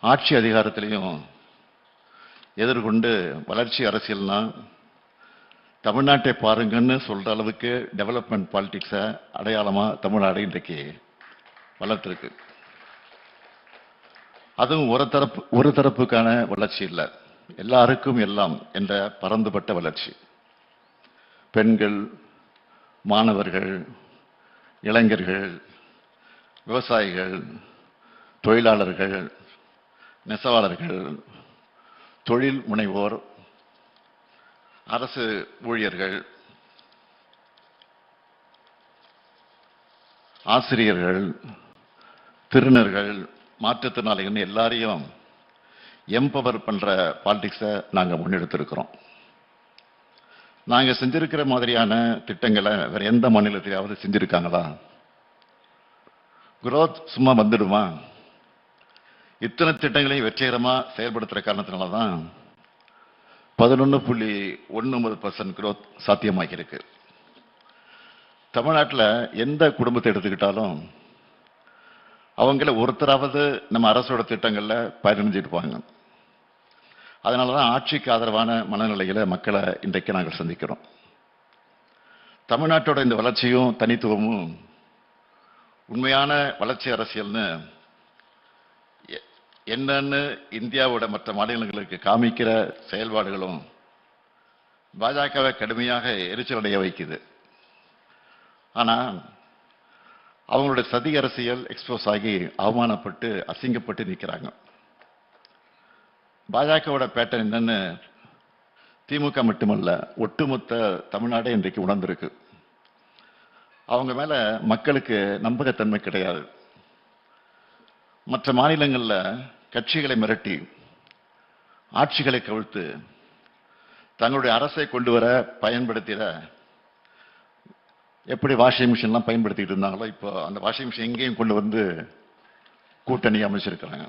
ஆட்சி அதிகாரத்திலையும் எதிர்கொண்டு வளர்ச்சி அரசியல்னா தமிழ்நாட்டை பாருங்கன்னு சொல்ற அளவுக்கு டெவலப்மெண்ட் பாலிடிக்ஸை அடையாளமா தமிழ்நாடு இன்றைக்கு வளர்த்திருக்கு. அதுவும் ஒரு தரப்புக்கான வளர்ச்சி இல்லை, எல்லாருக்கும் எல்லாம் என்ற பரந்துபட்ட வளர்ச்சி. பெண்கள், மாணவர்கள், இளைஞர்கள், விவசாயிகள், தொழிலாளர்கள், நெசவாளர்கள், தொழில் முனைவோர், அரசு ஊழியர்கள், ஆசிரியர்கள், திருநர்கள், மாற்றுத்திறனாளிகள் எல்லாரையும் எம்பவர் பண்ற பாலிடிக்ஸை நாங்க முன்னெடுத்திருக்கிறோம். நாங்க செஞ்சிருக்கிற மாதிரியான திட்டங்களை வேற எந்த மாநிலத்திலாவது செஞ்சிருக்காங்களா? குரோத் சும்மா வந்துடுமா? இத்தனை திட்டங்களையும் வெற்றிகரமா செயல்படுத்துற காரணத்தினாலதான் 11.19% குரோத் சாத்தியமாகி இருக்கு. தமிழ்நாட்டில் எந்த குடும்பத்தை எடுத்துக்கிட்டாலும் அவங்கள ஒருத்தராவது நம்ம அரசோட திட்டங்கள்ல பயனடைஞ்சிருப்பாங்க. அதனாலதான் ஆட்சிக்கு ஆதரவான மனநிலையில மக்களை இன்றைக்கு நாங்கள் சந்திக்கிறோம். தமிழ்நாட்டோட இந்த வளர்ச்சியும் தனித்துவமும் உண்மையான வளர்ச்சி அரசியல்னு என்னன்னு இந்தியாவோட மற்ற மாநிலங்களுக்கு காமிக்கிற செயல்பாடுகளும் பாஜகவை கடுமையாக எரிச்சலடைய வைக்குது. ஆனா அவங்களுடைய சதி அரசியல் எக்ஸ்போஸ் ஆகி அவமானப்பட்டு அசிங்கப்பட்டு நிற்கிறாங்க. பாஜகவோட பேட்டர்ன் என்னன்னு திமுக மட்டுமல்ல, ஒட்டுமொத்த தமிழ்நாடே இன்றைக்கு உணர்ந்திருக்கு. அவங்க மேல மக்களுக்கு நம்பகத்தன்மை கிடையாது. மற்ற மாநிலங்கள்ல கட்சிகளை மிரட்டி ஆட்சிகளை கவிழ்த்து தங்களுடைய அரசை கொண்டு வர பயன்படுத்திட எப்படி வாஷிங் மிஷின்லாம் பயன்படுத்திட்டு இருந்தாங்களோ இப்போ அந்த வாஷிங் மிஷின் எங்கேயும் கொண்டு வந்து கூட்டணி அமைச்சிருக்கிறாங்க.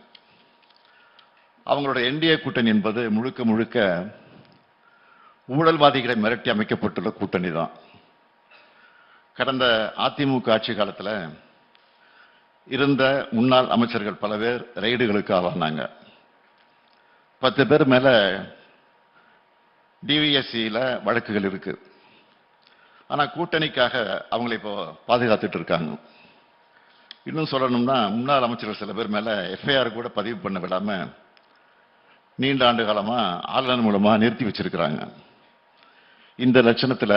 அவங்களோட என்டிஏ கூட்டணி என்பது முழுக்க முழுக்க ஊழல்வாதிகளை மிரட்டி அமைக்கப்பட்டுள்ள கூட்டணி தான். கடந்த அதிமுக ஆட்சி காலத்தில் இருந்த முன்னாள் அமைச்சர்கள் பல பேர் ரெய்டுகளுக்கு ஆளானாங்க. 10 பேர் மேல டிவிஎஸ்சியில வழக்குகள் இருக்கு. ஆனா கூட்டணிக்காக அவங்களை இப்போ பாதுகாத்துட்டு இருக்காங்க. இன்னும் சொல்லணும்னா முன்னாள் அமைச்சர்கள் சில பேர் மேல எஃப்ஐஆர் கூட பதிவு பண்ண விடாம நீண்ட ஆண்டு காலமா ஆளுநர் மூலமா நிறுத்தி வச்சிருக்கிறாங்க. இந்த லட்சணத்துல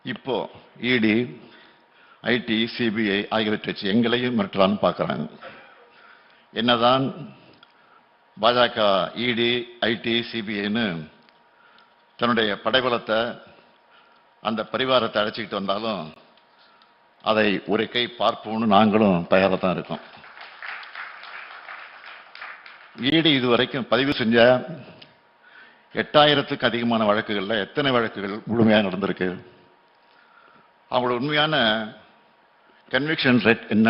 இப்போ இடி, ஐடி, சிபிஐ ஆகியவற்றை வச்சு எங்களையும் மிரட்டலான்னு பார்க்கறாங்க. என்னதான் பாஜக இடி, ஐடி, சிபிஐன்னு தன்னுடைய படைபலத்தை அந்த பரிவாரத்தை அழைச்சிக்கிட்டு வந்தாலும் அதை ஒரு கை பார்ப்போம்னு நாங்களும் தயாராக தான் இருக்கோம். இடி இதுவரைக்கும் பதிவு செஞ்ச 8000த்துக்கு அதிகமான வழக்குகள்ல எத்தனை வழக்குகள் முழுமையாக நடந்திருக்கு? அவங்களோட உண்மையான கன்விக்ஷன் ரேட் என்ன?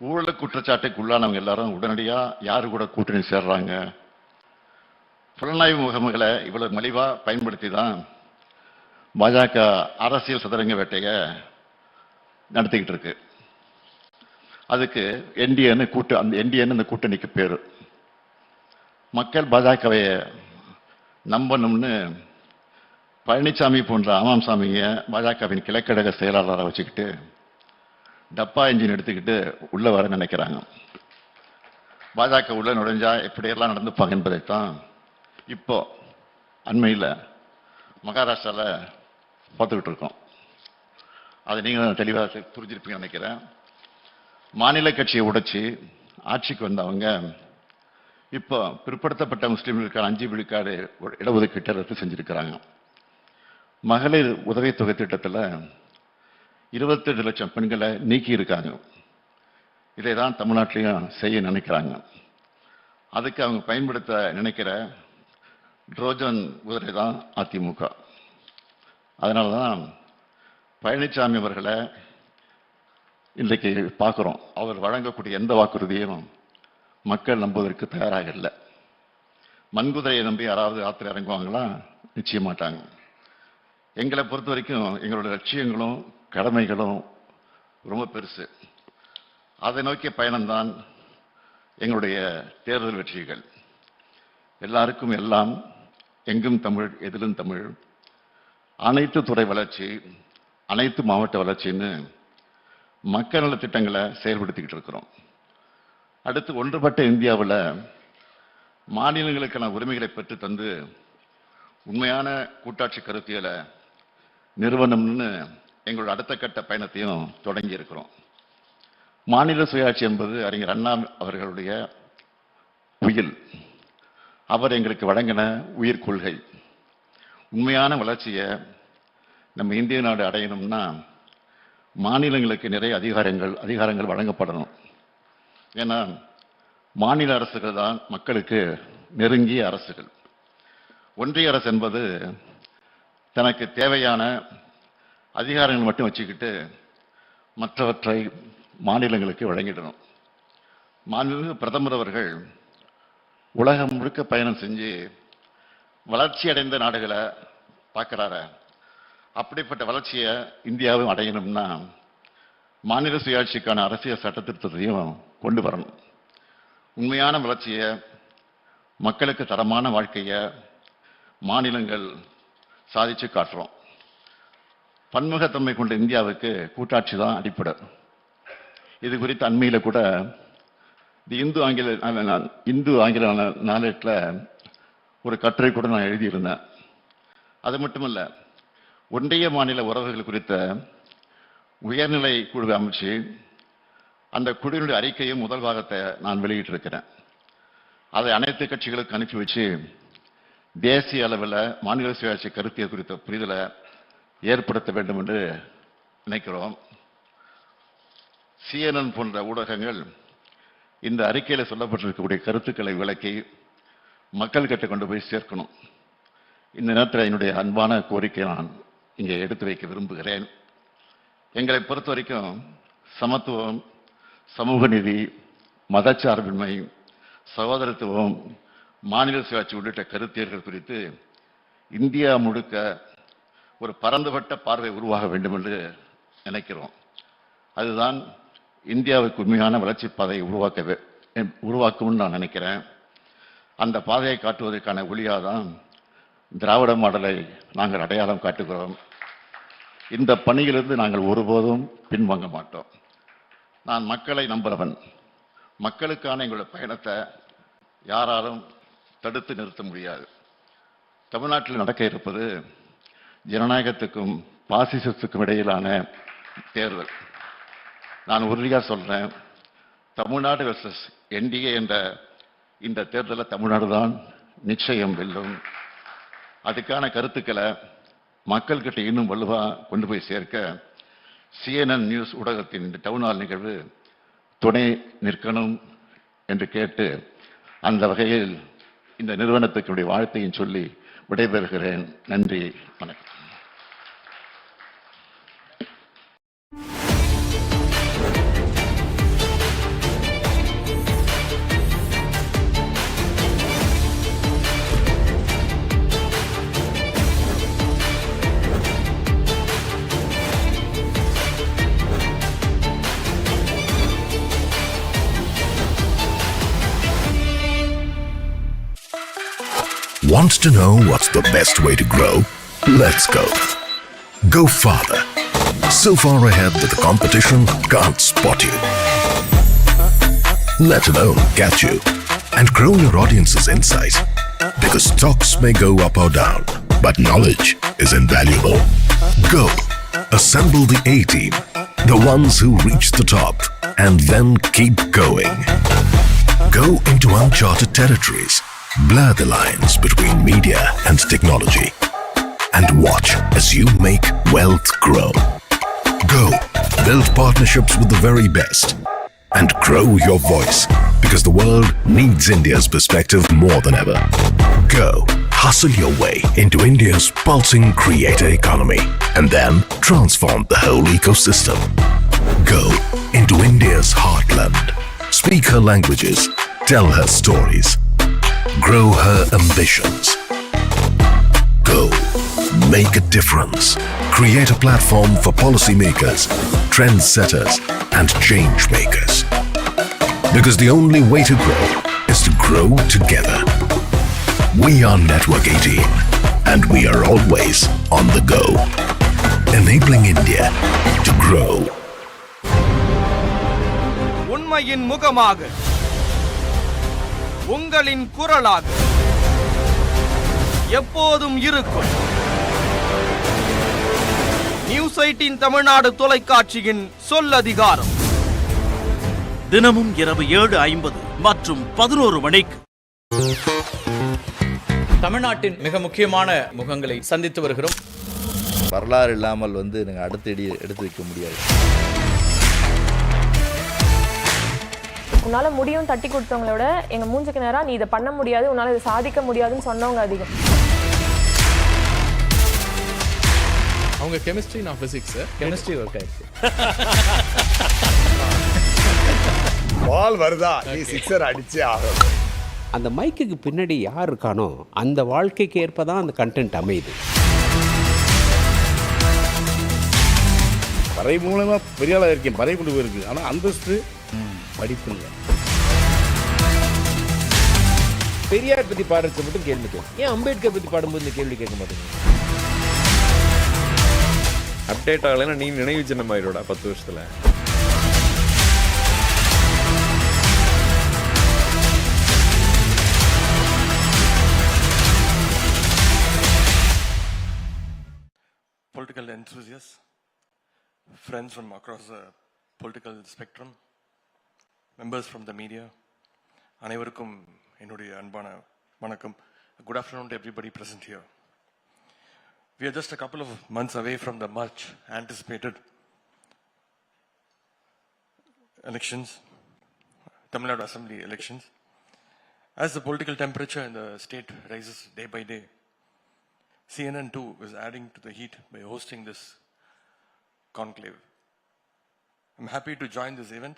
ஊழல் குற்றச்சாட்டுக்கு உள்ளானவங்க எல்லாரும் உடனடியா யாரு கூட கூட்டணி சேர்றாங்க? புலனாய்வு முகமைகளை இவ்வளவு மலிவா பயன்படுத்தி தான் பாஜக அரசியல் சதுரங்க வேட்டைய நடத்திக்கிட்டு இருக்கு. அதுக்கு என்டிஏன்னு அந்த என்டிஏன்னு அந்த கூட்டணிக்கு பேரு. மக்கள் பாஜகவை நம்பணும்னு பழனிசாமி போன்ற ஆமாம் சாமியை பாஜகவின் கிழக்கழக செயலாளரை வச்சுக்கிட்டு டப்பா இன்ஜின் எடுத்துக்கிட்டு உள்ள வர நினைக்கிறாங்க. பாஜக உள்ள நுழைஞ்சா எப்படியெல்லாம் நடந்துப்பாங்க என்பதைத்தான் இப்போ அண்மையில் மகாராஷ்டிரால பார்த்துக்கிட்டு இருக்கோம். அதை நீங்க தெளிவாக புரிஞ்சிருப்பீங்கன்னு நினைக்கிறேன். மாநில கட்சியை உடைச்சி ஆட்சிக்கு வந்தவங்க இப்போ பிற்படுத்தப்பட்ட முஸ்லிம்களுக்கான 5 விழுக்காடு இடஒதுக்கீட்டை ரத்து செஞ்சிருக்கிறாங்க. மகளிர் உதவித்தொகை திட்டத்தில் 22 லட்சம் பெண்களை நீக்கி இருக்காங்க. இதை தான் தமிழ்நாட்டிலையும் செய்ய நினைக்கிறாங்க. அதுக்கு அவங்க பயன்படுத்த நினைக்கிற ட்ரோஜன் குதிரை தான் அதிமுக. அதனால தான் பழனிசாமி அவர்களை இன்றைக்கு பார்க்குறோம். அவர் வழங்கக்கூடிய எந்த வாக்குறுதியும் மக்கள் நம்புவதற்கு தயாராக இல்லை. மண்குதிரையை நம்பி யாராவது ஆத்திர இறங்குவாங்களா? நிச்சயம் மாட்டாங்க. எங்களை பொறுத்த வரைக்கும் எங்களுடைய லட்சியங்களும் கடமைகளும் ரொம்ப பெருசு. அதை நோக்கிய பயணம்தான் எங்களுடைய தேர்தல் வெற்றிகள். எல்லாருக்கும் எல்லாம், எங்கும் தமிழ், எதிலும் தமிழ், அனைத்து துறை வளர்ச்சி, அனைத்து மாவட்ட வளர்ச்சின்னு மக்கள் நல திட்டங்களை செயல்படுத்திக்கிட்டு இருக்கிறோம். அடுத்து ஒன்றுபட்ட இந்தியாவில் மாநிலங்களுக்கான உரிமைகளை பெற்று தந்து உண்மையான கூட்டாட்சி கருத்தியலை நிறுவனம்னு எங்களோட அடுத்த கட்ட பயணத்தையும் தொடங்கி இருக்கிறோம். மாநில சுயாட்சி என்பது அறிஞர் அண்ணா அவர்களுடைய உயில். அவர் எங்களுக்கு வழங்கின உயிர் கொள்கை. உண்மையான வளர்ச்சியை நம்ம இந்திய நாடு அடையணும்னா மாநிலங்களுக்கு நிறைய அதிகாரங்கள் வழங்கப்படணும். ஏன்னா மாநில அரசுகள் தான் மக்களுக்கு நெருங்கிய அரசுகள். ஒன்றிய அரசு என்பது தனக்கு தேவையான அதிகாரங்கள் மட்டும் வச்சுக்கிட்டு மற்றவற்றை மாநிலங்களுக்கு வழங்கிடணும். மாநில பிரதமர் அவர்கள் உலகம் முழுக்க பயணம் செஞ்சு வளர்ச்சி அடைந்த நாடுகளை பார்க்கிறாரு. அப்படிப்பட்ட வளர்ச்சியை இந்தியாவும் அடையணும்னா மாநில சுயாட்சிக்கான அரசியல் சட்ட திருத்தத்தையும் கொண்டு வரணும். உண்மையான வளர்ச்சியை, மக்களுக்கு தரமான வாழ்க்கையை மாநிலங்கள் சாதிச்சு காட்டுறோம். பன்முகத்தன்மை கொண்ட இந்தியாவுக்கு கூட்டாட்சி தான் அடிப்படை. இது குறித்து அண்மையில் கூட இந்து ஆங்கில நாளேட்டில் ஒரு கட்டுரை கூட நான் எழுதியிருந்தேன். அது மட்டுமல்ல, ஒன்றிய மாநில உறவுகள் குறித்த உயர்நிலை குழுவை அமைச்சு அந்த குழுவினுடைய அறிக்கையும் முதல் பாகத்தை நான் வெளியிட்டிருக்கிறேன். அதை அனைத்து கட்சிகளுக்கு அனுப்பி வச்சு தேசிய அளவில் மாநில சுயாட்சி கருத்தியல் குறித்த புரிதலை ஏற்படுத்த வேண்டும் என்று நினைக்கிறோம். CNN போன்ற ஊடகங்கள் இந்த அறிக்கையில் சொல்லப்பட்டிருக்கக்கூடிய கருத்துக்களை விளக்கி மக்கள் கிட்ட கொண்டு போய் சேர்க்கணும். இந்த நேரத்தில் என்னுடைய அன்பான கோரிக்கை நான் இங்கே எடுத்து வைக்க விரும்புகிறேன். எங்களை பொறுத்த வரைக்கும் சமத்துவம், சமூக நீதி, மதச்சார்பின்மை, சகோதரத்துவம், மாநில சுயாட்சி உள்ளிட்ட கருத்தியல்கள் குறித்து இந்தியா முழுக்க ஒரு பரந்துபட்ட பார்வை உருவாக வேண்டும் என்று நினைக்கிறோம். அதுதான் இந்தியாவுக்கு உண்மையான வளர்ச்சி பாதையை உருவாக்கும்னு நான் நினைக்கிறேன். அந்த பாதையை காட்டுவதற்கான ஒளியாதான் திராவிட மாடலை நாங்கள் அடையாளம் காட்டுகிறோம். இந்த பணியிலிருந்து நாங்கள் ஒருபோதும் பின்வாங்க மாட்டோம். நான் மக்களை நம்புகிறவன். மக்களுக்கான எங்களுடைய பயணத்தை யாராலும் தடுத்து நிறுத்த முடியாது. தமிழ்நாட்டில் நடக்க இருப்பது ஜனநாயகத்துக்கும் பாசிசத்துக்கும் இடையிலான தேர்தல். நான் உறுதியாக சொல்றேன், தமிழ்நாடு வெர்சஸ் NDA என்ற இந்த தேர்தலில் தமிழ்நாடு தான் நிச்சயம் வெல்லும். அதுக்கான கருத்துக்களை மக்கள்கிட்ட இன்னும் வலுவா கொண்டு போய் சேர்க்க CNN நியூஸ் ஊடகத்தின் இந்த டவுன்ஹால் நிகழ்வு துணை நிற்கணும் என்று கேட்டு, அந்த வகையில் இந்த நிறுவனத்துக்கு வாழ்த்தையும் சொல்லி விடைபெறுகிறேன். நன்றி, வணக்கம். Wants to know what's the best way to grow? Let's go. Go farther. So far ahead that the competition can't spot you. Let alone catch you. And grow your audience's insight. Because stocks may go up or down, but knowledge is invaluable. Go. Assemble the A-team. The ones who reach the top and then keep going. Go into uncharted territories. Blur the lines between media and technology and watch as you make wealth grow. Go, build partnerships with the very best and grow your voice Because the world needs India's perspective more than ever. Go, hustle your way into India's pulsing creator economy and then transform the whole ecosystem. Go into India's heartland. Speak her languages. Tell her stories. Grow her ambitions. Go, make a difference. Create a platform for policymakers, trendsetters, and change makers. Because the only way to grow is to grow together. We are Network 18 and we are always on the go. Enabling India to grow. உண்மையின் முகமாக உங்களின் குரலாக எப்போதும் இருக்கும் news 18 Tamil Nadu தொலைக்காட்சியின் சொல்லதிகாரம் தினமும் இரவு 7:50 மற்றும் 11 மணிக்கு தமிழ்நாட்டின் மிக முக்கியமான முகங்களை சந்தித்து வருகிறோம். வரலாறு இல்லாமல் நீங்கள் அடுத்தடி எடுத்து வைக்க முடியாது. உன்னால முடியும் தட்டி கொடுத்தவங்களோட எங்க மூஞ்சுக்கு நேரா நீ இதை பண்ண முடியாது, உன்னால இதை சாதிக்க முடியாதுன்னு சொன்னவங்க அதிகம். அவங்க கெமிஸ்ட்ரி, நான் பிசிக்ஸ். கெமிஸ்ட்ரி ஒர்க் ஆயிடுச்சு. பால் வருதா, நீ சிக்ஸர் அடிச்சே ஆகும். அந்த மைக்குக்கு பின்னாடி யார் இருக்கானோ அந்த வாழ்க்கைக்கு ஏற்பதான் அந்த கண்டென்ட் அமையுது. பறை மூலமா பெரிய ஆளாக இருக்கேன், பறை கொண்டு போயிருக்கு. ஆனால் அந்தஸ்து படிப்பு இல்லை. பெரியார் பற்றி பாடுறது மட்டும் கேள்வி கேட்கும், ஏன் அம்பேத்கர் பற்றி பாடும்போது இந்த கேள்வி கேட்க மாட்டேங்க? அப்டேட் ஆகலைன்னா நீ நினைவு சின்னம் ஆயிரோடா 10 வருஷத்துல. Political enthusiasts, friends from across the political spectrum, members from the media, அனைவருக்கும் என்னுடைய அன்பான வணக்கம். Good afternoon to everybody present here. We are just a couple of months away from the much anticipated elections, Tamil Nadu Assembly elections. As the political temperature in the state rises day by day, CNN too is adding to the heat by hosting this conclave. I'm happy to join this event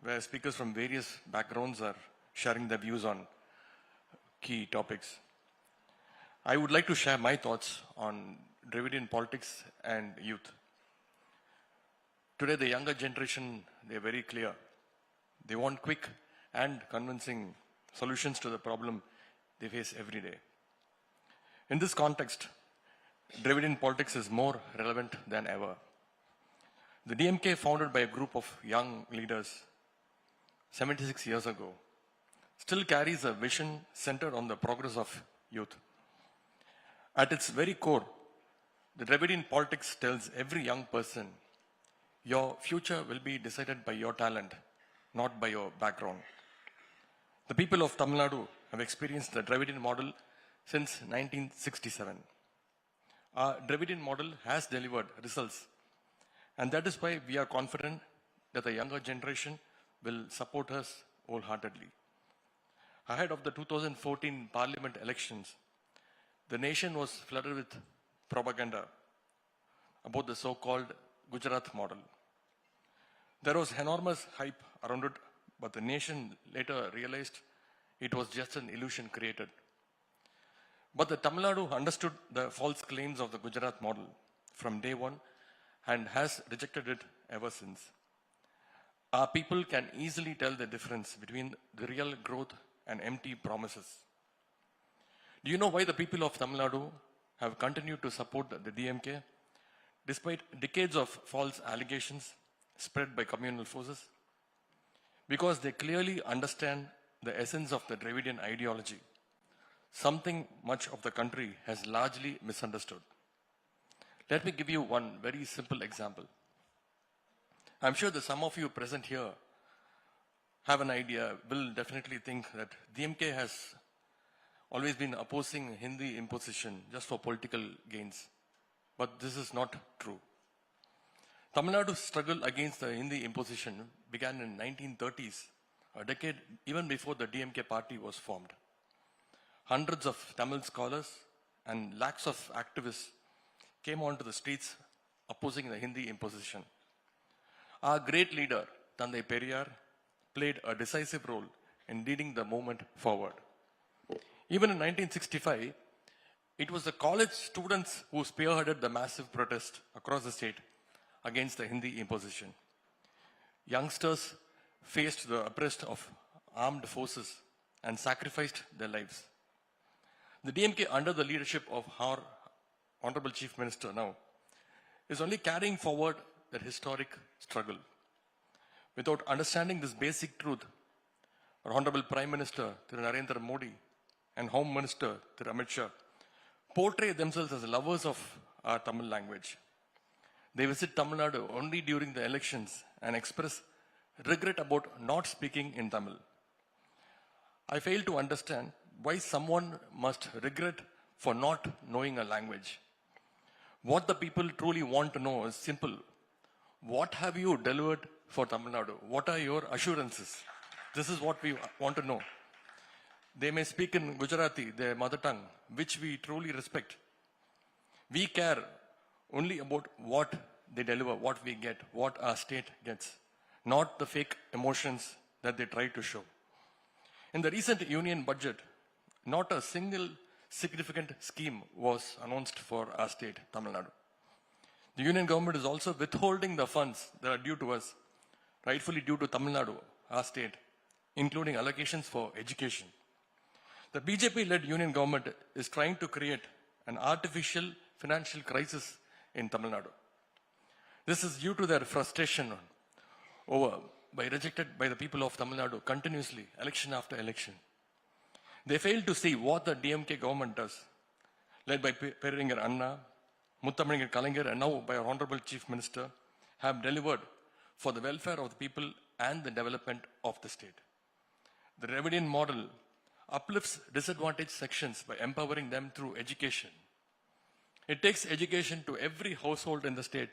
where speakers from various backgrounds are sharing their views on key topics. I would like to share my thoughts on Dravidian politics and youth. Today the younger generation, they're very clear. They want quick and convincing solutions to the problem they face every day. In this context, Dravidian politics is more relevant than ever. The DMK, founded by a group of young leaders 76 years ago, still carries a vision centered on the progress of youth. At its very core, the Dravidian politics tells every young person, your future will be decided by your talent, not by your background. The people of Tamil Nadu have experienced the Dravidian model since 1967. Our Dravidian model has delivered results, and that is why we are confident that the younger generation will support us wholeheartedly. Ahead of the 2014 parliament elections, the nation was flooded with propaganda about the so-called Gujarat model. There was enormous hype around it, but the nation later realized it was just an illusion created. But the Tamil Nadu understood the false claims of the Gujarat model from day one and has rejected it ever since. Our people can easily tell the difference between the real growth and empty promises. Do you know why the people of Tamil Nadu have continued to support the DMK despite decades of false allegations spread by communal forces? Because they clearly understand the essence of the Dravidian ideology, something much of the country has largely misunderstood. Let me give you one very simple example. I'm sure that some of you present here have an idea, will definitely think that DMK has always been opposing Hindi imposition just for political gains. But this is not true. Tamil Nadu's struggle against the Hindi imposition began in 1930s a decade even before the DMK party was formed. Hundreds of Tamil scholars and lakhs of activists came onto the streets opposing the Hindi imposition. Our great leader, Thandai Periyar, played a decisive role in leading the movement forward. Even in 1965, it was the college students who spearheaded the massive protest across the state against the Hindi imposition. Youngsters faced the oppressed of armed forces and sacrificed their lives. The DMK, under the leadership of our Honorable Chief Minister now, is only carrying forward that historic struggle. Without understanding this basic truth, our Honorable Prime Minister, Thiru Narendra Modi, and Home Minister, Thiru Amit Shah, portray themselves as lovers of our Tamil language. They visit Tamil Nadu only during the elections and express regret about not speaking in Tamil. I fail to understand why someone must regret for not knowing a language. What the people truly want to know is simple. What have you delivered for Tamil Nadu? What are your assurances? This is what we want to know. They may speak in Gujarati, their mother tongue, which we truly respect. We care only about what they deliver, what we get, what our state gets, not the fake emotions that they try to show. In the recent union budget, not a single significant scheme was announced for our state, Tamil Nadu. The union government is also withholding the funds that are due to us, rightfully due to Tamil Nadu, our state, including allocations for education. The BJP-led union government is trying to create an artificial financial crisis in Tamil Nadu. This is due to their frustration rejected by the people of Tamil Nadu continuously, election after election. They fail to see what the DMK government does, led by Peringer Anna, Muttamilingar Kalaignar, and now by our Honorable Chief Minister, have delivered for the welfare of the people and the development of the state. The Dravidian model uplifts disadvantaged sections by empowering them through education. It takes education to every household in the state.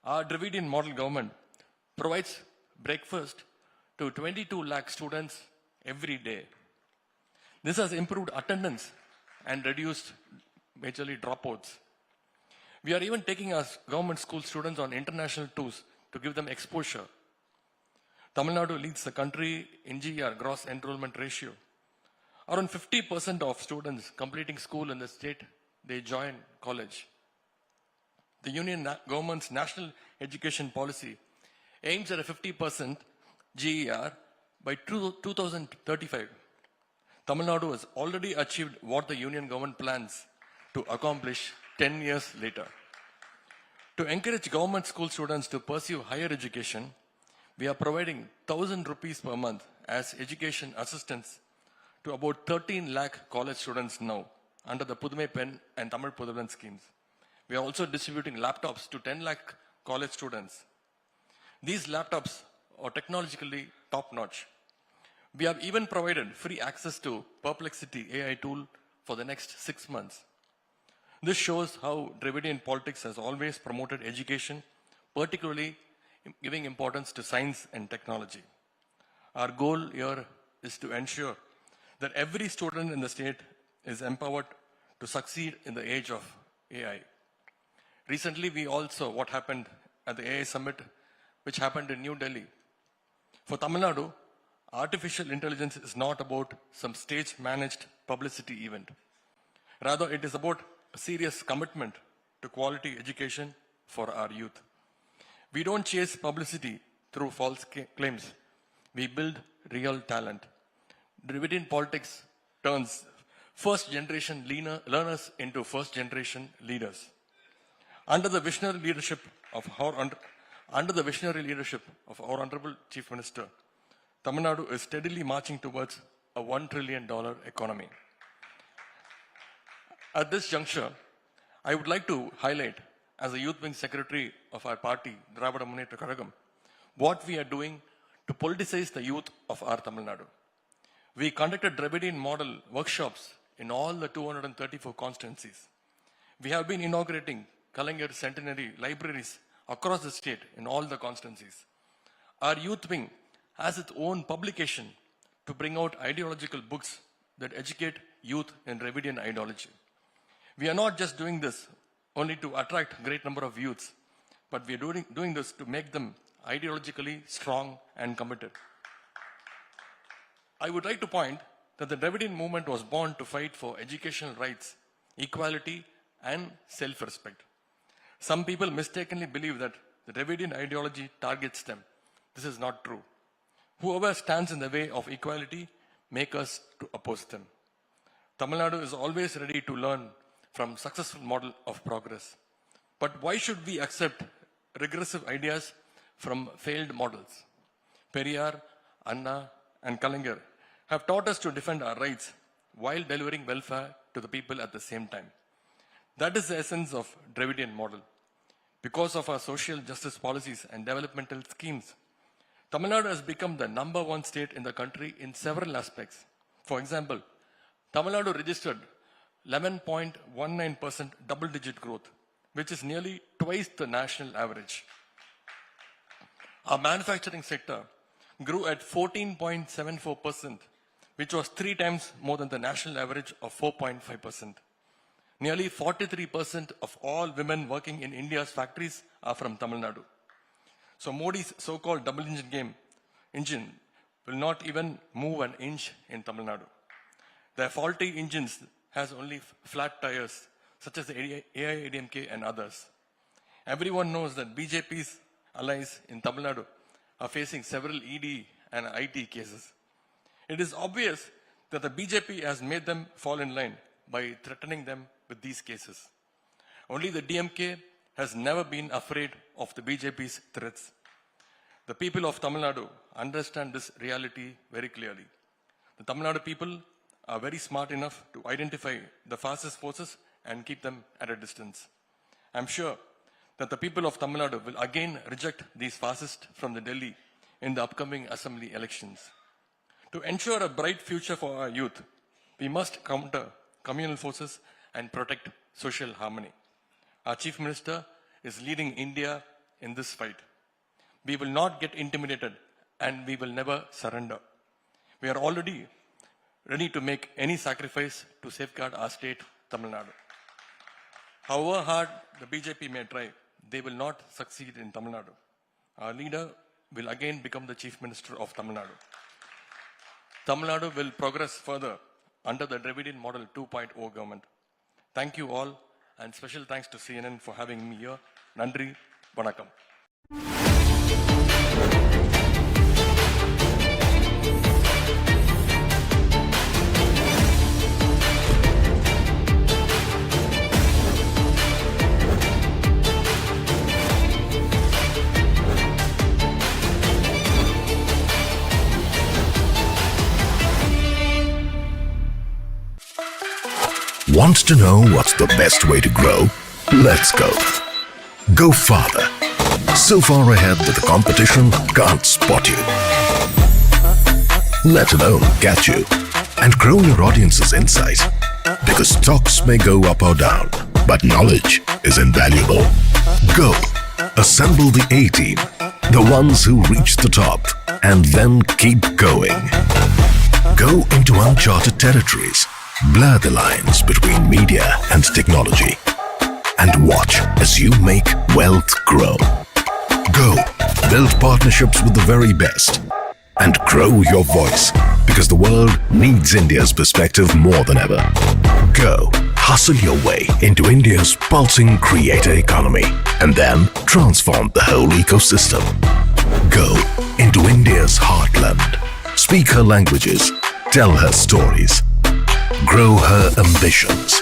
Our Dravidian model government provides breakfast to 22 lakh students every day. This has improved attendance and reduced majorly dropouts. We are even taking our government school students on international tours to give them exposure. Tamil Nadu leads the country in GER, gross enrollment ratio. Around 50% of students completing school in the state, they join college. The union government's national education policy aims at a 50% GER by 2035. Tamil Nadu has already achieved what the union government plans to accomplish 10 years later. To encourage government school students to pursue higher education, we are providing 1,000 rupees per month as education assistance to about 13 lakh college students now under the Pudumai Pen and Tamil Puduvan schemes. We are also distributing laptops to 10 lakh college students. These laptops are technologically top-notch. We have even provided free access to Perplexity AI tool for the next 6 months. This shows how Dravidian politics has always promoted education, particularly giving importance to science and technology. Our goal here is to ensure that every student in the state is empowered to succeed in the age of AI. Recently, we also what happened at the AI summit, which happened in New Delhi. For Tamil Nadu, artificial intelligence is not about some stage-managed publicity event. Rather, it is about a serious commitment to quality education for our youth. We don't chase publicity through false claims. We build real talent. Dravidian politics turns first-generation learners into first-generation leaders. Under the visionary leadership of our Honorable Chief Minister, Tamil Nadu is steadily marching towards a $1 trillion economy. At this juncture, I would like to highlight, as a youth wing secretary of our party, Dravida Munnetra Kazhagam, what we are doing to politicize the youth of our Tamil Nadu. We conducted Dravidian model workshops in all the 234 constituencies. We have been inaugurating Kalaignar centenary libraries across the state in all the constituencies. Our youth wing has its own publication to bring out ideological books that educate youth in Dravidian ideology. We are not just doing this only to attract a great number of youths, but we are doing this to make them ideologically strong and committed. I would like to point that the Dravidian movement was born to fight for educational rights, equality, and self-respect. Some people mistakenly believe that the Dravidian ideology targets them. This is not true. Whoever stands in the way of equality make us to oppose them. Tamil Nadu is always ready to learn from successful model of progress. But why should we accept regressive ideas from failed models? Periyar, Anna, and Kalaignar have taught us to defend our rights while delivering welfare to the people at the same time. That is the essence of Dravidian model. Because of our social justice policies and developmental schemes, Tamil Nadu has become the #1 state in the country in several aspects. For example, Tamil Nadu registered 11.19% double-digit growth, which is nearly twice the national average. Our manufacturing sector grew at 14.74%, which was 3 times more than the national average of 4.5%. Nearly 43% of all women working in India's factories are from Tamil Nadu. So Modi's so-called double engine will not even move an inch in Tamil Nadu. Their faulty engines has only flat tires, such as the AIADMK and others. Everyone knows that BJP's allies in Tamil Nadu are facing several ED and IT cases. It is obvious that the BJP has made them fall in line by threatening them with these cases. Only the DMK has never been afraid of the BJP's threats. The people of Tamil Nadu understand this reality very clearly. The Tamil Nadu people are very smart enough to identify the fascist forces and keep them at a distance. I'm sure that the people of Tamil Nadu will again reject these fascists from the Delhi in the upcoming assembly elections. To ensure a bright future for our youth, we must counter communal forces and protect social harmony. Our Chief Minister is leading India in this fight. We will not get intimidated and we will never surrender. We are already ready to make any sacrifice to safeguard our state, Tamil Nadu. However hard the BJP may try, they will not succeed in Tamil Nadu. Our leader will again become the Chief Minister of Tamil Nadu. Tamil Nadu will progress further under the Dravidian Model 2.0 government. Thank you all, and special thanks to CNN for having me here. Nandri, Vanakkam. Wants to know what's the best way to grow? Let's go. Go farther. So far ahead that the competition can't spot you, let alone catch you. And grow your audience's insight. Because stocks may go up or down, but knowledge is invaluable. Go. Assemble the A-team. The ones who reach the top and then keep going. Go into uncharted territories. Blur the lines between media and technology. And watch as you make wealth grow. Go. Build partnerships with the very best. And grow your voice. Because the world needs India's perspective more than ever. Go. Hustle your way into India's pulsing creator economy. And then transform the whole ecosystem. Go into India's heartland. Speak her languages. Tell her stories. Grow her ambitions.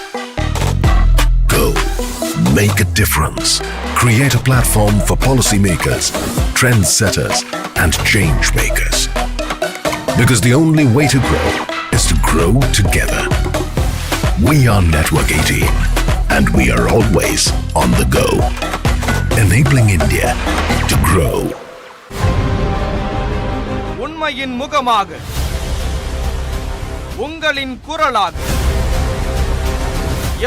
Go. Make a difference. Create a platform for policymakers, trendsetters, and change makers. Because the only way to grow is to grow together. We are Network 18, and we are always on the go. Enabling India to grow. உண்மையின் முகமாக உங்களின் குரலாக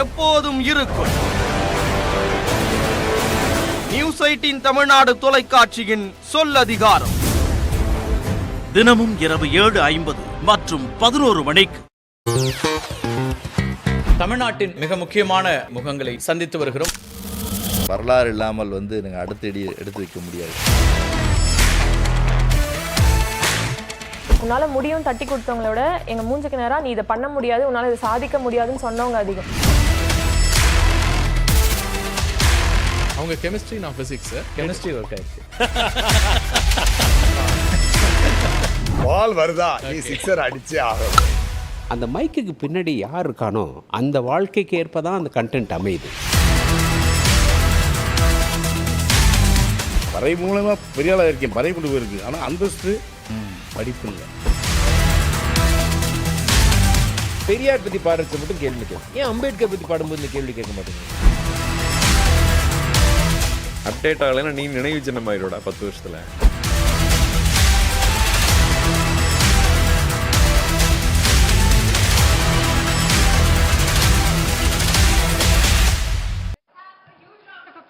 எப்போதும் இருக்கும் news 18 Tamil Nadu தொலைக்காட்சியின் சொல்லதிகாரம். தினமும் இரவு 7:50 மற்றும் 11 மணிக்கு. தமிழ்நாட்டின் மிக முக்கியமான முகங்களை சந்தித்து வருகிறோம். வரலாறு இல்லாமல் நீங்கள் அடுத்தடி எடுத்து வைக்க முடியாது. உன்னால முடியும் தட்டி கொடுத்தவங்களோட எங்க மூஞ்சுக்கு நேரா நீ இதை பண்ண முடியாது, உன்னால இதை சாதிக்க முடியாதுன்னு சொன்னவங்க அதிகம். அவங்க கெமிஸ்ட்ரி, நான் பிசிக்ஸ். கெமிஸ்ட்ரி ஒர்க் ஆயிடுச்சு. பால் வருதா, நீ சிக்ஸர் அடிச்சே ஆகும். அந்த மைக்குக்கு பின்னாடி யார் இருக்கானோ அந்த வாழ்க்கைக்கு ஏற்பதான் அந்த கண்டென்ட் அமையுது. பறை மூலமா பெரிய ஆளாக இருக்கேன், பறை கொண்டு போயிருக்கு. ஆனால் அந்தஸ்து படிப்பு இல்லை. பெரியார் பத்தி பாடுறது மட்டும் கேள்வி கேட்கும். ஏன் அம்பேத்கர் பத்தி பாடும்போது இந்த கேள்வி கேட்க மாட்டேங்க? அப்டேட் ஆகலைன்னா நீ நினைவு சின்னம் ஆயிரோட 10 வருஷத்துல.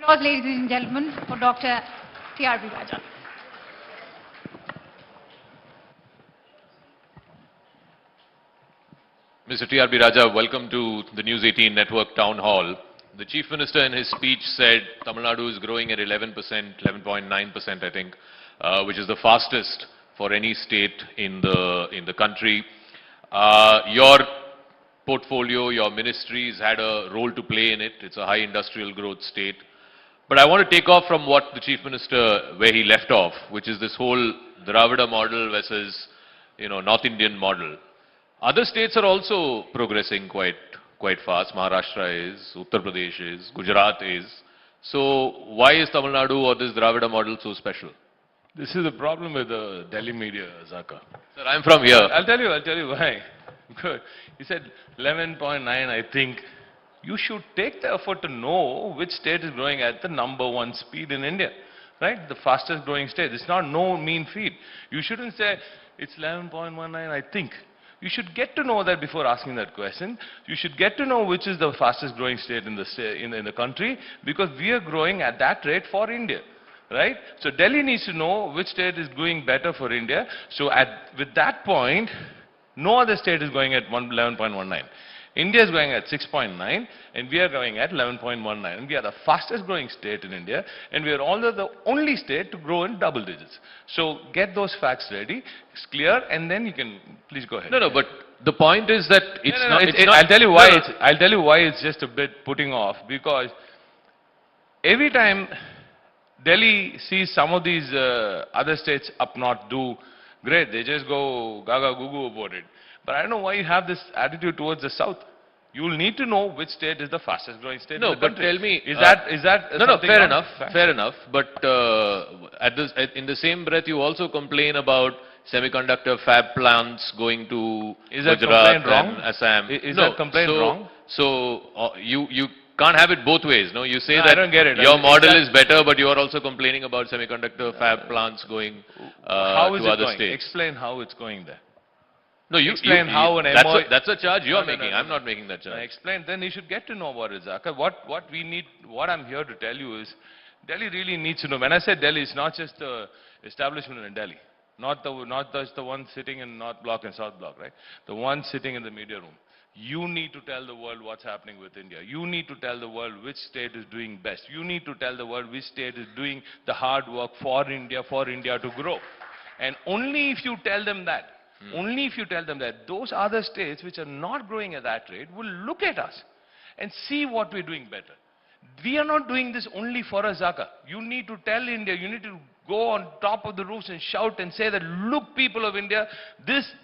Applause, ladies and gentlemen, for Dr. TRB Raja. Mr. TRB Raja, welcome to the News18 Network Town Hall. The Chief Minister in his speech said Tamil Nadu is growing at 11%, 11.9% I think, which is the fastest for any state in the country. Your portfolio, your ministries had a role to play in it. It's a high industrial growth state. But I want to take off from what the Chief Minister, where he left off, which is this whole Dravida model versus, North Indian model. Other states are also progressing quite fast. Maharashtra is, Uttar Pradesh is, Gujarat is. So why is Tamil Nadu or this Dravida model so special? This is the problem with the Delhi media, Zaka. Sir, I'm from here. I'll tell you why. Good. He said 11.9, I think. You should take the effort to know which state is growing at the number 1 speed in India, right? The fastest growing state. It's not no mean feat. You shouldn't say it's 11.19, I think. You should get to know that before asking that question. You should get to know which is the fastest growing state in the country, because we are growing at that rate for India, right? So Delhi needs to know which state is doing better for India. So with that point, no other state is going at 11.19. India is going at 6.9 and we are going at 11.19. And we are the fastest growing state in India, and we are also the only state to grow in double digits. So get those facts ready, it's clear, and then you can please go ahead. No, but the point is that it's not. I'll tell you why. I'll tell you why it's just a bit putting off, because every time Delhi sees some of these other states up north do great, they just go gaga goo goo about it. But I don't know why you have this attitude towards the south. You will need to know which state is the fastest growing state in the country. No, but tell me, is that no, fair enough. But in the same breath, you also complain about semiconductor fab plants going to Gujarat and Assam. Is that complaint wrong? So you can't have it both ways. No, you say that I don't get it. Your model is better, but you are also complaining about semiconductor fab plants going how is to it other going? states. Explain how it's going there. No, you explain how an MOU. That's a charge you are making. I'm not making that charge. I explain. Then you should get to know what is Zaka. What we need. What I'm here to tell you is, Delhi really needs to know. When I say Delhi, it's not just the establishment in Delhi, not just the one sitting in North Block and South Block, right? The one sitting in the media room. You need to tell the world what's happening with India. You need to tell the world which state is doing best. You need to tell the world which state is doing the hard work for India to grow. And only if you tell them that, those other states which are not growing at that rate will look at us and see what we're doing better. We are not doing this only for us, Zaka. You need to tell India, you need to go on top of the roofs and shout and say that, look, people of India,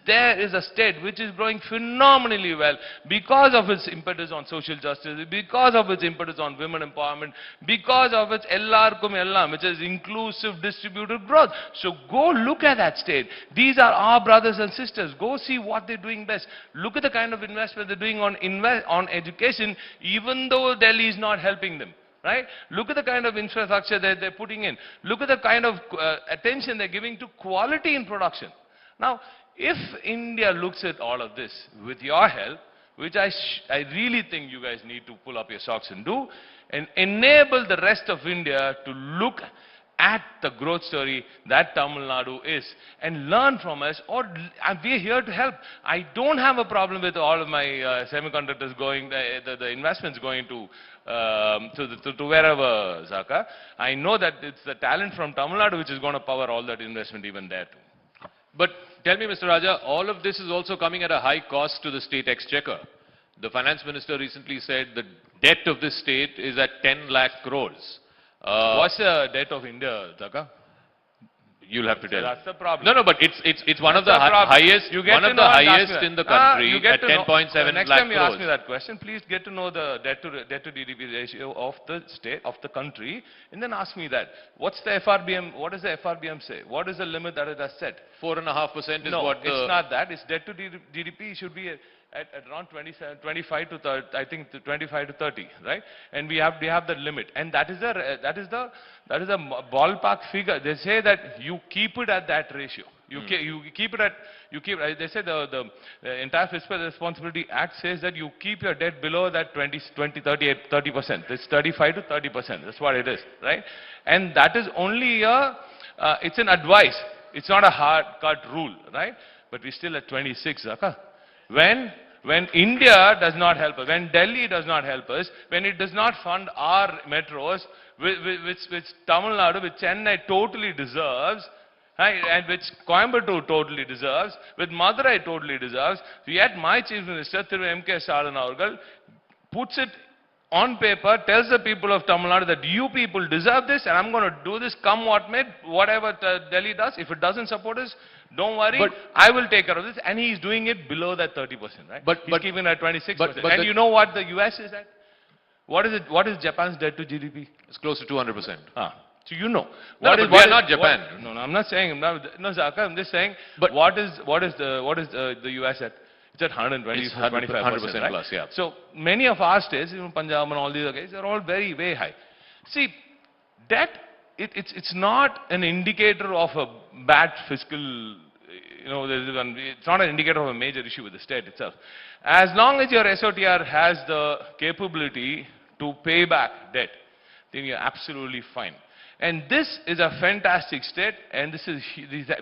there is a state which is growing phenomenally well because of its impetus on social justice, because of its impetus on women empowerment, because of its ellarkum ellam, which is inclusive distributed growth. So go look at that state. These are our brothers and sisters. Go see what they're doing best. Look at the kind of investment they're doing on education, even though Delhi is not helping them. Right? Look at the kind of infrastructure that they're putting in. Look at the kind of attention they're giving to quality in production. Now, if India looks at all of this with your help, which I really think you guys need to pull up your socks and do, and enable the rest of India to look at the growth story that Tamil Nadu is and learn from us, or we're here to help. I don't have a problem with all of my semiconductors going, the investments going to wherever, Zaka. I know that it's the talent from Tamil Nadu which is going to power all that investment even there too. But tell me, Mr. Raja, all of this is also coming at a high cost to the state exchequer. The finance minister recently said the debt of this state is at 10 lakh crores. What's the debt of India, Zaka? You'll have to tell. That's the problem. No, but it's one of the highest, one of the highest in the country at 10.7 Next lakh time you crores. ask me that question, please get to know the debt to GDP ratio of the state, of the country, and then ask me that. What's the FRBM? What does the FRBM say? What is the limit that it has set? 4.5% is no, what the... it's not that. It's debt to GDP should be at around 25 to 30, I think 25 to 30, right? And we have the limit, and that is the ballpark figure. They say that you keep it at that ratio. You keep it. They say the entire Fiscal Responsibility Act says that you keep your debt below that 30%. It's 35 to 30%. That's what it is, right? And that is only it's an advice. It's not a hard-cut rule, right? But we're still at 26, Zaka. When India does not help us, when Delhi does not help us, when it does not fund our metros, which Tamil Nadu, which Chennai totally deserves, right, and which Coimbatore totally deserves, which Madurai totally deserves, yet my Chief Minister, Thiru MK Stalin Avargal, puts it on paper, tells the people of Tamil Nadu that you people deserve this, and I'm going to do this come what may, whatever Delhi does. If it doesn't support us, don't worry, I will take care of this. And he's doing it below that 30%, right? He's keeping it at 26%. And you know what the US is at? What is it? What is Japan's debt to GDP? It's close to 200%. So you know. We are not Japan. No, I'm not saying, no, Zaka, I'm just saying, but what is the US at? It's at 125%, right? plus, yeah. So many of our states, even Punjab and all these other guys, they're all very, very high. See, debt, it's not an indicator of a bad fiscal, it's not an indicator of a major issue with the state itself. As long as your SOTR has the capability to pay back debt, then you're absolutely fine. And this is a fantastic state, and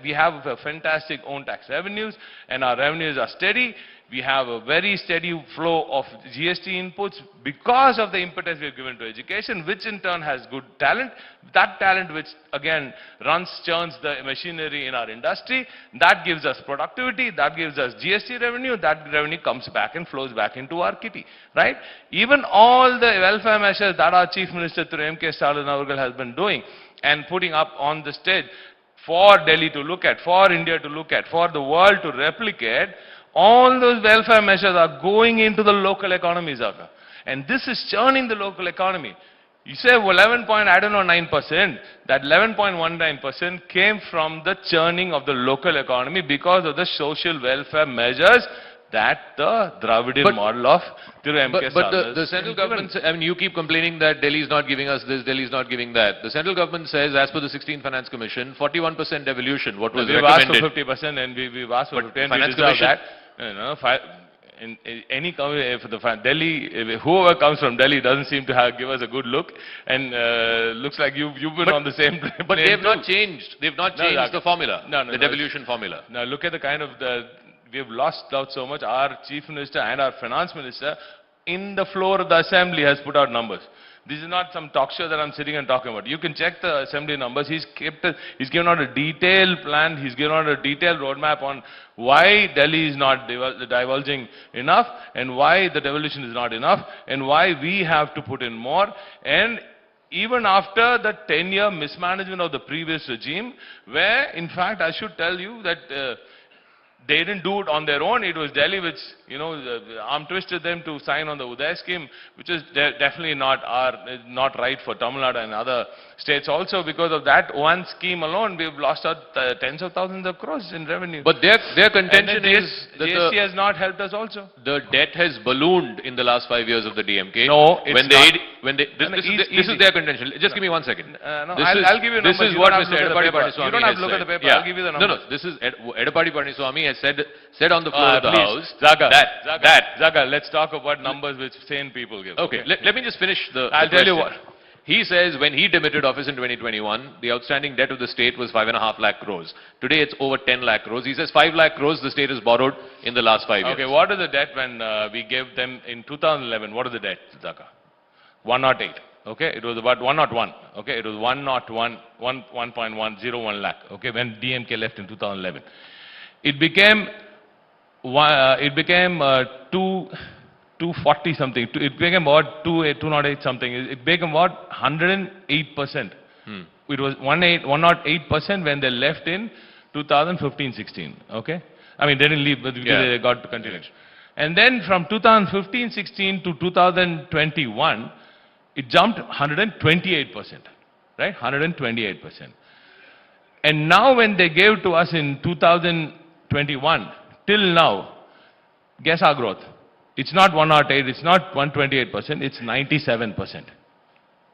we have a fantastic own tax revenues, and our revenues are steady. We have a very steady flow of GST inputs because of the impetus we have given to education, which in turn has good talent. That talent which again churns the machinery in our industry, that gives us productivity, that gives us GST revenue, that revenue comes back and flows back into our kitty, right? Even all the welfare measures that our Chief Minister Thiru MK Stalin Avargal has been doing and putting up on the stage for Delhi to look at, for India to look at, for the world to replicate, all those welfare measures are going into the local economy, Zaka. And this is churning the local economy. You say 9%. That 11.19% came from the churning of the local economy because of the social welfare measures that the Dravidian model of Thiru MK But the central government, I mean, you keep complaining that Delhi is not giving us this, Delhi is not giving that. The central government says, as per the 16th Finance Commission, 41% devolution, what was recommended. We've asked for 50% and we've asked for 50%. Finance Commission, Delhi, whoever comes from Delhi doesn't seem to give us a good look, and looks like you've been on the same. But they have not changed. They've not changed the formula, the devolution formula. Now look at the kind of we have lost out so much. Our Chief Minister and our Finance Minister in the floor of the Assembly has put out numbers. This is not some talk show that I'm sitting and talking about. You can check the Assembly numbers. He's given out a detailed plan. He's given out a detailed roadmap on why Delhi is not divulging enough, and why the devolution is not enough, and why we have to put in more. And even after the 10-year mismanagement of the previous regime, where in fact I should tell you that they didn't do it on their own. It was Delhi which, arm twisted them to sign on the Uday scheme, which is definitely not right for Tamil Nadu and other states also. Because of that one scheme alone, we've lost out tens of thousands of crores in revenue. But their contention is that GST has not helped us also. The debt has ballooned in the last 5 years of the DMK. No, this is their contention. Just give me 1 second. I'll give you numbers. This is what Mr. Edapadi Palaniswamy You don't have to look at the paper. I'll give you the numbers. No, this is Edapadi Palaniswamy has said on the floor of the House Zaga, let's talk about numbers which sane people give. Okay, let me just finish the I'll tell you what. He says when he demitted office in 2021, the outstanding debt of the state was 5.5 lakh crores. Today it's over 10 lakh crores. He says 5 lakh crores the state has borrowed in the last 5 years. Okay, what is the debt when we gave them in 2011? What is the debt, Zaka? 108. Okay, it was about 101. Okay, it was 1.101 lakh. Okay, when DMK left in 2011, it became 240 something. It became about 208 something. It became about 108%. It was 108% when they left in 2015-16. Okay, I mean they didn't leave, but they got to continue. And then from 2015-16 to 2021, it jumped 128%. Right, 128%. And now when they gave to us in 2021 till now, guess our growth. It's not 108, it's not 128%, it's 97%.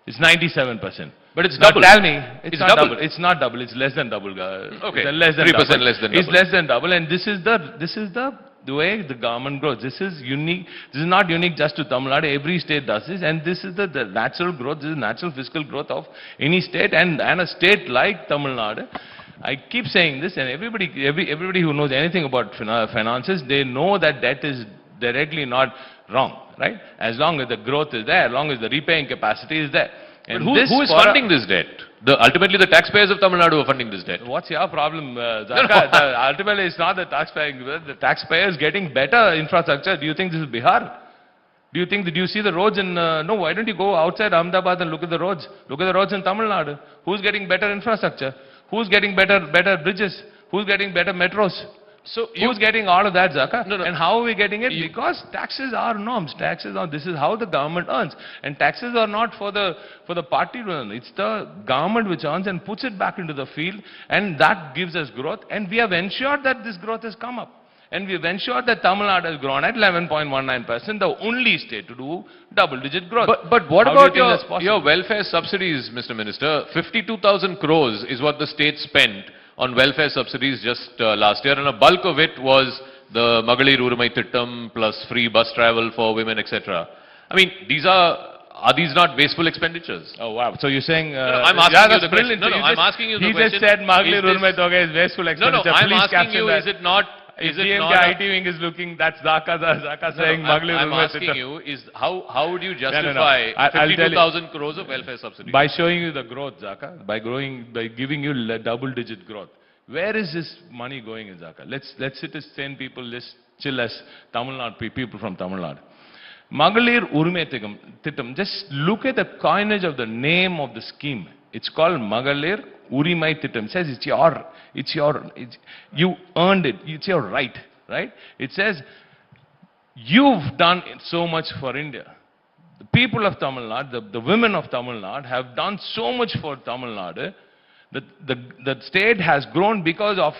It's 97%. But it's now double. Tell me, it's not double. double. It's not double, it's less than double. Okay, It's less than 3% double. less than double. It's less than double, and this is the way the government grows. This is unique. This is not unique just to Tamil Nadu. Every state does this, and this is the natural growth. This is natural fiscal growth of any state, and a state like Tamil Nadu. I keep saying this, and everybody who knows anything about finances, they know that debt is directly not wrong, right? As long as the growth is there, as long as the repaying capacity is there. But who is funding this debt? Ultimately, the taxpayers of Tamil Nadu are funding this debt. What's your problem, Zaka? Ultimately, it's not the taxpayers. The taxpayers getting better infrastructure. Do you think this is Bihar? Do you see the roads in, no, why don't you go outside Ahmedabad and look at the roads? Look at the roads in Tamil Nadu. Who's getting better infrastructure? Who's getting better bridges? Who's getting better metros? So who's getting all of that, Zaka? No. And how are we getting it? Because taxes are norms. Taxes are, this is how the government earns. And taxes are not for the party to earn. It's the government which earns and puts it back into the field, and that gives us growth. And we have ensured that this growth has come up. And we have ensured that Tamil Nadu has grown at 11.19%, the only state to do double-digit growth. But what about your welfare subsidies, Mr. Minister? 52,000 crores is what the state spent on welfare subsidies just last year, and a bulk of it was the Magalir Urumai Thittam plus free bus travel for women, etc. I mean, are these not wasteful expenditures? Oh wow! So you're saying? I'm asking you the question. I'm asking you the question. He just said Magalir Urumai Thogai is wasteful expenditure. I'm asking you, is it not? Is it not? IT wing is looking. That's Zaka saying Magalir Urumai. I'm asking you, is how would you justify 52,000 crores of welfare subsidies? By showing you the growth, Zaka. By giving you double-digit growth. Where is this money going in, Zaka? Let's sit as sane people. Let's chill as Tamil Nadu people from Tamil Nadu. Magalir Urumai Thittam. Just look at the coinage of the name of the scheme. It's called Magalir Urimai Thittam. It says you earned it. It's your right, right? It says you've done so much for India. The people of Tamil Nadu, the women of Tamil Nadu have done so much for Tamil Nadu. The state has grown because of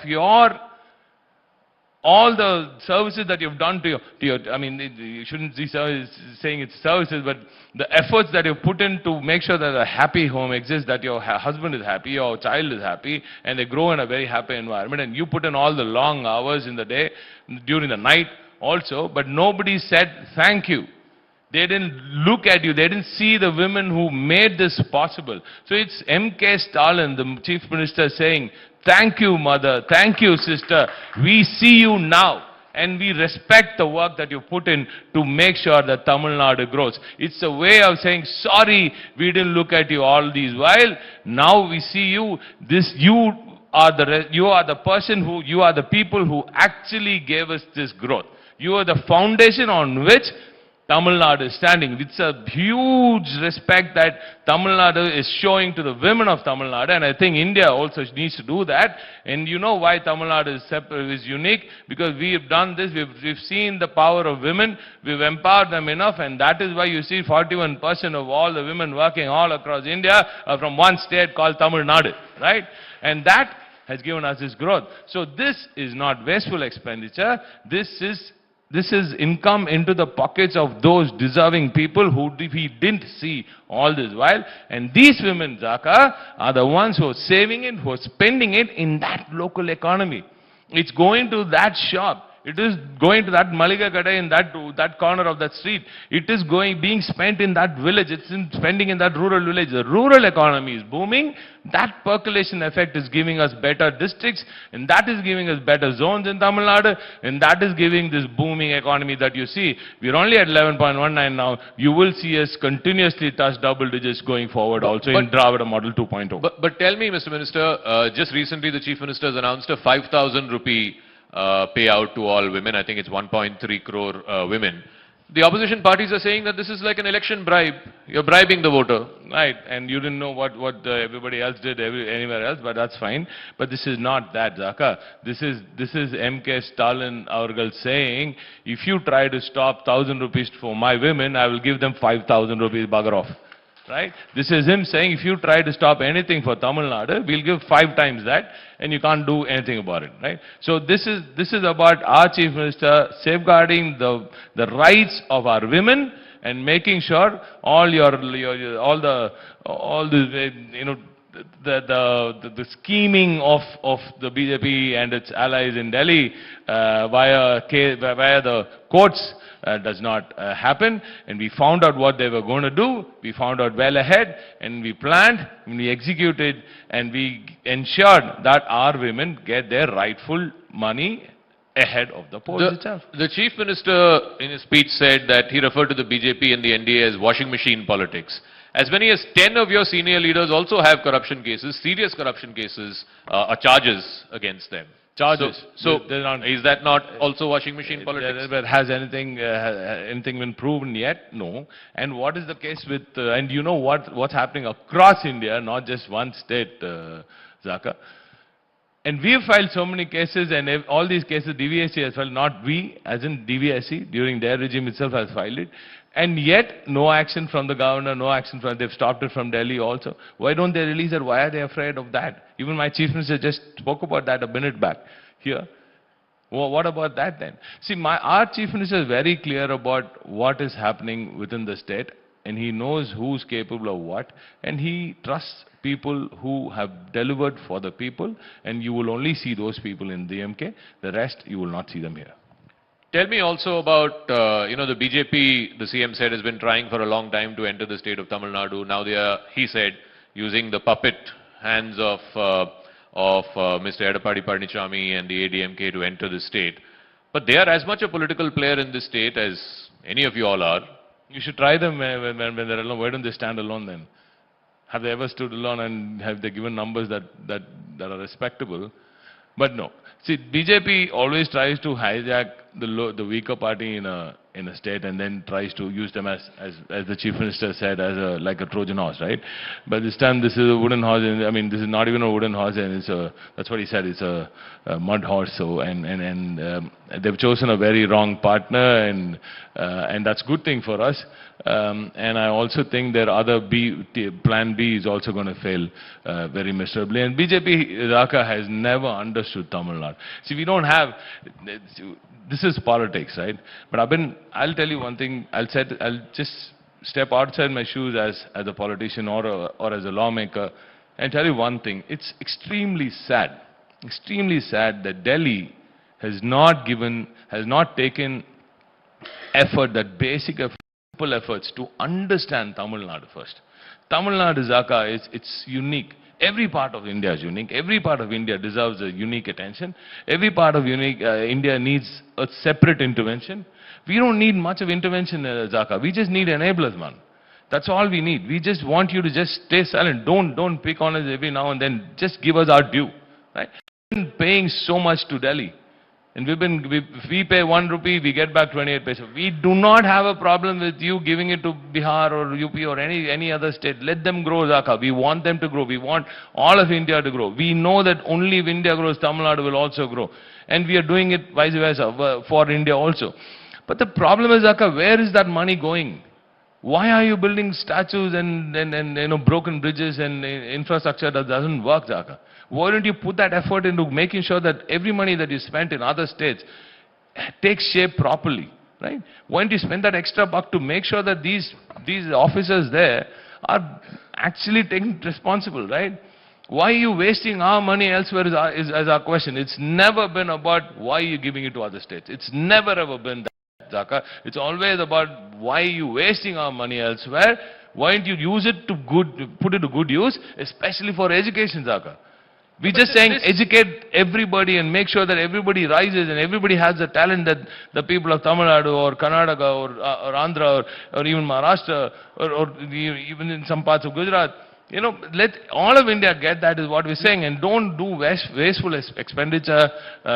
all the services that you've done to your, I mean, you shouldn't be saying it's services, but the efforts that you've put in to make sure that a happy home exists, that your husband is happy, your child is happy, and they grow in a very happy environment, and you put in all the long hours in the day, during the night also, but nobody said thank you. They didn't look at you. They didn't see the women who made this possible. So it's M.K. Stalin, the chief minister, saying, thank you, mother. Thank you, sister. We see you now. And we respect the work that you put in to make sure that Tamil Nadu grows. It's a way of saying, sorry, we didn't look at you all these while. Now we see you. You are the people who actually gave us this growth. You are the foundation on which Tamil Nadu is standing. It's a huge respect that Tamil Nadu is showing to the women of Tamil Nadu, and I think India also needs to do that. And you know why Tamil Nadu is unique? Because we have done this, we've seen the power of women, we've empowered them enough, and that is why you see 41% of all the women working all across India are from one state called Tamil Nadu, right? And that has given us this growth. So this is not wasteful expenditure, this is income into the pockets of those deserving people who we didn't see all this while. And these women, Zaka, are the ones who are saving it, who are spending it in that local economy. It's going to that shop. It is going to that Maliga Kadai in that corner of that street. It is being spent in that village. It's spending in that rural village. The rural economy is booming. That percolation effect is giving us better districts, and that is giving us better zones in Tamil Nadu, and that is giving this booming economy that you see. We're only at 11.19 now. You will see us continuously touch double digits going forward also in Dravida Model 2.0. But tell me, Mr. Minister, just recently the Chief Minister has announced a 5,000 rupee payout to all women. I think it's 1.3 crore women. The opposition parties are saying that this is like an election bribe. You're bribing the voter, right? And you didn't know what everybody else did anywhere else, but that's fine. But this is not that, Zaka. This is MK Stalin Aurgal saying, if you try to stop 1,000 rupees for my women, I will give them 5,000 rupees, bugger off. Right? This is him saying, if you try to stop anything for Tamil Nadu, we'll give 5 times that, and you can't do anything about it. Right? So this is about our Chief Minister safeguarding the rights of our women and making sure all the scheming of the BJP and its allies in Delhi via the courts does not happen. And we found out what they were going to do. We found out well ahead, and we planned, and we executed, and we ensured that our women get their rightful money ahead of the polls itself. The Chief Minister in his speech said that he referred to the BJP and the NDA as washing machine politics. As many as 10 of your senior leaders also have corruption cases, serious corruption cases, charges against them. Charges. So is that not also washing machine politics? Has anything been proven yet? No. And what is the case with, and you know what's happening across India, not just one state, Zaka. And we have filed so many cases, and all these cases DVSC has filed, not we, as in DVSC, during their regime itself has filed it. And yet, no action from the governor, no action from, they've stopped it from Delhi also. Why don't they release it? Why are they afraid of that? Even my Chief Minister just spoke about that a minute back here. Well, what about that then? See, our Chief Minister is very clear about what is happening within the state, and he knows who's capable of what, and he trusts people who have delivered for the people, and you will only see those people in DMK. The rest, you will not see them here. Tell me also about, the BJP, the CM said, has been trying for a long time to enter the state of Tamil Nadu. Now they are, he said, using the puppet hands of Mr. Edappadi Pazhanichami and the ADMK to enter the state. But they are as much a political player in this state as any of you all are. You should try them when they're alone. Why don't they stand alone then? Have they ever stood alone, and have they given numbers that are respectable? But no. See, BJP always tries to hijack the weaker party in a state, and then tries to use them as the Chief Minister said, as like a Trojan horse, right? But this time this is a wooden horse, and I mean this is not even a wooden horse, and that's what he said, it's a mud horse. So and they've chosen a very wrong partner, and that's a good thing for us. And I also think their other plan B is also going to fail very miserably. And BJP Dhaka has never understood Tamil Nadu. See, we don't have. This is politics, right? But I'll tell you one thing. I'll just step outside my shoes as a politician or as a lawmaker, and tell you one thing. It's extremely sad that Delhi has not taken effort, that basic effort, simple efforts to understand Tamil Nadu first. Tamil Nadu, Zaka, it's unique. Every part of India is unique. Every part of India deserves a unique attention. Every part of India needs a separate intervention. We don't need much of intervention, Zaka. We just need enablers, man. That's all we need. We just want you to just stay silent. Don't pick on us every now and then. Just give us our due, right? We've been paying so much to Delhi. And if we pay 1 rupee, we get back 28 paisa. We do not have a problem with you giving it to Bihar or UP or any other state. Let them grow, Zaka. We want them to grow. We want all of India to grow. We know that only if India grows, Tamil Nadu will also grow. And we are doing it vice versa for India also. But the problem is, Zaka, where is that money going? Why are you building statues and broken bridges and infrastructure that doesn't work, Zaka? Why don't you put that effort into making sure that every money that you spent in other states takes shape properly, right? Why don't you spend that extra buck to make sure that these officers there are actually taken responsible, right? Why are you wasting our money elsewhere is our question. It's never been about why you're giving it to other states. It's never ever been that, Zaka. It's always about why you wasting our money elsewhere. Why don't you use it to put it to good use, especially for education, Zaka. We're just saying educate everybody and make sure that everybody rises and everybody has the talent that the people of Tamil Nadu or Karnataka or Andhra or even Maharashtra or even in some parts of Gujarat. You know, let all of India get that is what we're saying, and don't do wasteful expenditure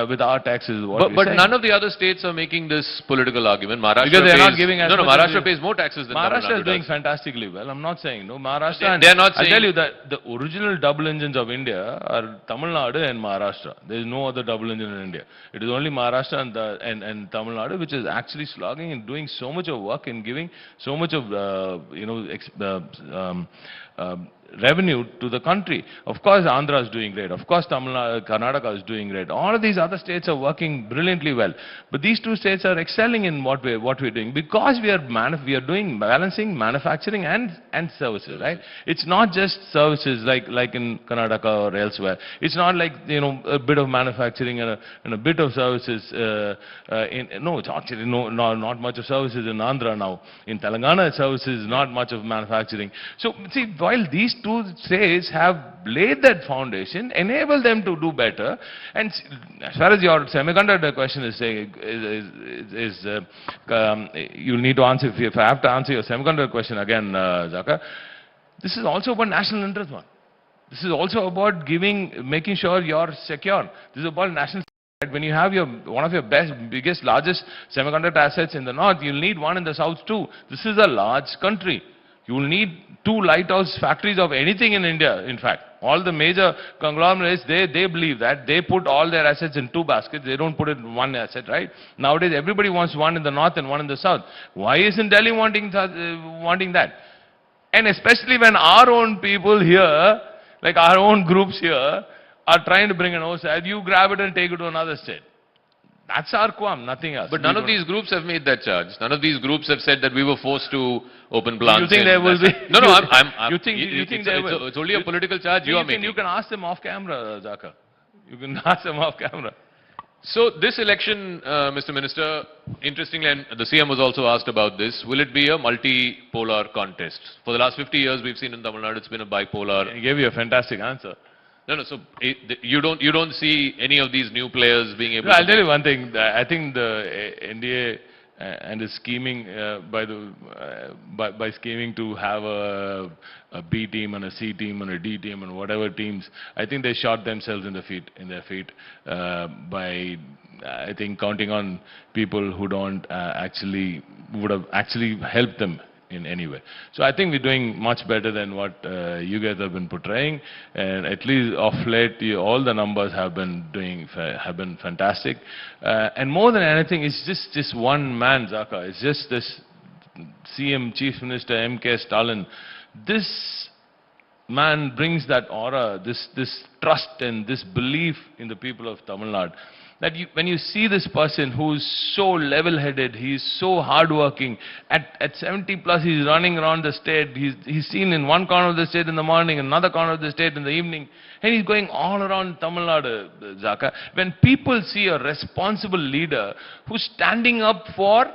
with our taxes. But none of the other states are making this political argument. Maharashtra because they're not giving as no, much Maharashtra pays more taxes than Tamil Maharashtra Nadu is doing does. fantastically well. I'm not saying no. Maharashtra. They're not saying. I tell you that the original double engines of India are Tamil Nadu and Maharashtra. There is no other double engine in India. It is only Maharashtra and Tamil Nadu which is actually slogging and doing so much of work and giving so much of revenue to the country. Of course, Andhra is doing great. Of course, Tamil Nadu, Karnataka is doing great. All of these other states are working brilliantly well. But these two states are excelling in what we're doing because we are doing balancing manufacturing and services, right? It's not just services like in Karnataka or elsewhere. It's not like a bit of manufacturing and a bit of services. No, it's actually not much of services in Andhra now. In Telangana, services not much of manufacturing. So see, while these two states have laid that foundation, enable them to do better. And as far as your semiconductor question is saying, you'll need to answer, if I have to answer your semiconductor question again, Zaka, this is also about national interest, man. This is also about making sure you're secure. This is about national security. When you have one of your biggest, largest semiconductor assets in the north, you'll need one in the south too. This is a large country. You will need 2 lighthouse factories of anything in India, in fact. All the major conglomerates, they believe that. They put all their assets in 2 baskets. They don't put it in one asset, right? Nowadays, everybody wants one in the north and one in the south. Why isn't Delhi wanting that? And especially when our own people here, like our own groups here, are trying to bring an outside, you grab it and take it to another state. That's our qualm, nothing else. But none of these groups have made that charge. None of these groups have said that we were forced to open plants. You think there will be? No, You think there will? It's only a political charge you are making. You can ask them off camera, Zaka. You can ask them off camera. So this election, Mr. Minister, interestingly, and the CM was also asked about this, will it be a multipolar contest? For the last 50 years, we've seen in Tamil Nadu, it's been a bipolar. He gave you a fantastic answer. No, so you don't see any of these new players being able to... I'll tell you one thing. I think the NDA and is scheming by scheming to have a B team and a C team and a D team and whatever teams, I think they shot themselves in their feet by, I think, counting on people who don't would have actually helped them in any way. So I think we're doing much better than what you guys have been portraying, and at least of late, all the numbers have been fantastic. And more than anything, it's just one man, Zaka. It's just this CM, Chief Minister MK Stalin. This man brings that aura, this trust and this belief in the people of Tamil Nadu. That when you see this person who's so level-headed, he's so hardworking, at 70 plus he's running around the state, he's seen in one corner of the state in the morning, another corner of the state in the evening, and he's going all around Tamil Nadu, Zaka. When people see a responsible leader who's standing up for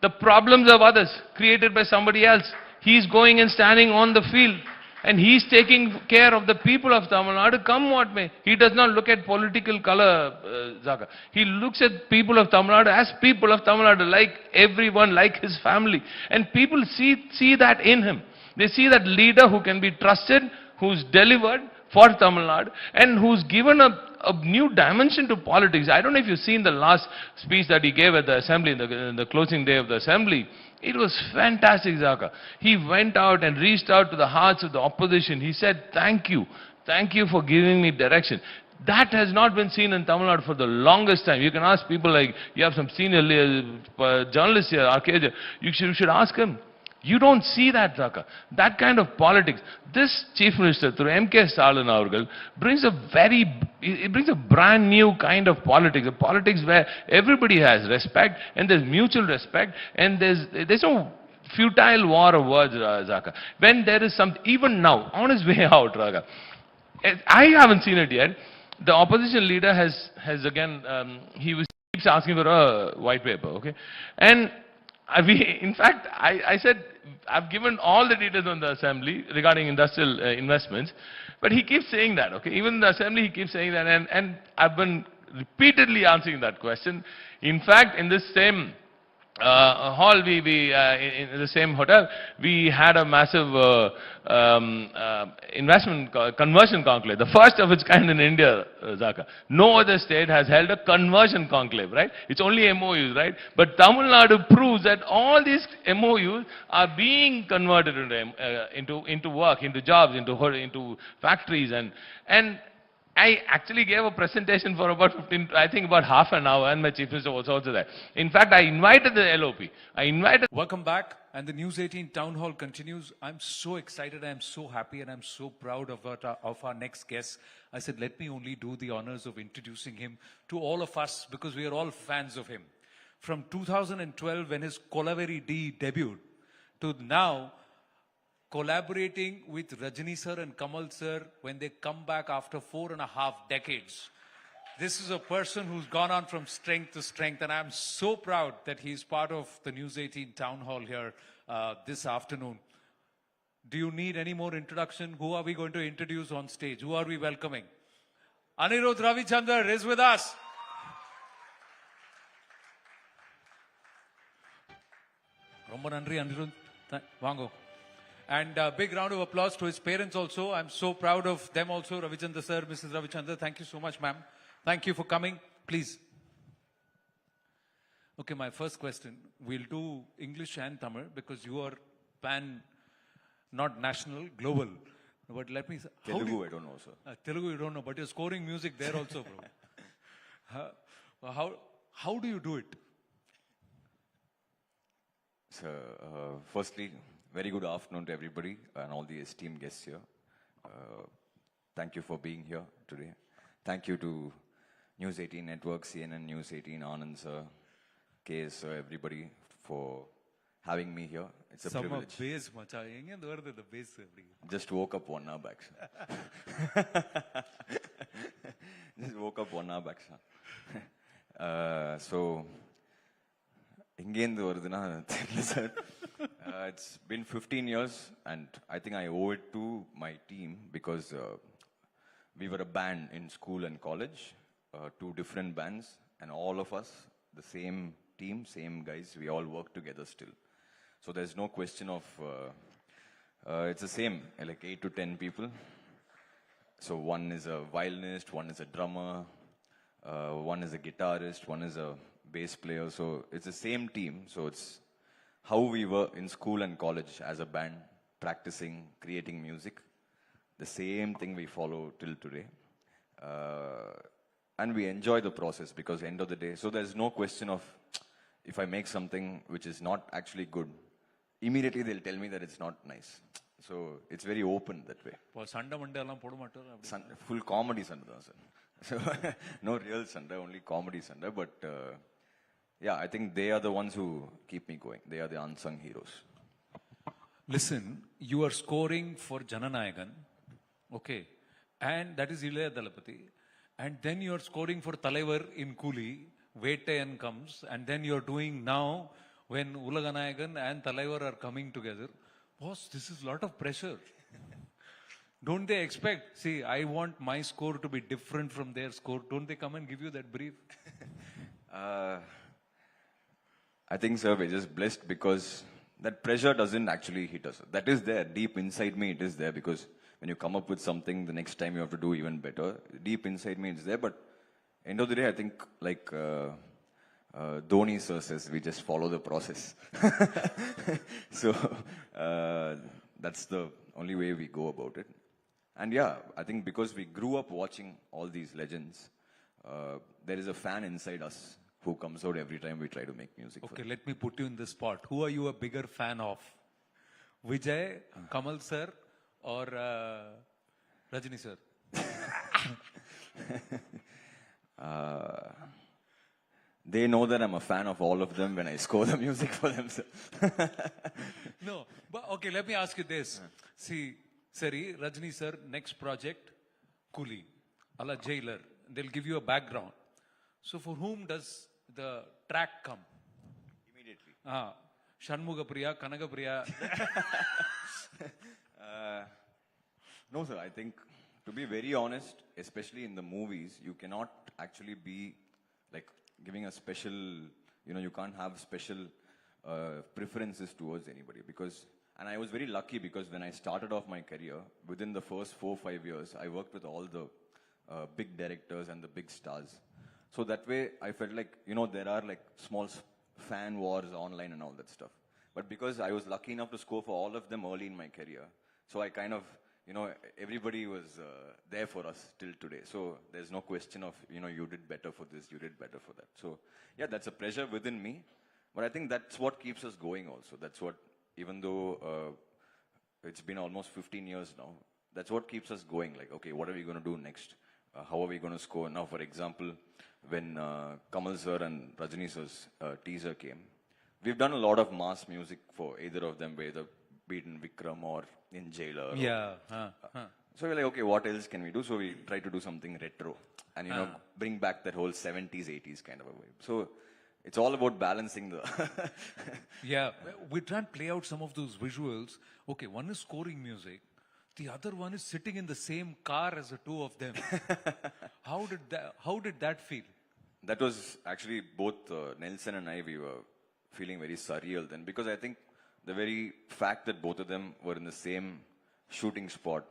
the problems of others created by somebody else, he's going and standing on the field. And he's taking care of the people of Tamil Nadu, come what may. He does not look at political color, Zaka. He looks at people of Tamil Nadu as people of Tamil Nadu, like everyone, like his family. And people see that in him. They see that leader who can be trusted, who's delivered for Tamil Nadu, and who's given a new dimension to politics. I don't know if you've seen the last speech that he gave at the assembly, in the closing day of the assembly. It was fantastic, Zaka. He went out and reached out to the hearts of the opposition. He said, thank you for giving me direction. That has not been seen in Tamil Nadu for the longest time. You can ask people like, you have some senior journalists here, RK, you should ask him. You don't see that, Zaka. That kind of politics. This Chief Minister, through MK Stalin Avargal, brings a brand new kind of politics. A politics where everybody has respect, and there's mutual respect, and there's no futile war of words, Zaka. When there is even now, on his way out, Raga, I haven't seen it yet. The opposition leader has again, keeps asking for a white paper, okay? And in fact, I said, I've given all the details on the assembly regarding industrial investments, but he keeps saying that, okay? Even in the assembly, he keeps saying that, and I've been repeatedly answering that question. In fact, in this same hall, in the same hotel, we had a massive conversion conclave, the first of its kind in India, Zaka. No other state has held a conversion conclave, right? It's only MOUs, right? But Tamil Nadu proves that all these MOUs are being converted into work, into jobs, into factories, and I actually gave a presentation for about about half an hour, and my chief minister was also there. In fact, I invited the LOP. Welcome back, and the News 18 Town Hall continues. I'm so excited, I'm so happy, and I'm so proud of our next guest. I said, let me only do the honors of introducing him to all of us, because we are all fans of him. From 2012, when his Kolaveri D debuted, to now, collaborating with Rajini sir and Kamal sir when they come back after 4.5 decades. This is a person who's gone on from strength to strength, and I'm so proud that he's part of the News 18 Town Hall here this afternoon. Do you need any more introduction? Who are we going to introduce on stage? Who are we welcoming? Anirudh Ravichandar is with us. Romba nandri Anirudh. Vango. And a big round of applause to his parents also. I'm so proud of them also. Ravichandar sir, Mrs. Ravichandar, thank you so much, ma'am. Thank you for coming. Please. Okay, my first question. We'll do English and Tamil because you are not national, global. But let me say. Telugu, I don't know, sir. Telugu, you don't know, but you're scoring music there also, bro. How do you do it? Sir, firstly, very good afternoon to everybody and all the esteemed guests here. Thank you for being here today. Thank you to News 18 Network, CNN News 18, Anand sir, KS sir, everybody for having me here. It's a privilege. Base, macha. The base. Just woke up 1 hour back, sir. Just woke up 1 hour back, sir. So, it's been 15 years, and I think I owe it to my team because we were a band in school and college, 2 different bands, and all of us, the same team, same guys, we all work together still. So there's no question of, it's the same, like 8 to 10 people. So one is a violinist, one is a drummer, one is a guitarist, one is a bass player. So it's the same team. So it's how we were in school and college as a band, practicing, creating music. The same thing we follow till today. And we enjoy the process because end of the day, so there's no question of if I make something which is not actually good, immediately they'll tell me that it's not nice. So it's very open that way. Full comedy Sanda, sir. So no real Sanda, only comedy Sanda. But yeah, I think they are the ones who keep me going. They are the unsung heroes. Listen, you are scoring for Jananayagan, okay, and that is Ilaya Dalapati, and then you are scoring for Talaivar in Kuli, Vettayan comes, and then you are doing now when Ulaganayagan and Talaivar are coming together. Boss, this is a lot of pressure. Don't they expect, see, I want my score to be different from their score. Don't they come and give you that brief? I think, sir, we're just blessed because that pressure doesn't actually hit us. That is there. Deep inside me, it is there because when you come up with something, the next time you have to do even better. Deep inside me, it's there. But end of the day, I think like Dhoni sir says, we just follow the process. So that's the only way we go about it. And yeah, I think because we grew up watching all these legends, there is a fan inside us who comes out every time we try to make music. Okay, let me put you in the spot. Who are you a bigger fan of? Vijay, Kamal sir, or Rajini sir? They know that I'm a fan of all of them when I score the music for them. No, but okay, let me ask you this. See, Sari, Rajini sir, next project, coolie, a la jailer. They'll give you a background. So for whom does the track come? Immediately. Shanmugapriya, Kanagapriya. No, sir. I think, to be very honest, especially in the movies, you cannot actually be like giving a special, you can't have special preferences towards anybody because, and I was very lucky because when I started off my career, within the first 4 or 5 years, I worked with all the big directors and the big stars. So that way, I felt like, there are like small fan wars online and all that stuff. But because I was lucky enough to score for all of them early in my career, so I kind of, everybody was there for us till today. So there's no question of, you did better for this, you did better for that. So yeah, that's a pressure within me. But I think that's what keeps us going also. That's what, even though it's been almost 15 years now, that's what keeps us going. Like, okay, what are we going to do next? How are we going to score? Now, for example, when Kamal sir and Rajani sir's teaser came, we've done a lot of mass music for either of them, whether be it in Vikram or in Jailer. Yeah. So we're like, okay, what else can we do? So we try to do something retro and, bring back that whole 70s, 80s kind of a vibe. So it's all about balancing the... Yeah, we try and play out some of those visuals. Okay, one is scoring music. The other one is sitting in the same car as the two of them. How did that feel? That was actually both Nelson and I, we were feeling very surreal then because I think the very fact that both of them were in the same shooting spot,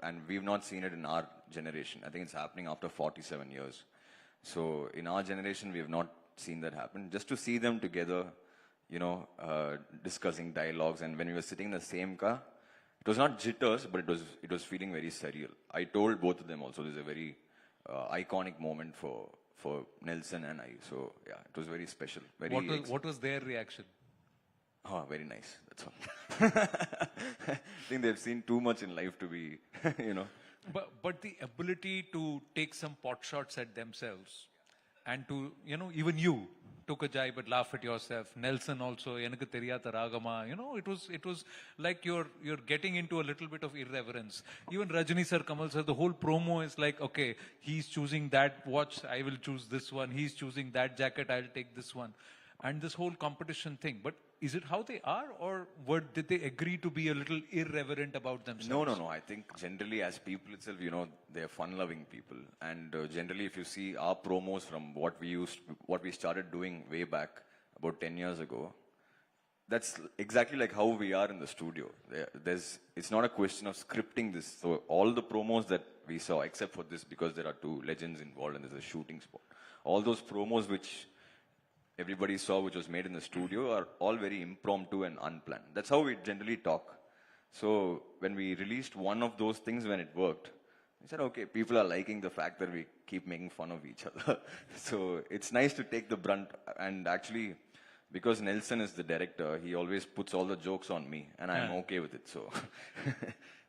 and we've not seen it in our generation. I think it's happening after 47 years. So in our generation, we have not seen that happen. Just to see them together, discussing dialogues, and when we were sitting in the same car, it was not jitters, but it was feeling very surreal. I told both of them also, this is a very iconic moment for Nelson and I. So yeah, it was very special. What was their reaction? Oh, very nice. That's all. I think they've seen too much in life to be, But the ability to take some pot shots at themselves and to, even you took a jibe but laugh at yourself. Nelson also, enakku theriyatha ragama. It was like you're getting into a little bit of irreverence. Even Rajani sir, Kamal sir, the whole promo is like, okay, he's choosing that watch, I will choose this one. He's choosing that jacket, I'll take this one. And this whole competition thing. But is it how they are, or did they agree to be a little irreverent about themselves? No. I think generally as people itself, they're fun-loving people. And generally if you see our promos from what we started doing way back about 10 years ago, that's exactly like how we are in the studio. It's not a question of scripting this. So all the promos that we saw, except for this, because there are two legends involved and there's a shooting spot, all those promos which everybody saw, which was made in the studio, are all very impromptu and unplanned. That's how we generally talk. So when we released one of those things, when it worked, we said, okay, people are liking the fact that we keep making fun of each other. So it's nice to take the brunt. And actually, because Nelson is the director, he always puts all the jokes on me, and I'm okay with it. So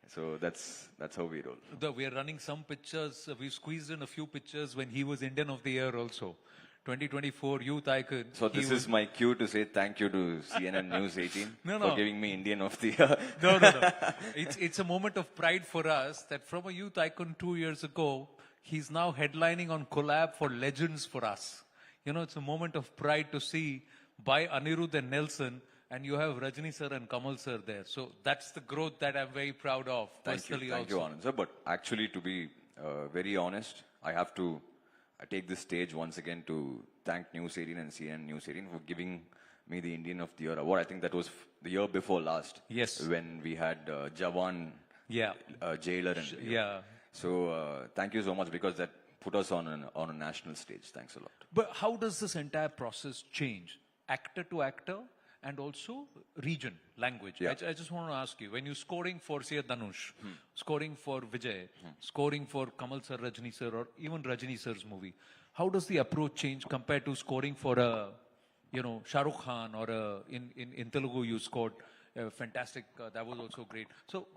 so that's how we roll. We are running some pictures. We squeezed in a few pictures when he was Indian of the Year also. 2024 Youth Icon. So this is my cue to say thank you to CNN News 18 for giving me Indian of the Year. No. It's a moment of pride for us that from a Youth Icon 2 years ago, he's now headlining on collab for Legends for us. It's a moment of pride to see by Anirudh and Nelson, and you have Rajani sir and Kamal sir there. So that's the growth that I'm very proud of personally. Thank you, Anand sir. But actually, to be very honest, I take this stage once again to thank News 18 and CNN News 18 for giving me the Indian of the Year award. I think that was the year before last. Yes. When we had Jawan, Jailer, and So thank you so much, because that put us on a national stage. Thanks a lot. But how does this entire process change, actor to actor, and also region, language? I just want to ask you, when you're scoring for, say, Dhanush, scoring for Vijay, scoring for Kamal sir, Rajani sir, or even Rajani sir's movie, how does the approach change compared to scoring for a, Shah Rukh Khan, or in Telugu you scored fantastic, that was also great. So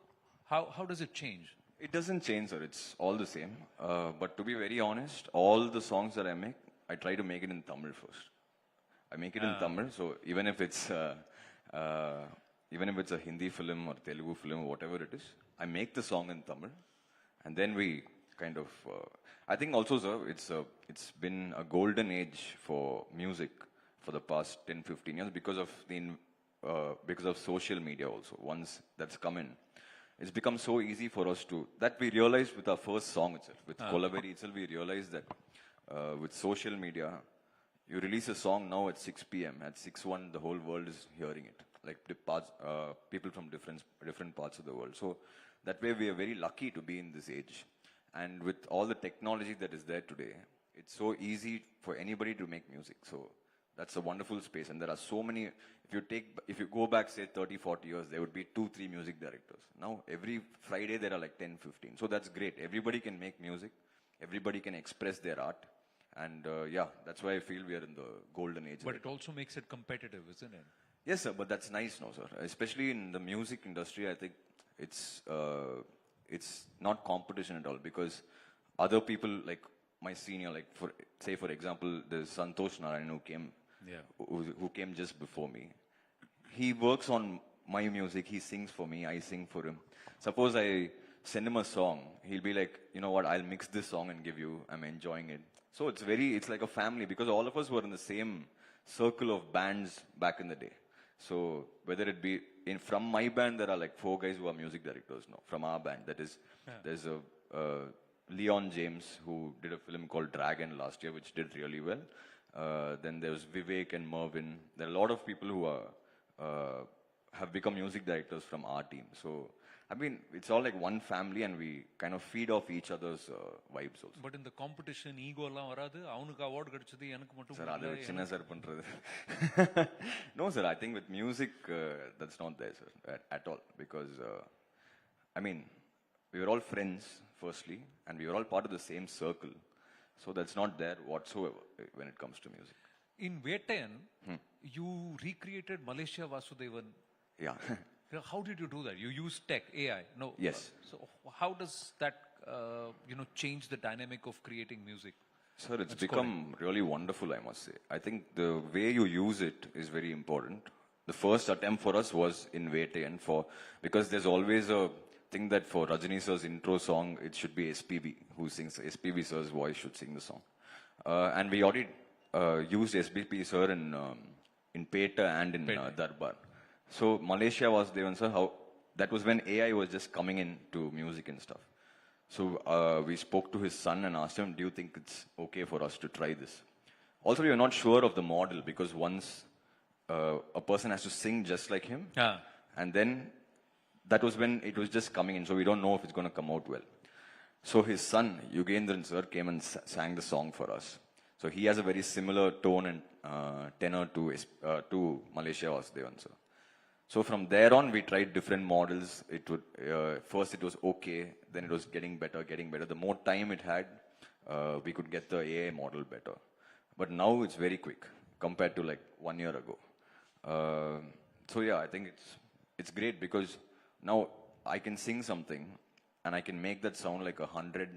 how does it change? It doesn't change, sir. It's all the same. But to be very honest, all the songs that I make, I try to make it in Tamil first. I make it in Tamil, so even if it's a Hindi film or Telugu film or whatever it is, I make the song in Tamil, and then we kind of. I think also, sir, it's been a golden age for music for the past 10-15 years because of social media also. Once that's come in, it's become so easy for us to, that we realized with our first song itself, with Kolaveri itself, we realized that with social media, you release a song now at 6 p.m. At 6:01, the whole world is hearing it. Like people from different parts of the world. So that way we are very lucky to be in this age. And with all the technology that is there today, it's so easy for anybody to make music. So that's a wonderful space. And there are so many, if you go back, say 30-40 years, there would be 2-3 music directors. Now every Friday there are like 10-15. So that's great. Everybody can make music. Everybody can express their art. And yeah, that's why I feel we are in the golden age. But it also makes it competitive, isn't it? Yes, sir, but that's nice, no, sir. Especially in the music industry, I think it's not competition at all, because other people, like my senior, like for example, there's Santosh Narayan who came just before me. He works on my music, he sings for me, I sing for him. Suppose I send him a song, he'll be like, you know what, I'll mix this song and give you, I'm enjoying it. So it's like a family, because all of us were in the same circle of bands back in the day. So whether it be from my band, there are like 4 guys who are music directors now. From our band, that is, there's a Leon James who did a film called Dragon last year, which did really well. Then there's Vivek and Mervin. There are a lot of people who have become music directors from our team. So I mean, it's all like one family, and we kind of feed off each other's vibes also. But in the competition, ego எல்லாம் வராது. அவனுக்கு award கிடைச்சது, எனக்கு மட்டும் sir, அது சின்ன sir பண்றது. No, sir, I think with music, that's not there, sir, at all. Because, I mean, we were all friends, firstly, and we were all part of the same circle. So that's not there whatsoever when it comes to music. In Vettayan, you recreated Malaysia Vasudevan. Yeah. How did you do that? You use tech, AI? No. Yes. So how does that, change the dynamic of creating music? Sir, it's become really wonderful, I must say. I think the way you use it is very important. The first attempt for us was in Vettayan because there's always a thing that for Rajini sir's intro song, it should be SPB who sings. SPB sir's voice should sing the song. And we already used SPB sir in Peta and in Darbar. So Malaysia was there, sir. That was when AI was just coming into music and stuff. So we spoke to his son and asked him, do you think it's okay for us to try this? Also, we are not sure of the model, because once a person has to sing just like him, and then that was when it was just coming in, so we don't know if it's going to come out well. So his son, Yugendran sir, came and sang the song for us. So he has a very similar tone and tenor to Malaysia Vasudevan sir. So from there on, we tried different models. First it was okay, then it was getting better. The more time it had, we could get the AI model better. But now it's very quick compared to like 1 year ago. So yeah, I think it's great, because now I can sing something and I can make that sound like 100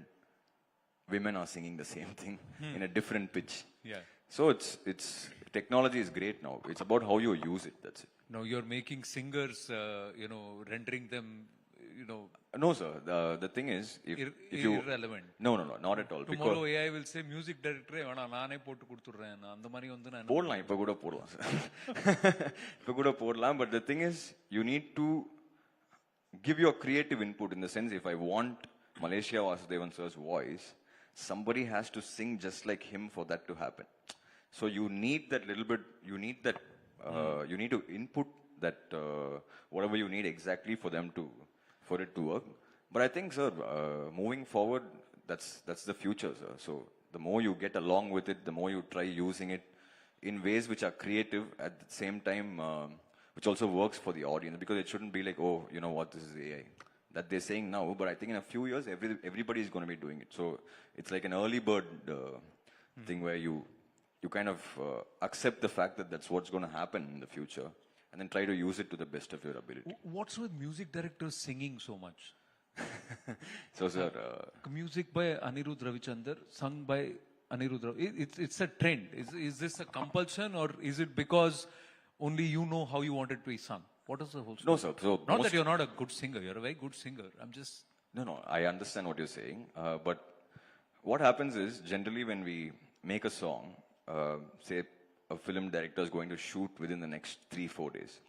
women are singing the same thing in a different pitch. Yeah. So technology is great now. It's about how you use it. That's it. Now you're making singers, rendering them, No, sir. The thing is, if you irrelevant. No, not at all. Tomorrow AI will say music director நானே போட்டு கொடுத்துறேன். அந்த மாதிரி வந்து நான் போடலாம், இப்ப கூட போடலாம் சார். இப்ப கூட போடலாம். But the thing is, you need to give your creative input, in the sense, if I want Malaysia Vasudevan sir's voice, somebody has to sing just like him for that to happen. So you need that little bit, you need to input that whatever you need exactly for it to work. But I think, sir, moving forward, that's the future, sir. So the more you get along with it, the more you try using it in ways which are creative, at the same time, which also works for the audience, because it shouldn't be like, oh, you know what, this is AI. That they're saying now, but I think in a few years, everybody is going to be doing it. So it's like an early bird thing where you kind of accept the fact that that's what's going to happen in the future, and then try to use it to the best of your ability. What's with music directors singing so much? So, sir, music by Anirudh Ravichandar, sung by Anirudh it's a trend. Is this a compulsion, or is it because only you know how you want it to be sung? What is the whole story? No, sir. So not that you're not a good singer. You're a very good singer. I'm just... No, I understand what you're saying. But what happens is, generally when we make a song, say a film director is going to shoot within the next 3-4 days.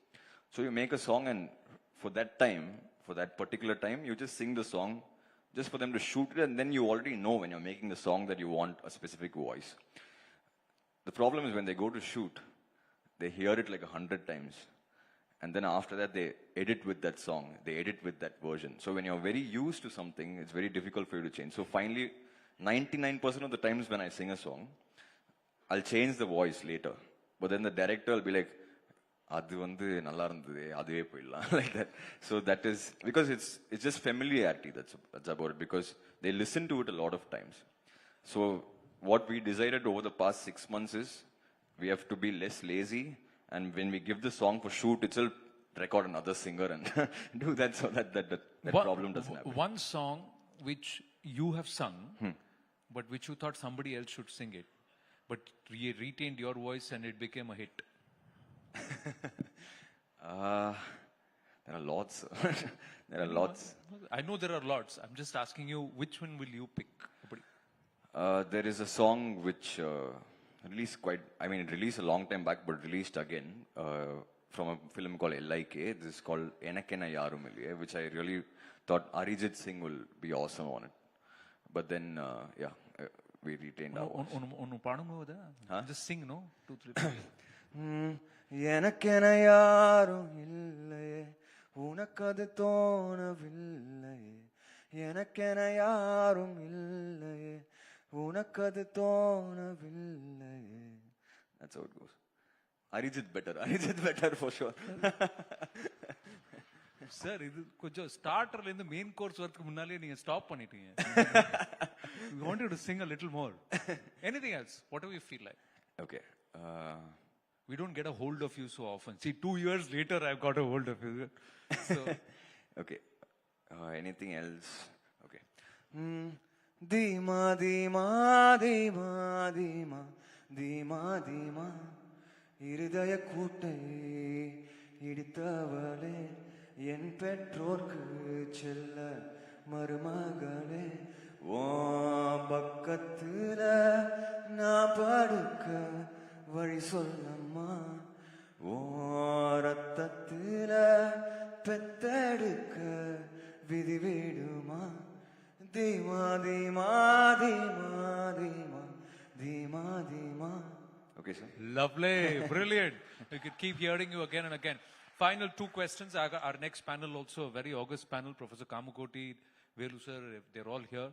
So you make a song, and for that time, for that particular time, you just sing the song just for them to shoot it, and then you already know when you're making the song that you want a specific voice. The problem is when they go to shoot, they hear it like 100 times. And then after that, they edit with that song. They edit with that version. So when you're very used to something, it's very difficult for you to change. So finally, 99% of the times when I sing a song, I'll change the voice later. But then the director will be like, "Adu vandu nalla irundhude, aduve poidala," like that. So that is because it's just familiarity that's about it, because they listen to it a lot of times. So what we decided over the past 6 months is we have to be less lazy, and when we give the song for shoot itself, record another singer and do that, so that problem doesn't happen. One song which you have sung, but which you thought somebody else should sing it, but retained your voice and it became a hit. There are lots. There are lots. I know there are lots. I'm just asking you, which one will you pick? There is a song which released a long time back, but released again from a film called LIK. This is called Enakena Yarum Illiye, which I really thought Arijit Singh will be awesome on it. But then, we retained our voice. Just sing, no? 2, 3. எனக்கென யாரும் இல்லையே, உனக்கது தோணவில்லையே, எனக்கென யாரும் இல்லையே, உனக்கது தோணவில்லையே. That's how it goes. Arijit better for sure. Sir, இது கொஞ்சம் ஸ்டார்டர்ல இருந்து main course வரதுக்கு முன்னாலே நீங்க ஸ்டாப் பண்ணிட்டீங்க. We wanted to sing a little more. Anything else? Whatever you feel like. Okay. We don't get a hold of you so often. See, 2 years later, I've got a hold of you. So, okay. Anything else? Okay. Dima, dima, dima, dima, dima, dima. இருதய கூட்டை இடித்தவளே, என் பெற்றோர்க்கு செல்ல மருமகளே, ஓ பக்கத்துல நான் படுக்க வழி சொல்லம்மா, ஓ ரத்தத்துல பெத்தெடுக்க விதி விடுமா, தீமா தீமா தீமா தீமா தீமா தீமா. Okay, sir. Lovely, brilliant. We could keep hearing you again and again. Final 2 questions. Our next panel also a very august panel. Professor Kamukoti, Velu sir, they're all here.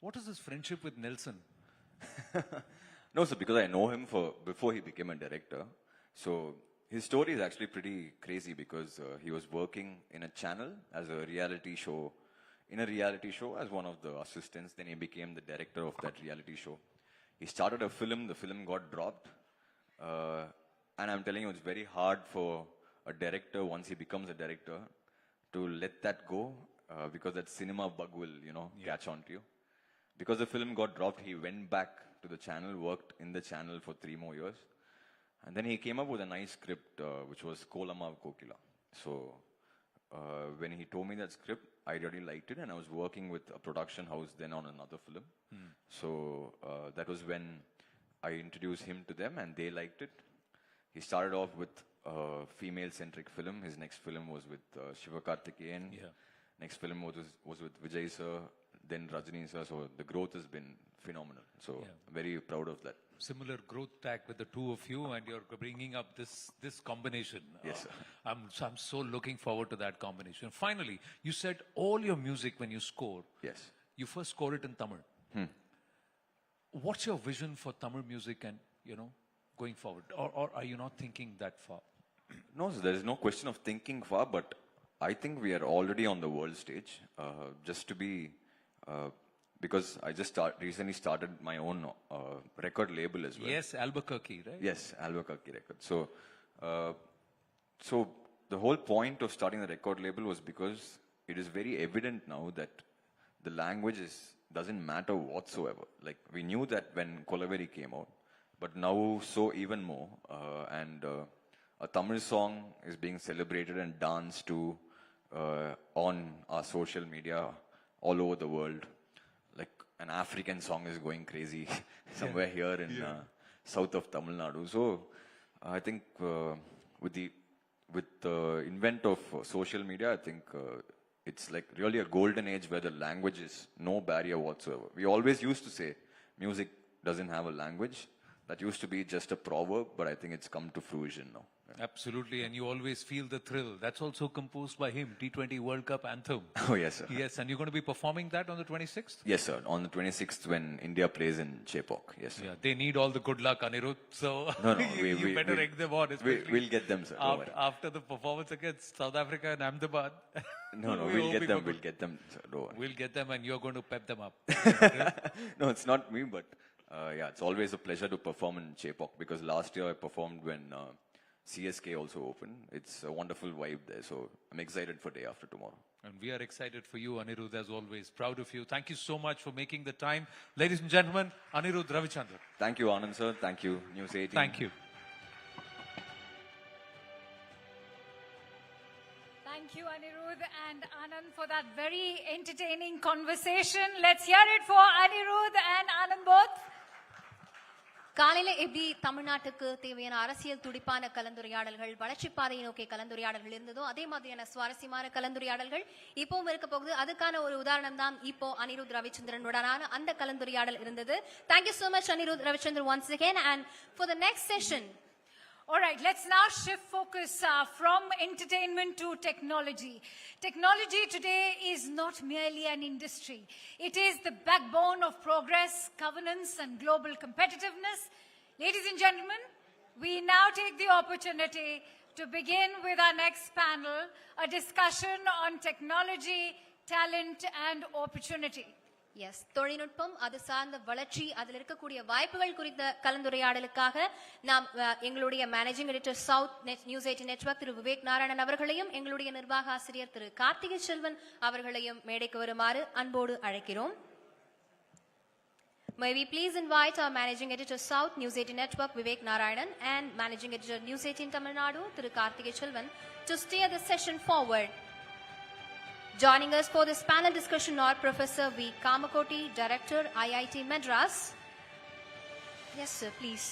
What is this friendship with Nelson? No, sir, because I know him before he became a director. So his story is actually pretty crazy, because he was working in a channel as a reality show, as one of the assistants. Then he became the director of that reality show. He started a film, the film got dropped. And I'm telling you, it's very hard for a director, once he becomes a director, to let that go, because that cinema bug will, catch on to you. Because the film got dropped, he went back to the channel, worked in the channel for 3 more years. And then he came up with a nice script, which was Kolama Kokila. So when he told me that script, I really liked it, and I was working with a production house then on another film. So that was when I introduced him to them, and they liked it. He started off with a female-centric film. His next film was with Sivakarthikeyan. Next film was with Vijay sir, then Rajini sir. So the growth has been phenomenal. So very proud of that. Similar growth track with the two of you, and you're bringing up this combination. Yes, sir. I'm so looking forward to that combination. Finally, you said all your music when you score. Yes. You first score it in Tamil. What's your vision for Tamil music and, going forward? Or are you not thinking that far? No, sir, there is no question of thinking far, but I think we are already on the world stage. Just to be, because I just recently started my own record label as well. Yes, Albuquerque, right? Yes, Albuquerque Records. So the whole point of starting the record label was because it is very evident now that the language doesn't matter whatsoever. Like, we knew that when Kolaveri came out, but now so even more. And a Tamil song is being celebrated and danced to on our social media all over the world. an African song is going crazy somewhere here in south of Tamil Nadu. So I think with the invent of social media, I think it's like really a golden age where the language is no barrier whatsoever. We always used to say music doesn't have a language. That used to be just a proverb, but I think it's come to fruition now. Absolutely, and you always feel the thrill. That's also composed by him, T20 World Cup anthem. Oh, yes, sir. Yes, and you're going to be performing that on the 26th? Yes, sir. On the 26th when India plays in Chepauk. Yes, sir. Yeah, they need all the good luck, Anirudh. So No, you better egg them on. We'll get them, sir. After the performance against South Africa and Ahmedabad. No, we'll get them. We'll get them, sir. Don't worry. We'll get them and you're going to pep them up. No, it's not me, but yeah, it's always a pleasure to perform in Chepauk because last year I performed when CSK also opened. It's a wonderful vibe there, so I'm excited for day after tomorrow. And we are excited for you, Anirudh, as always. Proud of you. Thank you so much for making the time. Ladies and gentlemen, Anirudh Ravichandran. Thank you, Anand sir. Thank you, News 18. Thank you. Thank you, Anirudh and Anand, for that very entertaining conversation. Let's hear it for Anirudh and Anand both. காலையில எப்படி தமிழ்நாட்டுக்கு தேவையான அரசியல் துடிப்பான கலந்துரையாடல்கள் வளர்ச்சி பாதையை நோக்கிய கலந்துரையாடல்கள் இருந்ததோ அதே மாதிரியான சுவாரஸ்யமான கலந்துரையாடல்கள் இப்பவும் இருக்க போகுது. அதுக்கான ஒரு உதாரணம் தான் இப்போ அனிருத் ரவிச்சந்திரனுடனான அந்த கலந்துரையாடல் இருந்தது. Thank you so much, Anirudh Ravichandran, once again. And for the next session, all right, let's now shift focus from entertainment to technology. Technology today is not merely an industry. It is the backbone of progress, governance, and global competitiveness. Ladies and gentlemen, we now take the opportunity to begin with our next panel, a discussion on technology, talent, and opportunity. Yes, தொழில்நுட்பம், அது சார்ந்த வளர்ச்சி, அதில் இருக்கக்கூடிய வாய்ப்புகள் குறித்த கலந்துரையாடலுக்காக நாம் எங்களுடைய managing editor south news 18 network Thiru Vivek Narayanan அவர்களையும் எங்களுடைய நிர்வாக ஆசிரியர் திரு கார்த்திகை செல்வன் அவர்களையும் மேடைக்கு வருமாறு அன்போடு அழைக்கிறோம். May we please invite our managing editor South News 18 Network Vivek Narayanan and managing editor News 18 Tamil Nadu Thiru Karthikeya Selvan to steer the session forward. Joining us for this panel discussion are Professor V. Kamakoti, Director, IIT Madras. Yes, sir, please.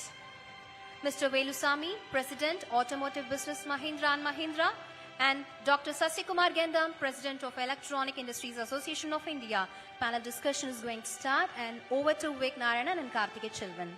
Mr. Velusamy, President, Automotive Business Mahindra & Mahindra, and Dr. Sasikumar Gendam, President of Electronic Industries Association of India. Panel discussion is going to start, and over to Vivek Narayanan and Karthikeya Selvan.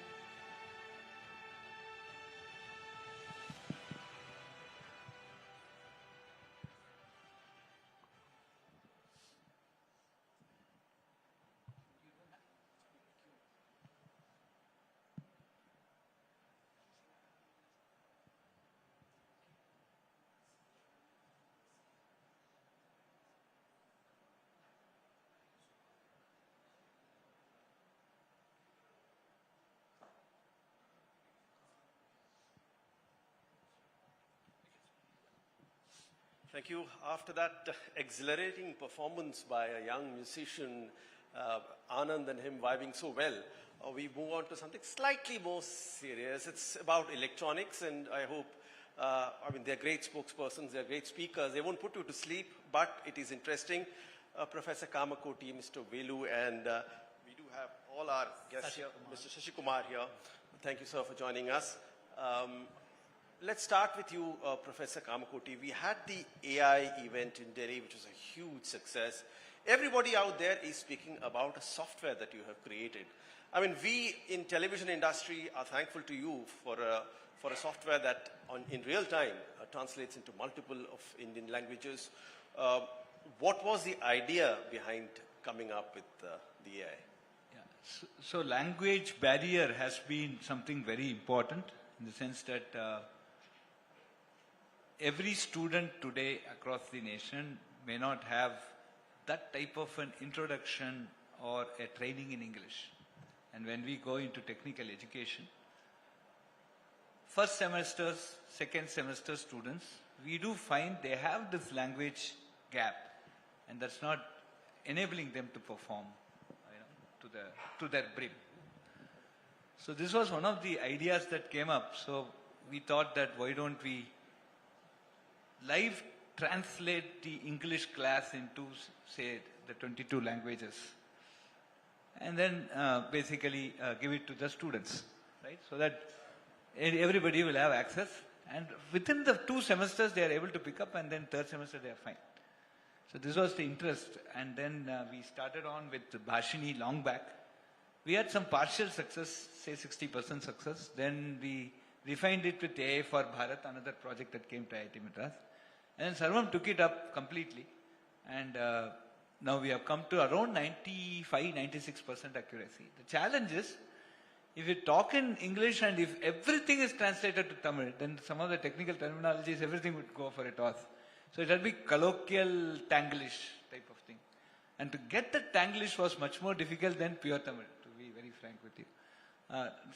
Thank you. After that exhilarating performance by a young musician, Anand and him vibing so well, we move on to something slightly more serious. It's about electronics, and I hope, they're great spokespersons, they're great speakers. They won't put you to sleep, but it is interesting. Professor Kamakoti, Mr. Velu, and we do have all our guests here, Mr. Sasikumar here. Thank you, sir, for joining us. Let's start with you, Professor Kamakoti. We had the AI event in Delhi, which was a huge success. Everybody out there is speaking about a software that you have created. We in television industry are thankful to you for a software that in real time translates into multiple of Indian languages. What was the idea behind coming up with the AI? Yeah. So language barrier has been something very important in the sense that every student today across the nation may not have that type of an introduction or a training in English. And when we go into technical education, first semesters, second semester students, we do find they have this language gap, and that's not enabling them to perform to their brim. So this was one of the ideas that came up. So we thought that why don't we live translate the English class into, say, the 22 languages. and then basically give it to the students, right? So that everybody will have access, and within the 2 semesters they are able to pick up, and then 3rd semester they are fine. So this was the interest, and then we started on with Bhashini long back. We had some partial success, say 60% success. Then we refined it with AI for Bharat, another project that came to IIT Madras. And then Sarvam took it up completely. And now we have come to around 95-96% accuracy. The challenge is, if you talk in English and if everything is translated to Tamil, then some of the technical terminologies, everything would go for a toss. So it will be colloquial Tanglish type of thing. And to get the Tanglish was much more difficult than pure Tamil, to be very frank with you.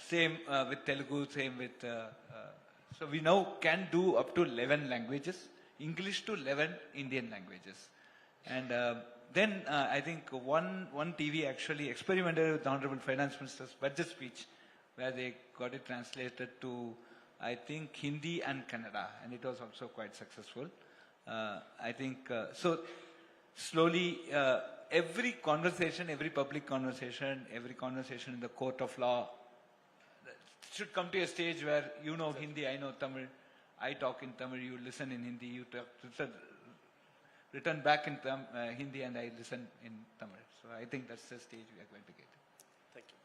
Same with Telugu, same with... so we now can do up to 11 languages, English to 11 Indian languages. And then I think one TV actually experimented with the Honorable Finance Minister's budget speech, where they got it translated to, I think, Hindi and Kannada, and it was also quite successful. I think, so slowly, every conversation, every public conversation, every conversation in the court of law should come to a stage where you know Hindi, I know Tamil, I talk in Tamil, you listen in Hindi, you talk, return back in Hindi, and I listen in Tamil. So I think that's the stage we are going to get. Thank you.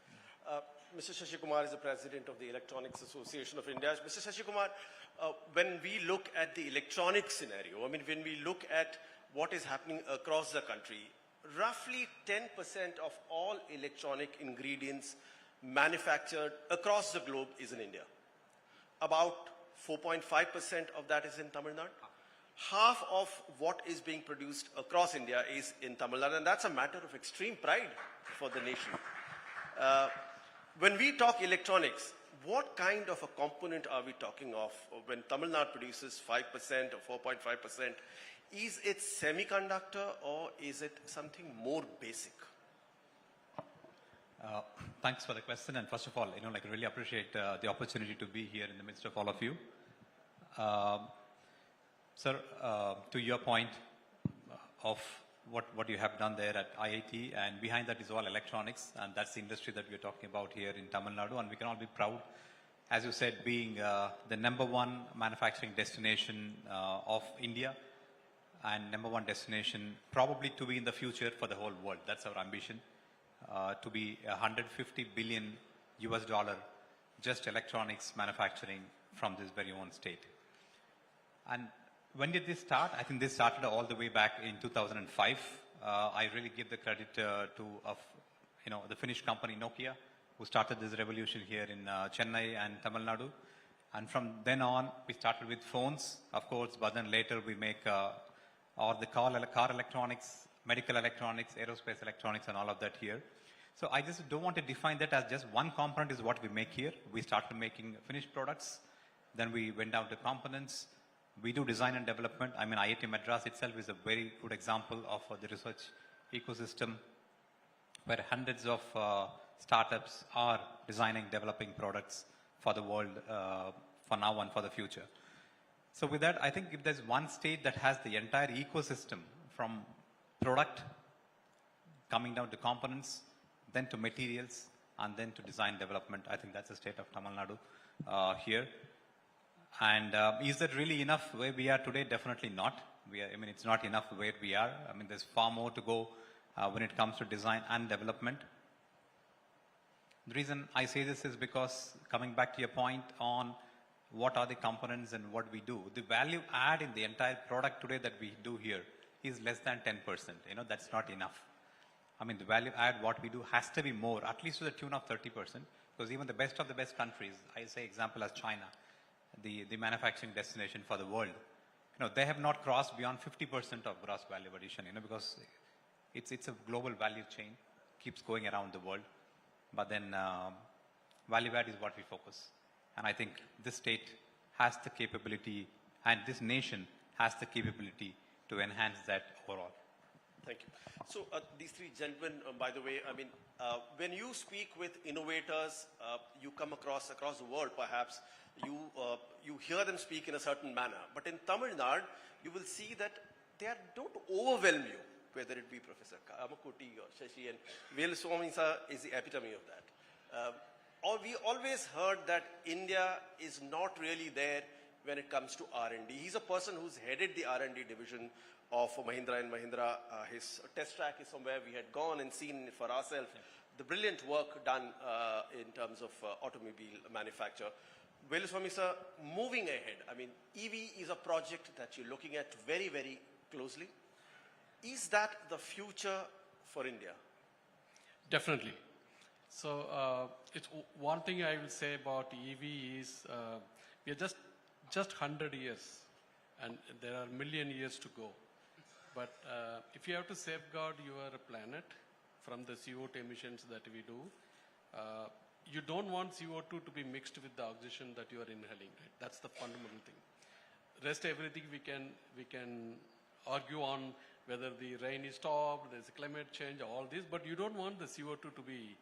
Mr. Shashi Kumar is the president of the Electronics Association of India. Mr. Shashi Kumar, when we look at the electronic scenario, I mean, when we look at what is happening across the country, roughly 10% of all electronic ingredients manufactured across the globe is in India. About 4.5% of that is in Tamil Nadu. Half of what is being produced across India is in Tamil Nadu, and that's a matter of extreme pride for the nation. When we talk electronics, what kind of a component are we talking of when Tamil Nadu produces 5% or 4.5%? Is it semiconductor or is it something more basic? Thanks for the question, and first of all, I really appreciate the opportunity to be here in the midst of all of you. Sir, to your point of what you have done there at IIT, and behind that is all electronics, and that's the industry that we're talking about here in Tamil Nadu, and we can all be proud, as you said, being the #1 manufacturing destination of India, and #1 destination probably to be in the future for the whole world. That's our ambition, to be $150 billion just electronics manufacturing from this very own state. And when did this start? I think this started all the way back in 2005. I really give the credit to the Finnish company Nokia, who started this revolution here in Chennai and Tamil Nadu. And from then on, we started with phones, of course, but then later we make or the car electronics, medical electronics, aerospace electronics, and all of that here. So I just don't want to define that as just one component is what we make here. We started making finished products, then we went down to components. We do design and development. I mean, IIT Madras itself is a very good example of the research ecosystem where hundreds of startups are designing, developing products for the world, for now and for the future. So with that, I think if there's one state that has the entire ecosystem from product coming down to components, then to materials, and then to design development, I think that's the state of Tamil Nadu here. And is that really enough where we are today? Definitely not. It's not enough where we are. I mean, there's far more to go when it comes to design and development. The reason I say this is because, coming back to your point on what are the components and what we do, the value add in the entire product today that we do here is less than 10%. That's not enough. I mean, the value add, what we do has to be more, at least to the tune of 30%, because even the best of the best countries, I say example as China, the manufacturing destination for the world, they have not crossed beyond 50% of gross value addition, because it's a global value chain, keeps going around the world. But then value add is what we focus. And I think this state has the capability, and this nation has the capability to enhance that overall. Thank you. So these three gentlemen, by the way, I mean, when you speak with innovators, you come across the world perhaps, you hear them speak in a certain manner. But in Tamil Nadu, you will see that they don't overwhelm you. whether it be Professor Kamakuti or Shashi, and Veluswamy sir is the epitome of that. We always heard that India is not really there when it comes to R&D. He's a person who's headed the R&D division of Mahindra & Mahindra. His test track is somewhere we had gone and seen for ourselves the brilliant work done in terms of automobile manufacture. Veluswamy sir, moving ahead, I mean, EV is a project that you're looking at very, very closely. Is that the future for India? Definitely. So it's one thing I will say about EV is we are just 100 years and there are a million years to go. But if you have to safeguard your planet from the CO2 emissions that we do, you don't want CO2 to be mixed with the oxygen that you are inhaling. Right? That's the fundamental thing. Rest everything we can argue on whether the rain is stopped, there's climate change, all this, but you don't want the CO2 to be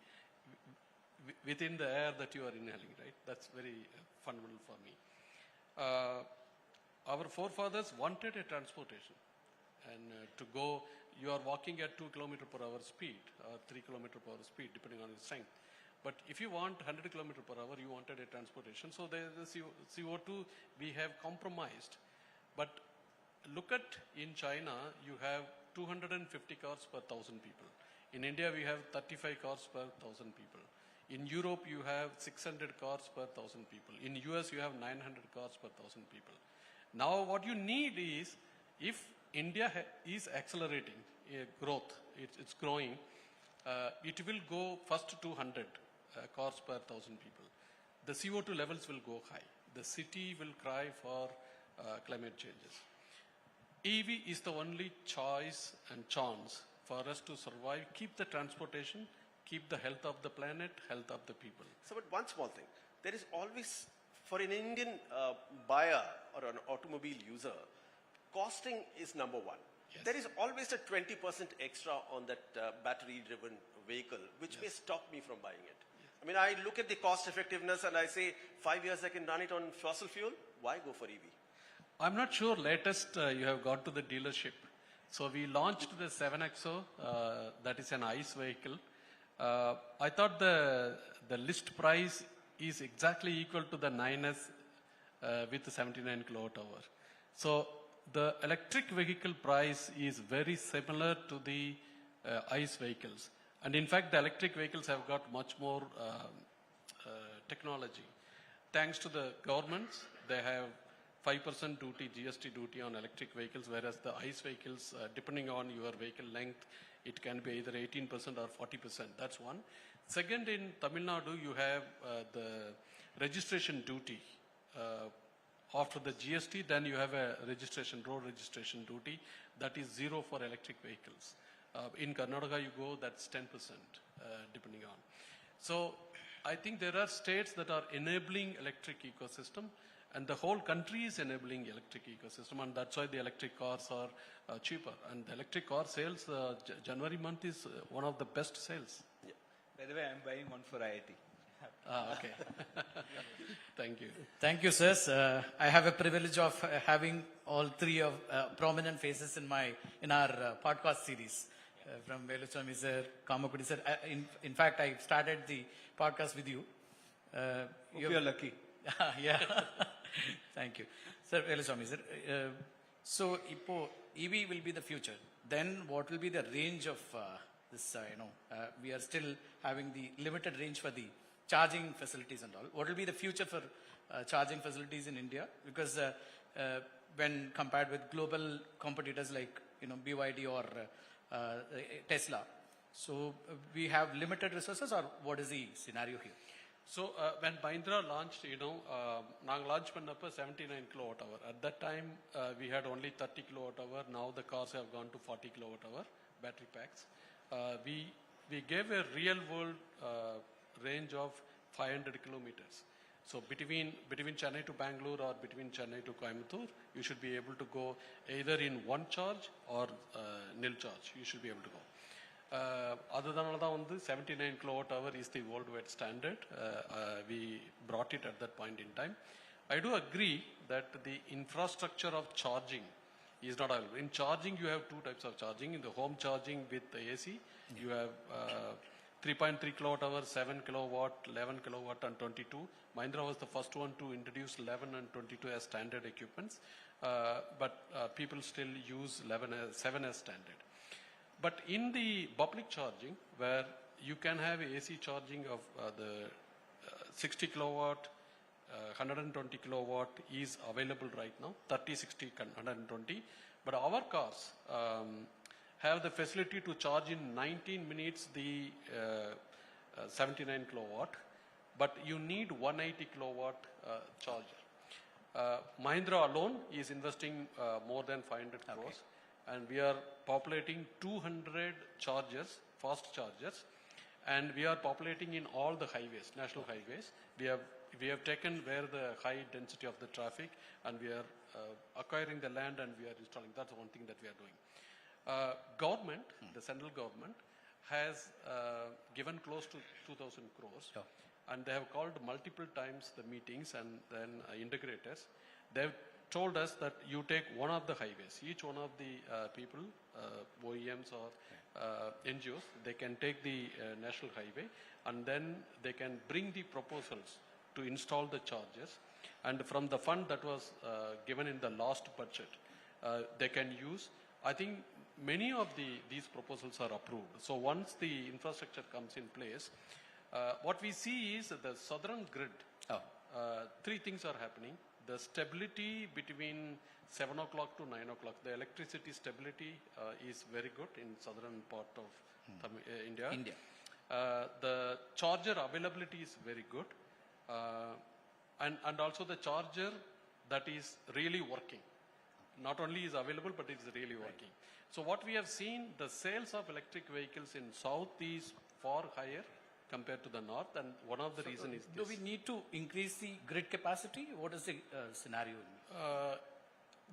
within the air that you are inhaling, right? That's very fundamental for me. Our forefathers wanted a transportation, and to go, you are walking at 2 km/h speed or 3 km/h speed, depending on your strength. But if you want 100 km/h, you wanted a transportation. So the CO2 we have compromised. But look at in China, you have 250 cars per 1,000 people. In India, we have 35 cars per 1,000 people. In Europe, you have 600 cars per 1,000 people. In US, you have 900 cars per 1,000 people. Now, what you need is, if India is accelerating growth, it's growing, it will go first to 200 cars per 1,000 people. The CO2 levels will go high. The city will cry for climate changes. EV is the only choice and chance for us to survive, keep the transportation, keep the health of the planet, health of the people. So, but one small thing, there is always, for an Indian buyer or an automobile user, costing is number one. Yes. There is always a 20% extra on that battery-driven vehicle, which may stop me from buying it. Yes. I mean, I look at the cost effectiveness and I say, 5 years I can run it on fossil fuel, why go for EV? I'm not sure latest you have got to the dealership. So we launched the 7XO, that is an ICE vehicle. I thought the list price is exactly equal to the 9S with the 79 kWh. So the electric vehicle price is very similar to the ICE vehicles. And in fact, the electric vehicles have got much more technology. Thanks to the governments, they have 5% duty, GST duty on electric vehicles, whereas the ICE vehicles, depending on your vehicle length, it can be either 18% or 40%. That's one. Second, in Tamil Nadu, you have the registration duty. After the GST, then you have a road registration duty that is zero for electric vehicles. In Karnataka, you go, that's 10%, depending on. So I think there are states that are enabling electric ecosystem, and the whole country is enabling electric ecosystem, and that's why the electric cars are cheaper. And the electric car sales, January month is one of the best sales. Yeah. By the way, I'm buying one for IIT. Okay. Thank you. Thank you, sirs. I have a privilege of having all three of prominent faces in our podcast series. From Veluswamy sir, Kamakudi sir. In fact, I started the podcast with you. You're lucky. Yeah. Thank you. Sir, Veluswamy sir. So, EV will be the future. Then what will be the range of this, we are still having the limited range for the charging facilities and all. What will be the future for charging facilities in India? Because when compared with global competitors like, BYD or Tesla, so we have limited resources, or what is the scenario here? So when Mahindra launched, நாங்க launch பண்ணப்ப 79 kWh. At that time, we had only 30 kWh. Now the cars have gone to 40 kWh battery packs. We gave a real world range of 500 kilometers. So between Chennai to Bangalore or between Chennai to Coimbatore, you should be able to go either in one charge or nil charge. You should be able to go. அதனால தான் 79 kWh is the worldwide standard. We brought it at that point in time. I do agree that the infrastructure of charging is not available. In charging, you have two types of charging. In the home charging with the AC, you have 3.3 kilowatt hour, 7 kilowatt, 11 kilowatt, and 22. Mahindra was the first one to introduce 11 and 22 as standard equipments, but people still use 7 as standard. But in the public charging, where you can have AC charging of the 60 kilowatt, 120 kilowatt is available right now, 30, 60, 120. But our cars have the facility to charge in 19 minutes the 79 kilowatt, but you need 180 kilowatt charger. Mahindra alone is investing more than 500 crores, and we are populating 200 chargers, fast chargers, and we are populating in all the highways, national highways. We have taken where the high density of the traffic, and we are acquiring the land and we are installing. That's one thing that we are doing. Government, the central government, has given close to 2,000 crores, and they have called multiple times the meetings and then integrators. They've told us that you take one of the highways, each one of the people, OEMs or NGOs, they can take the national highway, and then they can bring the proposals to install the chargers, and from the fund that was given in the last budget, they can use. I think many of these proposals are approved. So once the infrastructure comes in place, what we see is the southern grid, three things are happening. The stability between 7 o'clock to 9 o'clock, the electricity stability is very good in southern part of India. The charger availability is very good. And also the charger that is really working. Not only is available, but it's really working. So what we have seen, the sales of electric vehicles in south is far higher compared to the north, and one of the reasons is this. Do we need to increase the grid capacity? What is the scenario?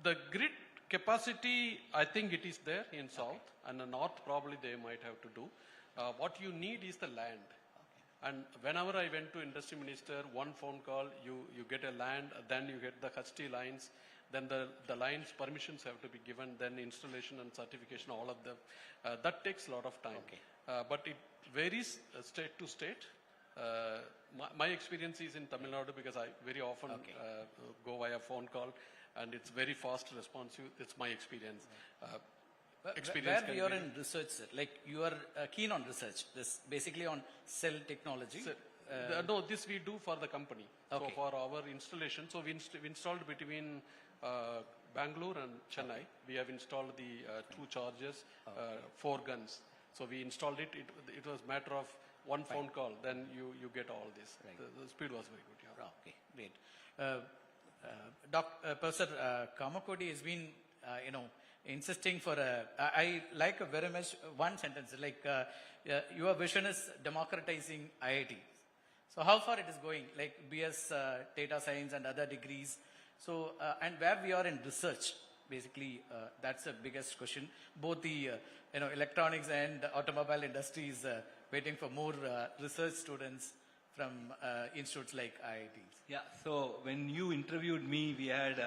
The grid capacity, I think it is there in south, and the north probably they might have to do. What you need is the land. And whenever I went to industry minister, one phone call, you get a land, then you get the HT lines, then the lines permissions have to be given, then installation and certification, all of them. That takes a lot of time. But it varies state to state. My experience is in Tamil Nadu because I very often go via phone call, and it's very fast responsive. It's my experience. Where we are in research, sir, like you are keen on research, this basically on cell technology. No, this we do for the company. So for our installation, so we installed between Bangalore and Chennai. We have installed the 2 chargers, 4 guns. So we installed it. It was a matter of one phone call. Then you get all this. The speed was very good. Yeah. Okay, great. Professor Kamakodi has been, insisting for I like very much one sentence, like your vision is democratizing IIT. So how far it is going, like BS data science and other degrees. So, and where we are in research, basically, that's the biggest question. Both the, electronics and automobile industry is waiting for more research students from institutes like IITs. Yeah, so when you interviewed me, we had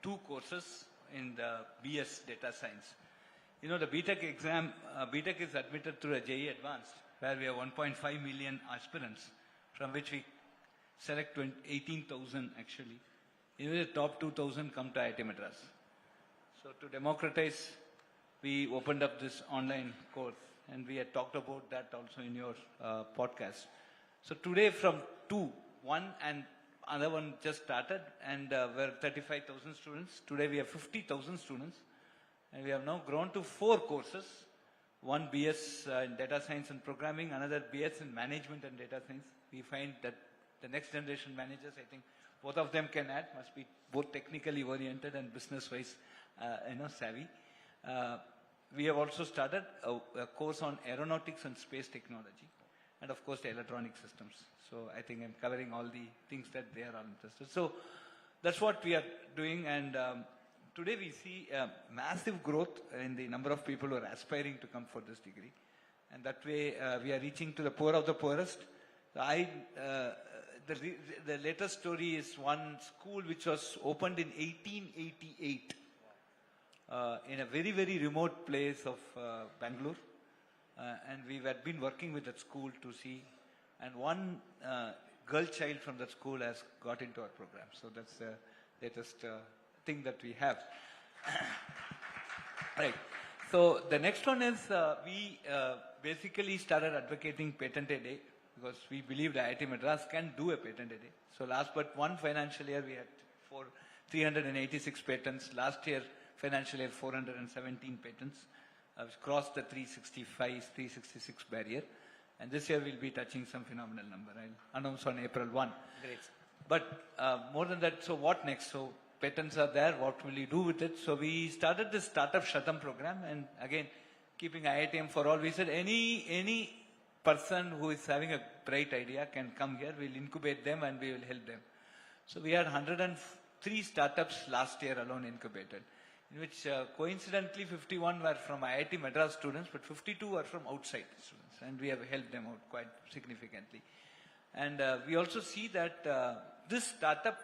2 courses in the BS data science. The BTech exam, BTech is admitted through a JEE Advanced, where we have 1.5 million aspirants, from which we select 18,000 actually. The top 2,000 come to IIT Madras. So to democratize, we opened up this online course, and we had talked about that also in your podcast. So today from 2, 1 and another one just started, and we're 35,000 students. Today we have 50,000 students, and we have now grown to 4 courses. One BS in data science and programming, another BS in management and data science. We find that the next generation managers, I think, both of them can add, must be both technically oriented and business-wise, savvy. We have also started a course on aeronautics and space technology, and of course the electronic systems. So I think I'm covering all the things that they are all interested. So that's what we are doing, and today we see massive growth in the number of people who are aspiring to come for this degree. And that way we are reaching to the poor of the poorest. The latest story is one school which was opened in 1888. in a very, very remote place of Bangalore. And we had been working with that school to see, and one girl child from that school has got into our program. So that's the latest thing that we have. Right. So the next one is we basically started advocating Patent A Day because we believe that IIT Madras can do a Patent A Day. So last but one financial year we had 386 patents. Last year financial year 417 patents. We've crossed the 366 barrier. And this year we'll be touching some phenomenal number. I'll announce on April 1. Great. But more than that, so what next? So patents are there, what will you do with it? So we started this Startup Shatam program, and again, keeping IITM for all, we said any person who is having a bright idea can come here, we'll incubate them and we will help them. So we had 103 startups last year alone incubated, in which coincidentally 51 were from IIT Madras students, but 52 were from outside students, and we have helped them out quite significantly. And we also see that this startup,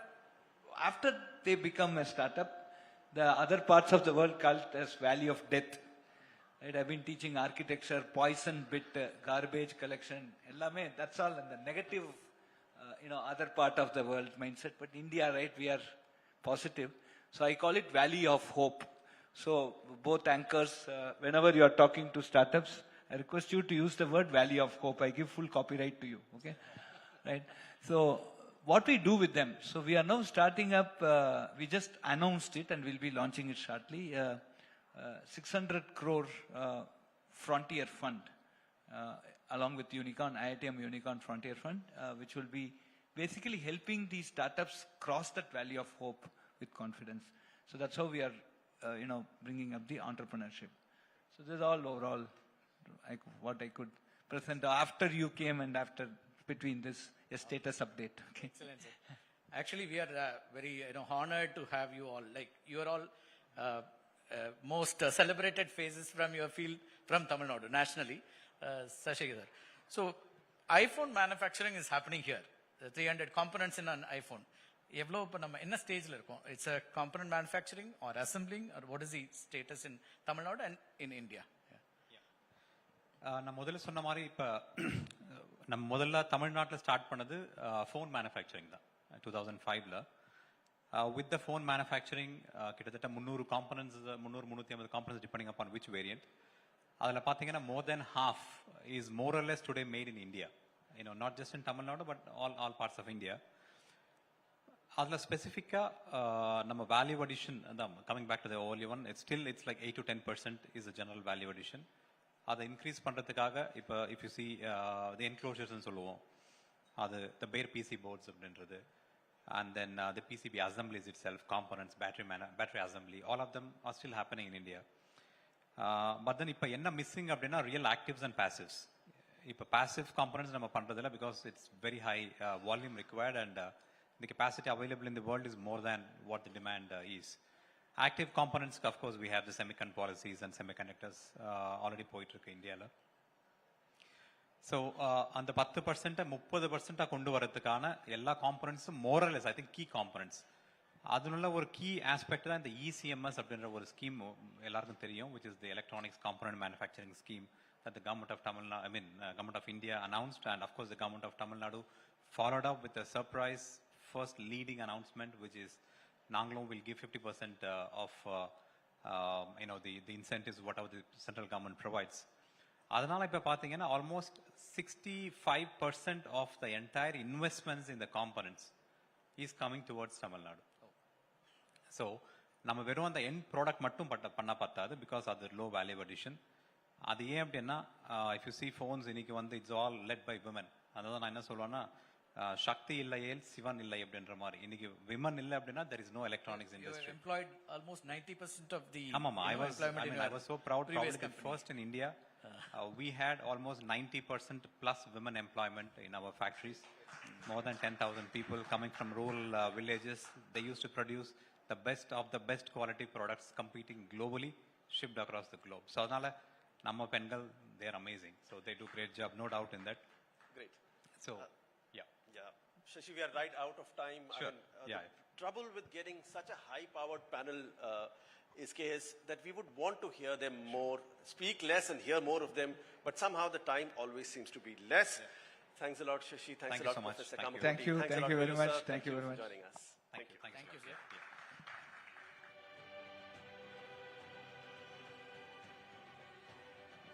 after they become a startup, the other parts of the world call it as Valley of Death. Right? I've been teaching architecture, poison bit, garbage collection, ellame, that's all in the negative, other part of the world mindset. But India, right, we are positive. So I call it Valley of Hope. So both anchors, whenever you are talking to startups, I request you to use the word Valley of Hope. I give full copyright to you, okay? Right? So what we do with them? So we are now starting up, we just announced it and we'll be launching it shortly, 600 crore Frontier Fund, along with Unicorn, IITM Unicorn Frontier Fund, which will be basically helping these startups cross that Valley of Hope with confidence. So that's how we are, bringing up the entrepreneurship. So this is all overall what I could present after you came and after between this a status update. Okay. Excellent, sir. Actually, we are very honored to have you all. Like you are all most celebrated faces from your field from Tamil Nadu nationally, Sashikar. So iPhone manufacturing is happening here. The 300 components in an iPhone. எவ்வளோ இப்போ நம்ம என்ன ஸ்டேஜில் இருக்கோம்? It's a component manufacturing or assembling or what is the status in Tamil Nadu and in India? நான் முதல்ல சொன்ன மாதிரி இப்போ நம்ம முதல்ல தமிழ்நாட்டில் ஸ்டார்ட் பண்ணது ஃபோன் மேனுஃபேக்சரிங் தான் 2005ல். வித் த ஃபோன் மேனுஃபேக்சரிங் கிட்டத்தட்ட 300 components 350 components depending upon which variant. அதில் பார்த்தீங்கன்னா more than half is more or less today made in India. Not just in Tamil Nadu but all parts of India. அதில் ஸ்பெசிஃபிக்காக நம்ம value addition தான் coming back to the only one, it's like 8 to 10% is the general value addition. அதை increase பண்ணுறதுக்காக இப்போ if you see தி என்க்ளோஷர்ஸ்ன்னு சொல்லுவோம், அது the bare PC boards அப்படின்றது, and then the PCB assemblies itself, components, battery assembly, all of them are still happening in India. But then இப்போ என்ன missing அப்படின்னா real actives and பேசிவ்ஸ். இப்போ passive components நம்ம பண்ணுறதில்ல because it's very high volume required and the capacity available in the world is more than what the demand is. Active components, of course, we have the semiconductor policies and semiconductors already போயிட்டு இந்தியாவில். So அந்த 10% 30% கொண்டு வரதுக்கான எல்லா காம்பனன்ட்ஸும் மோரலஸ் I think key components. அதனுள்ள ஒரு key aspect தான் இந்த ECMS அப்படின்ற ஒரு ஸ்கீம் எல்லாருக்கும் தெரியும், which is the electronics component manufacturing scheme that the government of Tamil Nadu, government of India announced, and of course the government of Tamil Nadu followed up with a surprise first leading announcement, which is Nangalum will give 50% of the incentives whatever the central government provides. அதனால இப்போ பார்த்தீங்கன்னா almost 65% of the entire investments in the components is coming towards Tamil Nadu. So நம்ம வெறும் அந்த end product மட்டும் பண்ண பத்தாது because அது low value addition. அது ஏன் அப்படின்னா if you see phones இன்னைக்கு வந்து it's all led by women. அதான் நான் என்ன சொல்லுவேன்னா சக்தி இல்லையேல் சிவன் இல்லை அப்படின்ற மாதிரி. இன்னைக்கு விமன் இல்லை அப்படின்னா there is no electronics industry. Employed almost 90% of the ஆமாம், I was so proud, probably the first in India. We had almost 90% plus women employment in our factories. More than 10,000 people coming from rural villages. They used to produce the best of the best quality products, competing globally, shipped across the globe. So அதனால நம்ம பெண்கள் they are amazing. So they do great job, no doubt in that. Great. So Shashi, we are right out of time. Sure. The trouble with getting such a high-powered panel is that we would want to hear them more, speak less and hear more of them, but somehow the time always seems to be less. Thanks a lot, Shashi. Thanks a lot, Professor Kamathurty. Thank you. Thank you very much. Thank you very much for joining us. Thank you. Thank you, sir.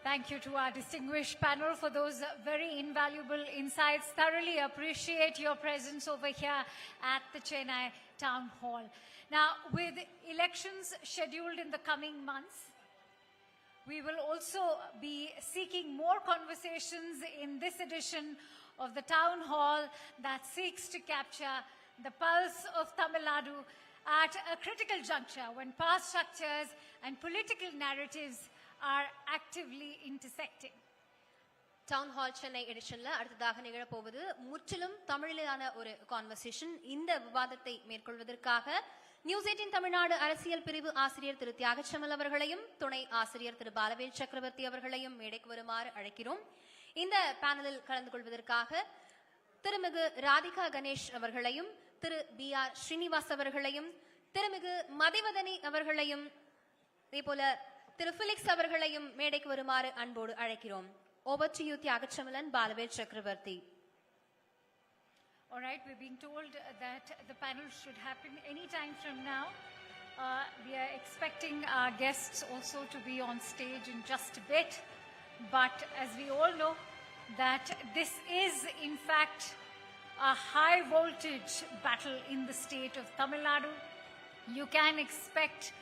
Thank you to our distinguished panel for those very invaluable insights. Thoroughly appreciate your presence over here at the Chennai Town Hall. Now, with elections scheduled in the coming months, we will also be seeking more conversations in this edition of the Town Hall that seeks to capture the pulse of Tamil Nadu at a critical juncture when power structures and political narratives are actively intersecting. Town hall Chennai எடிஷன்ல அடுத்ததாக நிகழப்போவது முற்றிலும் தமிழிலான ஒரு conversation. இந்த விவாதத்தை மேற்கொள்வதற்காக news 18 Tamil Nadu அரசியல் பிரிவு ஆசிரியர் திரு தியாகச்சமல் அவர்களையும் துணை ஆசிரியர் திரு பாலவேல் சக்கரவர்த்தி அவர்களையும் மேடைக்கு வருமாறு அழைக்கிறோம். இந்த பேனலில் கலந்து கொள்வதற்காக திருமிகு ராதிகா கணேஷ் அவர்களையும் திரு BR ஸ்ரீனிவாஸ் அவர்களையும் திருமிகு மதிவதனி அவர்களையும் இதேபோல திரு பிலிக்ஸ் அவர்களையும் மேடைக்கு வருமாறு அன்போடு அழைக்கிறோம். Over to you, Tyagachamal and Balaveer Chakravarti. All right, we're being told that the panel should happen any time from now. We are expecting our guests also to be on stage in just a bit. But as we all know, that this is in fact a high voltage battle in the state of Tamil Nadu. You can expect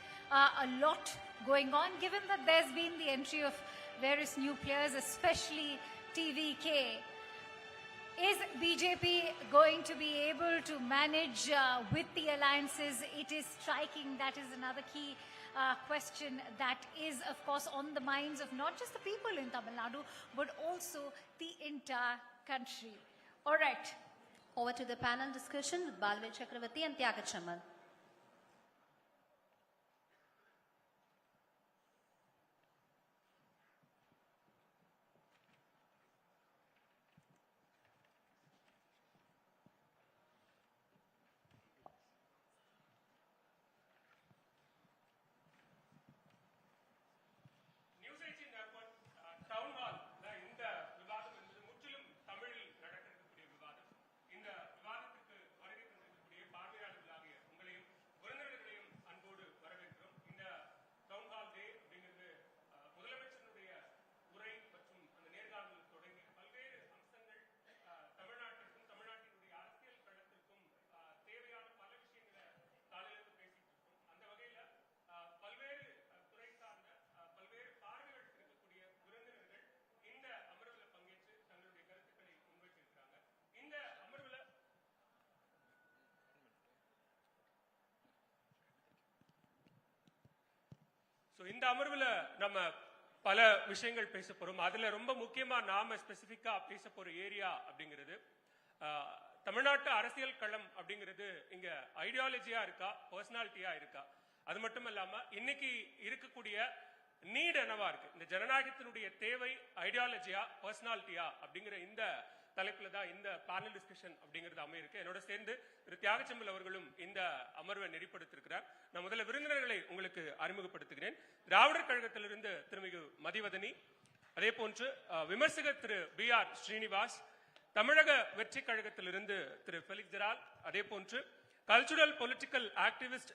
a lot going on, given that there's been the entry of various new players, especially TVK. Is BJP going to be able to manage with the alliances? It is striking. That is another key question that is, of course, on the minds of not just the people in Tamil Nadu, but also the entire country. All right. Over to the panel discussion with Balaveer Chakravarti and Tyagachamal. News 18 Network Town Hall இந்த விவாதம் என்பது முற்றிலும் தமிழில் நடக்கக்கூடிய விவாதம். இந்த விவாதத்துக்கு வருகை தந்திருக்கக்கூடிய பார்வையாளர்களாகிய உங்களையும் விருந்தினர்களையும் அன்போடு வரவேற்கிறோம். இந்த டவுன் ஹால் டே அப்படிங்கிறது முதலமைச்சருடைய உரை மற்றும் அந்த நேர்காணல் தொடங்கி பல்வேறு அம்சங்கள் தமிழ்நாட்டிற்கும் தமிழ்நாட்டினுடைய அரசியல் களத்திற்கும் தேவையான பல விஷயங்களை காலையிலிருந்து பேசிட்டு இருக்கோம். அந்த வகையில பல்வேறு துறை சார்ந்த பல்வேறு பார்வைகள் இருக்கக்கூடிய விருந்தினர்கள் இந்த அமர்வுல பங்கேற்று தங்களுடைய கருத்துக்களை முன்வைத்திருக்கிறாங்க. இந்த அமர்வுல இந்த அமர்வுல நம்ம பல விஷயங்கள் பேச போறோம். அதுல ரொம்ப முக்கியமா நாம ஸ்பெசிபிக்கா பேச போற ஏரியா அப்படிங்கிறது தமிழ்நாட்டு அரசியல் களம் அப்படிங்கிறது இங்க ஐடியாலஜியா இருக்கா, பர்சனாலிட்டியா இருக்கா, அது மட்டும் இல்லாம இன்னைக்கு இருக்கக்கூடிய நீட் என்னவா இருக்கு, இந்த ஜனநாயகத்தினுடைய தேவை ஐடியாலஜியா பர்சனாலிட்டியா அப்படிங்கிற இந்த தலைப்புல தான் இந்த பேனல் டிஸ்கஷன் அப்படிங்கிறது அமையிருக்கு. என்னோட சேர்ந்து திரு தியாகச்சம்பல் அவர்களும் இந்த அமர்வை நெறிப்படுத்திருக்கிறார். நான் முதல்ல விருந்தினர்களை உங்களுக்கு அறிமுகப்படுத்துகிறேன். திராவிடர் கழகத்திலிருந்து திருமிகு மதிவதனி, அதே போன்று விமர்சகர் திரு BR ஸ்ரீனிவாஸ், தமிழக வெற்றி கழகத்திலிருந்து திரு ஃபெலிக்ஸ் ஜெரால், அதே போன்று cultural political activist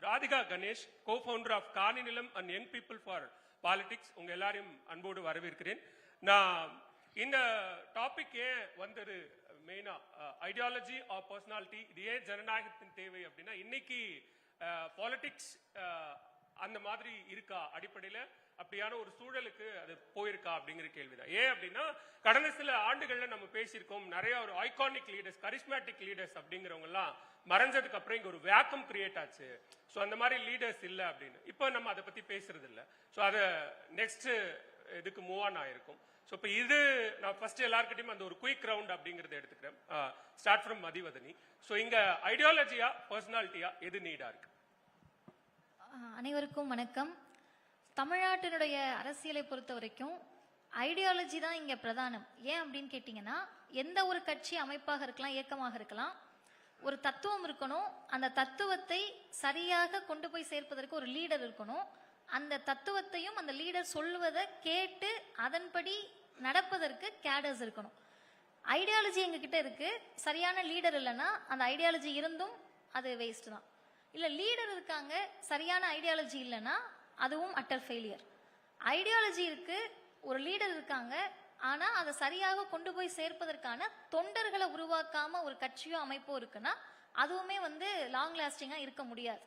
Radhika Ganesh, co-founder of Kaani Nilam and young people for politics. உங்க எல்லாரையும் அன்போடு வரவேற்கிறேன். நான் இந்த டாபிக் ஏன் வந்தது மெயினா ஐடியாலஜி ஆர் பர்சனாலிட்டி, இது ஏன் ஜனநாயகத்தின் தேவை அப்படின்னா இன்னைக்கு பாலிடிக்ஸ் அந்த மாதிரி இருக்கா, அடிப்படையில அப்படியான ஒரு சூழலுக்கு அது போயிருக்கா அப்படிங்கிற கேள்விதான். ஏன் அப்படின்னா கடந்த சில ஆண்டுகள்ல நம்ம பேசியிருக்கோம், நிறைய ஒரு ஐகானிக் லீடர்ஸ், கரிஸ்மேட்டிக் லீடர்ஸ் அப்படிங்கிறவங்க எல்லாம் மறைஞ்சதுக்கு அப்புறம் இங்க ஒரு வேக்கம் கிரியேட் ஆச்சு. ஸோ அந்த மாதிரி லீடர்ஸ் இல்லை அப்படின்னு இப்போ நம்ம அதை பத்தி பேசுறது இல்லை. ஸோ அதை நெக்ஸ்ட் இதுக்கு மூவ் ஆன் ஆயிருக்கும். ஸோ இப்போ இது நான் ஃபர்ஸ்ட் எல்லாருக்கிட்டையும் அந்த ஒரு குயிக் ரவுண்ட் அப்படிங்கறத எடுத்துக்கிறேன். Start from Mathivathani. ஸோ இங்க ஐடியாலஜியா பர்சனாலிட்டியா எது நீடா இருக்கு? அனைவருக்கும் வணக்கம். தமிழ்நாட்டினுடைய அரசியலை பொறுத்த வரைக்கும் ஐடியாலஜி தான் இங்க பிரதானம். ஏன் அப்படின்னு கேட்டீங்கன்னா எந்த ஒரு கட்சி அமைப்பாக இருக்கலாம், இயக்கமாக இருக்கலாம், ஒரு தத்துவம் இருக்கணும், அந்த தத்துவத்தை சரியாக கொண்டு போய் சேர்ப்பதற்கு ஒரு லீடர் இருக்கணும், அந்த தத்துவத்தையும் அந்த லீடர் சொல்லுவதை கேட்டு அதன்படி நடப்பதற்கு கேடர்ஸ் இருக்கணும். ஐடியாலஜி எங்ககிட்ட இருக்கு, சரியான லீடர் இல்லைன்னா அந்த ஐடியாலஜி இருந்தும் அது வேஸ்ட் தான். இல்லை லீடர் இருக்காங்க, சரியான ஐடியாலஜி இல்லைன்னா அதுவும் அட்டர் ஃபெயிலியர். ஐடியாலஜி இருக்கு, ஒரு லீடர் இருக்காங்க, ஆனால் அதை சரியாக கொண்டு போய் சேர்ப்பதற்கான தொண்டர்களை உருவாக்காம ஒரு கட்சியோ அமைப்போ இருக்குன்னா அதுவுமே லாங் லாஸ்டிங்காக இருக்க முடியாது.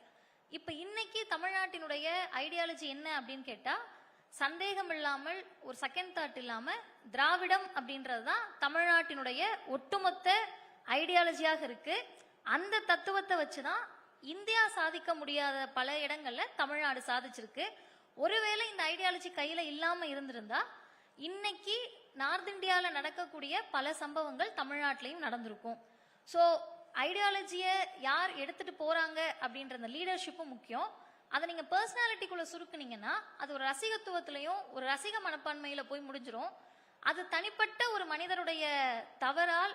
இப்போ இன்னைக்கு தமிழ்நாட்டினுடைய ஐடியாலஜி என்ன அப்படின்னு கேட்டால், சந்தேகம் இல்லாமல் ஒரு செகண்ட் தாட் இல்லாமல் திராவிடம் அப்படின்றது தான் தமிழ்நாட்டினுடைய ஒட்டுமொத்த ஐடியாலஜியாக இருக்கு. அந்த தத்துவத்தை வச்சு தான் இந்தியா சாதிக்க முடியாத பல இடங்கள்ல தமிழ்நாடு சாதிச்சிருக்கு. ஒருவேளை இந்த ஐடியாலஜி கையில இல்லாம இருந்திருந்தா இன்னைக்கு நார்த் இந்தியாவில் நடக்கக்கூடிய பல சம்பவங்கள் தமிழ்நாட்டிலையும் நடந்திருக்கும். ஸோ ஐடியாலஜியை யார் எடுத்துட்டு போறாங்க அப்படின்ற அந்த லீடர்ஷிப்பும் முக்கியம். அதை நீங்க பர்சனாலிட்டிக்குள்ள சுருக்குனீங்கன்னா அது ஒரு ரசிகத்துவத்திலையும் ஒரு ரசிக மனப்பான்மையில போய் முடிஞ்சிடும். அது தனிப்பட்ட ஒரு மனிதருடைய தவறால்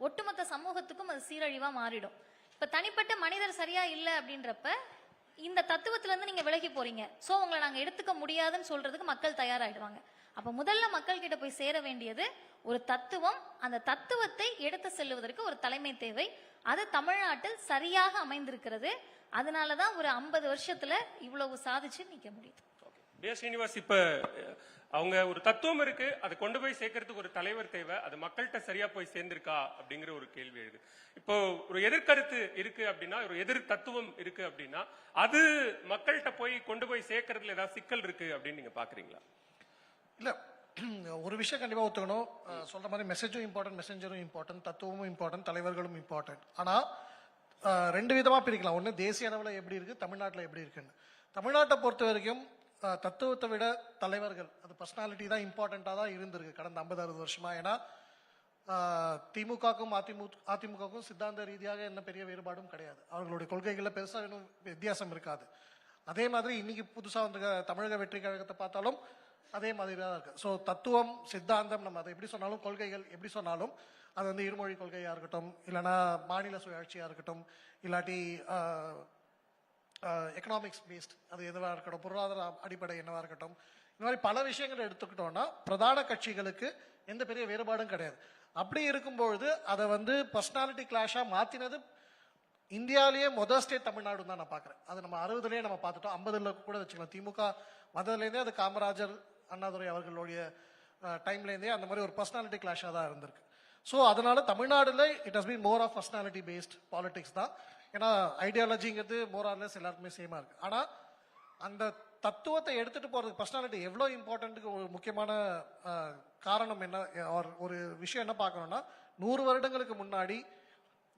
ஒட்டுமொத்த சமூகத்துக்கும் அது சீரழிவா மாறிடும். இப்ப தனிப்பட்ட மனிதர் சரியா இல்லை அப்படின்றப்ப இந்த தத்துவத்துல இருந்து நீங்க விலகி போறீங்க, சோ உங்களை நாங்க எடுத்துக்க முடியாதுன்னு சொல்றதுக்கு மக்கள் தயாராயிடுவாங்க. அப்ப முதல்ல மக்கள் கிட்ட போய் சேர வேண்டியது ஒரு தத்துவம், அந்த தத்துவத்தை எடுத்து செல்வதற்கு ஒரு தலைமை தேவை. அது தமிழ்நாட்டில் சரியாக அமைந்திருக்கிறது. அதனாலதான் ஒரு 50 வருஷத்துல இவ்வளவு சாதிச்சு நிக்க முடியுது. ஸ்ரீனிவாஸ், இப்ப அவங்க ஒரு தத்துவம் இருக்கு, அதை கொண்டு போய் சேர்க்கறதுக்கு ஒரு தலைவர் தேவை, அது மக்கள்கிட்ட சரியா போய் சேர்ந்திருக்கா அப்படிங்கிற ஒரு கேள்வி எழுது. இப்போ ஒரு எதிர்கருத்து இருக்கு அப்படின்னா, ஒரு எதிர் தத்துவம் இருக்கு அப்படின்னா, அது மக்கள்கிட்ட போய் கொண்டு போய் சேர்க்கறதுல ஏதாவது சிக்கல் இருக்கு அப்படின்னு நீங்க பாக்குறீங்களா? இல்ல, ஒரு விஷயம் கண்டிப்பா ஒத்துக்கணும். சொல்ற மாதிரி மெசேஜும் இம்பார்ட்டன்ட், மெசேஞ்சரும் இம்பார்ட்டன்ட், தத்துவமும் இம்பார்ட்டன்ட், தலைவர்களும் இம்பார்ட்டன்ட். ஆனா ரெண்டு விதமா பிரிக்கலாம். ஒண்ணு தேசிய அளவில் எப்படி இருக்கு, தமிழ்நாட்டில் எப்படி இருக்குன்னு. தமிழ்நாட்டை பொறுத்த வரைக்கும் தத்துவத்தை விட தலைவர்கள், அது பர்சனாலிட்டி தான் இம்பார்ட்டண்டா தான் இருந்திருக்கு கடந்த 50-60 வருஷமா. ஏன்னா திமுகவுக்கும் அதிமுகவுக்கும் சித்தாந்த ரீதியாக என்ன பெரிய வேறுபாடும் கிடையாது. அவர்களுடைய கொள்கைகளில் பெருசா இன்னும் வித்தியாசம் இருக்காது. அதே மாதிரி இன்னைக்கு புதுசா வந்து தமிழக வெற்றி கழகத்தை பார்த்தாலும் அதே மாதிரி தான் இருக்கு. ஸோ தத்துவம், சித்தாந்தம், நம்ம அதை எப்படி சொன்னாலும், கொள்கைகள் எப்படி சொன்னாலும், அது வந்து இருமொழி கொள்கையா இருக்கட்டும், இல்லைன்னா மாநில சுயாட்சியா இருக்கட்டும், இல்லாட்டி எக்கனாமிக்ஸ் பேஸ்ட் அது எதுவாக இருக்கட்டும், பொருளாதார அடிப்படை என்னவா இருக்கட்டும், இந்த மாதிரி பல விஷயங்களை எடுத்துக்கிட்டோம்னா பிரதான கட்சிகளுக்கு எந்த பெரிய வேறுபாடும் கிடையாது. அப்படி இருக்கும்பொழுது அதை வந்து பர்சனாலிட்டி கிளாஷா மாத்தினது இந்தியாவிலேயே முதல் ஸ்டேட் தமிழ்நாடு தான் நான் பார்க்குறேன். அது நம்ம 60லேயே நம்ம பார்த்துட்டோம், 50ல கூட வச்சுக்கலாம். திமுக வந்ததுலேருந்தே அது காமராஜர், அண்ணாதுரை அவர்களுடைய டைம்லேருந்தே அந்த மாதிரி ஒரு பர்சனாலிட்டி கிளாஷாக தான் இருந்திருக்கு. ஸோ அதனால தமிழ்நாடுல it has been more of personality based politics தான். ஏன்னா ஐடியாலஜிங்கிறது மோர் ஆர் லெஸ் எல்லாருக்குமே சேமா இருக்கு. ஆனால் அந்த தத்துவத்தை எடுத்துட்டு போறதுக்கு பர்சனாலிட்டி எவ்வளோ இம்பார்ட்டன்ட்டுக்கு ஒரு முக்கியமான காரணம் என்ன, ஒரு விஷயம் என்ன பார்க்கணும்னா, 100 வருடங்களுக்கு முன்னாடி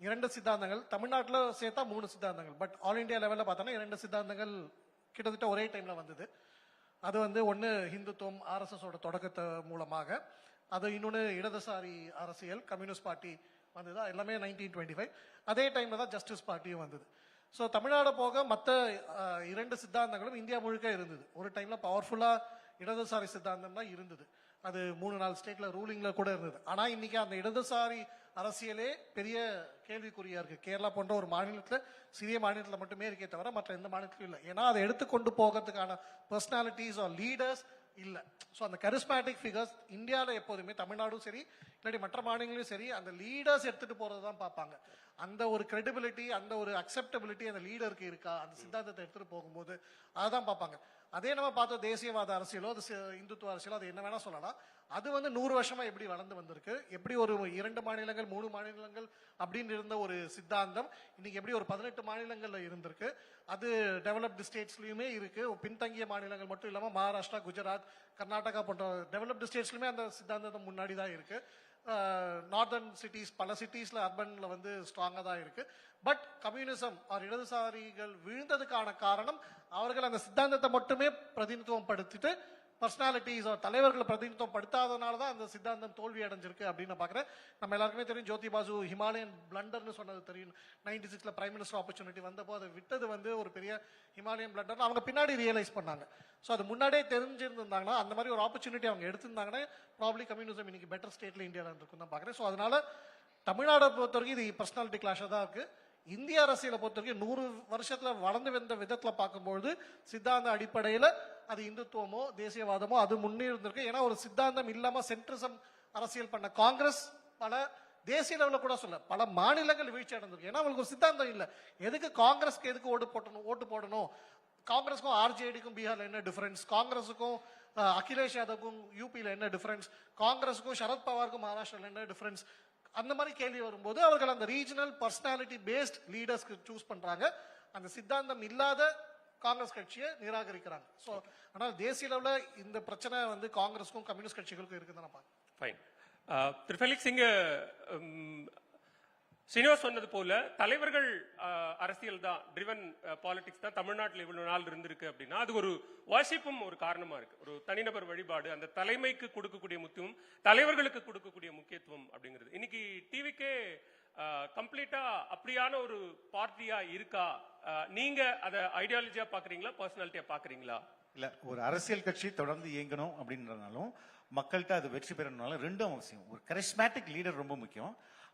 2 சித்தாந்தங்கள், தமிழ்நாட்டில் சேர்த்தா 3 சித்தாந்தங்கள், பட் ஆல் இண்டியா லெவலில் பார்த்தோன்னா 2 சித்தாந்தங்கள் கிட்டத்தட்ட ஒரே டைம்ல வந்தது. அது வந்து ஒன்று ஹிந்துத்துவம், ஆர்எஸ்எஸோட தொடக்கத்தை மூலமாக, அது இன்னொன்று இடதுசாரி அரசியல், கம்யூனிஸ்ட் பார்ட்டி வந்தது, எல்லாமே 1925. அதே டைம்ல தான் ஜஸ்டிஸ் பார்ட்டியும் வந்தது. ஸோ தமிழ்நாடு போக மற்ற 2 சித்தாந்தங்களும் இந்தியா முழுக்க இருந்தது. ஒரு டைம்ல பவர்ஃபுல்லா இடதுசாரி சித்தாந்தம் தான் இருந்தது. அது 3-4 ஸ்டேட்ல ரூலிங்ல கூட இருந்தது. ஆனா இன்னைக்கு அந்த இடதுசாரி அரசியலே பெரிய கேள்விக்குறியா இருக்கு. கேரளா போன்ற ஒரு மாநிலத்தில், சிறிய மாநிலத்தில் மட்டுமே இருக்கே தவிர மற்ற எந்த மாநிலத்திலும் இல்லை. ஏன்னா அதை எடுத்துக்கொண்டு போகிறதுக்கான பர்சனாலிட்டிஸ் ஆர் லீடர்ஸ் இல்லை. ஸோ அந்த கரிஸ்மேட்டிக் ஃபிகர்ஸ் இந்தியாவில் எப்போதுமே, தமிழ்நாடும் சரி இல்லாட்டி மற்ற மாநிலங்களும் சரி, அந்த லீடர்ஸ் எடுத்துட்டு போறது தான் பார்ப்பாங்க. அந்த ஒரு கிரெடிபிலிட்டி, அந்த ஒரு அக்செப்டபிலிட்டி அந்த லீடருக்கு இருக்கா, அந்த சித்தாந்தத்தை எடுத்துட்டு போகும்போது அதான் பார்ப்பாங்க. அதே நம்ம பார்த்தோம் தேசியவாத அரசியலோ, அது இந்துத்துவ அரசியலோ, அது என்ன வேணா சொல்லலாம். அது வந்து 100 வருஷமா எப்படி வளர்ந்து வந்திருக்கு, எப்படி ஒரு 2 மாநிலங்கள் 3 மாநிலங்கள் அப்படின்னு இருந்த ஒரு சித்தாந்தம் இன்னைக்கு எப்படி ஒரு 18 மாநிலங்கள்ல இருந்திருக்கு. அது டெவலப்டு ஸ்டேட்ஸ்லயுமே இருக்கு. பின்தங்கிய மாநிலங்கள் மட்டும் இல்லாம மகாராஷ்டிரா, குஜராத், கர்நாடகா போன்ற டெவலப்டு ஸ்டேட்ஸ்லயுமே அந்த சித்தாந்தம் முன்னாடி தான் இருக்கு. நார்தர்ன் சிட்டிஸ், பல சிட்டிஸ்ல அர்பன்ல வந்து ஸ்ட்ராங்கா தான் இருக்கு. பட் கம்யூனிசம் ஆர் இடதுசாரிகள் விழுந்ததுக்கான காரணம், அவர்கள் அந்த சித்தாந்தத்தை மட்டுமே பிரதிநிதித்துவம் படுத்திட்டு பர்சனாலிட்டிஸ் தலைவர்களை பிரதிநிதித்துவம் படுத்தாதனால தான் அந்த சித்தாந்தம் தோல்வி அடைஞ்சிருக்கு அப்படின்னு நான் பார்க்குறேன். நம்ம எல்லாருக்குமே தெரியும், ஜோதி பாசு ஹிமாலயன் பிளண்டர்னு சொன்னது தெரியும். 96ல பிரைம் மினிஸ்டர் ஆப்பர்ச்சுனிட்டி வந்தப்போ அதை விட்டது வந்து ஒரு பெரிய ஹிமாலயன் பிளண்டர் அவங்க பின்னாடி ரியலைஸ் பண்ணாங்க. ஸோ அது முன்னாடியே தெரிஞ்சிருந்தாங்கன்னா, அந்த மாதிரி ஒரு ஆப்பர்ச்சுனிட்டி அவங்க எடுத்திருந்தாங்கன்னா ப்ராப்ளி கம்யூனிசம் இன்னைக்கு பெட்டர் ஸ்டேட்ல இந்தியாவில் இருக்கும் தான் பார்க்குறேன். ஸோ அதனால தமிழ்நாடை பொறுத்த வரைக்கும் இது பர்சனாலிட்டி கிளாஷாக தான் இருக்கு. இந்திய அரசியலை பொறுத்த வரைக்கும் 100 வருஷத்துல வளர்ந்து வந்த விதத்துல பார்க்கும்பொழுது சித்தாந்த அடிப்படையில அது இந்துத்துவமோ தேசியவாதமோ அது முன்னிருந்திருக்கு. ஏன்னா ஒரு சித்தாந்தம் இல்லாம சென்ட்ரிசம் அரசியல் பண்ண காங்கிரஸ் பல தேசிய லெவலில் கூட சொல்ல பல மாநிலங்கள் வீழ்ச்சி அடைந்திருக்கு. ஏன்னா அவங்களுக்கு ஒரு சித்தாந்தம் இல்லை. எதுக்கு காங்கிரஸ்க்கு எதுக்கு ஓட்டு போடணும்? காங்கிரஸுக்கும் ஆர்ஜேடிக்கும் பீகார்ல என்ன டிஃபரன்ஸ்? காங்கிரஸுக்கும் அகிலேஷ் யாதவுக்கும் யூபியில் என்ன டிஃபரன்ஸ்? காங்கிரஸுக்கும் சரத் பவாருக்கும் மகாராஷ்டிராவில் என்ன டிஃபரன்ஸ்? அந்த மாதிரி கேள்வி வரும்போது அவர்கள் அந்த ரீஜனல் பர்சனாலிட்டி பேஸ்ட் லீடர்ஸ்க்கு சூஸ் பண்றாங்க. அந்த சித்தாந்தம் இல்லாத காங்கிரஸ் கட்சியை நிராகரிக்கிறாங்க. ஸோ ஆனால் தேசிய அளவில் இந்த பிரச்சனை வந்து காங்கிரஸுக்கும் கம்யூனிஸ்ட் கட்சிகளுக்கும் இருக்குன்னு நான் பார்க்கிறேன். ஃபைன். திரு ஃபெலிக்ஸ், இங்க சீனிவாஸ் சொன்னது போல தலைவர்கள் அரசியல் தான், ட்ரிவன் பாலிடிக்ஸ் தான் தமிழ்நாட்டில் இவ்வளவு நாள் இருந்திருக்கு அப்படின்னா அது ஒரு வாசிப்பும் ஒரு காரணமா இருக்கு. ஒரு தனிநபர் வழிபாடு, அந்த தலைமைக்கு கொடுக்கக்கூடிய முக்கியம், தலைவர்களுக்கு கொடுக்கக்கூடிய முக்கியத்துவம் அப்படிங்கிறது. இன்னைக்கு டிவிக்கே கம்ப்ளீட்டா அப்படியான ஒரு பார்ட்டியா இருக்கா? நீங்க அதை ஐடியாலஜியா பாக்குறீங்களா, பர்சனாலிட்டியா பாக்குறீங்களா? இல்ல, ஒரு அரசியல் கட்சி தொடர்ந்து இயங்கணும் அப்படின்றதுனாலும் மக்கள்கிட்ட அது வெற்றி பெறணும்னாலும் ரெண்டும் அவசியம். ஒரு கரிஸ்மேட்டிக் லீடர் ரொம்ப முக்கியம்.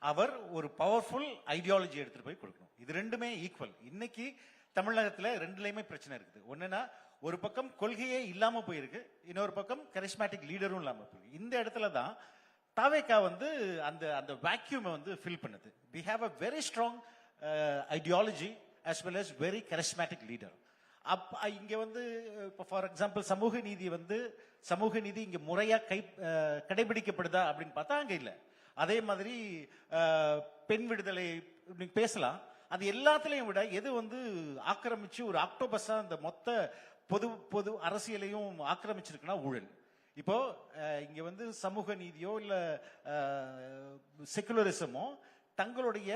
அவர் ஒரு பவர்ஃபுல் ஐடியாலஜி எடுத்துட்டு போய் கொடுக்கணும். இது ரெண்டுமே ஈக்குவல். இன்னைக்கு தமிழகத்துல ரெண்டுலயுமே பிரச்சனை இருக்குது. ஒண்ணுன்னா ஒரு பக்கம் கொள்கையே இல்லாம போயிருக்கு, இன்னொரு பக்கம் கரிஸ்மேட்டிக் லீடரும் இல்லாம போயிருக்கு. இந்த இடத்துல தான் தாவேகா வந்து அந்த அந்த வேக்யூமை வந்து ஃபில் பண்ணுது. we have a very strong ideology as well as very charismatic leader. இங்க வந்து ஃபார் எக்ஸாம்பிள் சமூக நீதி இங்க முறையா கடைபிடிக்கப்படுதா அப்படின்னு பார்த்தா அங்க இல்ல. அதே மாதிரி பெண் விடுதலை பேசலாம். அது எல்லாத்திலையும் விட எது வந்து ஆக்கிரமிச்சு ஒரு ஆக்டோபஸா அந்த மொத்த பொது அரசியலையும் ஆக்கிரமிச்சிருக்குன்னா ஊழல். இப்போ இங்க வந்து சமூக நீதியோ இல்ல செகுலரிசமோ தங்களுடைய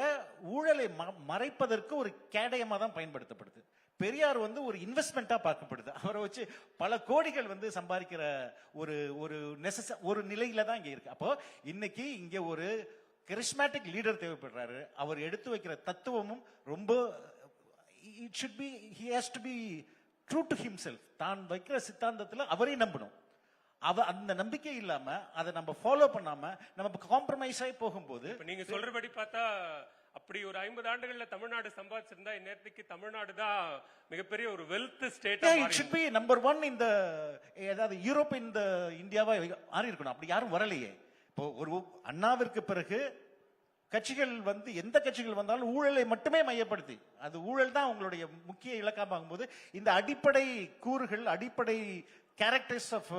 ஊழலை மறைப்பதற்கு ஒரு கேடயமா தான் பயன்படுத்தப்படுது. பெரியார் வந்து ஒரு இன்வெஸ்ட்மெண்டா பார்க்கப்படுது. அவரை வச்சு பல கோடிகள் வந்து சம்பாதிக்கிற ஒரு நிலையில தான் இங்க இருக்கு. அப்போ இன்னைக்கு இங்க ஒரு கரிஸ்மேட்டிக் லீடர் தேவைப்படுறாரு. அவர் எடுத்து வைக்கிற தத்துவமும் ரொம்ப he has to be true to himself. தான் வைக்கிற சித்தாந்தத்துல அவரே நம்பணும். அந்த நம்பிக்கை இல்லாம அதை நம்ம ஃபாலோ பண்ணாம நம்ம காம்ப்ரமைஸ் ஆகி போகும்போது நீங்க சொல்றபடி பார்த்தா அப்படி ஒரு 50 ஆண்டுகள்ல தமிழ்நாடு சம்பாதிச்சிருந்தா இந்நேரத்துக்கு தமிழ்நாடு தான் மிகப்பெரிய ஒரு wealth state. It should be number 1 in the ஏதாவது யூரோப் இந்த இந்தியாவா ஆறி இருக்கணும். அப்படி யாரும் வரலையே. இப்போ ஒரு அண்ணாவிற்கு பிறகு கட்சிகள் வந்து எந்த கட்சிகள் வந்தாலும் ஊழலை மட்டுமே மையப்படுத்தி அது ஊழல் தான் உங்களுடைய முக்கிய இலக்காகும் போது இந்த அடிப்படை கூறுகள் அடிப்படை கேரக்டர்ஸ் ஆஃப்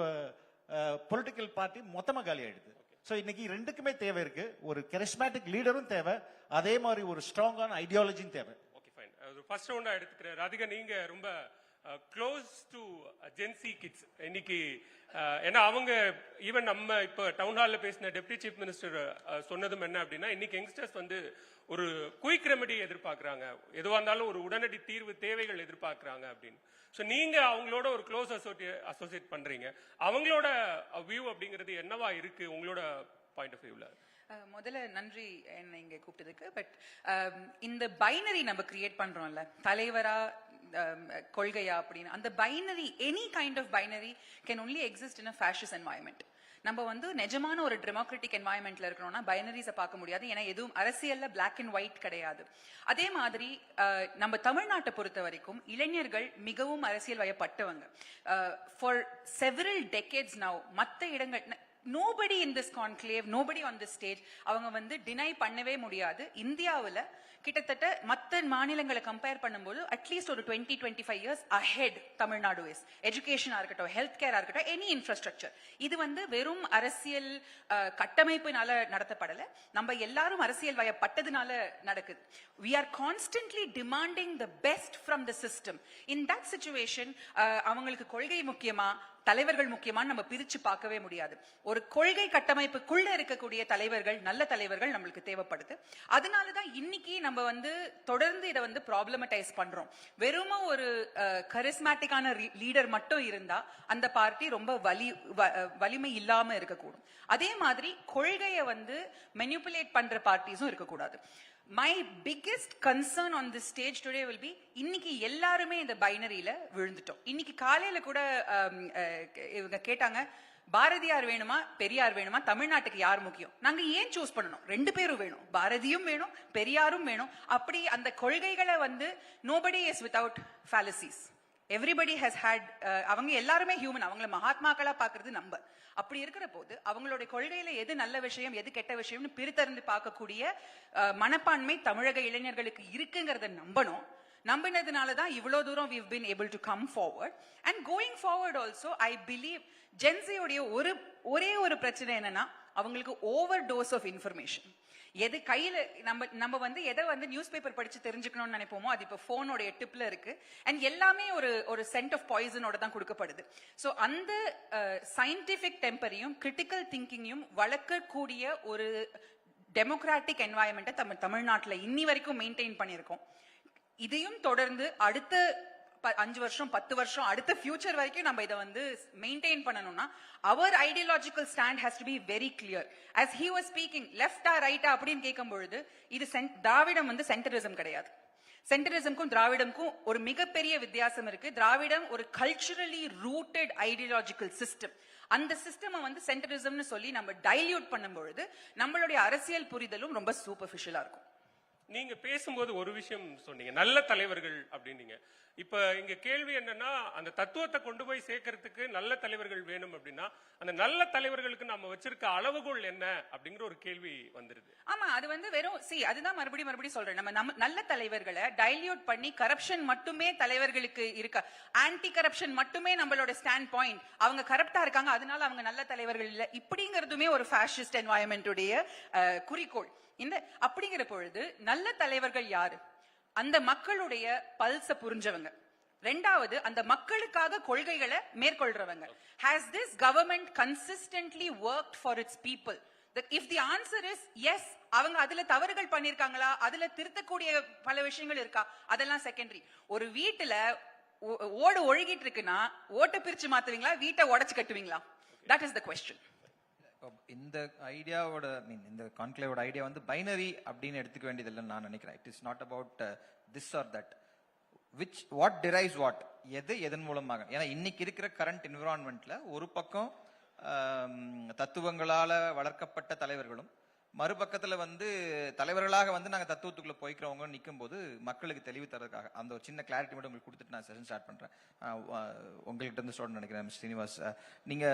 பொலிட்டிக்கல் பார்ட்டி மொத்தமா காலி ஆயிடுது. சோ இன்னைக்கு ரெண்டுக்குமே தேவை இருக்கு. ஒரு கரிஸ்மேட்டிக் லீடரும் தேவை, அதே மாதிரி ஒரு ஸ்ட்ராங்கான ஐடியாலஜியும் தேவை. Okay fine. ஃபர்ஸ்ட் ரவுண்டா எடுத்துக்கிறேன். ராதிகா, நீங்க ரொம்ப க்ளோஸ் டு ஜென்சி கிட்ஸ் இன்னைக்கு. ஏன்னா அவங்க ஈவன் நம்ம இப்போ டவுன் ஹால்ல பேசின டெப்டி சீஃப் மினிஸ்டர் சொன்னதும் என்ன அப்படின்னா இன்னைக்கு யங்ஸ்டர்ஸ் வந்து ஒரு குயிக் ரெமெடி எதிர்பார்க்கறாங்க, எதுவா இருந்தாலும் ஒரு உடனடி தீர்வு தேவைகள் எதிர்பார்க்கறாங்க அப்படின்னு. ஸோ நீங்க அவங்களோட ஒரு க்ளோஸ் அசோசியேட் பண்றீங்க. அவங்களோட வியூ அப்படிங்கிறது என்னவா இருக்கு உங்களோட பாயிண்ட் ஆஃப் வியூல? முதல்ல நன்றி என்ன இங்க கூப்பிட்டதுக்கு. பட் இந்த பைனரி நம்ம கிரியேட் பண்றோம்ல, தலைவரா கொள்கையா அப்படின்னு, அந்த binary any kind of binary can only exist in a fascist environment. நம்ம வந்து நிஜமான ஒரு டெமோக்ராட்டிக் என்வாயன்மெண்ட்ல இருக்கணும்னா பைனரிஸை பார்க்க முடியாது. ஏன்னா எதுவும் அரசியல்ல பிளாக் அண்ட் ஒயிட் கிடையாது. அதே மாதிரி நம்ம தமிழ்நாட்டை பொறுத்த வரைக்கும் இளைஞர்கள் மிகவும் அரசியல் வயப்பட்டவங்க. ஃபார் செவரல் டெக்கேட்ஸ் நவ் மற்ற இடங்கள் nobody in this conclave, nobody on this stage அவங்க வந்து டினை பண்ணவே முடியாது. இந்தியாவில் கிட்டத்தட்ட மற்ற மாநிலங்களை கம்பேர் பண்ணும்போது அட்லீஸ்ட் ஒரு 20-25 years ahead தமிழ்நாடு இஸ். எஜுகேஷனா இருக்கட்டும், ஹெல்த் கேரா இருக்கட்டும், எனி இன்ஃப்ராஸ்ட்ரக்சர். இது வந்து வெறும் அரசியல் கட்டமைப்புனால நடத்தப்படல, நம்ம எல்லாரும் அரசியல் வயப்பட்டதுனால நடக்குது. We are constantly demanding the best from the system. In that situation அவங்களுக்கு கொள்கை முக்கியமா தலைவர்கள் முக்கியமான நம்ம பிரிச்சு பார்க்கவே முடியாது. ஒரு கொள்கை கட்டமைப்புக்குள்ள இருக்கக்கூடிய தலைவர்கள், நல்ல தலைவர்கள் நம்மளுக்கு தேவைப்படுது. அதனாலதான் இன்னைக்கு நம்ம வந்து தொடர்ந்து இதை வந்து ப்ராப்ளமடைஸ் பண்றோம். வெறும் ஒரு கரிஸ்மேட்டிக்கான லீடர் மட்டும் இருந்தா அந்த பார்ட்டி ரொம்ப வலிமை இல்லாம இருக்கக்கூடும். அதே மாதிரி கொள்கையை வந்து மெனிபுலேட் பண்ற பார்ட்டிஸும் இருக்கக்கூடாது. My biggest concern on this stage today will be இன்னைக்கு எல்லாருமே இந்த பைனரியில விழுந்துட்டோம். இன்னைக்கு காலையில கூட இவங்க கேட்டாங்க பாரதியார் வேணுமா பெரியார் வேணுமா, தமிழ்நாட்டுக்கு யார் முக்கியம்? நாங்க ஏன் சூஸ் பண்ணணும்? ரெண்டு பேரும் வேணும், பாரதியும் வேணும் பெரியாரும் வேணும். அப்படி அந்த கொள்கைகளை வந்து nobody is without fallacies. Everybody has had அவங்க எல்லாருமே ஹியூமன், அவங்கள மகாத்மாக்களா பாக்குறது நம்ம. அப்படி இருக்கிற போது அவங்களுடைய கொள்கையில எது நல்ல விஷயம் எது கெட்ட விஷயம்னு பிரித்தறிந்து பார்க்கக்கூடிய மனப்பான்மை தமிழக இளைஞர்களுக்கு இருக்குங்கிறத நம்பணும். நம்பினதுனாலதான் இவ்வளவு தூரம் we've been able to come forward and going forward also I believe Gen Z உடைய ஒரே ஒரு பிரச்சனை என்னன்னா அவங்களுக்கு ஓவர் டோஸ் ஆஃப் இன்ஃபர்மேஷன். எது கையில நம்ம வந்து எதை வந்து நியூஸ் பேப்பர் படிச்சு தெரிஞ்சுக்கணும்னு நினைப்போமோ அது இப்ப போனோட டிப்ல இருக்கு. அண்ட் எல்லாமே ஒரு சென்ட் ஆஃப் பாய்சனோட தான் கொடுக்கப்படுது. சோ அந்த சயின்டிபிக் டெம்பரையும் கிரிட்டிக்கல் திங்கிங்கையும் வளர்க்கக்கூடிய ஒரு டெமோக்ராட்டிக் என்வாயன்மெண்ட்டை தமிழ்நாட்டுல இன்னி வரைக்கும் மெயின்டைன் பண்ணியிருக்கோம். இதையும் தொடர்ந்து அடுத்த 5 வருஷம் 10 வருஷம் அடுத்த ஃபியூச்சர் வரைக்கும் நம்ம இதை வந்து மெயின்டைன் பண்ணணும்னா அவர் ideological stand has to be very clear. as he was speaking லெஃப்டா ரைட்டா அப்படின்னு கேட்கும் பொழுது இது திராவிடம் வந்து சென்டரிசம் கிடையாது. சென்டரிசம்க்கும் திராவிடம்க்கும் ஒரு மிகப்பெரிய வித்தியாசம் இருக்கு. திராவிடம் ஒரு கல்ச்சுரலி ரூட்டட் ஐடியாலஜிக்கல் சிஸ்டம். அந்த சிஸ்டம் வந்து சென்டரிசம்னு சொல்லி நம்ம டைல்யூட் பண்ணும் பொழுது நம்மளுடைய அரசியல் புரிதலும் ரொம்ப சூப்பர்ஃபிஷியலா இருக்கும். நீங்க பேசும்போது ஒரு விஷயம் சொன்னீங்க, நல்ல தலைவர்கள் அப்படின்னீங்க. இப்ப இங்க கேள்வி என்னன்னா, அந்த தத்துவத்தை கொண்டு போய் சேர்க்கறதுக்கு நல்ல தலைவர்கள் வேணும் அப்படின்னா அந்த நல்ல தலைவர்களுக்கு நம்ம வச்சிருக்க அளவுகோல் என்ன அப்படிங்கிற ஒரு கேள்வி வந்துருது. ஆமா, அது வந்து வெறும் அதுதான் மறுபடியும் சொல்றேன். நம்ம நல்ல தலைவர்களை டைல்யூட் பண்ணி கரப்ஷன் மட்டுமே தலைவர்களுக்கு இருக்க, ஆன்டி கரப்ஷன் மட்டுமே நம்மளோட ஸ்டாண்ட் பாயிண்ட், அவங்க கரப்டா இருக்காங்க அதனால அவங்க நல்ல தலைவர்கள் இல்ல, இப்படிங்கிறதுமே ஒரு ஃபேஷிஸ்ட் என்வாயன்மெண்ட் உடைய குறிக்கோள். இந்த அப்படிங்கிற பொழுது நல்ல தலைவர்கள் யாரு? அந்த மக்களுடைய பல்ஸ புரிஞ்சவங்க. ரெண்டாவது, அந்த மக்களுக்காக கொள்கைகளை மேற்கொள்றவங்க. Has this government consistently worked for its people? If the answer is yes, அவங்க அதுல தவறுகள் பண்ணிருக்காங்களா, அதுல திருத்தக்கூடிய பல விஷயங்கள் இருக்கா, அதெல்லாம் செகண்டரி. ஒரு வீட்டுல ஓடு ஒழுகிட்டு இருக்குன்னா ஓட்டை பிரிச்சு மாத்துவீங்களா, வீட்டை உடைச்சு கட்டுவீங்களா? That is the question. இந்த ஐடியாவோட இந்த கான்க்ளேவோட ஐடியா வந்து பைனரி அப்படின்னு எடுத்துக்க வேண்டியது இல்லைன்னு நான் நினைக்கிறேன். It is not about this or that, which what drives what, எதன் மூலமாக. ஏன்னா இன்னைக்கு இருக்கிற கரண்ட் என்விரான்மெண்ட்ல ஒரு பக்கம் தத்துவங்களால வளர்க்கப்பட்ட தலைவர்களும், மறுபக்கத்துல வந்து தலைவர்களாக வந்து நாங்க தத்துவத்துக்குள்ள போய்க்கிறவங்க நிற்கும் போது மக்களுக்கு தெளிவு தரதுக்காக அந்த ஒரு சின்ன கிளாரிட்டி மட்டும் உங்களுக்கு கொடுத்துட்டு நான் செஷன் ஸ்டார்ட் பண்றேன். உங்கள்கிட்ட இருந்து ஸ்டார்ட் நினைக்கிறேன் மிஸ்டர் ஸ்ரீனிவாஸ். நீங்க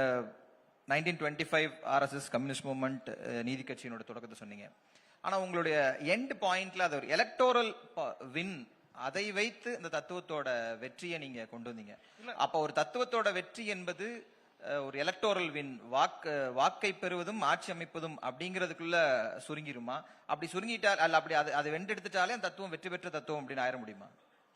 1925 ஆர்எஸ்எஸ் கம்யூனிஸ்ட் மூவ்மெண்ட் நீதி கட்சியினோட தொடக்கத்தை சொன்னீங்க. ஆனா உங்களுடைய எண்ட் பாயிண்ட்ல அது ஒரு எலக்டோரல் வின், அதை வைத்து இந்த தத்துவத்தோட வெற்றியை நீங்க கொண்டு வந்தீங்க. அப்ப ஒரு தத்துவத்தோட வெற்றி என்பது ஒரு எலக்டோரல் வின், வாக்கை பெறுவதும் ஆட்சி அமைப்பதும் அப்படிங்கிறதுக்குள்ள சுருங்கிருமா? அப்படி சுருங்கிட்டால் அல்ல, அப்படி அதை வென்றெடுத்துட்டாலே அந்த தத்துவம் வெற்றி பெற்ற தத்துவம் அப்படின்னு ஆயிட முடியுமா?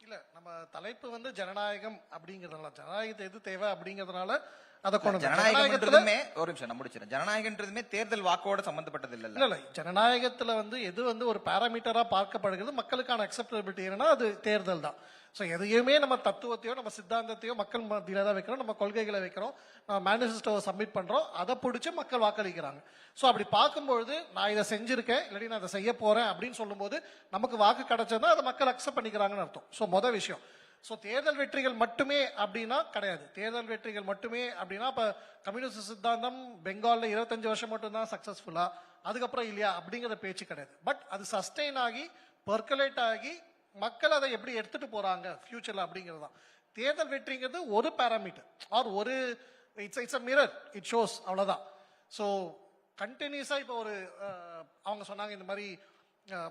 இல்ல, நம்ம தலைப்பு வந்து ஜனநாயகம் அப்படிங்கறதுனால, ஜனநாயகத்தை எது தேவை அப்படிங்கறதுனால அதை கொண்டு ஜனநாயகத்துமே ஒரு நிமிஷம் நான் முடிச்சிடறேன். ஜனநாயகன்றதுமே தேர்தல் வாக்கோட சம்பந்தப்பட்டது இல்ல. இல்ல, ஜனநாயகத்துல வந்து எது வந்து ஒரு பாராமீட்டரா பார்க்கப்படுகிறது, மக்களுக்கான அக்செப்டபிலிட்டி என்னன்னா அது தேர்தல் தான். ஸோ எதையுமே நம்ம தத்துவத்தையோ நம்ம சித்தாந்தத்தையோ மக்கள் மத்தியில தான் வைக்கிறோம், நம்ம கொள்கைகளை வைக்கிறோம், நம்ம மேனிஃபெஸ்டோவை சப்மிட் பண்றோம், அதை பிடிச்சி மக்கள் வாக்களிக்கிறாங்க. ஸோ அப்படி பார்க்கும்பொழுது நான் இதை செஞ்சிருக்கேன் இல்லாட்டி நான் அதை செய்ய போறேன் அப்படின்னு சொல்லும்போது நமக்கு வாக்கு கிடைச்சதுன்னா அதை மக்கள் அக்செப்ட் பண்ணிக்கிறாங்கன்னு அர்த்தம். ஸோ மொதல் விஷயம். ஸோ தேர்தல் வெற்றிகள் மட்டுமே அப்படின்னா கிடையாது. தேர்தல் வெற்றிகள் மட்டுமே அப்படின்னா இப்ப கம்யூனிஸ்ட் சித்தாந்தம் பெங்கால்ல 25 வருஷம் மட்டும்தான் சக்சஸ்ஃபுல்லா, அதுக்கப்புறம் இல்லையா அப்படிங்கிற பேச்சு கிடையாது. பட் அது சஸ்டெயின் ஆகி பெர்குலேட் ஆகி மக்கள் அதை எப்படி எடுத்துட்டு போறாங்க ஃபியூச்சர்ல அப்படிங்கிறது தான். தேர்தல் வெற்றிங்கிறது ஒரு பாராமீட்டர் ஆர் ஒரு it's a mirror, it shows, அவ்வளவுதான். ஸோ கண்டினியூஸா இப்போ ஒரு அவங்க சொன்னாங்க இந்த மாதிரி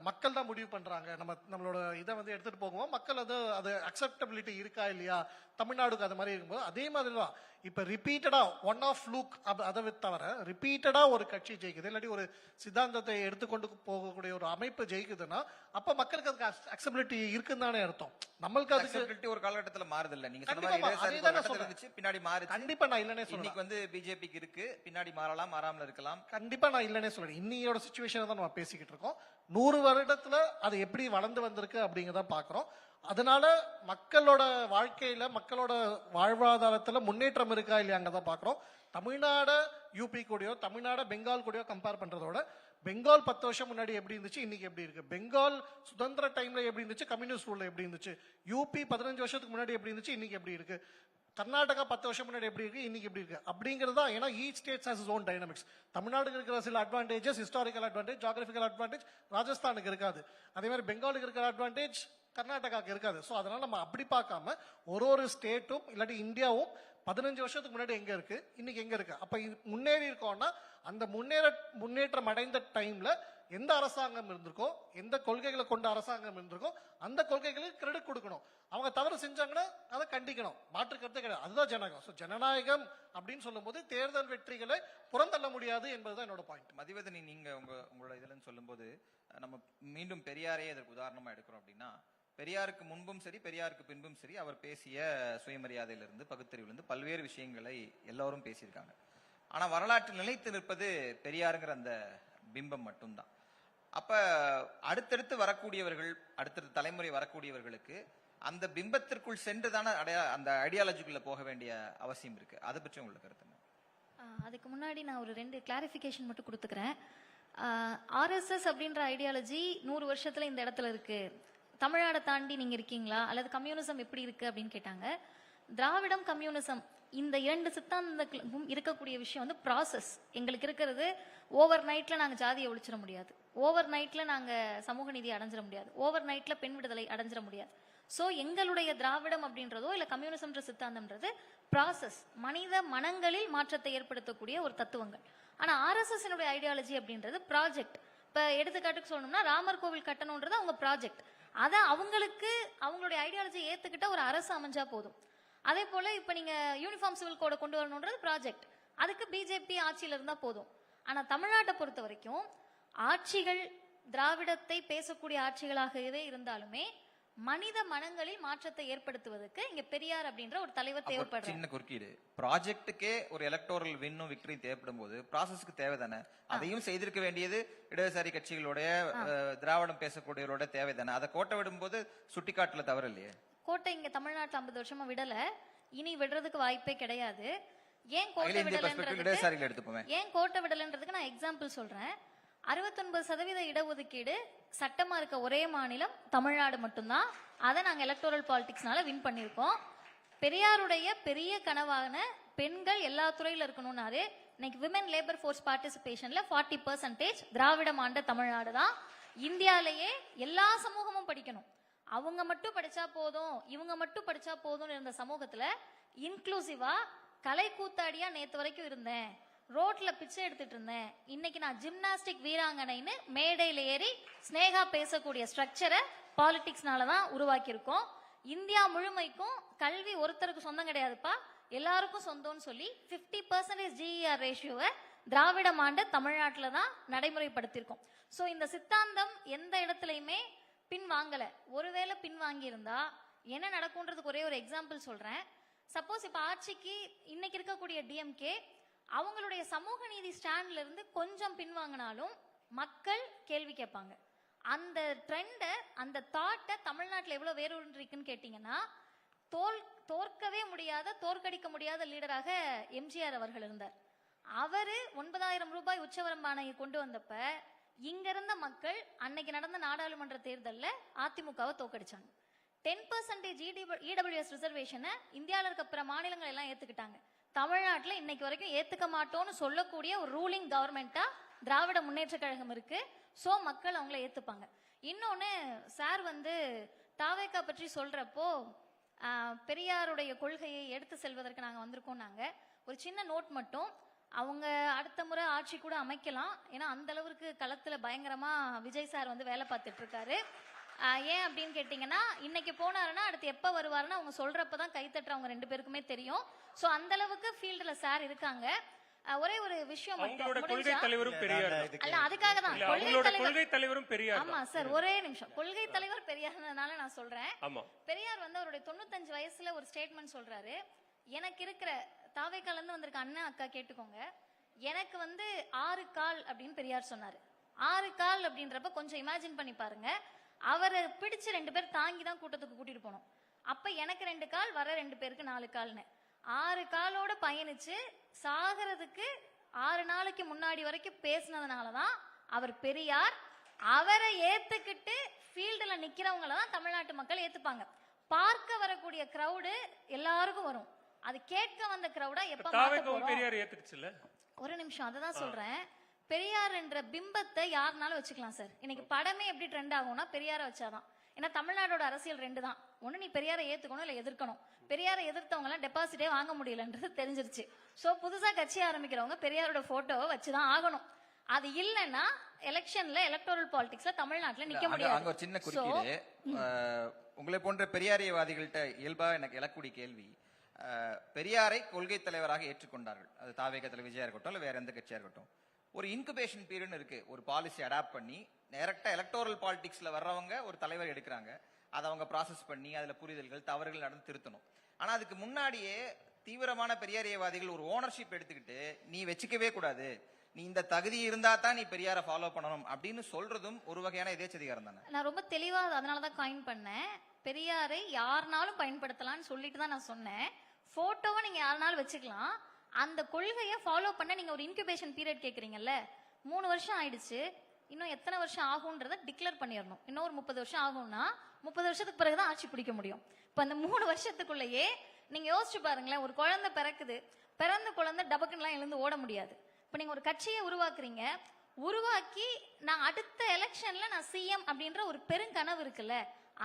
மக்கள் தான் முடிவு பண்றாங்க, நம்மளோட இதை வந்து எடுத்துட்டு போகும்போது மக்கள் அது அக்செப்டபிலிட்டி இருக்கா இல்லையா, தமிழ்நாடுக்கு அது மாதிரி இருக்கும்போது அதே மாதிரி தான் இப்ப ரிப்பீட்டடா ஒன் ஆஃப் லூக் அதை தவிர ரிப்பீட்டடா ஒரு கட்சி ஜெயிக்குது இல்லாட்டி ஒரு சித்தாந்தத்தை எடுத்துக்கொண்டு போகக்கூடிய ஒரு அமைப்பு ஜெயிக்குதுன்னா அப்ப மக்களுக்கு அதுக்கு அக்செப்டபிலிட்டி இருக்குன்னு தானே அர்த்தம். நம்மளுக்கு அதுக்கு ஒரு காலகட்டத்துல மாறுது இல்ல, நீங்க சொன்ன பின்னாடி மாறு. கண்டிப்பா நான் இல்லனே சொல்றேன். இன்னைக்கு வந்து பிஜேபிக்கு இருக்கு, பின்னாடி மாறலாம் மாறாமல இருக்கலாம். கண்டிப்பா நான் இல்லனே சொல்றேன். இன்னையோட சிச்சுவேஷன் தான் நம்ம பேசிக்கிட்டு இருக்கோம். 100 வருடத்துல அது எப்படி வளர்ந்து வந்திருக்கு அப்படிங்கிறத பாக்குறோம். அதனால மக்களோட வாழ்க்கையில மக்களோட வாழ்வாதாரத்துல முன்னேற்றம் இருக்கா இல்லையாங்கதான் பாக்குறோம். தமிழ்நாடு யூபி கூடயோ தமிழ்நாடு பெங்கால் கூடயோ கம்பேர் பண்றதோட பெங்கால் 10 வருஷம் முன்னாடி எப்படி இருந்துச்சு, இன்னைக்கு எப்படி இருக்கு, பெங்கால் சுதந்திர டைம்ல எப்படி இருந்துச்சு, கம்யூனிஸ்ட் ரூல்ல எப்படி இருந்துச்சு, யூபி 15 வருஷத்துக்கு முன்னாடி எப்படி இருந்துச்சு, இன்னைக்கு எப்படி இருக்கு, கர்நாடகா 10 வருஷம் முன்னாடி எப்படி இருக்கு, இன்னைக்கு எப்படி இருக்கு அப்படிங்கிறதா. ஏன்னா each states has is own dynamics. தமிழ்நாடுக்கு இருக்கிற சில advantages, historical advantage, geographical advantage ராஜஸ்தானுக்கு இருக்காது. அதே மாதிரி பெங்காலுக்கு இருக்கிற அட்வான்டேஜ் கர்நாடகாவுக்கு இருக்காது. ஸோ அதனால நம்ம அப்படி பார்க்காம ஒரு ஸ்டேட்டும் இல்லாட்டி இந்தியாவும் 15 வருஷத்துக்கு முன்னாடி எங்க இருக்கு, இன்னைக்கு எங்க இருக்கு, அப்ப முன்னேறி இருக்கோம்னா அந்த முன்னேற்றம் அடைந்த டைம்ல எந்த அரசாங்கம் இருந்திருக்கோ, எந்த கொள்கைகளை கொண்ட அரசாங்கம் இருந்திருக்கோ அந்த கொள்கைகளுக்கு கிரெடிட் கொடுக்கணும். அவங்க தவறு செஞ்சாங்கன்னா அதை கண்டிக்கணும், மாற்று கருத்தே கிடையாது. அதுதான் ஜனநாயகம். ஸோ ஜனநாயகம் அப்படின்னு சொல்லும் போது தேர்தல் வெற்றிகளை புறந்தள்ள முடியாது என்பதுதான் என்னோட பாயிண்ட். மதிவதனி, நீங்க உங்களோட இதுலன்னு சொல்லும்போது நம்ம மீண்டும் பெரியாரையே அதற்கு உதாரணமா எடுக்கிறோம் அப்படின்னா, பெரியாருக்கு முன்பும் சரி பெரியாருக்கு பின்பும் சரி அவர் பேசிய சுயமரியாதையிலிருந்து பகுத்தறிவிலிருந்து பல்வேறு விஷயங்களை எல்லாரும் பேசியிருக்காங்க. ஆனா வரலாற்றில் நிலைத்து நிற்பது பெரியாருங்கிற அந்த பிம்பம் மட்டும்தான். அப்ப அடுத்தடுத்து வரக்கூடியவர்கள், அடுத்தடுத்த தலைமுறை வரக்கூடியவர்களுக்கு அந்த பிம்பத்திற்குள் சென்றுதானே அந்த ஐடியாலஜிக்குள்ள போக வேண்டிய அவசியம் இருக்கு. அதை பற்றி உங்களுக்கு கருத்து என்ன? அதுக்கு முன்னாடி நான் ஒரு 2 கிளாரிஃபிகேஷன் மட்டும் கொடுத்துக்கிறேன். ஆர்எஸ்எஸ் அப்படின்ற ஐடியாலஜி 100 வருஷத்துல இந்த இடத்துல இருக்கு, தமிழ்நாடை தாண்டி நீங்க இருக்கீங்களா, அல்லது கம்யூனிசம் எப்படி இருக்கு அப்படின்னு கேட்டாங்க. திராவிடம், கம்யூனிசம் இந்த 2 சித்தாந்தங்களும் இருக்கக்கூடிய விஷயம் வந்து ப்ராசஸ். எங்களுக்கு இருக்கிறது ஓவர் நைட்ல நாங்க ஜாதியை ஒழிச்சிட முடியாது, ஓவர் நைட்ல நாங்க சமூக நீதி அடைஞ்சிட முடியாது, ஓவர் நைட்ல பெண் விடுதலை அடைஞ்சிட முடியாது. ஸோ எங்களுடைய திராவிடம் அப்படின்றதோ இல்லை கம்யூனிசம்ன்ற சித்தாந்தம்ன்றது ப்ராசஸ், மனித மனங்களில் மாற்றத்தை ஏற்படுத்தக்கூடிய ஒரு தத்துவங்கள். ஆனால் ஆர்எஸ்எஸ் ஐடியாலஜி அப்படின்றது ப்ராஜெக்ட். இப்போ எடுத்துக்காட்டுக்கு சொல்லணும்னா ராமர் கோவில் கட்டணுன்றது அவங்க ப்ராஜெக்ட். அதை அவங்களுக்கு அவங்களுடைய ஐடியாலஜி ஏற்றுக்கிட்ட ஒரு அரசு அமைஞ்சா போதும். அதே போல இப்போ நீங்க யூனிஃபார்ம் சிவில் கோடை கொண்டு வரணுன்றது ப்ராஜெக்ட், அதுக்கு பிஜேபி ஆட்சியில் இருந்தா போதும். ஆனா தமிழ்நாட்டை பொறுத்த வரைக்கும் ஆட்சிகள் திராவிடத்தை பேசக்கூடிய ஆட்சிகளாகவே இருந்தாலுமே மனித மனங்களில் மாற்றத்தை ஏற்படுத்துவதற்கு இங்க பெரியார் அப்படின்ற ஒரு தலைவர் தேவைப்படுறார். சின்ன குறுக்கீடு, ப்ராஜெக்ட்டுக்கே ஒரு எலக்டோரல் வின்னும் விக்டரி தேவைப்படும் போது ப்ராசஸ்க்கு தேவைதானே, அதையும் செய்திருக்க வேண்டியது இடதுசாரி கட்சிகளுடைய திராவிடம் பேசக்கூடியவரோட தேவைதானே. அதை கோட்டை விடும் போது சுட்டிக்காட்டுல தவறு இல்லையே. கோட்டை இங்க தமிழ்நாட்டில் 50 வருஷமா விடல, இனி விடுறதுக்கு வாய்ப்பே கிடையாது. ஏன் கோட்டை விடலன்றதுக்கு நான் எக்ஸாம்பிள் சொல்றேன். 69% இடஒதுக்கீடு சட்டமா இருக்க ஒரே மாநிலம் தமிழ்நாடு மட்டும்தான். அதை நாங்க எலக்டோரல் பாலிடிக்ஸ்னால வின் பண்ணிருக்கோம். பெரியாருடைய பெரிய கனவான பெண்கள் எல்லா துறையில இருக்கணும்னாரு. இன்னைக்கு விமன் லேபர் ஃபோர்ஸ் பார்ட்டிசிபேஷன்ல 40% திராவிடம் ஆண்ட தமிழ்நாடு தான். இந்தியாலேயே எல்லா சமூகமும் படிக்கணும், அவங்க மட்டும் படிச்சா போதும் இவங்க மட்டும் படிச்சா போதும் இருந்த சமூகத்துல இன்க்ளூசிவா கலை கூத்தாடியா நேத்து வரைக்கும் இருந்தேன், ரோட்ல பிச்சை எடுத்துட்டு இருந்தேன், இன்னைக்கு நான் ஜிம்னாஸ்டிக் வீராங்கனைன்னு மேடையில ஏறி ஸ்னேகா பேசக்கூடிய ஸ்ட்ரக்சரை பாலிடிக்ஸ்னாலதான் உருவாக்கி இருக்கோம். இந்தியா முழுமைக்கும் கல்வி ஒருத்தருக்கு சொந்தம் கிடையாதுப்பா, எல்லாருக்கும் சொந்தம்னு சொல்லி 50% ஜிஇஆர் ரேஷியோவை திராவிடம் ஆண்ட தமிழ்நாட்டில தான் நடைமுறைப்படுத்திருக்கோம். சோ இந்த சித்தாந்தம் எந்த இடத்துலயுமே பின் வாங்கல. ஒருவேளை பின் வாங்கி இருந்தா என்ன நடக்கும்ன்றதுக்கு ஒரே ஒரு எக்ஸாம்பிள் சொல்றேன். சப்போஸ் இப்ப ஆட்சிக்கு இன்னைக்கு இருக்கக்கூடிய டிஎம்கே அவங்களுடைய சமூக நீதி ஸ்டாண்ட்ல இருந்து கொஞ்சம் பின்வாங்கினாலும் மக்கள் கேள்வி கேட்பாங்க. அந்த ட்ரெண்ட, அந்த தாட்டை தமிழ்நாட்டில் எவ்வளவு வேரூன்றி இருக்குன்னு கேட்டீங்கன்னா, தோற்கவே முடியாத, தோற்கடிக்க முடியாத லீடராக எம்ஜிஆர் அவர்கள் இருந்தார். அவரு 9000 ரூபாய் உச்சவரம்பானையை கொண்டு வந்தப்ப இங்க இருந்த மக்கள் அன்னைக்கு நடந்த நாடாளுமன்ற தேர்தலில் அதிமுகவை தோக்கடிச்சாங்க. 10% இடபிள்யூஎஸ் ரிசர்வேஷனை இந்தியாவில் இருக்க பிற மாநிலங்கள் எல்லாம் ஏத்துக்கிட்டாங்க. தமிழ்நாட்டில் இன்னைக்கு வரைக்கும் ஏத்துக்க மாட்டோம்னு சொல்லக்கூடிய ஒரு ரூலிங் கவர்மெண்டா திராவிட முன்னேற்ற கழகம் இருக்கு. சோ மக்கள் அவங்கள ஏத்துப்பாங்க. இன்னொன்னு, சார் தாவேக்கா பற்றி சொல்றப்போ பெரியாருடைய கொள்கையை எடுத்து செல்வதற்கு நாங்க வந்திருக்கோம். நாங்க ஒரு சின்ன நோட் மட்டும், அவங்க அடுத்த முறை ஆட்சி கூட அமைக்கலாம். ஏன்னா அந்த அளவுக்கு களத்துல பயங்கரமா விஜய் சார் வேலை பார்த்துட்டு இருக்காரு. ஏன் அப்படின்னு கேட்டீங்கன்னா, இன்னைக்கு போனாருன்னா அடுத்து எப்ப வருவாருன்னு அவங்க சொல்றப்பதான் கைத்தட்டுறவங்க 2 பேருக்குமே தெரியும். சோ அந்த அளவுக்கு ஃபீல்டுல சார் இருக்காங்க. ஒரே ஒரு விஷயம், கொள்கை தலைவரும் பெரியார் அல்ல, அதுக்காக தான் கொள்கை தலைவரும் பெரியார். ஆமா சார், ஒரே நிமிஷம். கொள்கை தலைவர் பெரியார்னால நான் சொல்றேன். பெரியார் அவருடைய 95 வயசுல ஒரு ஸ்டேட்மெண்ட் சொல்றாரு. எனக்கு இருக்கிற தாவேக்கால இருந்து வந்திருக்க அண்ணா அக்கா கேட்டுக்கோங்க, எனக்கு 6 கால் அப்படின்னு பெரியார் சொன்னாரு. 6 கால் அப்படின்றப்ப கொஞ்சம் இமேஜின் பண்ணி பாருங்க. அவரை பிடிச்சு 2 பேர் தாங்கி தான் கூட்டத்துக்கு கூட்டிட்டு போனோம். அப்ப எனக்கு 2 கால், வர 2 பேருக்கு 4 கால்னு 6 காலோட பயணிச்சு சாகிறதுக்கு 6 நாளைக்கு முன்னாடி வரைக்கும் பேசினதுனாலதான் அவர் பெரியார். அவரை ஏத்துக்கிட்டு ஃபீல்டுல நிக்கிறவங்கள தான் தமிழ்நாட்டு மக்கள் ஏத்துப்பாங்க. பார்க்க வரக்கூடிய கிரௌடு எல்லாருக்கும் வரும். அது கேட்க வந்த கிரௌடா எப்ப மாத்த தாவேக்கும் போறோம்? பெரியார் ஏத்துக்குச்சுல. ஒரு நிமிஷம், அததான் சொல்றேன். பெரியார் என்ற பிம்பத்தை யாருனாலும் வச்சுக்கலாம் சார். இன்னைக்கு படமே எப்படி ட்ரெண்ட் ஆகும்னா பெரியாரை வச்சாதான். ஏன்னா தமிழ்நாடோட அரசியல் 2 தான். ஒண்ணு நீ பெரியாரை ஏத்துக்கணும், இல்ல எதிர்க்கணும். பெரியாரை எதிர்த்தவங்க எல்லாம் டெபாசிட்டே வாங்க முடியலன்றது தெரிஞ்சிருச்சு. சோ புதுசா கட்சி ஆரம்பிக்கிறவங்க பெரியாரோட போட்டோவை வச்சுதான் ஆகணும். அது இல்லைன்னா எலெக்ஷன்ல எலக்டோரல் பாலிடிக்ஸ்ல தமிழ்நாட்டுல நிக்க முடியாது. அங்க ஒரு சின்ன குறுக்கீடு. உங்களை போன்ற பெரியாரியவாதிகள்கிட்ட இயல்பா எனக்கு எழக்கூடிய கேள்வி, பெரியாரை கொள்கை தலைவராக ஏற்றுக்கொண்டார்கள். அது தாவேக தலைவர் விஜயா இருக்கட்டும், இல்ல வேற எந்த கட்சியா இருக்கட்டும். ஒரு இன்குபேஷன் பீரியட் இருக்கு. ஒரு பாலிசி அடாப்ட் பண்ணி டைரக்டா எலக்டோரல் பாலிடிக்ஸ்ல வர்றவங்க ஒரு தலைவர் எடுக்கிறாங்க. அதை அவங்க ப்ராசஸ் பண்ணி அதுல புரிதல்கள் தவறுகள் நடந்து திருத்தணும். ஆனா அதுக்கு முன்னாடியே தீவிரமான பெரியாரியவாதிகள் ஒரு ஓனர்ஷிப் எடுத்துக்கிட்டு நீ வச்சுக்கவே கூடாது, நீ இந்த தகுதி இருந்தா தான் நீ பெரியாரை ஃபாலோ பண்ணணும் அப்படின்னு சொல்றதும் ஒரு வகையான எதேச்சதிகாரம் தானே. நான் ரொம்ப தெளிவா அதனாலதான் காயின் பண்ணேன். பெரியாரை யாருனாலும் பயன்படுத்தலாம்னு சொல்லிட்டு தான் நான் சொன்னேன். போட்டோவை நீங்க யாருனாலும் வச்சுக்கலாம். அந்த கொள்கையை ஃபாலோ பண்ண நீங்க ஒரு இன்குபேஷன் பீரியட் கேக்குறீங்கல்ல, 3 வருஷம் ஆயிடுச்சு. இன்னும் எத்தனை வருஷம் ஆகும்ன்றத டிக்ளேர் பண்ணிடணும். இன்னும் ஒரு 30 வருஷம் ஆகும்னா 30 வருஷத்துக்கு பிறகுதான் ஆட்சி பிடிக்க முடியும். இப்ப அந்த 3 வருஷத்துக்குள்ளேயே நீங்க யோசிச்சு பாருங்களேன், ஒரு குழந்தை பிறக்குது, பிறந்த குழந்தை டபக்குன்னு எழுந்து ஓட முடியாது. இப்ப நீங்க ஒரு கட்சியை உருவாக்குறீங்க, உருவாக்கி நான் அடுத்த எலெக்ஷன்ல நான் சிஎம் அப்படின்ற ஒரு பெருங்கனவு இருக்குல்ல,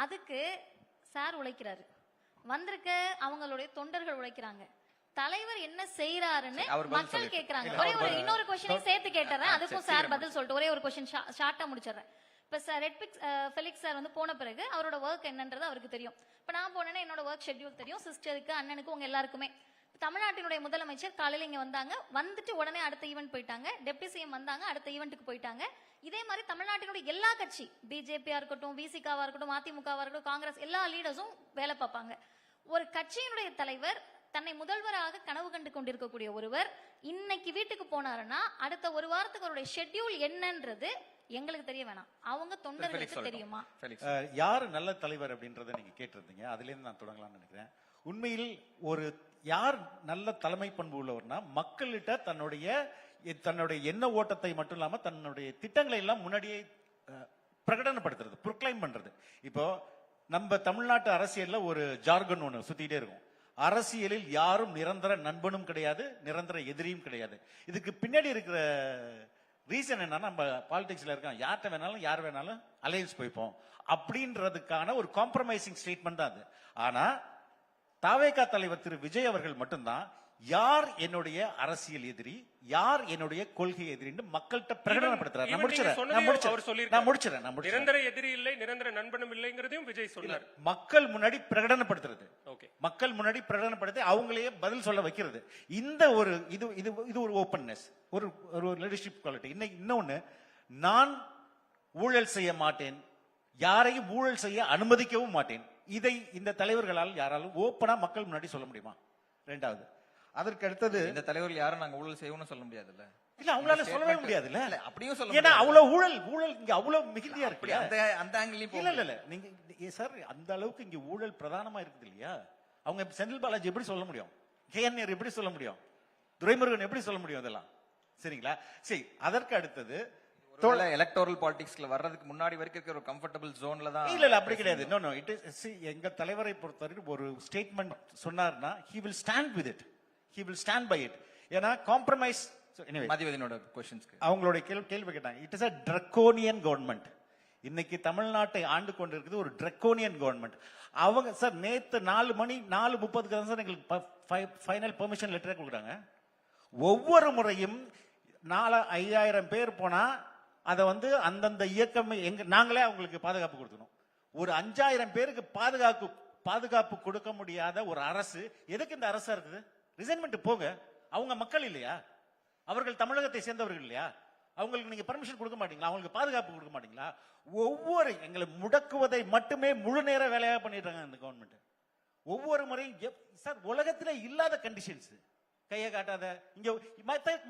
அதுக்கு சார் உழைக்கிறாரு, வந்திருக்க அவங்களுடைய தொண்டர்கள் உழைக்கிறாங்க. தலைவர் என்ன செய்யறாருன்னு மக்கள் கேக்குறாங்க. ஒரே ஒரு இன்னொரு கொஸ்டினை சேர்த்து கேட்டுறேன், அதுக்கும் சார் பதில் சொல்லிட்டு ஒரே ஒரு கொஸ்டின் ஷார்ட்டா முடிச்சிடறேன். இப்ப சார் ரெட்பிக்ஸ் ஃபெலிக்ஸ் சார் போன பிறகு அவரோட ஒர்க் என்னன்றது அவருக்கு தெரியும். இப்ப நான் போனேன்னா என்னோட ஒர்க் ஷெட்யூல் தெரியும், சிஸ்டருக்கு, அண்ணனுக்கு, உங்க எல்லாருக்குமே. தமிழ்நாட்டினுடைய முதலமைச்சர் காலையில இங்க வந்தாங்க, வந்துட்டு உடனே அடுத்த ஈவெண்ட் போயிட்டாங்க. டெப்டி சிஎம் வந்தாங்க, அடுத்த ஈவெண்ட்டுக்கு போயிட்டாங்க. இதே மாதிரி தமிழ்நாட்டினுடைய எல்லா கட்சி, பிஜேபியா இருக்கட்டும், விசிகாவா இருக்கட்டும், அதிமுகவா இருக்கட்டும், காங்கிரஸ், எல்லா லீடர்ஸும் வேலை பார்ப்பாங்க. ஒரு கட்சியினுடைய தலைவர் தன்னை முதல்வராக கனவு கண்டு கொண்டிருக்கக்கூடிய ஒருவர் இன்னைக்கு வீட்டுக்கு போனாருன்னா அடுத்த ஒரு வாரத்துக்கு அவருடைய ஷெட்யூல் என்னன்றது எங்களுக்கு தெரிய வேணாம், அவங்க தொண்டர்களுக்கு தெரியுமா? யாரு நல்ல தலைவர் அப்படின்றத நீங்க கேட்டிருந்தீங்க, அதுல இருந்து நான் தொடங்கலாம்னு நினைக்கிறேன். உண்மையில் ஒரு யார் நல்ல தலைமை பண்பு உள்ளவர்னா மக்கள்கிட்ட தன்னுடைய எண்ண ஓட்டத்தை மட்டும் இல்லாம தன்னுடைய திட்டங்களை எல்லாம் முன்னாடியே பிரகடனப்படுத்துறது, ப்ரொக்ளைம் பண்றது. இப்போ நம்ம தமிழ்நாட்டு அரசியல்ல ஒரு ஜார்கன் ஒண்ணு சுத்திட்டே இருக்கும். அரசியலில் யாரும் நிரந்தர நண்பனும் கிடையாது, நிரந்தர எதிரியும் கிடையாது. இதுக்கு பின்னாடி இருக்கிற ரீசன் என்னன்னா, நம்ம பாலிடிக்ஸ்ல இருக்கோம், யார்கிட்ட வேணாலும் யார் வேணாலும் அலையன்ஸ் போய்ப்போம் அப்படின்றதுக்கான ஒரு காம்ப்ரமைசிங் ஸ்டேட்மெண்ட் தான் அது. ஆனா தாவேகா தலைவர் திரு விஜய் அவர்கள் மட்டும்தான் யார் என்னுடைய அரசியல் எதிரி, யார் என்னுடைய கொள்கை எதிரின்னு மக்கள்கிட்ட பிரகடனப்படுத்துறாரு. நிரந்தர எதிரி இல்லை, நிரந்தர நண்பனும் இல்லைங்கிறதையும் விஜய் சொன்னார். மக்கள் முன்னாடி பிரகடனப்படுத்துறது, மக்கள் முன்னாடி பிரகடனப்படுத்தி அவங்களையே பதில் சொல்ல வைக்கிறது. இந்த ஒரு இது ஒரு ஓப்பன்னஸ், ஒரு லீடர்ஷிப் குவாலிட்டி. இன்னொன்னு, நான் ஊழல் செய்ய மாட்டேன், யாரையும் ஊழல் செய்ய அனுமதிக்கவும் மாட்டேன். இதை இந்த தலைவர்களால் யாராலும் ஓப்பனா மக்கள் முன்னாடி சொல்ல முடியுமா? ரெண்டாவது, அதற்கு அடுத்தது இந்த தலைவர்கள் யாரும் நாங்க ஊழல் செய்யணும்னு சொல்ல முடியாதுல்ல. இல்ல, அவங்களால சொல்லவே முடியாது. இல்ல, அப்படியும் சொல்ல ஏன்னா அவ்வளவு ஊழல் இங்க அவ்வளவு மிகுதியா இருக்கு. அந்த ஆங்கிளையும் இல்ல நீங்க சார், அந்த அளவுக்கு இங்க ஊழல் பிரதானமா இருக்குது இல்லையா? அவங்க செந்தில் பாலாஜி எப்படி சொல்ல முடியும்? கேஎன்ஆர் எப்படி சொல்ல முடியும்? துரைமுருகன் எப்படி சொல்ல முடியும்? இதெல்லாம் சரிங்களா? சரி, அதற்கு அடுத்தது எலக்டோரல் பாலிடிக்ஸ்ல வர்றதுக்கு முன்னாடி வரைக்கும் இருக்கிற ஒரு கம்ஃபர்டபிள் ஜோன்ல தான். இல்ல அப்படி கிடையாது. நோ இட் இஸ், எங்க தலைவரை பொறுத்தவரைக்கும் ஒரு ஸ்டேட்மெண்ட் சொன்னார்னா he will stand with it, he will stand by it. ஏன்னா காம்ப்ரமைஸ். மதிவதனோட क्वेश्चंஸ்க்கு அவங்களோட கேள்வி கேட்டாங்க. It is a draconian government. இன்னைக்கு தமிழ்நாட்டை ஆண்டு கொண்டிருக்கிறது ஒரு draconian government. அவங்க சார் நேத்து 4:30 தான் சார் எங்களுக்கு ஃபைனல் பெர்மிஷன் லெட்டர் கொடுக்குறாங்க. ஒவ்வொரு முறையும் 5000 பேர் போனா அதை அந்தந்த இயக்கம் நாங்களே அவங்களுக்கு பாதுகாப்பு கொடுக்கணும். ஒரு 5000 பேருக்கு பாதுகாப்பு கொடுக்க முடியாத ஒரு அரசு எதுக்கு இந்த அரசா இருக்குது? ரிசைன்மெண்ட் போக. அவங்க மக்கள் இல்லையா? அவர்கள் தமிழகத்தை சேர்ந்தவர்கள் இல்லையா? அவங்களுக்கு நீங்க பர்மிஷன் கொடுக்க மாட்டீங்களா? அவங்களுக்கு பாதுகாப்பு கொடுக்க மாட்டீங்களா? ஒவ்வொரு எங்களை முடக்குவதை மட்டுமே முழு நேர வேலையாக பண்ணிடுறாங்க இந்த கவர்மெண்ட். ஒவ்வொரு முறையும் சார் உலகத்துல இல்லாத கண்டிஷன்ஸ். கையை காட்டாத இங்க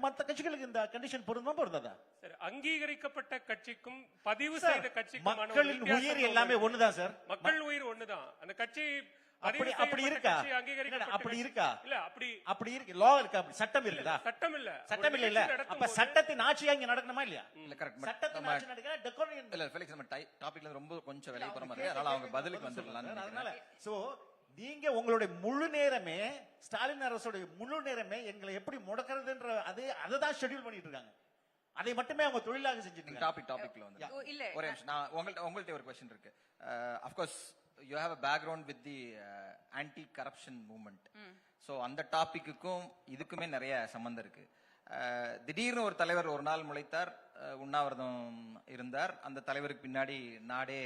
மத்த கட்சிகளுக்கு இந்த கண்டிஷன் பொருந்தாதா? சார், அங்கீகரிக்கப்பட்ட கட்சிக்கும் பதிவு செய்த கட்சிக்கும் மக்களின் உயிர் எல்லாமே ஒண்ணுதான் சார். மக்கள் உயிர் ஒண்ணுதான். அந்த கட்சி அப்படி இருக்கா? அப்படி இருக்கா? இல்ல அப்படி இருக்கு. லா இருக்கா? அப்படி சட்டம் இருக்குதா? சட்டம் இல்ல. அப்ப சட்டத்தின் ஆட்சியா இங்க நடக்கணுமா இல்லையா? இல்ல, கரெக்ட். சட்டத்தின் ஆட்சி நடக்கிற டெக்கோரியன் இல்ல. ஃபெலிக்ஸ், நம்ம டாபிக்ல ரொம்ப கொஞ்சம் வெளிய போற மாதிரி, அதனால அவங்க பதிலுக்கு வந்துடலாம். அதனால சோ நீங்க உங்களுடைய முழு நேரமே ஸ்டாலின் அரசுடைய முழு நேரமே எங்களை எப்படி முடக்கிறதுன்ற அதை தான் ஷெட்யூல் பண்ணிட்டு இருக்காங்க. அதை மட்டுமே அவங்க தொழிலாக செஞ்சுட்டு டாபிக்ல வந்து ஒரு நிமிஷம் நான் உங்கள்ட்ட ஒரு क्वेश्चन இருக்கு. Of course you have a background with the anti corruption movement. So அந்த டாபிக்குக்கும் இதுக்குமே நிறைய சம்பந்தம் இருக்கு. திடீர்னு ஒரு தலைவர் ஒரு நாள் முளைத்தார், உண்ணாவிரதம் இருந்தார், அந்த தலைவருக்கு பின்னாடி நாடே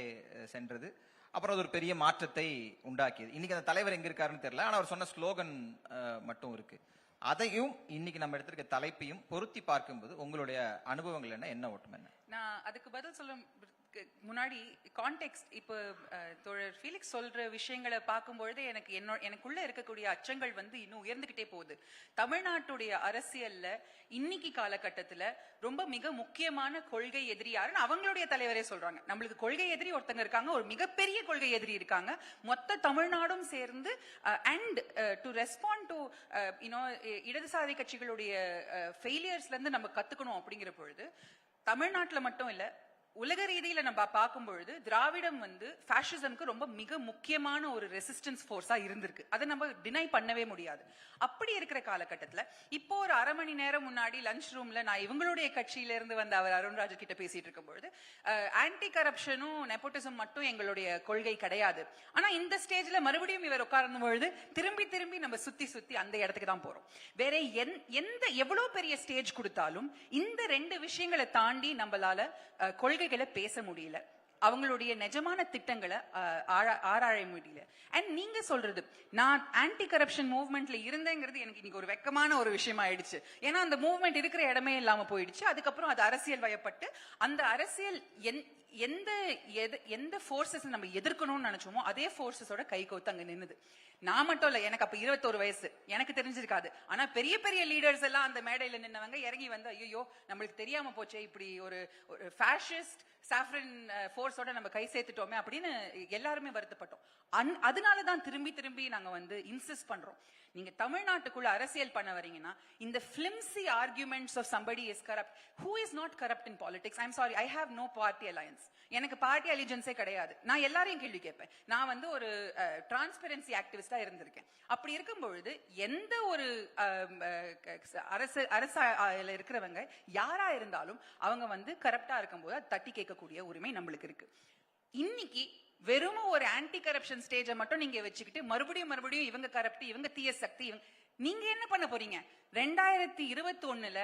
சென்றது. அப்புறம் அது ஒரு பெரிய மாற்றத்தை உண்டாக்கியது. இன்னைக்கு அந்த தலைவர் எங்க இருக்காருன்னு தெரியல, ஆனா அவர் சொன்ன ஸ்லோகன் மட்டும் இருக்கு. அதையும் இன்னைக்கு நம்ம எடுத்திருக்க தலைப்பையும் பொருத்தி பார்க்கும்போது உங்களுடைய அனுபவங்கள் என்ன ஓட்டம் என்ன? நான் அதுக்கு பதில் சொல்ல முன்னாடி கான்டெக்ஸ்ட் இப்போ தோழர் ஃபீலிக்ஸ் சொல்ற விஷயங்களை பார்க்கும்பொழுது எனக்குள்ள இருக்கக்கூடிய அச்சங்கள் வந்து இன்னும் உயர்ந்துகிட்டே போகுது. தமிழ்நாட்டுடைய அரசியல்ல இன்னைக்கு காலகட்டத்துல ரொம்ப மிக முக்கியமான கொள்கை எதிரி யாருன்னு அவங்களுடைய தலைவரே சொல்றாங்க. நம்மளுக்கு கொள்கை எதிரி ஒருத்தங்க இருக்காங்க, ஒரு மிகப்பெரிய கொள்கை எதிரி இருக்காங்க, மொத்த தமிழ்நாடும் சேர்ந்து அண்ட் டு ரெஸ்பாண்ட் டு இடதுசாரி கட்சிகளுடைய ஃபெயிலியர்ஸ்ல இருந்து நம்ம கத்துக்கணும் அப்படிங்கிற பொழுது தமிழ்நாட்டுல மட்டும் இல்ல உலக ரீதியில நம்ம பார்க்கும் பொழுது திராவிடம் வந்து ஃபாசிசம்க்கு ரொம்ப மிக முக்கியமான ஒரு ரெசிஸ்டன்ஸ் ஃபோர்ஸா இருந்திருக்கு. அதை நம்ம டினை பண்ணவே முடியாது. அப்படி இருக்கிற காலகட்டத்துல இப்போ ஒரு அரை மணி நேரம் முன்னாடி லஞ்ச் ரூம்ல நான் இவங்களுடைய கட்சியில இருந்து வந்த அவர் அருண் ராஜ் கிட்ட பேசிட்டு இருக்கும் பொழுது ஆன்டி கரப்ஷனும் நெப்போட்டிசம் மட்டும் எங்களுடைய கொள்கை கிடையாது. ஆனா இந்த ஸ்டேஜ்ல மறுபடியும் இவர் உட்கார்ந்த பொழுது திரும்பி திரும்பி நம்ம சுத்தி அந்த இடத்துக்கு தான் போறோம். வேற எந்த எவ்வளவு பெரிய ஸ்டேஜ் கொடுத்தாலும் இந்த ரெண்டு விஷயங்களை தாண்டி நம்மளால கொள்கைகளை பேச முடியல, அவங்களுடைய நிஜமான திட்டங்களை ஆராய முடியல. அண்ட் நீங்க சொல்றது நான் ஆன்டி கரப்ஷன் மூவ்மெண்ட்ல இருந்தேங்கிறது எனக்கு இன்னைக்கு ஒரு வெக்கமான ஒரு விஷயம் ஆயிடுச்சு. ஏன்னா அந்த மூவ்மெண்ட் இருக்கிற இடமே இல்லாம போயிடுச்சு. அதுக்கப்புறம் அது அரசியல் வயப்பட்டு அந்த அரசியல் எந்த போர்சஸ் நம்ம எதிர்க்கணும்னு நினைச்சோமோ அதே போர்சஸோட கை கோத்து அங்க நின்னுது. நான் மட்டும் இல்ல, எனக்கு அப்ப 21 வயசு, எனக்கு தெரிஞ்சிருக்காது. ஆனா பெரிய பெரிய லீடர்ஸ் எல்லாம் அந்த மேடையில நின்னவங்க இறங்கி வந்து ஐயோ நம்மளுக்கு தெரியாம போச்சே, இப்படி ஒரு ஃபாசிஸ்ட் சாஃப்ரன் ஃபோர்ஸோட நம்ம கை சேர்த்துட்டோமே அப்படின்னு எல்லாருமே வருத்தப்பட்டோம். அதனாலதான் திரும்பி திரும்பி நாங்க வந்து இன்சிஸ்ட் பண்றோம், நீங்க தமிழ்நாட்டுக்குள்ள அரசியல் பண்ண வரீங்கன்னா இந்த flimsy arguments of somebody is corrupt. Who is not corrupt in politics? I'm sorry, I have no party alliance. எனக்கு பார்ட்டி அலிஜென்ஸே கிடையாது. நான் எல்லாரையும் கேள்வி கேட்பேன். நான் வந்து ஒரு டிரான்ஸ்பரன்சி ஆக்டிவிஸ்டா இருந்திருக்கேன். அப்படி இருக்கும்பொழுது எந்த ஒரு அரசியல இருக்கிறவங்க யாரா இருந்தாலும் அவங்க வந்து கரப்டா இருக்கும்போது அது தட்டி கேட்கக்கூடிய உரிமை நம்மளுக்கு இருக்கு. இன்னைக்கு வெறும் ஒரு ஆன்டி கரப்ஷன் ஸ்டேஜை மட்டும் நீங்க வச்சுக்கிட்டு மறுபடியும் இவங்க கரப்ட், இவங்க தீய சக்தி, நீங்க என்ன பண்ண போறீங்க? 2021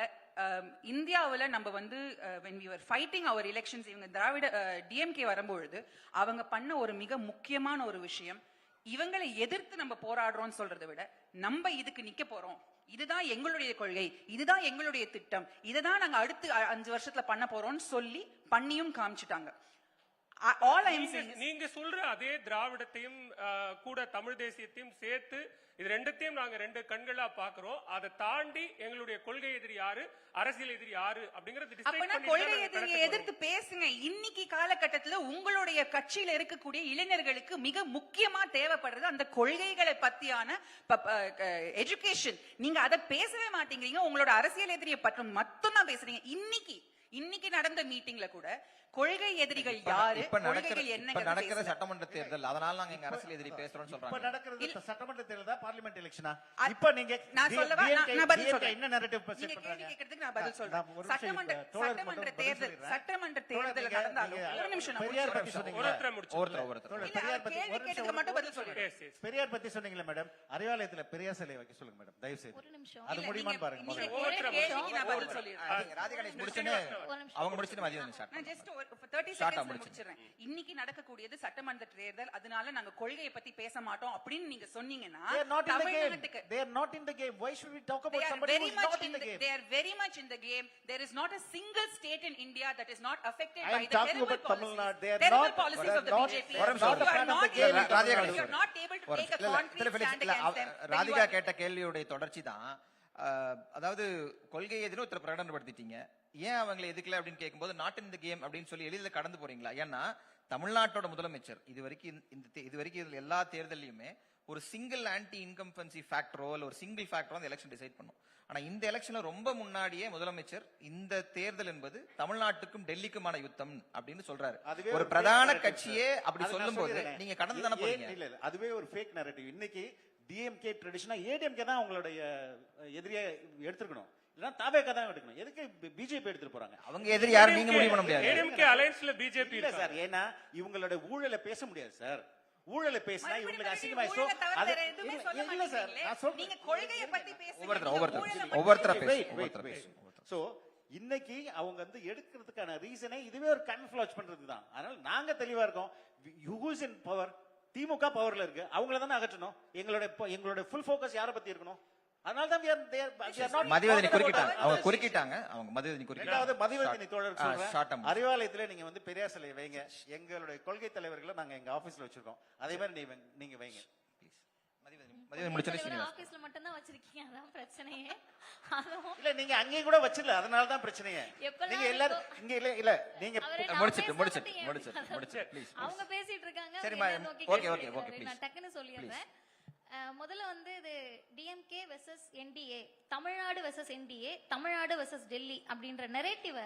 இந்தியாவுல நம்ம வந்து when we were fighting our elections, இவங்க திராவிட DMK வரும்பொழுது அவங்க பண்ண ஒரு மிக முக்கியமான ஒரு விஷயம், இவங்களை எதிர்த்து நம்ம போராடுறோம்னு சொல்றதை விட நம்ம இதுக்கு நிக்க போறோம், இதுதான் எங்களுடைய கொள்கை, இதுதான் எங்களுடைய திட்டம், இதைதான் நாங்க அடுத்து 5 வருஷத்துல பண்ண போறோம்னு சொல்லி பண்ணியும் காமிச்சிட்டாங்க. நீங்க சொல்ற அதே திராவிடத்தையும் கூட தமிழ் தேசியத்தையும் சேர்த்து இது ரெண்டுத்தையும் நாங்க ரெண்டு கண்களா பாக்குறோம். அதை தாண்டி எங்களுடைய கொள்கை எதிரி யாரு, அரசியல் எதிரி யாரு அப்படிங்கறது கொள்கை எதிரியை எதிர்த்து பேசுங்க. இன்னைக்கு காலகட்டத்துல உங்களுடைய கட்சியில இருக்கக்கூடிய இளைஞர்களுக்கு மிக முக்கியமா தேவைப்படுறது அந்த கொள்கைகளை பத்தியான எஜுகேஷன். நீங்க அதை பேசவே மாட்டேங்கிறீங்க, உங்களோட அரசியல் எதிரியை பற்றி மட்டும் தான் பேசுறீங்க. இன்னைக்கு நடந்த மீட்டிங்ல கூட கொள்கை எதிரிகள் யாரு, கொள்கைகள் என்ன நடக்கிற சட்டமன்ற தேர்தல், அதனால நாங்க எங்க அரசியல் எதிரி பேசுறோம்னு சொல்றாங்க. இப்ப நடக்கிறது சட்டமன்ற தேர்தல், பார்லிமென்ட் எலெக்ஷனா? இப்ப நீங்க நான் சொல்லவா, நான் பதில் சொல்றேன். என்ன நரேட்டிவ் பேச நீங்க பண்றாங்க? கேள்வி கேக்குறதுக்கு நான் பதில் சொல்றேன். சட்டமன்ற தேர்தல் நடந்தாலும் ஒரு நிமிஷம் பெரியார் பத்தி சொன்னீங்க, கேள்வி மட்டும் பதில் சொல்றேன். பெரியார் பத்தி சொன்னீங்களா மேடம்? அறிவாலயத்துல பெரியார் சிலை வைக்க சொல்லுங்க மேடம், தயவு செய்து. ஒரு நிமிஷம், அது முடியுமான்னு பாருங்க. கேள்விக்கு நான் பதில் சொல்லிடுறேன். ராதிகணேஷ் முடிச்சனே அவங்க முடிச்சிட்டு மதியம் ஸ்டார்ட். நான் ஜஸ்ட் 30 செகண்ட்ஸ் முடிச்சிடுறேன். இன்னைக்கு நடக்கக்கூடியது சட்டமன்ற தேர்தல், அதனால நாங்க கொள்கையை பத்தி பேச மாட்டோம் அப்படின்னு நீங்க சொன்னீங்கன்னா they are not in the game. Why should we talk about somebody who is not in the game? They are very much in the game. There is not a single state in India that is not affected by the terrible policies. They are not policies of the BJP. You are not able to take a concrete stand against them. Radhika கேட்ட கேள்வியோட தொடர்ச்சி தான். அதாவது கொள்கை எதிரும் ஒருத்தர் பிரகடனப்படுத்திட்டீங்க, ஏன் அவங்களை எதுக்கல அப்படின்னு கேட்கும்போது நாட் இன் தி கேம் அப்படின்னு சொல்லி எளிதில் கடந்து போறீங்களா? ஏன்னா தமிழ்நாட்டோட முதலமைச்சர் இது வரைக்கும் எல்லா தேர்தலையுமே ஒரு சிங்கிள் ஆன்டி இன்கம்பன்சி ஃபேக்டரோ இல்ல ஒரு சிங்கிள் ஃபேக்டரோ அந்த எலெக்ஷன் டிசைட் பண்ணும். ஆனா இந்த எலெக்ஷன்ல ரொம்ப முன்னாடியே முதலமைச்சர் இந்த தேர்தல் என்பது தமிழ்நாட்டுக்கும் டெல்லிக்குமான யுத்தம் அப்படின்னு சொல்றாரு. ஒரு பிரதான கட்சியே அப்படி சொல்லும் போது நீங்க கடந்து தானே போறீங்க. இல்ல அதுவே ஒரு ஃபேக் நரேட்டிவ். இன்னைக்கு டிஎம்கே ட்ரெடிஷனா ஏடிஎம்கே தான் உங்களுடைய எதிரியை எடுத்துக்கணும், இல்லனா தாவேகா தான் எடுக்கணும். எதுக்கு பிஜேபி எடுத்துட்டு போறாங்க? அவங்க எதிரி யாரும் நீங்க முடிவு பண்ண முடியாது. ஏடிஎம்கே அலையன்ஸ்ல பிஜேபி இல்ல சார், ஏன்னா இவங்களோட ஊழலை பேச முடியாது சார். ஊழலை பேசினா இவங்களுக்கு அசிங்கமாய். சோ இல்ல சார், நான் சொல்றேன் நீங்க கொள்கையை பத்தி பேசுங்க. ஒவ்வொருத்தர பேசு. சோ இன்னைக்கு அவங்க வந்து எடுக்கிறதுக்கான ரீசனே இதுவே ஒரு கன்ஃப்ளோஜ் பண்றது தான். அதனால நாங்க தெளிவா இருக்கோம். யூஸ் இன் பவர், திமுக பவர்ல இருக்கு, அவங்கள தானே அகற்றணும். எங்களோட ஃபுல் ஃபோக்கஸ் யாரை பத்தி இருக்கணும்? அதனால தான் மதிவதனி குறுக்கிட்டாங்க. அவங்க குறுக்கிட்டாங்க. அவங்க மதிவதனி குறுக்கிட்டாங்க. மதிவதனி தோழர் சொல்றேன், அறிவாலயத்துல நீங்க வந்து பெரியார் சிலை வைங்க. எங்களுடைய கொள்கை தலைவர்களை நாங்க எங்க ஆபீஸ்ல வச்சிருக்கோம். அதே மாதிரி நீங்க வைங்க. மதிவதனி முடிச்சனே ஆபீஸ்ல மட்டும் தான் வச்சிருக்கீங்க, அதான் பிரச்சனையே. இல்ல நீங்க அங்கேயே கூட வச்சிரல, அதனால தான் பிரச்சனையே. நீங்க எல்லாரும் இங்க இல்ல நீங்க முடிச்சிட்டு ப்ளீஸ். அவங்க பேசிட்டு இருக்காங்க. சரிமா, ஓகே ப்ளீஸ். நான் டக்குன்னு சொல்லிடுறேன். முதல்ல வந்து இது DMK versus NDA, Tamil Nadu versus NDA, Tamil Nadu versus Delhi அப்படின்ற நெரேட்டிவை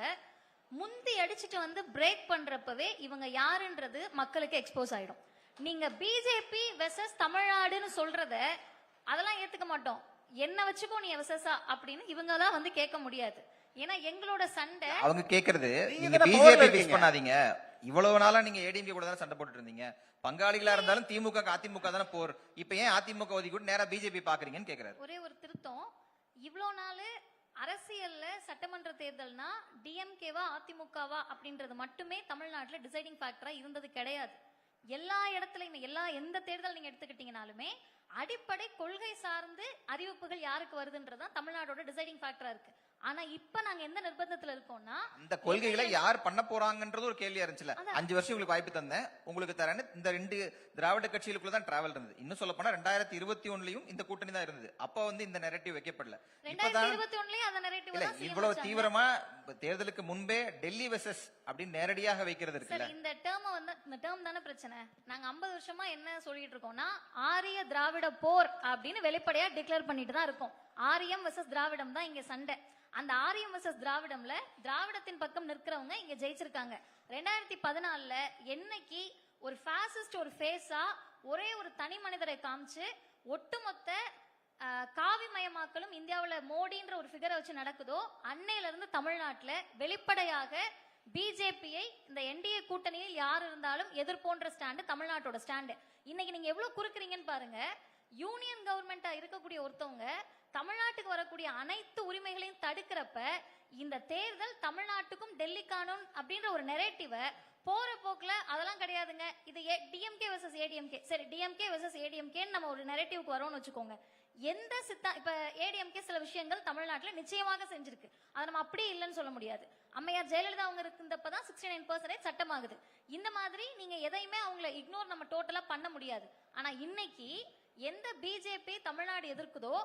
முந்தி அடிச்சுட்டு வந்து பிரேக் பண்றப்பவே இவங்க யாருன்றது மக்களுக்கு எக்ஸ்போஸ் ஆயிடும். நீங்க பிஜேபி வெர்சஸ் தமிழ்நாடுன்னு சொல்றத அதெல்லாம் ஏத்துக்க மாட்டோம், என்ன வச்சுக்கோ நீ வெர்சஸா அப்படின்னு இவங்க தான் வந்து கேட்க முடியாது. ஏன்னா எங்களோட சண்டை அவங்க கேக்குறது, நீங்க பிஜேபி பேஸ் பண்ணாதீங்க. இவ்வளவு நாளா நீங்க ஏடிஎம்கே கூட தான் சண்டை போட்டுட்டு இருந்தீங்க. பங்காளிகளா இருந்தாலும் திமுக அதிமுக தானே போர். இப்ப ஏன் அதிமுக ஒதுக்கிட்டு நேரா பிஜேபி பாக்குறீங்கன்னு கேக்குறாரு. ஒரே ஒரு திருத்தம், இவ்வளவு நாள் அரசியல்ல சட்டமன்ற தேர்தல்னா டிஎம்கேவா அதிமுகவா அப்படின்றது மட்டுமே தமிழ்நாட்டுல டிசைடிங் ஃபேக்டரா இருந்தது கிடையாது. எல்லா இடத்துலயுமே எந்த தேர்தல் நீங்க எடுத்துக்கிட்டீங்கனாலுமே அடிப்படை கொள்கை சார்ந்து அறிவிப்புகள் யாருக்கு வருதுன்றதான் தமிழ்நாடோட டிசைடிங் ஃபேக்டரா இருக்கு. ஆனா இப்ப நாங்க எந்த நிர்பந்தத்துல இருக்கோம்னா அந்த கொள்கைகளை யார் பண்ண போறாங்கன்றது ஒரு கேள்வியா இருந்துச்சுல. 5 வருஷம் உங்களுக்கு வாய்ப்பு தந்தேன், உங்களுக்கு தரேன்னு இந்த 2 திராவிட கட்சிகளுக்குள்ள தான் டிராவல் இருந்தது. இன்னும் சொல்ல போனா 2021லயும் இந்த கூட்டணி தான் இருந்தது. அப்ப வந்து இந்த நெரேட்டிவ் வைக்கப்படல. 2021லயும் அந்த நெரேட்டிவ் இல்ல இவ்வளவு தீவிரமா தேர்தலுக்கு முன்பே டெல்லி வெர்சஸ் அப்படின்னு நேரடியாக வைக்கிறது இருக்குல்ல. இந்த டேர்ம் தானே பிரச்சனை. நாங்க 50 வருஷமா என்ன சொல்லிட்டு இருக்கோம்னா ஆரிய திராவிட போர் அப்படின்னு வெளிப்படையா டிக்ளேர் பண்ணிட்டு தான் இருக்கோம். ஆரியம் வெர்சஸ் திராவிடம் தான் இங்க சண்டை. அந்த ஆரியம் வெர்சஸ் திராவிடம்ல திராவிடத்தின் பக்கம் நிற்கிறவங்க இங்க ஜெயிச்சிருக்காங்க. 2014ல என்னைக்கு ஒரு பாசிஸ்ட் ஒரு ஃபேஸா ஒரே ஒரு தனி மனிதரை காமிச்சு ஒட்டுமொத்த காவிமயமாக்கலும் இந்தியாவுல மோடின்ற ஒரு ஃபிகரை வச்சு நடக்குதோ அன்னையில இருந்து தமிழ்நாட்டுல வெளிப்படையாக பிஜேபியை இந்த என்டிஏ கூட்டணியில் யார் இருந்தாலும் எதிர்ப்போன்ற ஸ்டாண்டு தமிழ்நாட்டோட ஸ்டாண்டு. இன்னைக்கு நீங்க எவ்வளவு குறுக்குறீங்கன்னு பாருங்க. யூனியன் கவர்மெண்டா இருக்கக்கூடிய ஒருத்தவங்க தமிழ்நாட்டுக்கு வரக்கூடிய அனைத்து உரிமைகளையும் தடுக்கிறப்ப இந்த தேர்தல் தமிழ்நாட்டுக்கும் டெல்லிக்கானும் அப்படின்ற ஒரு நெரேட்டிவை போற போக்குல அதெல்லாம் கிடையாதுங்க, இது டிஎம்கே வெர்சஸ் ஏடிஎம்கே. சரி, டிஎம்கே வெர்சஸ் ஏடிஎம்கேன்னு நம்ம ஒரு நெரேட்டிவ்க்கு வரோம்னு வச்சுக்கோங்க. எந்த இப்ப ஏடிஎம்கே சில விஷயங்கள் தமிழ்நாட்டுல நிச்சயமாக செஞ்சிருக்கு, அதை நம்ம அப்படியே இல்லைன்னு சொல்ல முடியாது. அம்மையார் ஜெயலலிதா அவங்க இருந்தப்பதான் 69% சட்டமாகுது. இந்த மாதிரி நீங்க எதையுமே அவங்கள இக்னோர் நம்ம டோட்டலா பண்ண முடியாது. ஆனா இன்னைக்கு எந்த பிஜேபி தமிழ்நாடு எதிர்க்குதோ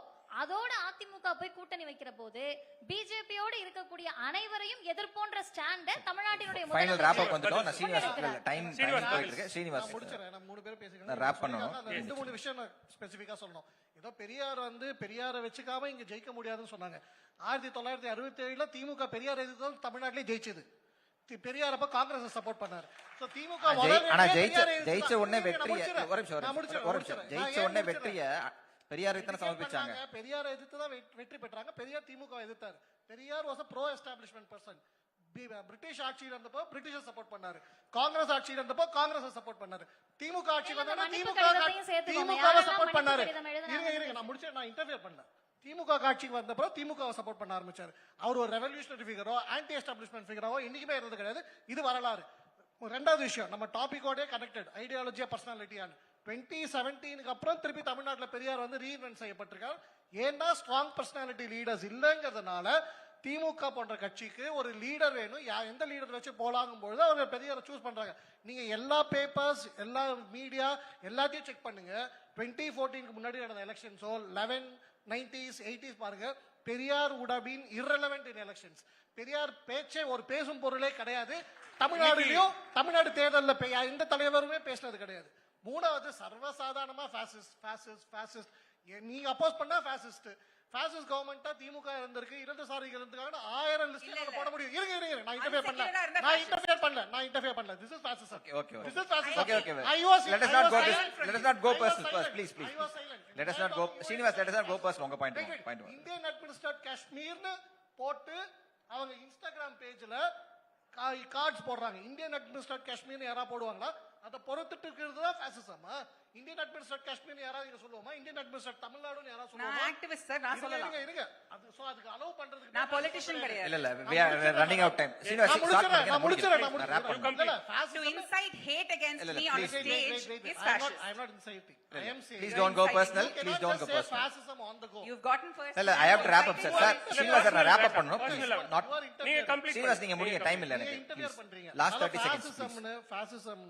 அதோட அதிமுக போய் கூட்டணி வைக்கிற போது பிஜேபியோட இருக்கக்கூடிய அனைவரையும் எதிர்ப்போன்ற ஸ்டாண்ட தமிழ்நாட்டினுடைய ஃபைனல் ராப் அப் வந்துட்டோம். நான் சீனிவாஸ் டைம் போயிட்டு இருக்கு. சீனிவாஸ் முடிச்சறேன். நான் 3 பேர் பேசிக்கலாம். ராப் பண்ணனும். 2-3 விஷயம் ஸ்பெசிஃபிக்கா சொல்லணும். ஏதோ பெரியாரை வச்சுக்காம இங்க ஜெயிக்க முடியாதுன்னு சொன்னாங்க. 1967ல திமுக பெரியார் எதிர்த்து தமிழ்நாட்டிலே ஜெயிச்சது. பெரியார் அப்ப காங்கிரஸ் சப்போர்ட் பண்ணாரு. சோ திமுக ஆனா ஜெயிச்ச உடனே வெற்றியை ஜெயிச்ச உடனே வெற்றியை பெரியாருக்கு தான் சமர்ப்பிச்சாங்க. பெரியாரை எதிர்த்து தான் வெற்றி பெற்றாங்க. பெரியார் திமுக எதிர்த்தாரு. Periyar was a pro establishment person. British ஆட்சியில் இருந்தப்போ பிரிட்டிஷர் சப்போர்ட் பண்ணாரு, காங்கிரஸ் ஆட்சியில் இருந்தப்போ காங்கிரஸ் சப்போர்ட் பண்ணாரு, திமுக ஆட்சி வந்தா திமுக சப்போர்ட் பண்ணாரு. இருங்க நான் முடிச்சேன், நான் இன்டர்ஃபியர் பண்ணல. திமுக ஆட்சிக்கு வந்தப்போ திமுக சப்போர்ட் பண்ண ஆரம்பிச்சாரு. அவர் ஒரு ரெவல்யூஷனரி ஃபிகரோ ஆன்டி எஸ்டாப்ளிஷ்மென்ட் ஃபிகரோ இன்னைக்குமே இருந்தது கிடையாது. இது வரலாறு. ரெண்டாவது விஷயம், நம்ம டாபிக்கோட கனெக்டட் ஐடியாலஜியா பர்சனாலிட்டியான்னு 2017க்கு அப்புறம் திருப்பி தமிழ்நாட்டில் பெரியார் வந்து ரீஇன்வென்ட் செய்யப்பட்டிருக்கார். ஏன்னா ஸ்ட்ராங் பர்சனாலிட்டி லீடர்ஸ் இல்லைங்கிறதுனால திமுக போன்ற கட்சிக்கு ஒரு லீடர் வேணும். எந்த லீடர் வச்சு போலாங்கும் பொழுது அவங்க பெரியாரை சூஸ் பண்றாங்க. நீங்க எல்லா பேப்பர்ஸ் எல்லா மீடியா எல்லாத்தையும் செக் பண்ணுங்க. 2014க்கு முன்னாடி நடந்த எலெக்ஷன்ஸோ 1190s 80s பாருங்க, Periyar would have been irrelevant in elections. Periyar பேச்சே ஒரு பேசும் பொருளே கிடையாது. தமிழ்நாடு தேர்தலில் எந்த தலைவருமே பேசினது கிடையாது. மூணாவது சர்வசாதாரணமா ஃபேசிஸ்ட் நீங்க அப்போஸ் பண்ணா ஃபேசிஸ்ட் கவர்மெண்டா திமுக இருந்திருக்கு, இடதுசாரிகள் இருந்திருக்காங்க, 1000 லிஸ்ட் போட முடியும். இருங்க நான் இன்டர்ஃபியர் பண்ணல. This is fascism. Okay. This is fascism. Okay. Let us not go personal first, please. Let us not go. Srinivas, let us not go personal. உங்க point. இந்தியன் அட்மினிஸ்ட்ரேட் காஷ்மீர்னு போட்டு அவங்க இன்ஸ்டாகிராம் பேஜ்ல cards போடுறாங்க. Indian administrate காஷ்மீர்னு யாரா போடுவாங்களா? அதை பொறுத்துட்டு இருக்கிறது தான் ஃபேசிசமா? இந்தியன் அட்மினிஸ்ட்ரேட் காஷ்மீர் யாராவது இங்க சொல்லுவோமா? இந்தியன் அட்மினிஸ்ட்ரேட் தமிழ்நாடுன்னு யாராவது சொல்லுவோமா? நான் ஆக்டிவிஸ்ட் சார், நான் சொல்லலாம். இருங்க அது சோ அதுக்கு அலோவ் பண்றதுக்கு நான் பொலிட்டிஷியன் கிடையாது. இல்ல we are running out time. நான் முடிச்சறேன். To incite hate against me on stage is fascism. I am not inciting. I am saying please don't go personal. Please don't go personal. Fascism on the go. You've gotten first. இல்ல I have to wrap up sir. Srinivas sir, wrap up பண்ணனும். Please not. நீங்க complete Srinivas நீங்க முடிங்க, time இல்ல எனக்கு. Last 30 seconds. fascism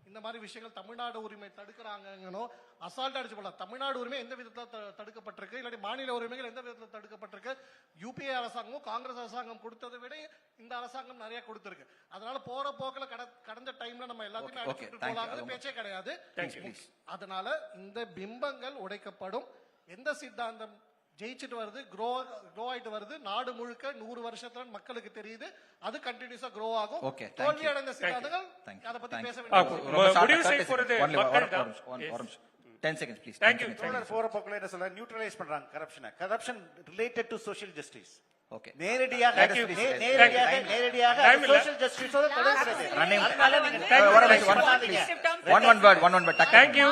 இந்த மாதிரி விஷயங்கள் தமிழ்நாடு உரிமை தடுக்கிறாங்கங்கனோ அசால்ட் அடிச்சு போலாம். தமிழ்நாடு உரிமை எந்த விதத்துல தடுக்கப்பட்டிருக்கு, இல்லாட்டி மாநில உரிமைகள் எந்த விதத்துல தடுக்கப்பட்டிருக்கு? யூபிஏ அரசாங்கமும் காங்கிரஸ் அரசாங்கம் கொடுத்ததை விட இந்த அரசாங்கம் நிறைய கொடுத்திருக்கு. அதனால போற போக்குல கடந்த டைம்ல நம்ம எல்லாத்தையும் அடிச்சுட்டு போலாம்னு பேச்சே கிடையாது. அதனால இந்த பிம்பங்கள் உடைக்கப்படும். எந்த சித்தாந்தம் ஜெயிச்சுட்டு வருது, க்ரோ ஆயிட்டு வருது, நாடு முழுக்க 100 வருஷத்துல மக்களுக்கு தெரியுது, அது கண்டினியூஸா க்ரோ ஆகும். தோல்வி அடைந்த சித்தாந்தங்கள் அதை பத்தி பேச வேண்டிய 10 seconds please. Thank you. போற போக்குல என்ன சொல்றாங்க, நியூட்ரலைஸ் பண்றாங்க corruption related to social justice. Okay, நேரடியாக சோஷியல் ஜஸ்டிஸோட தொடர்புடையது. one word thank you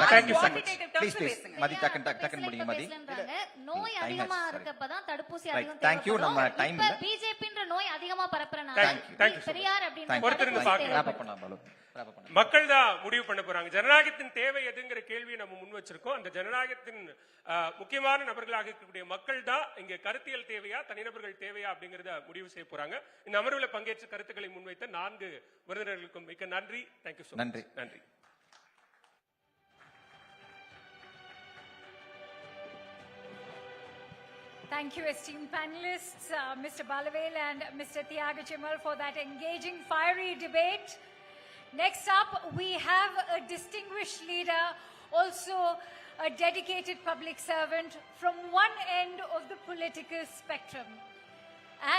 please மதி டக்கன் முடிங்க மதி. நோய் அதிகமா இருக்கப்பதான் தடுப்பூசி அதிகம். thank you. நம்ம டைம் இல்ல. பிஜேபின்ற நோய் அதிகமா பரப்புறனால பெரியார் அப்படினா ஒருத்தருக்கு பார்க்கலாம். மக்கள் தான் முடிவு பண்ண போறாங்க. ஜனநாயகத்தின் தேவை எதுங்கிற கேள்வியை நம்ம முன் வச்சிருக்கோம். அந்த ஜனநாயகத்தின் முக்கியமான நபர்களாக இருக்கக்கூடிய மக்கள் தான் இங்க கருத்தியல் தேவையா, தனிநபர்கள் தேவையா அப்படிங்கறத முடிவு செய்ய போறாங்க. இந்த அமர்வில் பங்கேற்ற கருத்துக்களை முன்வைத்த 4 விருந்தினர்களுக்கும் மிக்க நன்றி. Thank you so much. நன்றி. Thank you, esteemed panelists, Mr. Balavel and Mr. Thiagachimal, for that engaging, fiery debate. Next up, we have a distinguished leader, also a dedicated public servant from one end of the political spectrum,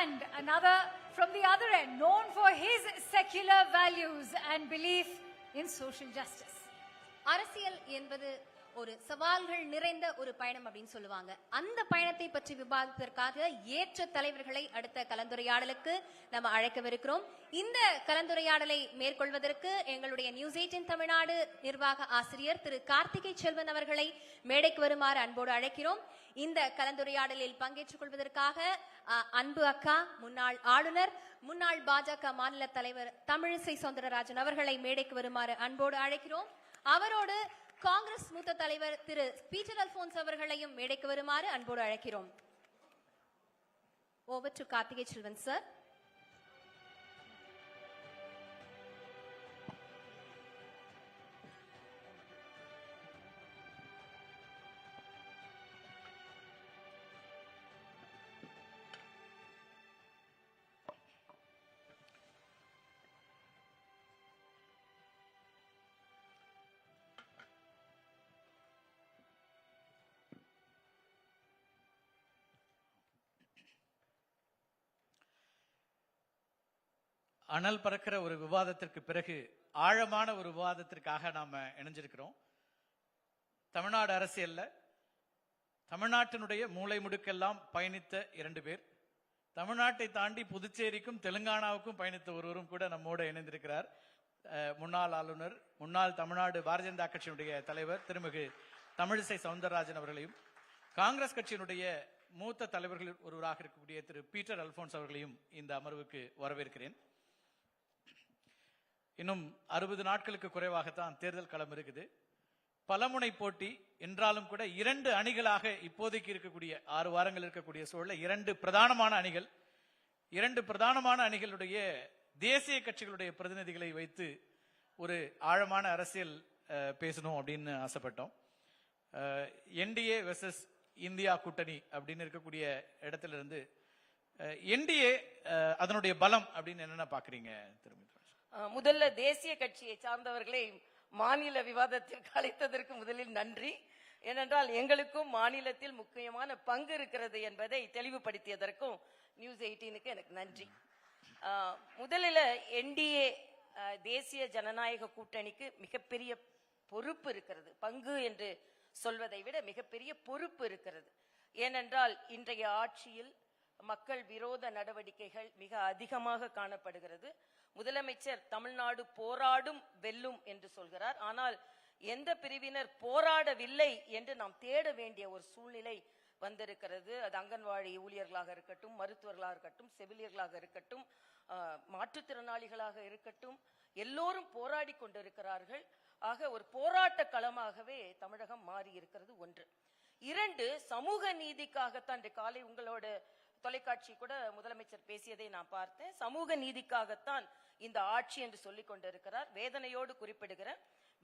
and another from the other end, known for his secular values and belief in social justice. அரசியல் என்பது ஒரு சவால்கள் நிறைந்த ஒரு பயணம் அப்படின்னு சொல்லுவாங்க. அந்த பயணத்தை பற்றி விவாதிப்பதற்காக ஏற்ற தலைவர்களை அடுத்த கலந்துரையாடலுக்கு நம்ம அழைக்கவிருக்கிறோம். இந்த கலந்துரையாடலை மேற்கொள்வதற்கு எங்களுடைய நியூஸ் 18 தமிழ்நாடு நிர்வாக ஆசிரியர் திரு கார்த்திகை செல்வன் அவர்களை மேடைக்கு வருமாறு அன்போடு அழைக்கிறோம். இந்த கலந்துரையாடலில் பங்கேற்றுக் கொள்வதற்காக அன்பு அக்கா, முன்னாள் ஆளுநர், முன்னாள் பாஜக மாநில தலைவர் தமிழிசை சௌந்தரராஜன் அவர்களை மேடைக்கு வருமாறு அன்போடு அழைக்கிறோம். அவரோடு காங்கிரஸ் மூத்த தலைவர் திரு பீட்டர் அல்போன்ஸ் அவர்களையும் மேடைக்கு வருமாறு அன்போடு அழைக்கிறோம். Over to Karthigai Selvan sir. அனல் பறக்கிற ஒரு விவாதத்திற்கு பிறகு ஆழமான ஒரு விவாதத்திற்காக நாம இணைஞ்சிருக்கிறோம். தமிழ்நாடு அரசியல்ல தமிழ்நாட்டினுடைய மூளை முடுக்கெல்லாம் பயணித்த 2 பேர், தமிழ்நாட்டை தாண்டி புதுச்சேரிக்கும் தெலுங்கானாவுக்கும் பயணித்த ஒருவரும் கூட நம்மோடு இணைந்திருக்கிறார். முன்னாள் ஆளுநர், முன்னாள் தமிழ்நாடு பாரதிய ஜனதா கட்சியினுடைய தலைவர் திருமிகு தமிழிசை சவுந்தரராஜன் அவர்களையும், காங்கிரஸ் கட்சியினுடைய மூத்த தலைவர்கள் ஒருவராக இருக்கக்கூடிய திரு பீட்டர் அல்போன்ஸ் அவர்களையும் இந்த அமர்வுக்கு வரவேற்கிறேன். இன்னும் 60 நாட்களுக்கு குறைவாகத்தான் தேர்தல் களம் இருக்குது. பலமுனை போட்டி என்றாலும் கூட 2 அணிகளாக இப்போதைக்கு இருக்கக்கூடிய 6 வாரங்கள் இருக்கக்கூடிய சூழல 2 பிரதானமான அணிகள், 2 பிரதானமான அணிகளுடைய தேசிய கட்சிகளுடைய பிரதிநிதிகளை வைத்து ஒரு ஆழமான அரசியல் பேசணும் அப்படின்னு ஆசைப்பட்டோம். என்டிஏ வெர்சஸ் இந்தியா கூட்டணி அப்படின்னு இருக்கக்கூடிய இடத்துல இருந்து என்டிஏ அதனுடைய பலம் அப்படின்னு என்னென்ன பாக்குறீங்க? முதல்ல தேசிய கட்சியை சார்ந்தவர்களை மாநில விவாதத்திற்கு அழைத்ததற்கு முதலில் நன்றி. ஏனென்றால் எங்களுக்கும் மாநிலத்தில் முக்கியமான பங்கு இருக்கிறது என்பதை தெளிவுபடுத்தியதற்கும் நியூஸ் 18க்கு எனக்கு நன்றி. முதலில் என்டிஏ தேசிய ஜனநாயக கூட்டணிக்கு மிகப்பெரிய பொறுப்பு இருக்கிறது. பங்கு என்று சொல்வதை விட மிகப்பெரிய பொறுப்பு இருக்கிறது. ஏனென்றால் இன்றைய ஆட்சியில் மக்கள் விரோத நடவடிக்கைகள் மிக அதிகமாக காணப்படுகிறது. முதலமைச்சர் தமிழ்நாடு போராடும் வெல்லும் என்று சொல்கிறார். ஆனால் எந்த பிரிவினர் போராடவில்லை என்று நாம் தேட வேண்டிய ஒரு சூழ்நிலை வந்திருக்கிறது. அது அங்கன்வாடி ஊழியர்களாக இருக்கட்டும், மருத்துவர்களாக இருக்கட்டும், செவிலியர்களாக இருக்கட்டும், மாற்றுத்திறனாளிகளாக இருக்கட்டும், எல்லோரும் போராடி கொண்டிருக்கிறார்கள். ஆக ஒரு போராட்ட களமாகவே தமிழகம் மாறி இருக்கிறது. ஒன்று. இரண்டு, சமூக நீதிக்காகத்தான் காலை உங்களோட தொலைக்காட்சி கூட முதலமைச்சர் பேசியதை நான் பார்த்தேன். சமூக நீதிக்காகத்தான் இந்த ஆட்சி என்று சொல்லிக் கொண்டிருக்கிறார். வேதனையோடு குறிப்பிடுகிற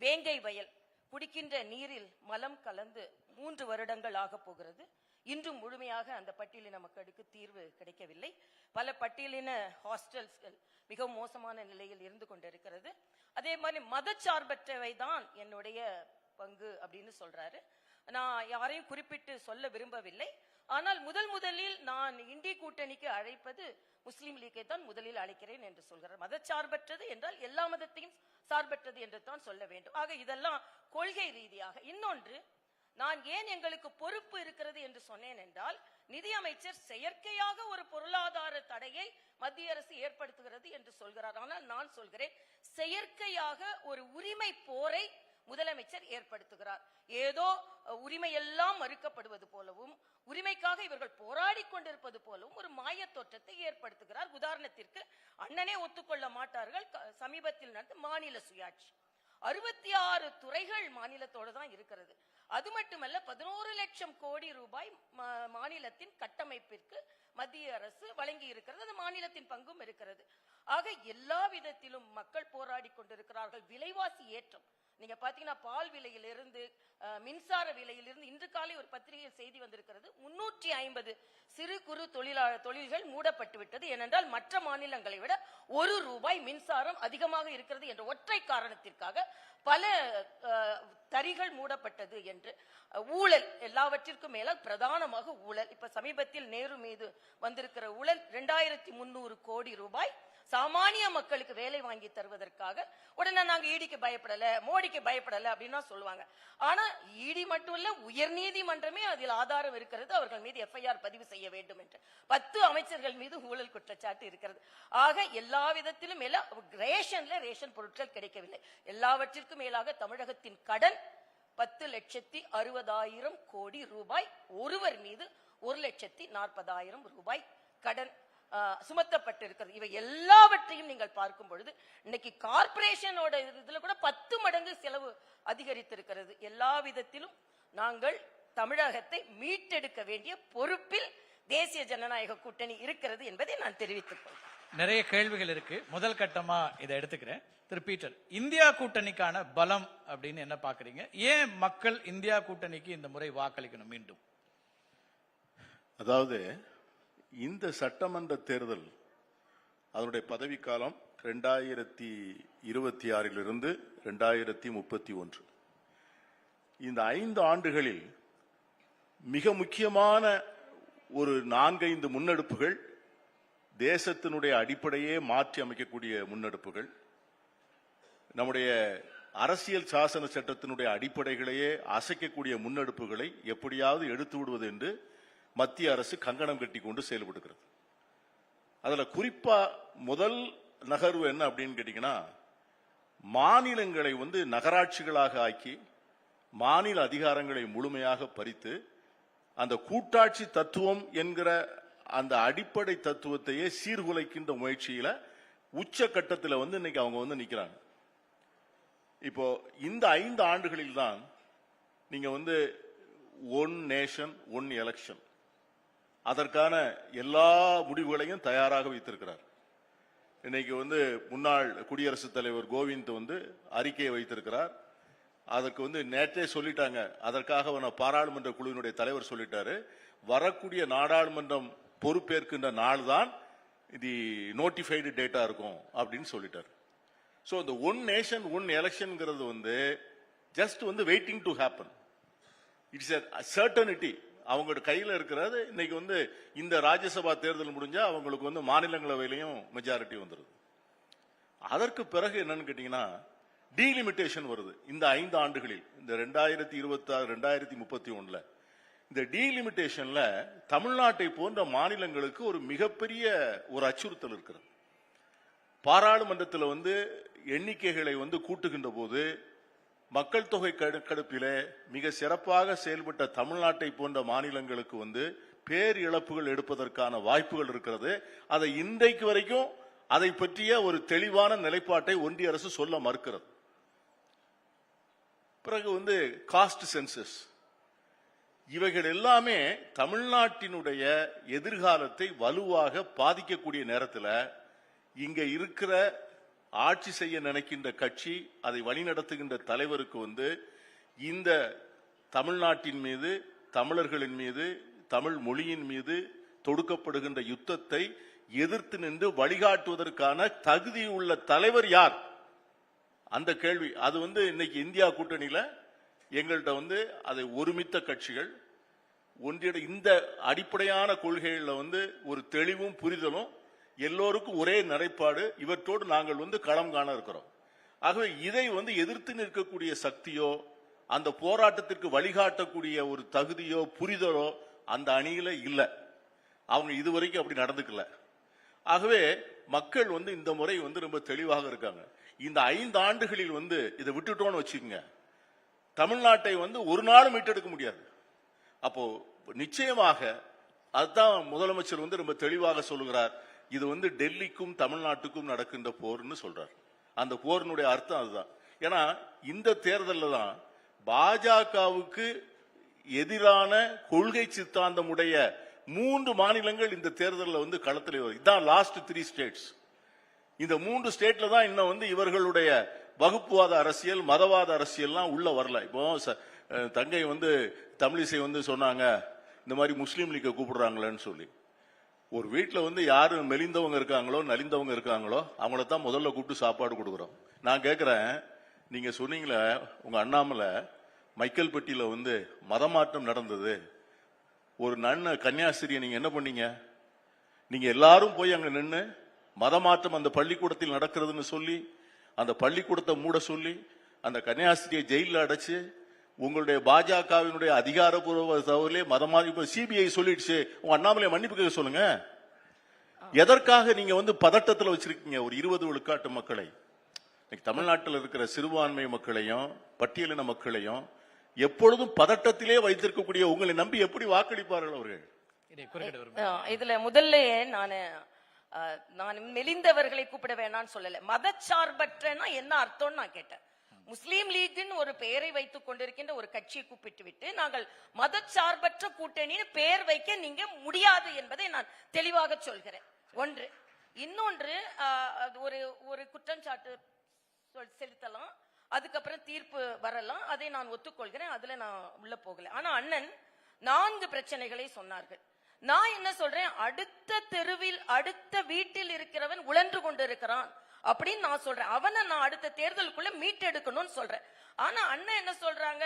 வேங்கை வயல் குடிக்கின்ற நீரில் மலம் கலந்து 3 வருடங்கள் ஆக போகிறது. இன்றும் முழுமையாக அந்த பட்டியலின மக்களுக்கு தீர்வு கிடைக்கவில்லை. பல பட்டியலின ஹாஸ்டல்ஸ்கள் மிக மோசமான நிலையில் இருந்து கொண்டிருக்கிறது. அதே மாதிரி மதச்சார்பற்றவை தான் என்னுடைய பங்கு அப்படின்னு சொல்றாரு. நான் யாரையும் குறிப்பிட்டு சொல்ல விரும்பவில்லை. ஆனால் முதலில் நான் இந்திய கூட்டணிக்கு அழைப்பது முஸ்லீம் லீக்கை தான் முதலில் அழைக்கிறேன் என்று சொல்கிறார். மதச்சார்பற்றது என்றால் எல்லா மதத்தையும் சார்பற்றது என்று தான் சொல்ல வேண்டும். ஆக இதெல்லாம் கொள்கை ரீதியாக. இன்னொன்று, நான் ஏன் எங்களுக்கு பொறுப்பு இருக்கிறது என்று சொன்னேன் என்றால், நிதியமைச்சர் செயற்கையாக ஒரு பொருளாதார தடையை மத்திய அரசு ஏற்படுத்துகிறது என்று சொல்கிறார். ஆனால் நான் சொல்கிறேன், செயற்கையாக ஒரு உரிமை போரை முதலமைச்சர் ஏற்படுத்துகிறார். ஏதோ உரிமையெல்லாம் மறுக்கப்படுவது போலவும், உரிமைக்காக இவர்கள் போராடி கொண்டிருப்பது போலவும் ஒரு மாய தோற்றத்தை ஏற்படுத்துகிறார். உதாரணத்திற்கு, அண்ணனே ஒத்துக்கொள்ள மாட்டார்கள், சமீபத்தில் நடந்த மாநில சுயாட்சி 66 துறைகள் மாநிலத்தோடு தான் இருக்கிறது. அது மட்டுமல்ல, 11 லட்சம் கோடி ரூபாய் மாநிலத்தின் கட்டமைப்பிற்கு மத்திய அரசு வழங்கி இருக்கிறது. அது மாநிலத்தின் பங்கும் இருக்கிறது. ஆக எல்லா விதத்திலும் மக்கள் போராடி கொண்டிருக்கிறார்கள். விலைவாசி ஏற்றம் நீங்க பாத்தீங்கன்னா, பால் விலையிலிருந்து மின்சார விலையிலிருந்து இன்று காலை ஒரு பத்திரிகையில் செய்தி வந்திருக்கிறது. 350 சிறு குறு தொழில்கள் மூடப்பட்டு விட்டது. ஏனென்றால் மற்ற மாநிலங்களை விட ₹1 மின்சாரம் அதிகமாக இருக்கிறது என்ற ஒற்றை காரணத்திற்காக பல தறிகள் மூடப்பட்டது என்று. ஊழல் எல்லாவற்றிற்கும் மேல பிரதானமாக ஊழல். இப்ப சமீபத்தில் நேரு மீது வந்திருக்கிற ஊழல் 2300 கோடி ரூபாய் சாமானிய மக்களுக்கு வேலை வாங்கி தருவதற்காக. உடனே நாங்க ஈடிக்கு பயப்படல, மோடிக்கு பயப்படல அப்படின்னா சொல்லுவாங்க. ஆனா ஈடி மட்டும் இல்ல, உயர் நீதிமன்றமே அதில் ஆதாரம் இருக்கிறது. அவர்கள் மீது எஃப்ஐஆர் பதிவு செய்ய வேண்டும் என்று 10 அமைச்சர்கள் மீது ஊழல் குற்றச்சாட்டு இருக்கிறது. ஆக எல்லா விதத்திலும் ரேஷன் பொருட்கள் கிடைக்கவில்லை. எல்லாவற்றிற்கும் மேலாக தமிழகத்தின் கடன் 10,60,000 கோடி ரூபாய். ஒருவர் மீது 1,40,000 ரூபாய் கடன் சுமத்தப்பட்டிருக்கிறது. இவை எல்லாவற்றையும் நீங்கள் பார்க்கும் பொழுது இன்னைக்கு கார்பரேஷனோட இதுல கூட 10 மடங்கு செலவு அதிகரித்திருக்கிறது. எல்லா விதத்திலும் நாங்கள் தமிழகத்தை மீட்டெடுக்க வேண்டிய பொறுப்பில் தேசிய ஜனநாயக கூட்டணி இருக்கிறது என்பதை நான் தெரிவித்துக் கொள்கிறேன். நிறைய கேள்விகள் இருக்கு. முதல் கட்டமா இதை எடுத்துக்கிறேன். திரு பீட்டர், இந்தியா கூட்டணிக்கான பலம் அப்படின்னு என்ன பாக்குறீங்க? ஏன் மக்கள் இந்தியா கூட்டணிக்கு இந்த முறை வாக்களிக்கணும் மீண்டும்? அதாவது, இந்த சட்டமன்ற தேர்தல் அதனுடைய பதவிக்காலம் 2026 2031. இந்த 5 ஆண்டுகளில் மிக முக்கியமான ஒரு 4-5 முன்னெடுப்புகள், தேசத்தினுடைய அடிப்படையே மாற்றி அமைக்கக்கூடிய முன்னெடுப்புகள், நம்முடைய அரசியல் சாசன சட்டத்தினுடைய அடிப்படைகளையே அசைக்கக்கூடிய முன்னெடுப்புகளை எப்படியாவது எடுத்து விடுவது என்று மத்திய அரசு கங்கணம் கட்டி கொண்டு செயல்படுகிறது. அதுல குறிப்பா முதல் நகர்வு என்ன அப்படின்னு கேட்டீங்கன்னா, மாநிலங்களை நகராட்சிகளாக ஆக்கி மாநில அதிகாரங்களை முழுமையாக பறித்து அந்த கூட்டாட்சி தத்துவம் என்கிற அந்த அடிப்படை தத்துவத்தையே சீர்குலைக்கின்ற முயற்சியில உச்ச கட்டத்தில் இன்னைக்கு அவங்க நிக்கிறாங்க. இப்போ இந்த 5 ஆண்டுகளில் தான் நீங்க ஒன் நேஷன் ஒன் எலெக்ஷன் அதற்கான எல்லா முடிவுகளையும் தயாராக வைத்திருக்கிறார். இன்னைக்கு முன்னாள் குடியரசுத் தலைவர் கோவிந்த் அறிக்கையை வைத்திருக்கிறார். அதற்கு நேற்றே சொல்லிட்டாங்க. அதற்காக பாராளுமன்ற குழுவினுடைய தலைவர் சொல்லிட்டாரு, வரக்கூடிய நாடாளுமன்றம் பொறுப்பேற்கின்ற நாள் தான் இது நோட்டிஃபைடு டேட்டா இருக்கும் அப்படின்னு சொல்லிட்டாரு. ஸோ இந்த ஒன் நேஷன் ஒன் எலெக்ஷன்ங்கிறது வந்து ஜஸ்ட் வந்து waiting to happen. It's a certainty. அவங்களோட கையில் இருக்கிறது. இன்னைக்கு வந்து இந்த ராஜ்யசபா தேர்தல் முடிஞ்சா அவங்களுக்கு வந்து மாநிலங்களவையிலையும் மெஜாரிட்டி வந்துருது. அதற்கு பிறகு என்னன்னு கேட்டீங்கன்னா டீலிமிட்டேஷன் வருது. இந்த 5 ஆண்டுகளில் இந்த 2026 2031 இந்த டீலிமிட்டேஷன்ல தமிழ்நாட்டை போன்ற மாநிலங்களுக்கு ஒரு மிகப்பெரிய ஒரு அச்சுறுத்தல் இருக்கிறது. பாராளுமன்றத்தில் வந்து எண்ணிக்கைகளை வந்து கூட்டுகின்ற போது மக்கள் தொகை கணக்கெடுப்பிலே மிக சிறப்பாக செயல்பட்ட தமிழ்நாட்டை போன்ற மாநிலங்களுக்கு வந்து பேர் இழப்புகள் எடுப்பதற்கான வாய்ப்புகள் இருக்கிறது. அதை இன்றைக்கு வரைக்கும் அதை பற்றிய ஒரு தெளிவான நிலைப்பாட்டை ஒன்றிய அரசு சொல்ல மறுக்கிறது. பிறகு வந்து காஸ்ட் சென்சஸ், இவைகள் எல்லாமே தமிழ்நாட்டினுடைய எதிர்காலத்தை வலுவாக பாதிக்கக்கூடிய நேரத்தில் இங்க இருக்கிற ஆட்சி செய்ய நினைக்கின்ற கட்சி, அதை வழிநடத்துகின்ற தலைவருக்கு வந்து இந்த தமிழ்நாட்டின் மீது, தமிழர்களின் மீது, தமிழ் மொழியின் மீது தொடுக்கப்படுகின்ற யுத்தத்தை எதிர்த்து நின்று வழிகாட்டுவதற்கான தகுதி உள்ள தலைவர் யார்? அந்த கேள்வி. அது வந்து இன்னைக்கு இந்தியா கூட்டணியில எங்கள்கிட்ட வந்து அதை ஒருமித்த கட்சிகள் ஒன்றிய இந்த அடிப்படையான கொள்கைகளில் வந்து ஒரு தெளிவும் புரிதலும், எல்லோருக்கும் ஒரே நிலைப்பாடு, இவற்றோடு நாங்கள் வந்து களம் காண இருக்கிறோம். ஆகவே இதை வந்து எதிர்த்து நிற்கக்கூடிய சக்தியோ அந்த போராட்டத்திற்கு வழிகாட்டக்கூடிய ஒரு தகுதியோ புரிதலோ அந்த அணியில இல்ல. அவங்க இதுவரைக்கும் அப்படி நடந்துக்கல. ஆகவே மக்கள் வந்து இந்த முறை வந்து ரொம்ப தெளிவாக இருக்காங்க. இந்த 5 ஆண்டுகளில் வந்து இதை விட்டுட்டோன்னு வச்சுக்கோங்க, தமிழ்நாட்டை வந்து ஒரு நாளும் மீட்டெடுக்க முடியாது. அப்போ நிச்சயமாக அதுதான் முதலமைச்சர் வந்து ரொம்ப தெளிவாக சொல்லுகிறார். இது வந்து டெல்லிக்கும் தமிழ்நாட்டுக்கும் நடக்கின்ற போர்னு சொல்றார். அந்த போரினுடைய அர்த்தம் அதுதான். ஏன்னா இந்த தேர்தலில் தான் பாஜகவுக்கு எதிரான கொள்கை சித்தாந்தமுடைய 3 மாநிலங்கள் இந்த தேர்தலில் வந்து களத்தில் வரும். இதுதான் லாஸ்ட் 3 ஸ்டேட்ஸ். இந்த 3 ஸ்டேட்ல தான் இன்னும் வந்து இவர்களுடைய வகுப்புவாத அரசியல், மதவாத அரசியல்லாம் உள்ள வரல. இப்போ தங்கை வந்து தமிழிசை வந்து சொன்னாங்க, இந்த மாதிரி முஸ்லீம் லீக்கை கூப்பிடுறாங்களேன்னு சொல்லி. ஒரு வீட்டில் வந்து யாரு மெலிந்தவங்க இருக்காங்களோ நலிந்தவங்க இருக்காங்களோ அவங்கள தான் முதல்ல கூப்பிட்டு சாப்பாடு கொடுக்குறோம். நான் கேட்கிறேன், நீங்க சொன்னீங்களே உங்க அண்ணாமலை மைக்கேல்பட்டியில வந்து மதமாற்றம் நடந்தது, ஒரு கன்னியாஸ்திரியை நீங்க என்ன பண்ணீங்க? நீங்க எல்லாரும் போய் அங்க நின்று மதமாற்றம் அந்த பள்ளிக்கூடத்தில் நடக்கிறதுன்னு சொல்லி அந்த பள்ளிக்கூடத்தை மூட சொல்லி அந்த கன்னியாஸ்திரியை ஜெயிலில் அடைச்சு உங்களுடைய பாஜகவினுடைய அதிகாரப்பூர்வ தகவலே மதமாற்ற சிபிஐ சொல்லிடுச்சு. உங்க அண்ணாமலை மன்னிப்பு கேட்க சொல்லுங்க. எதற்காக நீங்க வந்து பதட்டத்தில் வச்சிருக்கீங்க ஒரு 20 விழுக்காட்டு மக்களை? தமிழ்நாட்டில் இருக்கிற சிறுபான்மை மக்களையும் பட்டியலின மக்களையும் எப்பொழுதும் பதட்டத்திலே வைத்திருக்கக்கூடிய உங்களை நம்பி எப்படி வாக்களிப்பார்கள் அவர்கள்? இதுல முதல்ல நான் மெலிந்தவர்களை கூப்பிட வேணாம்னு சொல்லல, மதச்சார்பற்றனா என்ன அர்த்தம்னு நான் கேட்டேன். முஸ்லீம் லீக்னு ஒரு பெயரை வைத்துக் கொண்டிருக்கின்ற ஒரு கட்சியை கூப்பிட்டு விட்டு நாங்கள் மதச்சார்பற்ற கூட்டணின்னு பெயர் வைக்க நீங்க முடியாது என்பதை நான் தெளிவாக சொல்கிறேன். ஒன்று. இன்னொன்று, ஒரு குற்றச்சாட்டு செலுத்தலாம், அதுக்கப்புறம் தீர்ப்பு வரலாம், அதை நான் ஒத்துக்கொள்கிறேன், அதுல நான் உள்ள போகல. ஆனா அண்ணன் 4 பிரச்சனைகளை சொன்னார்கள். நான் என்ன சொல்றேன், அடுத்த தெருவில் அடுத்த வீட்டில் இருக்கிறவன் உழன்று கொண்டு இருக்கிறான் அப்படின்னு நான் சொல்றேன். அவனை நான் அடுத்த தேர்தலுக்குள்ள மீட்டெடுக்கணும்னு சொல்றேன். ஆனா அண்ணன் என்ன சொல்றாங்க,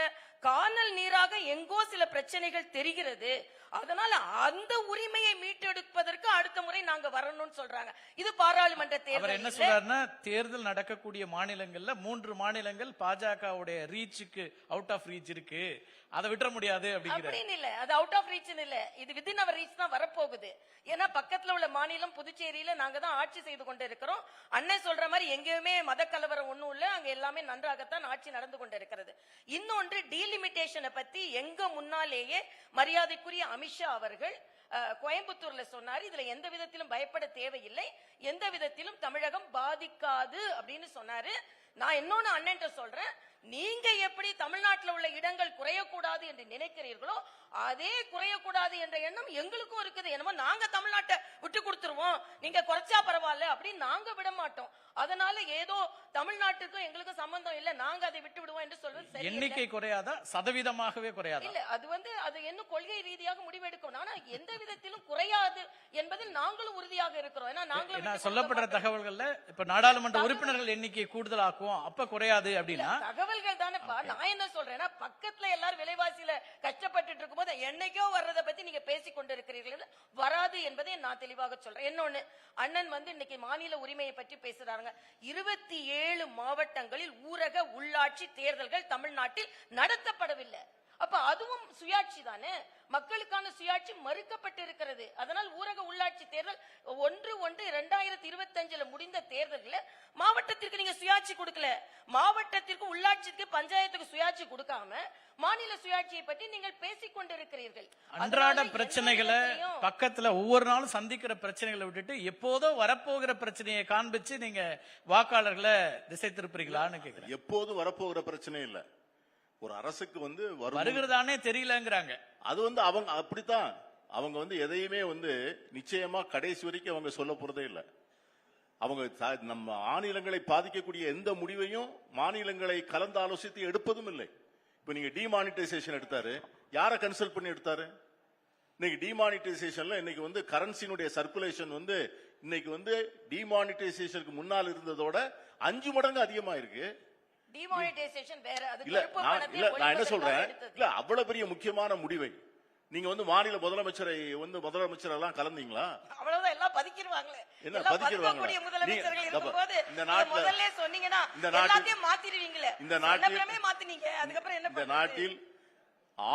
காணல் நீராக எங்கோ சில பிரச்சனைகள் தெரிகிறது, அதனால அந்த உரிமையை மீட்டெடுப்பதற்கு அடுத்த முறை நாங்க வரணும்னு சொல்றாங்க. இது பாராளுமன்ற தேர்தல். என்ன சொல்றாருன்னா, தேர்தல் நடக்கக்கூடிய மாநிலங்கள்ல 3 மாநிலங்கள் பாஜகவுடைய ரீச்சுக்கு அவுட் ஆஃப் ரீச் இருக்கு, அதை விட்டுற முடியாது அப்படின்னு இல்ல. அது அவுட் ஆஃப் ரீச் இல்ல, இது வித்தின் அவர் ரீச் தான் வரப்போகுது. ஏன்னா பக்கத்துல உள்ள மாநிலம் புதுச்சேரியில நாங்க தான் ஆட்சி செய்து கொண்டு இருக்கிறோம். அண்ணன் சொல்ற மாதிரி எங்கேயுமே மத கலவரம் ஒண்ணும் இல்ல, அங்க எல்லாமே நன்றாகத்தான் ஆட்சி நடந்து கொண்டு இருக்கிறது. இன்னொன்று, டீலிமிட்டேஷனை பத்தி எங்க முன்னாலேயே மரியாதைக்குரிய அமித்ஷா அவர்கள் கோயம்புத்தூர்ல சொன்னாரு, இதுல எந்த விதத்திலும் பயப்பட தேவையில்லை, எந்த விதத்திலும் தமிழகம் பாதிக்காது அப்படின்னு சொன்னாரு. நான் இன்னொன்னு அண்ணன் சொல்றேன், நீங்க எப்படி தமிழ்நாட்டில் உள்ள இடங்கள் குறையக்கூடாது என்று நினைக்கிறீர்களோ அதே குறையக்கூடாது என்ற எண்ணம் எங்களுக்கும் இருக்குது. என்னமோ நாங்க தமிழ்நாட்டை விட்டு கொடுத்துருவோம், நீங்க குறைச்சா பரவாயில்ல அப்படின்னு நாங்க விட மாட்டோம். அதனால ஏதோ தமிழ்நாட்டுக்கும் எங்களுக்கும் சம்பந்தம் இல்ல, நாங்க அதை விட்டு விடுவோம் என்று சொல்வது எண்ணிக்கை குறையாதா, சதவீதமாகவே குறையாதா? இல்ல, அது இன்னும் கொள்கை ரீதியாக முடிவெடுக்கும். ஆனா எந்த விதத்திலும் குறையாது என்பதில் நாங்களும் உறுதியாக இருக்கிறோம். ஏன்னா நாங்களும் சொல்லப்படுற தகவல்கள்ல இப்ப நாடாளுமன்ற உறுப்பினர்கள் எண்ணிக்கை கூடுதலாக்கும், அப்ப குறையாது அப்படின்னா தகவல்கள் தானேப்பா. நான் என்ன சொல்றேன்னா, பக்கத்துல எல்லாரும் விலைவாசியில கஷ்டப்பட்டு இருக்கும் போது என்னைக்கோ வர்றதை பத்தி நீங்க பேசிக் கொண்டிருக்கிறீர்கள், வராது என்பதை நான் தெளிவாக சொல்றேன். இன்னொன்னு, அண்ணன் இன்னைக்கு மாநில உரிமையை பற்றி பேசுறாங்க. 27 மாவட்டங்களில் ஊரக உள்ளாட்சி தேர்தல்கள் தமிழ்நாட்டில் நடத்தப்படவில்லை. அப்ப அதுவும் சுயாட்சி தானே, மக்களுக்கான சுயாட்சி மறுக்கப்பட்டு இருக்கிறது. அதனால் ஊரக உள்ளாட்சி தேர்தல் 1/1/2025 முடிந்த தேர்தல்ல மாவட்டத்திற்கு நீங்க சுயாட்சி கொடுக்கல, மாவட்டத்திற்கு உள்ளாட்சிக்கு பஞ்சாயத்துக்கு சுயாட்சி கொடுக்காம மாநில சுயாட்சியை பற்றி நீங்கள் பேசிக் கொண்டிருக்கிறீர்கள். அன்றாட பிரச்சனைகளை பக்கத்துல ஒவ்வொரு நாளும் சந்திக்கிற பிரச்சனைகளை விட்டுட்டு எப்போதோ வரப்போகிற பிரச்சனையை காண்பிச்சு நீங்க வாக்காளர்களை திசை திருப்புறீங்களான்னு கேக்குறேன். எப்போதும் வரப்போகிற பிரச்சனை இல்ல, ஒரு அரசுக்கு வருகிறதானே தெரியலங்கிறாங்க. அது அவங்க அப்படித்தான், அவங்க எதையுமே நிச்சயமா கடைசி வரைக்கும் அவங்க சொல்ல போறதே இல்லை. அவங்க நம்ம மாநிலங்களை பாதிக்கக்கூடிய எந்த முடிவையும் மாநிலங்களை கலந்து ஆலோசித்து எடுப்பதும் இல்லை. இப்ப நீங்க டிமானிட்டைசேஷன் எடுத்தாரு, யாரை கன்சல்ட் பண்ணி எடுத்தாரு? இன்னைக்கு டிமானிட்டைசேஷன்ல இன்னைக்கு கரன்சினுடைய சர்க்குலேஷன் இன்னைக்கு டிமானிட்டைசேஷனுக்கு முன்னால் இருந்ததோட 5 மடங்கு அதிகமா இருக்கு. டிமானிட்டைசேஷன் வேற, அது நான் என்ன சொல்றேன், இல்ல அவ்வளவு பெரிய முக்கியமான முடிவை நீங்க மாநில முதலமைச்சரை முதலமைச்சர் எல்லாம் கலந்தீங்களா? அவ்வளவுதான், எல்லாம் பதுக்கிடுவாங்களே. என்ன பதுக்கிடுவாங்க? முதலமைச்சர்கள் இருக்கும்போது இந்த நாட்டில சொன்னீங்கன்னா எல்லாத்தையும் மாத்திடுவீங்களே. இந்த நாட்டில் மாத்தினீங்க, அதுக்கப்புறம் என்ன? இந்த நாட்டில்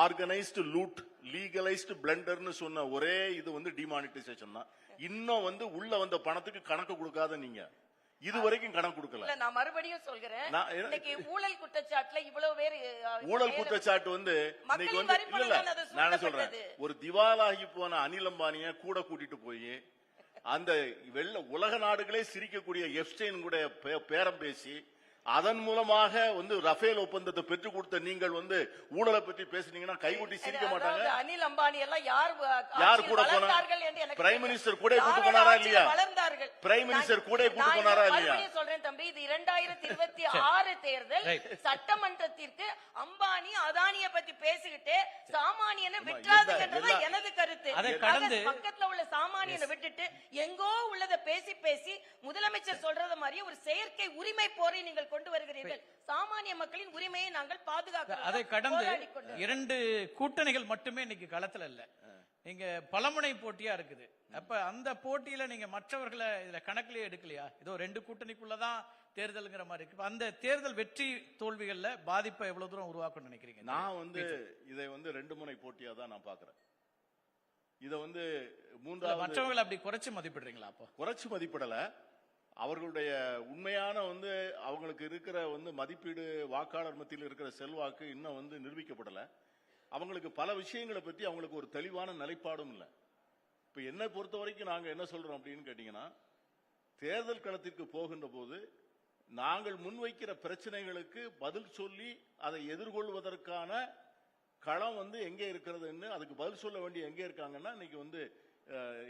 ஆர்கனைஸ்டு லூட், லீகலைஸ்டு பிளண்டர்னு சொன்ன ஒரே இது டிமானிட்டைசேஷன் தான். இன்னும் உள்ள வந்த பணத்துக்கு கணக்கு கொடுக்காத நீங்க இதுவரைக்கும் கணக்கு கொடுக்கல. நான் மறுபடியும் சொல்கிறேன், இன்னைக்கு ஊழல் குற்றச்சாட்டுல இவ்வளவு பேர் ஊழல் குற்றச்சாட்டு இன்னைக்கு இல்ல, நான் என்ன சொல்றேன், ஒரு திவாலாகி போன அனில் அம்பானிய கூட கூட்டிட்டு போய் அந்த உலக நாடுகளே சிரிக்கக்கூடிய எப்ஸ்டைன் கூட பேரம் பேசி அதன் மூலமாக ரஃபேல் ஒப்பந்தத்தை பெற்றுக் கொடுத்த நீங்கள் ஊழலை பற்றி பேசுனீங்கன்னா கைகூட்டி சிரிக்க மாட்டாங்க. அனில் அம்பானி எல்லாம் யார் கூட போனார்கள்? பிரைம் மினிஸ்டர் கூட கூட்டு போனாரா இல்லையா? பிரைம் மினிஸ்டர் கூட கூட்டு போனாரா இல்லையா? சொல்றேன் தம்பி, இது 2026 தேர்தல், சட்டமன்றத்திற்கு அம்பானி அதானிய பத்தி பேசிக்கிட்டு சாமானியனை விட்டுறாதுன்றது எனது கருத்து. பக்கத்துல உள்ள சாமானியனை விட்டுட்டு எங்கோ உள்ளதை பேசி பேசி முதலமைச்சர் சொல்றது மாதிரி ஒரு செயற்கை உரிமை போரை நீங்கள் கொண்டு வருகிறீர்கள். சாமானிய மக்களின் உரிமையை நாங்கள் பாதுகாக்கிறோம். அதை கடந்து 2 கூட்டணிகள் மட்டுமே இன்னைக்கு களத்துல இல்ல, நீங்க பலமுனை போட்டியா இருக்குது. அப்ப அந்த போட்டியில நீங்க மற்றவர்களை இதுல கணக்கிலே எடுக்கலையா? ஏதோ 2 கூட்டணிக்குள்ளதான் தேர்தல்ங்கிற மாதிரி இருக்கு. அந்த தேர்தல் வெற்றி தோல்விகள்ல பாதிப்பை எவ்வளவு தூரம் உருவாக்கணும்னு நினைக்கிறீங்க? நான் இதை 2 முனை போட்டியா தான் நான் பாக்குறேன். இதை மூன்றாவது மற்றவங்களை அப்படி குறைச்சு மதிப்பிடுறீங்களா? அப்போ குறைச்சு மதிப்பிடல, அவர்களுடைய உண்மையான அவங்களுக்கு இருக்கிற மதிப்பீடு, வாக்காளர் மத்தியில் இருக்கிற செல்வாக்கு இன்னும் நிரூபிக்கப்படல. அவங்களுக்கு பல விஷயங்களை பற்றி அவங்களுக்கு ஒரு தெளிவான நிலைப்பாடும் இல்லை. இப்ப என்னை பொறுத்த வரைக்கும் நாங்க என்ன சொல்றோம் அப்படின்னு கேட்டீங்கன்னா, தேர்தல் களத்திற்கு போகின்ற போது நாங்கள் முன்வைக்கிற பிரச்சனைகளுக்கு பதில் சொல்லி அதை எதிர்கொள்வதற்கான களம் எங்கே இருக்கிறதுன்னு, அதுக்கு பதில் சொல்ல வேண்டிய எங்கே இருக்காங்கன்னா இன்னைக்கு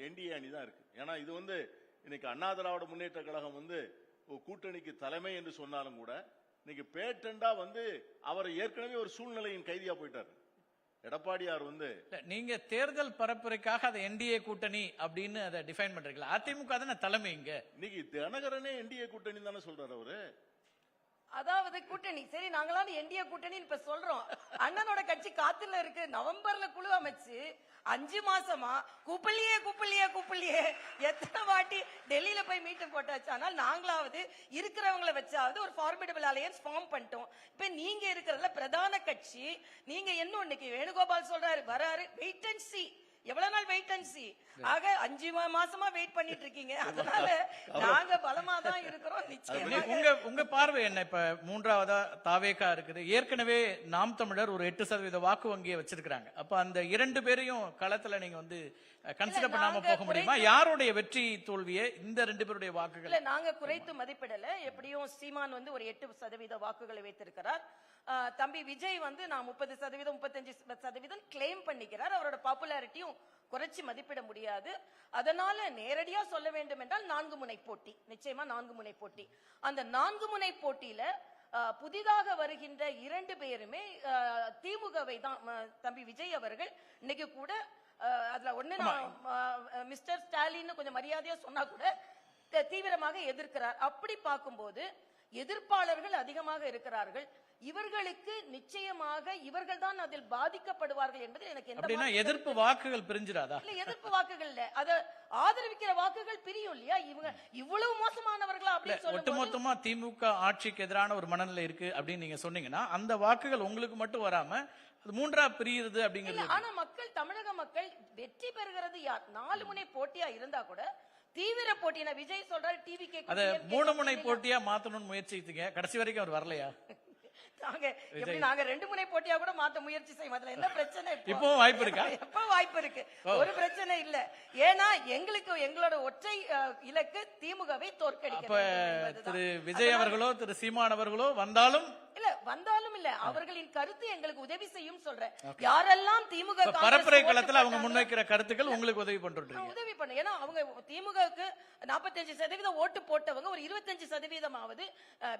என்டிஏ அணி தான் இருக்கு. ஏன்னா இது இன்னைக்கு அண்ணா திராவிட முன்னேற்ற கழகம் கூட்டணிக்கு தலைமை என்று சொன்னாலும் கூட இன்னைக்கு பேட்டண்டா அவர் ஏற்கனவே ஒரு சூழ்நிலையின் கைதியா போயிட்டார். எடப்பாடியார் நீங்க தேர்தல் பரப்புரைக்காக அதை என்டிஏ கூட்டணி அப்படின்னு அதை டிஃபைன் பண்றீங்களா? அதிமுக தானே தலைமை இங்க. இன்னைக்கு தினகரனே என்டிஏ கூட்டணி தானே சொல்றாரு அவரு. அதாவது கூட்டணி சரி, நாங்களாம் என்டிஏ கூட்டணி இப்ப சொல்றோம். அண்ணனோட கட்சி காத்துல இருக்கு. நவம்பர்ல குழு அமைச்சு 5 மாசமா கூப்பிடலையே எத்தனை வாட்டி டெல்லியில போய் மீட்டிங் போட்டாச்சு. ஆனால் நாங்களாவது இருக்கிறவங்களை வச்சாவது ஒரு ஃபார்மிடபிள் அலையன்ஸ் ஃபார்ம் பண்ணிட்டோம். இப்ப நீங்க இருக்கிறதுல பிரதான கட்சி நீங்க இன்னும் இன்னைக்கு வேணுகோபால் சொல்றாரு வராரு, வெயிட் அண்ட் சி. எவ்வளவு நாள் வெயிட் அண்ட் சி. ஆக 5 மாசமா வெயிட் பண்ணிட்டு இருக்கீங்க. அதனால நாங்க பலமா தான் இருக்கிறோம். நிச்சயமா உங்க பார்வை என்ன? இப்ப 3வதா தாவேகா இருக்குது. ஏற்கனவே நாம் தமிழர் ஒரு 8% வாக்கு வங்கியை வச்சிருக்காங்க. அப்ப அந்த 2 பேரையும் களத்துல நீங்க வந்து கன்சிடர் பண்ணாம போக முடியுமா? யாருடைய வெற்றி தோல்வியை இந்த 2 பேருடைய வாக்குகள்? இல்ல, நாங்க குறைத்து மதிப்பிடல. எப்படியும் சீமான் வந்து ஒரு 8% வாக்குகளை வைத்திருக்கிறார். தம்பி விஜய் வந்து நான் 30% 35% கிளைம் பண்ணிக்கிறார். அவரோட பாப்புலாரிட்டியும் குறைச்சி மதிப்பிட முடியாது. அதனால நேரடியா சொல்ல வேண்டும் என்றால் 4 முனை போட்டி, நிச்சயமா 4 முனை போட்டி. அந்த 4 முனை போட்டியில புதிதாக வருகின்ற 2 பேருமே திமுகவை தான். தம்பி விஜய் அவர்கள் இன்னைக்கு கூட அதுல ஒண்ணு மிஸ்டர் ஸ்டாலின் கொஞ்சம் மரியாதையா சொன்னா கூட தீவிரமாக எதிர்க்கிறார். அப்படி பார்க்கும்போது எதிர்ப்பாளர்கள் அதிகமாக இருக்கிறார்கள். இவர்களுக்கு நிச்சயமாக இவர்கள் தான் அதில் பாதிக்கப்படுவார்கள் என்பது எனக்கு அப்படின்னா எதிர்ப்பு வாக்குகள் பிரிஞ்சிராதா? இல்ல, எதிர்ப்பு வாக்குகள் இல்ல, அத ஆதரவிக்கிற வாக்குகள் பிரியும் இல்லையா? இவங்க இவ்வளவு மோசமானவர்களா அப்படின்னு சொல்லும்போது ஒட்டுமொத்தமா திமுக ஆட்சிக்கு எதிரான ஒரு மனநிலை இருக்கு அப்படின்னு நீங்க சொன்னீங்கன்னா அந்த வாக்குகள் உங்களுக்கு மட்டும் வராம அது 3ஆ பிரியுது அப்படிங்கிறது. ஆனா மக்கள், தமிழக மக்கள் வெற்றி பெறுகிறது யார்? 4 முனை போட்டியா இருந்தா கூட தீவிர போட்டினா விஜய் சொல்றாரு டிவி கேக்கு அத 3 முனை போட்டியா மாத்தணும்னு முயற்சித்தீங்க. கடைசி வரைக்கும் அவர் வரலையா? நாங்க 2 முனை போட்டியா கூட மாத்த முயற்சி செய்வோம். அதுல என்ன பிரச்சனை? இப்போ வாய்ப்பு இருக்கா? எப்ப வாய்ப்பு இருக்கு, ஒரு பிரச்சனை இல்ல. ஏன்னா எங்களுக்கு எங்களோட ஒற்றை இலக்கு திமுகவை தோற்கடிக்க. திரு விஜய் அவர்களோ திரு சீமான் அவர்களோ வந்தாலும் இல்ல அவர்களின் கருத்து எங்களுக்கு உதவி செய்யும் சொல்றேன். யாரெல்லாம் திமுக பரப்புரை களத்துல அவங்க முன்வைக்கிற கருத்துக்கள் உங்களுக்கு உதவி பண்றீங்க. உதவி பண்ண. ஏன்னா அவங்க திமுகவுக்கு 45% ஓட்டு போட்டவங்க ஒரு 25%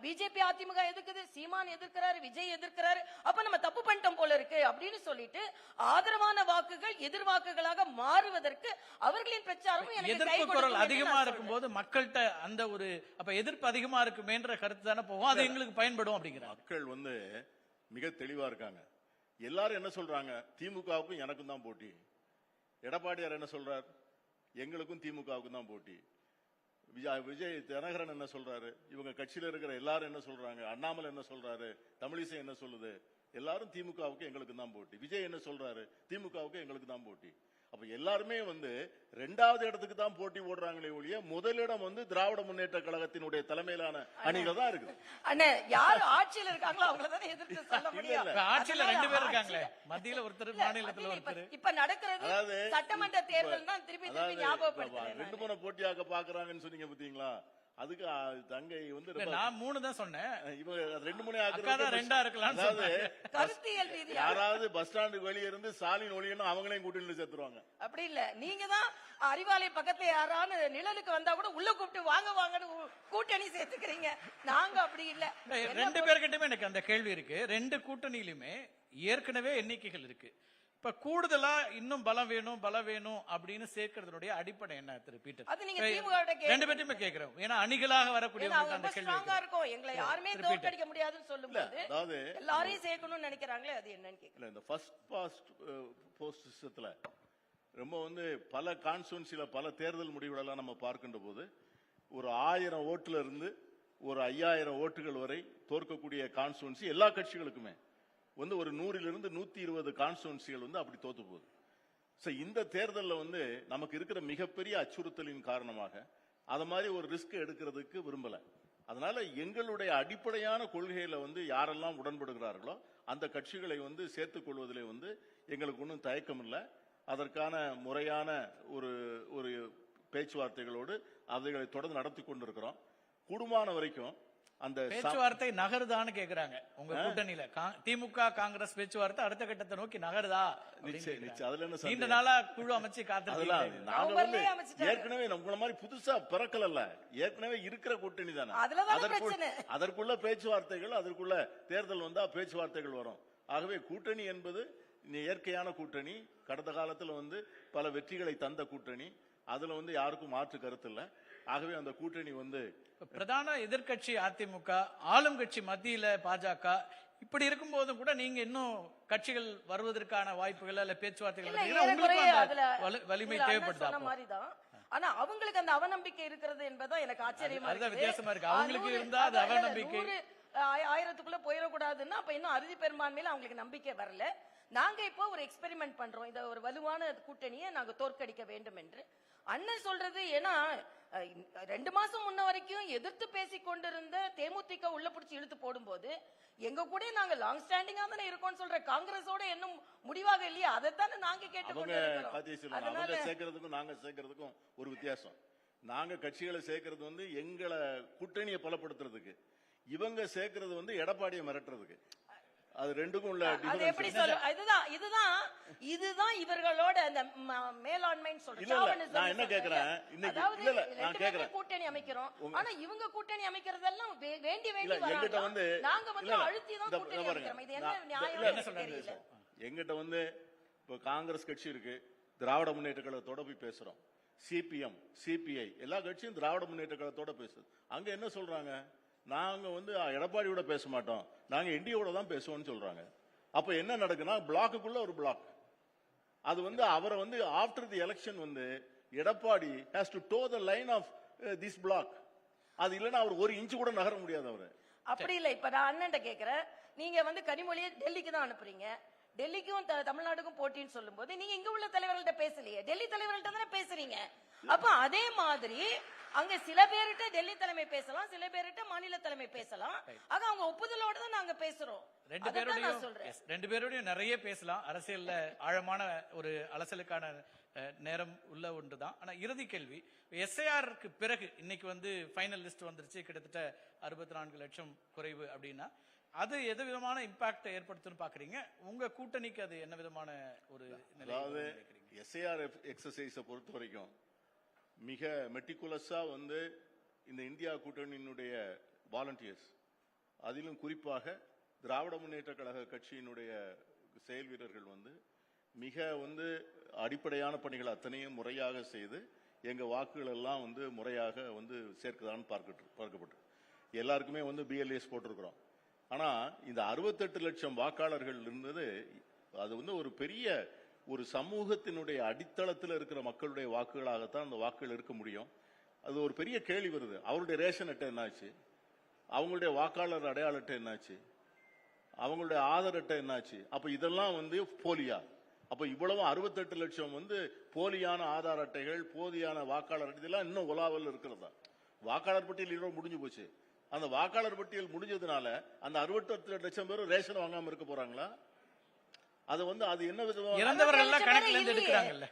பிஜேபி அதிமுக எதிர்க்குது, சீமான் எதிர்க்கிறாரு, விஜய் எதிர்க்கிறாரு. அப்ப நம்ம தப்பு பண்ணிட்டோம் போல இருக்கு அப்படின்னு சொல்லிட்டு ஆதரவான வாக்குகள் எதிர்வாக்குகளாக மாறுவதற்கு அவர்களின் பிரச்சாரமும் எனக்கு எதிர்ப்பு குரல் அதிகமா இருக்கும் போது மக்கள்கிட்ட அந்த ஒரு அப்ப எதிர்ப்பு அதிகமா இருக்குமேன்ற கருத்து தானே போகும். அது எங்களுக்கு பயன்படும் அப்படிங்கிறாங்க. மக்கள் வந்து மிக தெளிவா இருக்காங்க. எல்லாரும் என்ன சொல்றாங்க? திமுகவுக்கும் எனக்கும் தான் போட்டி. எடப்பாடியார் என்ன சொல்றார்? எங்களுக்கும் திமுகவுக்கும் தான் போட்டி. விஜய் தினகரன் என்ன சொல்றாரு? இவங்க கட்சியில இருக்கிற எல்லாரும் என்ன சொல்றாங்க? அண்ணாமலை என்ன சொல்றாரு? தமிழிசை என்ன சொல்லுது? எல்லாரும் திமுகவுக்கு எங்களுக்கு தான் போட்டி. விஜய் என்ன சொல்றாரு? திமுகவுக்கு எங்களுக்கு தான் போட்டி. அப்ப எல்லாருமே வந்து 2வது இடத்துக்கு தான் போட்டி போடுறாங்களே ஒழிய முதலிடம் வந்து திராவிட முன்னேற்ற கழகத்தினுடைய தலைமையிலான அணிகள் தான் இருக்குது. அண்ணே, யார் ஆட்சியில் இருக்காங்களோ அவங்கள தான் எதிர்த்து சொல்ல முடியும். ஆட்சியில 2 பேர் இருக்காங்களே, மத்தியில ஒருத்தர், மாநிலத்துல ஒருத்தர். இப்ப நடக்கிறது சட்டமன்ற தேர்தல் தான். திருப்பி ஞாபகப்படுத்துறேன். 2 முனை போட்டியாக பாக்குறாங்கன்னு சொன்னீங்க பாத்தீங்களா? அதுக்கு தங்கை வந்து நான் 3 தான் சொன்னேன். இவங்க 2 முனை ஆக்குறது 2ஆ இருக்கலாம். கருத்தியல் ரீதியா யாராவது பஸ் ஸ்டாண்டுக்கு வெளியே இருந்து ஸ்டாலின் ஒளியணும் அவங்களையும் கூட்டணியில சேர்த்துருவாங்க. அப்படி இல்ல, நீங்க தான் அறிவாலய பக்கத்துல யாரான நிழலுக்கு வந்தா கூட உள்ள கூப்பிட்டு வாங்க வாங்கன்னு கூட்டணி சேர்த்துக்கிறீங்க. நாங்க அப்படி இல்ல. 2 பேர்கிட்டயுமே எனக்கு அந்த கேள்வி இருக்கு. 2 கூட்டணியிலுமே ஏற்கனவே எண்ணிக்கைகள் இருக்கு. இப்ப கூடுதலா இன்னும் பலம் வேணும் அப்படின்னு சேர்க்கிறதுடைய அடிப்படை என்ன திரு பீட்டர்? அது நீங்க திமுகவோட 2 பேருமே கேக்குறோம். ஏன்னா அணிகளாக வரக்கூடியவங்க அந்த கேள்வி இருக்கும். எங்களை யாருமே தோற்கடிக்க முடியாதுன்னு சொல்லும்போது எல்லாரையும் சேர்க்கணும்னு நினைக்கிறாங்களே, அது என்னன்னு கேக்குறேன். இந்த ஃபர்ஸ்ட் பாஸ்ட் போஸ்ட் சிஸ்டத்துல ரொம்ப வந்து பல கான்ஸ்டிட்யூன்சில பல தேர்தல் முடிவுகளெல்லாம் நம்ம பார்க்கின்ற போது ஒரு 1000 ஓட்டுல இருந்து ஒரு 5000 ஓட்டுகள் வரை தோற்கக்கூடிய கான்ஸ்டிட்யூன்சி எல்லா கட்சிகளுக்குமே வந்து ஒரு 100லிருந்து 120 கான்ஸ்டிட்யூன்சிகள் வந்து அப்படி தோத்து போகுது. இந்த தேர்தலில் வந்து நமக்கு இருக்கிற மிகப்பெரிய அச்சுறுத்தலின் காரணமாக அத மாதிரி ஒரு ரிஸ்க் எடுக்கிறதுக்கு விரும்பல. அதனால எங்களுடைய அடிப்படையான கொள்கையில வந்து யாரெல்லாம் உடன்படுகிறார்களோ அந்த கட்சிகளை வந்து சேர்த்துக் கொள்வதிலே வந்து எங்களுக்கு ஒன்றும் தயக்கம் இல்லை. அதற்கான முறையான ஒரு பேச்சுவார்த்தைகளோடு அவைகளை தொடர்ந்து நடத்தி கொண்டிருக்கிறோம். கூடுமான வரைக்கும் அந்த பேச்சுவார்த்தை நகருதான்னு கேக்குறாங்க. உங்க கூட்டணியில திமுக காங்கிரஸ் பேச்சுவார்த்தை அடுத்த கட்டத்தை நோக்கி நகருதா? அதுல என்ன நீண்ட நாளா குழு அமைச்சு காத்திருக்கீங்க. ஏற்கனவே நம்மள மாதிரி புதுசா பிறக்கல, ஏற்கனவே இருக்கிற கூட்டணி தானே. அதற்குள்ள பேச்சுவார்த்தைகள், அதற்குள்ள தேர்தல் வந்தா பேச்சுவார்த்தைகள் வரும். ஆகவே கூட்டணி என்பது இயற்கையான கூட்டணி. கடந்த காலத்துல வந்து பல வெற்றிகளை தந்த கூட்டணி. அதுல வந்து யாருக்கும் மாற்று கருத்து இல்ல. ஆகவே அந்த கூட்டணி வந்து பிரதான எதிர்கட்சி அதிமுக, ஆளும் கட்சி மத்தியில பாஜக, இப்படி இருக்கும் போதும் கூட நீங்க இன்னும் கட்சிகள் வருவதற்கான வாய்ப்புகள் அல்ல பேச்சுவார்த்தைகள் வலிமை தேவைப்படுதா? ஆனா அவங்களுக்கு அந்த அவநம்பிக்கை இருக்கிறது என்பதா எனக்கு ஆச்சரியமா இருக்கு. வித்தியாசமா இருக்கு. அவங்களுக்கு இருந்தா அது அவநம்பிக்கை. 1000க்குள்ள போயிடக்கூடாதுன்னா அப்ப இன்னும் அறுதி பெரும்பான்மையில அவங்களுக்கு நம்பிக்கை வரல. நாங்க இப்போ ஒரு எக்ஸ்பெரிமெண்ட் பண்றோம், இந்த ஒரு வலுவான கூட்டணியை நாங்க தோற்கடிக்க வேண்டும் என்று. அண்ணன் சொல்றது ஏன்னா 2 மாசம் முன்ன வரைக்கும் எதிர்த்து பேசிக் கொண்டிருந்த தேமுதிக உள்ள பிடிச்சி இழுத்து போடும்போது எங்க கூட நாங்க லாங் ஸ்டாண்டிங்கா தானே இருக்கோம்னு சொல்ற காங்கிரஸோட இன்னும் முடிவாக இல்லையா, அதைத்தானே நாங்க கேட்டுக்கொண்டிருக்கிறோம். அவங்க சேர்க்கறதுக்கும் நாங்க சேர்க்கறதுக்கும் ஒரு வித்தியாசம். நாங்க கட்சிகளை சேர்க்கறது வந்து எங்களை கூட்டணியை பலப்படுத்துறதுக்கு, இவங்க சேர்க்கறது வந்து எடப்பாடியை மிரட்டுறதுக்கு. அது ரெண்டுக்கும் உள்ள எப்படி சொல்ல, இதுதான் இவர்களோட அந்த மேலாண்மைன்னு சொல்றேன். நான் என்ன கேக்குறேன், இன்னைக்கு கூட்டணி அமைக்கிறோம், ஆனா இவங்க கூட்டணி அமைக்கிறதெல்லாம் வேண்டி வராங்க. நாங்க வந்து அழுத்தி தான் கூட்டணி அமைக்கிறோம். இது என்ன நியாயம் தெரியல. எங்கிட்ட வந்து இப்போ காங்கிரஸ் கட்சி இருக்கு, திராவிட முன்னேற்ற கழகத்தோட போய் பேசுறோம். சிபிஎம், சிபிஐ எல்லா கட்சியும் திராவிட முன்னேற்ற கழகத்தோட பேசுது. அங்க என்ன சொல்றாங்க, நாங்க வந்து எடப்பாடியோட பேச மாட்டோம், நாங்க என்டிஏவோட தான் பேசுவோம்னு சொல்றாங்க. அப்ப என்ன நடக்குன்னா பிளாக்குள்ள ஒரு பிளாக். அது வந்து அவரை வந்து ஆஃப்டர் தி எலெக்ஷன் வந்து Edappadi has to toe the line of this block. அது இல்லைன்னா அவர் ஒரு இன்ச்சு கூட நகர முடியாது. அவரு அப்படி இல்லை. இப்ப நான் அண்ணன்ட்ட கேக்குறேன், நீங்க வந்து கனிமொழியை டெல்லிக்கு தான் அனுப்புறீங்க, டெல்லிக்கும் தமிழ்நாடுக்கும் போட்டின்னு சொல்லும் போது நீங்க இங்க உள்ள தலைவர்கள்ட்ட பேசலையே, டெல்லி தலைவர்கள்ட்ட தானே பேசுறீங்க. அப்ப அதே மாதிரி அங்க சில பேர்கிட்ட டெல்லி தலைமை பேசலாம், சில பேர்கிட்ட மாநில தலைமை பேசலாம். ஆக அவங்க ஒப்புதலோட தான் நாங்க பேசுறோம். ரெண்டு பேரோடையும் நிறைய பேசலாம். அரசியல்ல ஆழமான ஒரு அலசலுக்கான நேரம் உள்ள ஒன்றுதான். ஆனா இறுதி கேள்வி, எஸ்ஐஆருக்கு பிறகு இன்னைக்கு வந்து ஃபைனல் லிஸ்ட் வந்துருச்சு, கிட்டத்தட்ட 64 லட்சம் குறைவு அப்படின்னா அது எது விதமான இம்பாக்ட் ஏற்படுத்துன்னு பாக்குறீங்க? உங்க கூட்டணிக்கு அது என்ன விதமான ஒரு அதாவது எஸ்ஐஆர் எக்ஸசைஸை பொறுத்த வரைக்கும் மிக மெட்டிகுலஸா வந்து இந்த இந்தியா கூட்டணியினுடைய வாலண்டியர்ஸ், அதிலும் குறிப்பாக திராவிட முன்னேற்ற கழக கட்சியினுடைய செயல் வீரர்கள் வந்து மிக வந்து அடிப்படையான பணிகள் அத்தனையும் முறையாக செய்து எங்க வாக்குகள் எல்லாம் வந்து முறையாக வந்து சேர்க்குதான்னு பார்க்கப்பட்டு எல்லாருக்குமே வந்து பிஎல்ஏஸ் போட்டிருக்கிறோம். ஆனா இந்த 68 லட்சம் வாக்காளர்கள் இருந்தது, அது வந்து ஒரு பெரிய ஒரு சமூகத்தினுடைய அடித்தளத்தில் இருக்கிற மக்களுடைய வாக்குகளாகத்தான் அந்த வாக்குகள் இருக்க முடியும். அது ஒரு பெரிய கேள்வி வருது, அவருடைய ரேஷன் அட்டை என்னாச்சு, அவங்களுடைய வாக்காளர் அடையாள அட்டை என்னாச்சு, அவங்களுடைய ஆதார் அட்டை என்னாச்சு? அப்ப இதெல்லாம் வந்து போலியா? அப்ப இவ்வளவு 68 லட்சம் வந்து போலியான ஆதார் அட்டைகள், போலியான வாக்காளர் அட்டை, இதெல்லாம் இன்னும் உலாவல் இருக்கிறதா? வாக்காளர் பட்டியல் இன்னும் முடிஞ்சு போச்சு. அந்த வாக்காளர் பட்டியல் முடிஞ்சதுனால அந்த 68 லட்சம் பேரும் ரேஷன் வாங்காம இருக்க போறாங்களா? அது வந்து அது என்ன விதமாக இறந்தவர்கள் கணக்குல இருந்து எடுக்கிறாங்கல்ல,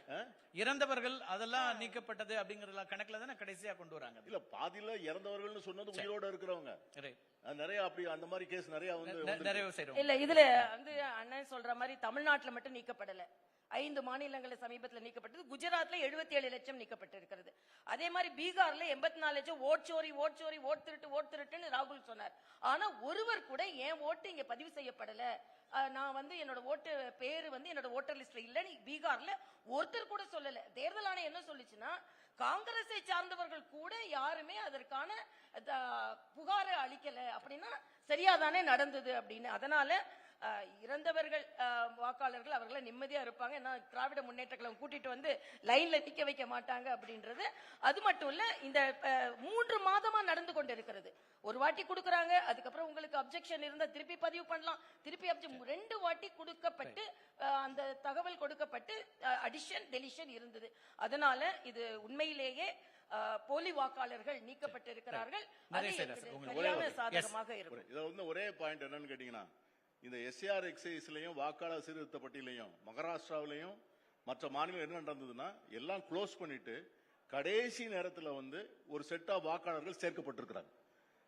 இறந்தவர்கள் அதெல்லாம் நீக்கப்பட்டது அப்படிங்கறதெல்லாம் கணக்குல தானே கடைசியா கொண்டு வராங்க. இல்ல பாதியில இறந்தவர்கள் சொன்னது உயிரோட இருக்கிறவங்க நிறைய, அப்படி அந்த மாதிரி கேஸ் நிறைய வந்து நிறைய செய்றோம். இல்ல இதுல வந்து அண்ணன் சொல்ற மாதிரி தமிழ்நாட்டுல மட்டும் நீக்கப்படல, 5 மாநிலங்களில் சமீபத்தில் நீக்கப்பட்டது. குஜராத்ல 77 லட்சம் நீக்கப்பட்டிருக்கிறது. அதே மாதிரி பீகார்ல 84 லட்சம் ஓட் திருட்டுன்னு ராகுல் சொன்னார். ஆனா ஒருவர் கூட என் ஓட்டு இங்க பதிவு செய்யப்படல, நான் வந்து என்னோட ஓட்டு பேரு வந்து என்னோட ஓட்டர் லிஸ்ட்ல இல்லன்னு பீகார்ல ஒருத்தர் கூட சொல்லல. தேர்தல் ஆணையம் என்ன சொல்லுச்சுன்னா, காங்கிரஸை சார்ந்தவர்கள் கூட யாருமே அதற்கான புகாரை அளிக்கல, அப்படின்னா சரியாதானே நடந்தது அப்படின்னு. அதனால இறந்தவர்கள் வாக்காளர்கள் அவர்களை நிம்மதியா இருப்பாங்க. திராவிட முன்னேற்ற கழகம் கூட்டிட்டு வந்து லைன்ல நிக்க வைக்க மாட்டாங்க அப்படின்றது. அது மட்டும் இல்ல, இந்த 3 மாதமா நடந்து கொண்டு இருக்கிறது. ஒரு வாட்டி கொடுக்கறாங்க, அதுக்கப்புறம் உங்களுக்கு அப்ஜெக்ஷன் இருந்தா திருப்பி பதிவு பண்ணலாம், திருப்பி 2 வாட்டி கொடுக்கப்பட்டு அந்த தகவல் கொடுக்கப்பட்டு அடிஷன் டெலிஷன் இருந்தது. அதனால இது உண்மையிலேயே போலி வாக்காளர்கள் நீக்கப்பட்டிருக்கிறார்கள். சாதகமாக இருக்கும். ஒரே பாயிண்ட் என்னன்னு கேட்டீங்கன்னா, இந்த எஸ்ஆர் எக்ஸைஸ்லயும் வாக்காளர் சீர்திருத்த பட்டியலையும் மகாராஷ்டிராவிலையும் மற்ற மாநிலம் என்ன நடந்ததுன்னா, எல்லாம் க்ளோஸ் பண்ணிட்டு கடைசி நேரத்தில் வந்து ஒரு செட் ஆஃப் வாக்காளர்கள் சேர்க்கப்பட்டிருக்கிறாங்க.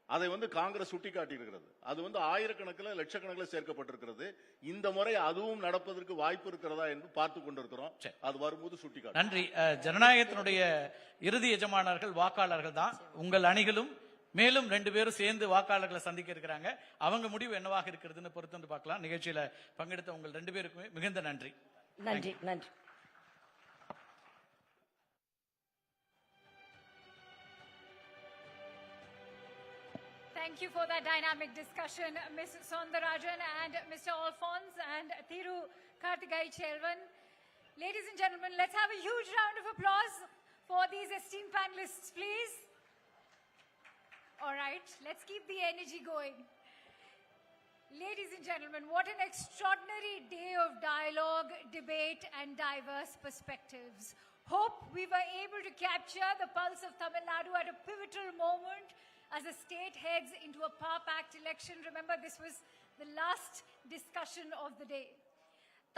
அதை வந்து காங்கிரஸ் சுட்டி காட்டியிருக்கிறது. அது வந்து ஆயிரக்கணக்கில் லட்சக்கணக்கில் சேர்க்கப்பட்டிருக்கிறது. இந்த முறை அதுவும் நடப்பதற்கு வாய்ப்பு இருக்கிறதா என்று பார்த்து கொண்டிருக்கிறோம். அது வரும்போது சுட்டி காட்டு. நன்றி. ஜனநாயகத்தினுடைய இறுதி எஜமானர்கள் வாக்காளர்கள் தான். உங்கள் அணிகளும் மேலும் 2 பேரும் சேர்ந்து வாக்காளர்களை சந்திக்க இருக்கிறாங்க. அவங்க முடிவு என்னவாக இருக்கிறதுன்னு பொறுத்து வந்து பார்க்கலாம். நிகழ்ச்சியில பங்கெடுத்த உங்கள் 2 பேருக்குமே மிகுந்த நன்றி. நன்றி. நன்றி. Thank you for that dynamic discussion, Ms. Soundarajan and Mr. Alphonse and Thiru Kartigai Chelvan. Ladies and gentlemen, let's have a huge round of applause for these esteemed panelists, please. All right, let's keep the energy going. Ladies and gentlemen, what an extraordinary day of dialogue, debate, and diverse perspectives. Hope we were able to capture the pulse of Tamil Nadu at a pivotal moment as the state heads into a power-packed election. Remember, this was the last discussion of the day.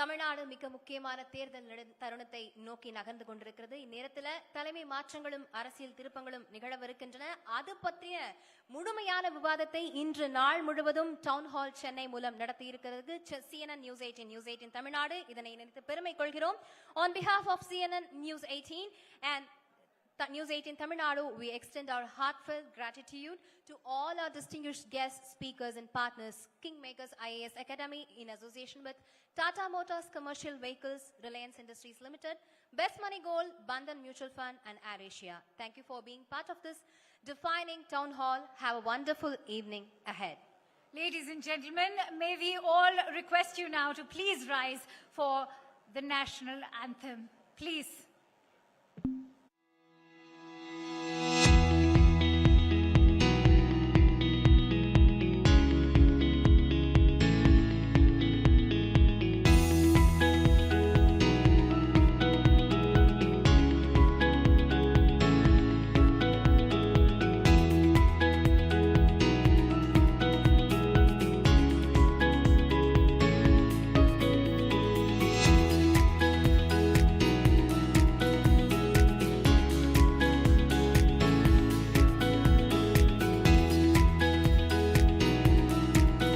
Tamil Nadu மிக முக்கியமான தேர்தல் தருணத்தை நோக்கி நகர்ந்து கொண்டிருக்கிறது. இந்நேரத்தில் தலைமை மாற்றங்களும் அரசியல் திருப்பங்களும் நிகழவிருக்கின்றன. அது பற்றிய முழுமையான விவாதத்தை இன்று நாள் முழுவதும் டவுன் ஹால் சென்னை மூலம் நடத்தி இருக்கிறது CNN News 18 News 18 தமிழ்நாடு. இதனை நினைத்து பெருமை கொள்கிறோம். On behalf of CNN News 18 and News 18 Tamil Nadu, we extend our heartfelt gratitude to all our distinguished guests, speakers and partners. Kingmakers IAS Academy in association with Tata Motors Commercial Vehicles, Reliance Industries Limited, Best Money Gold, Bandhan Mutual Fund and AirAsia. Thank you for being part of this defining town hall. Have a wonderful evening ahead. Ladies and gentlemen, may we all request you now to please rise for the national anthem. Please.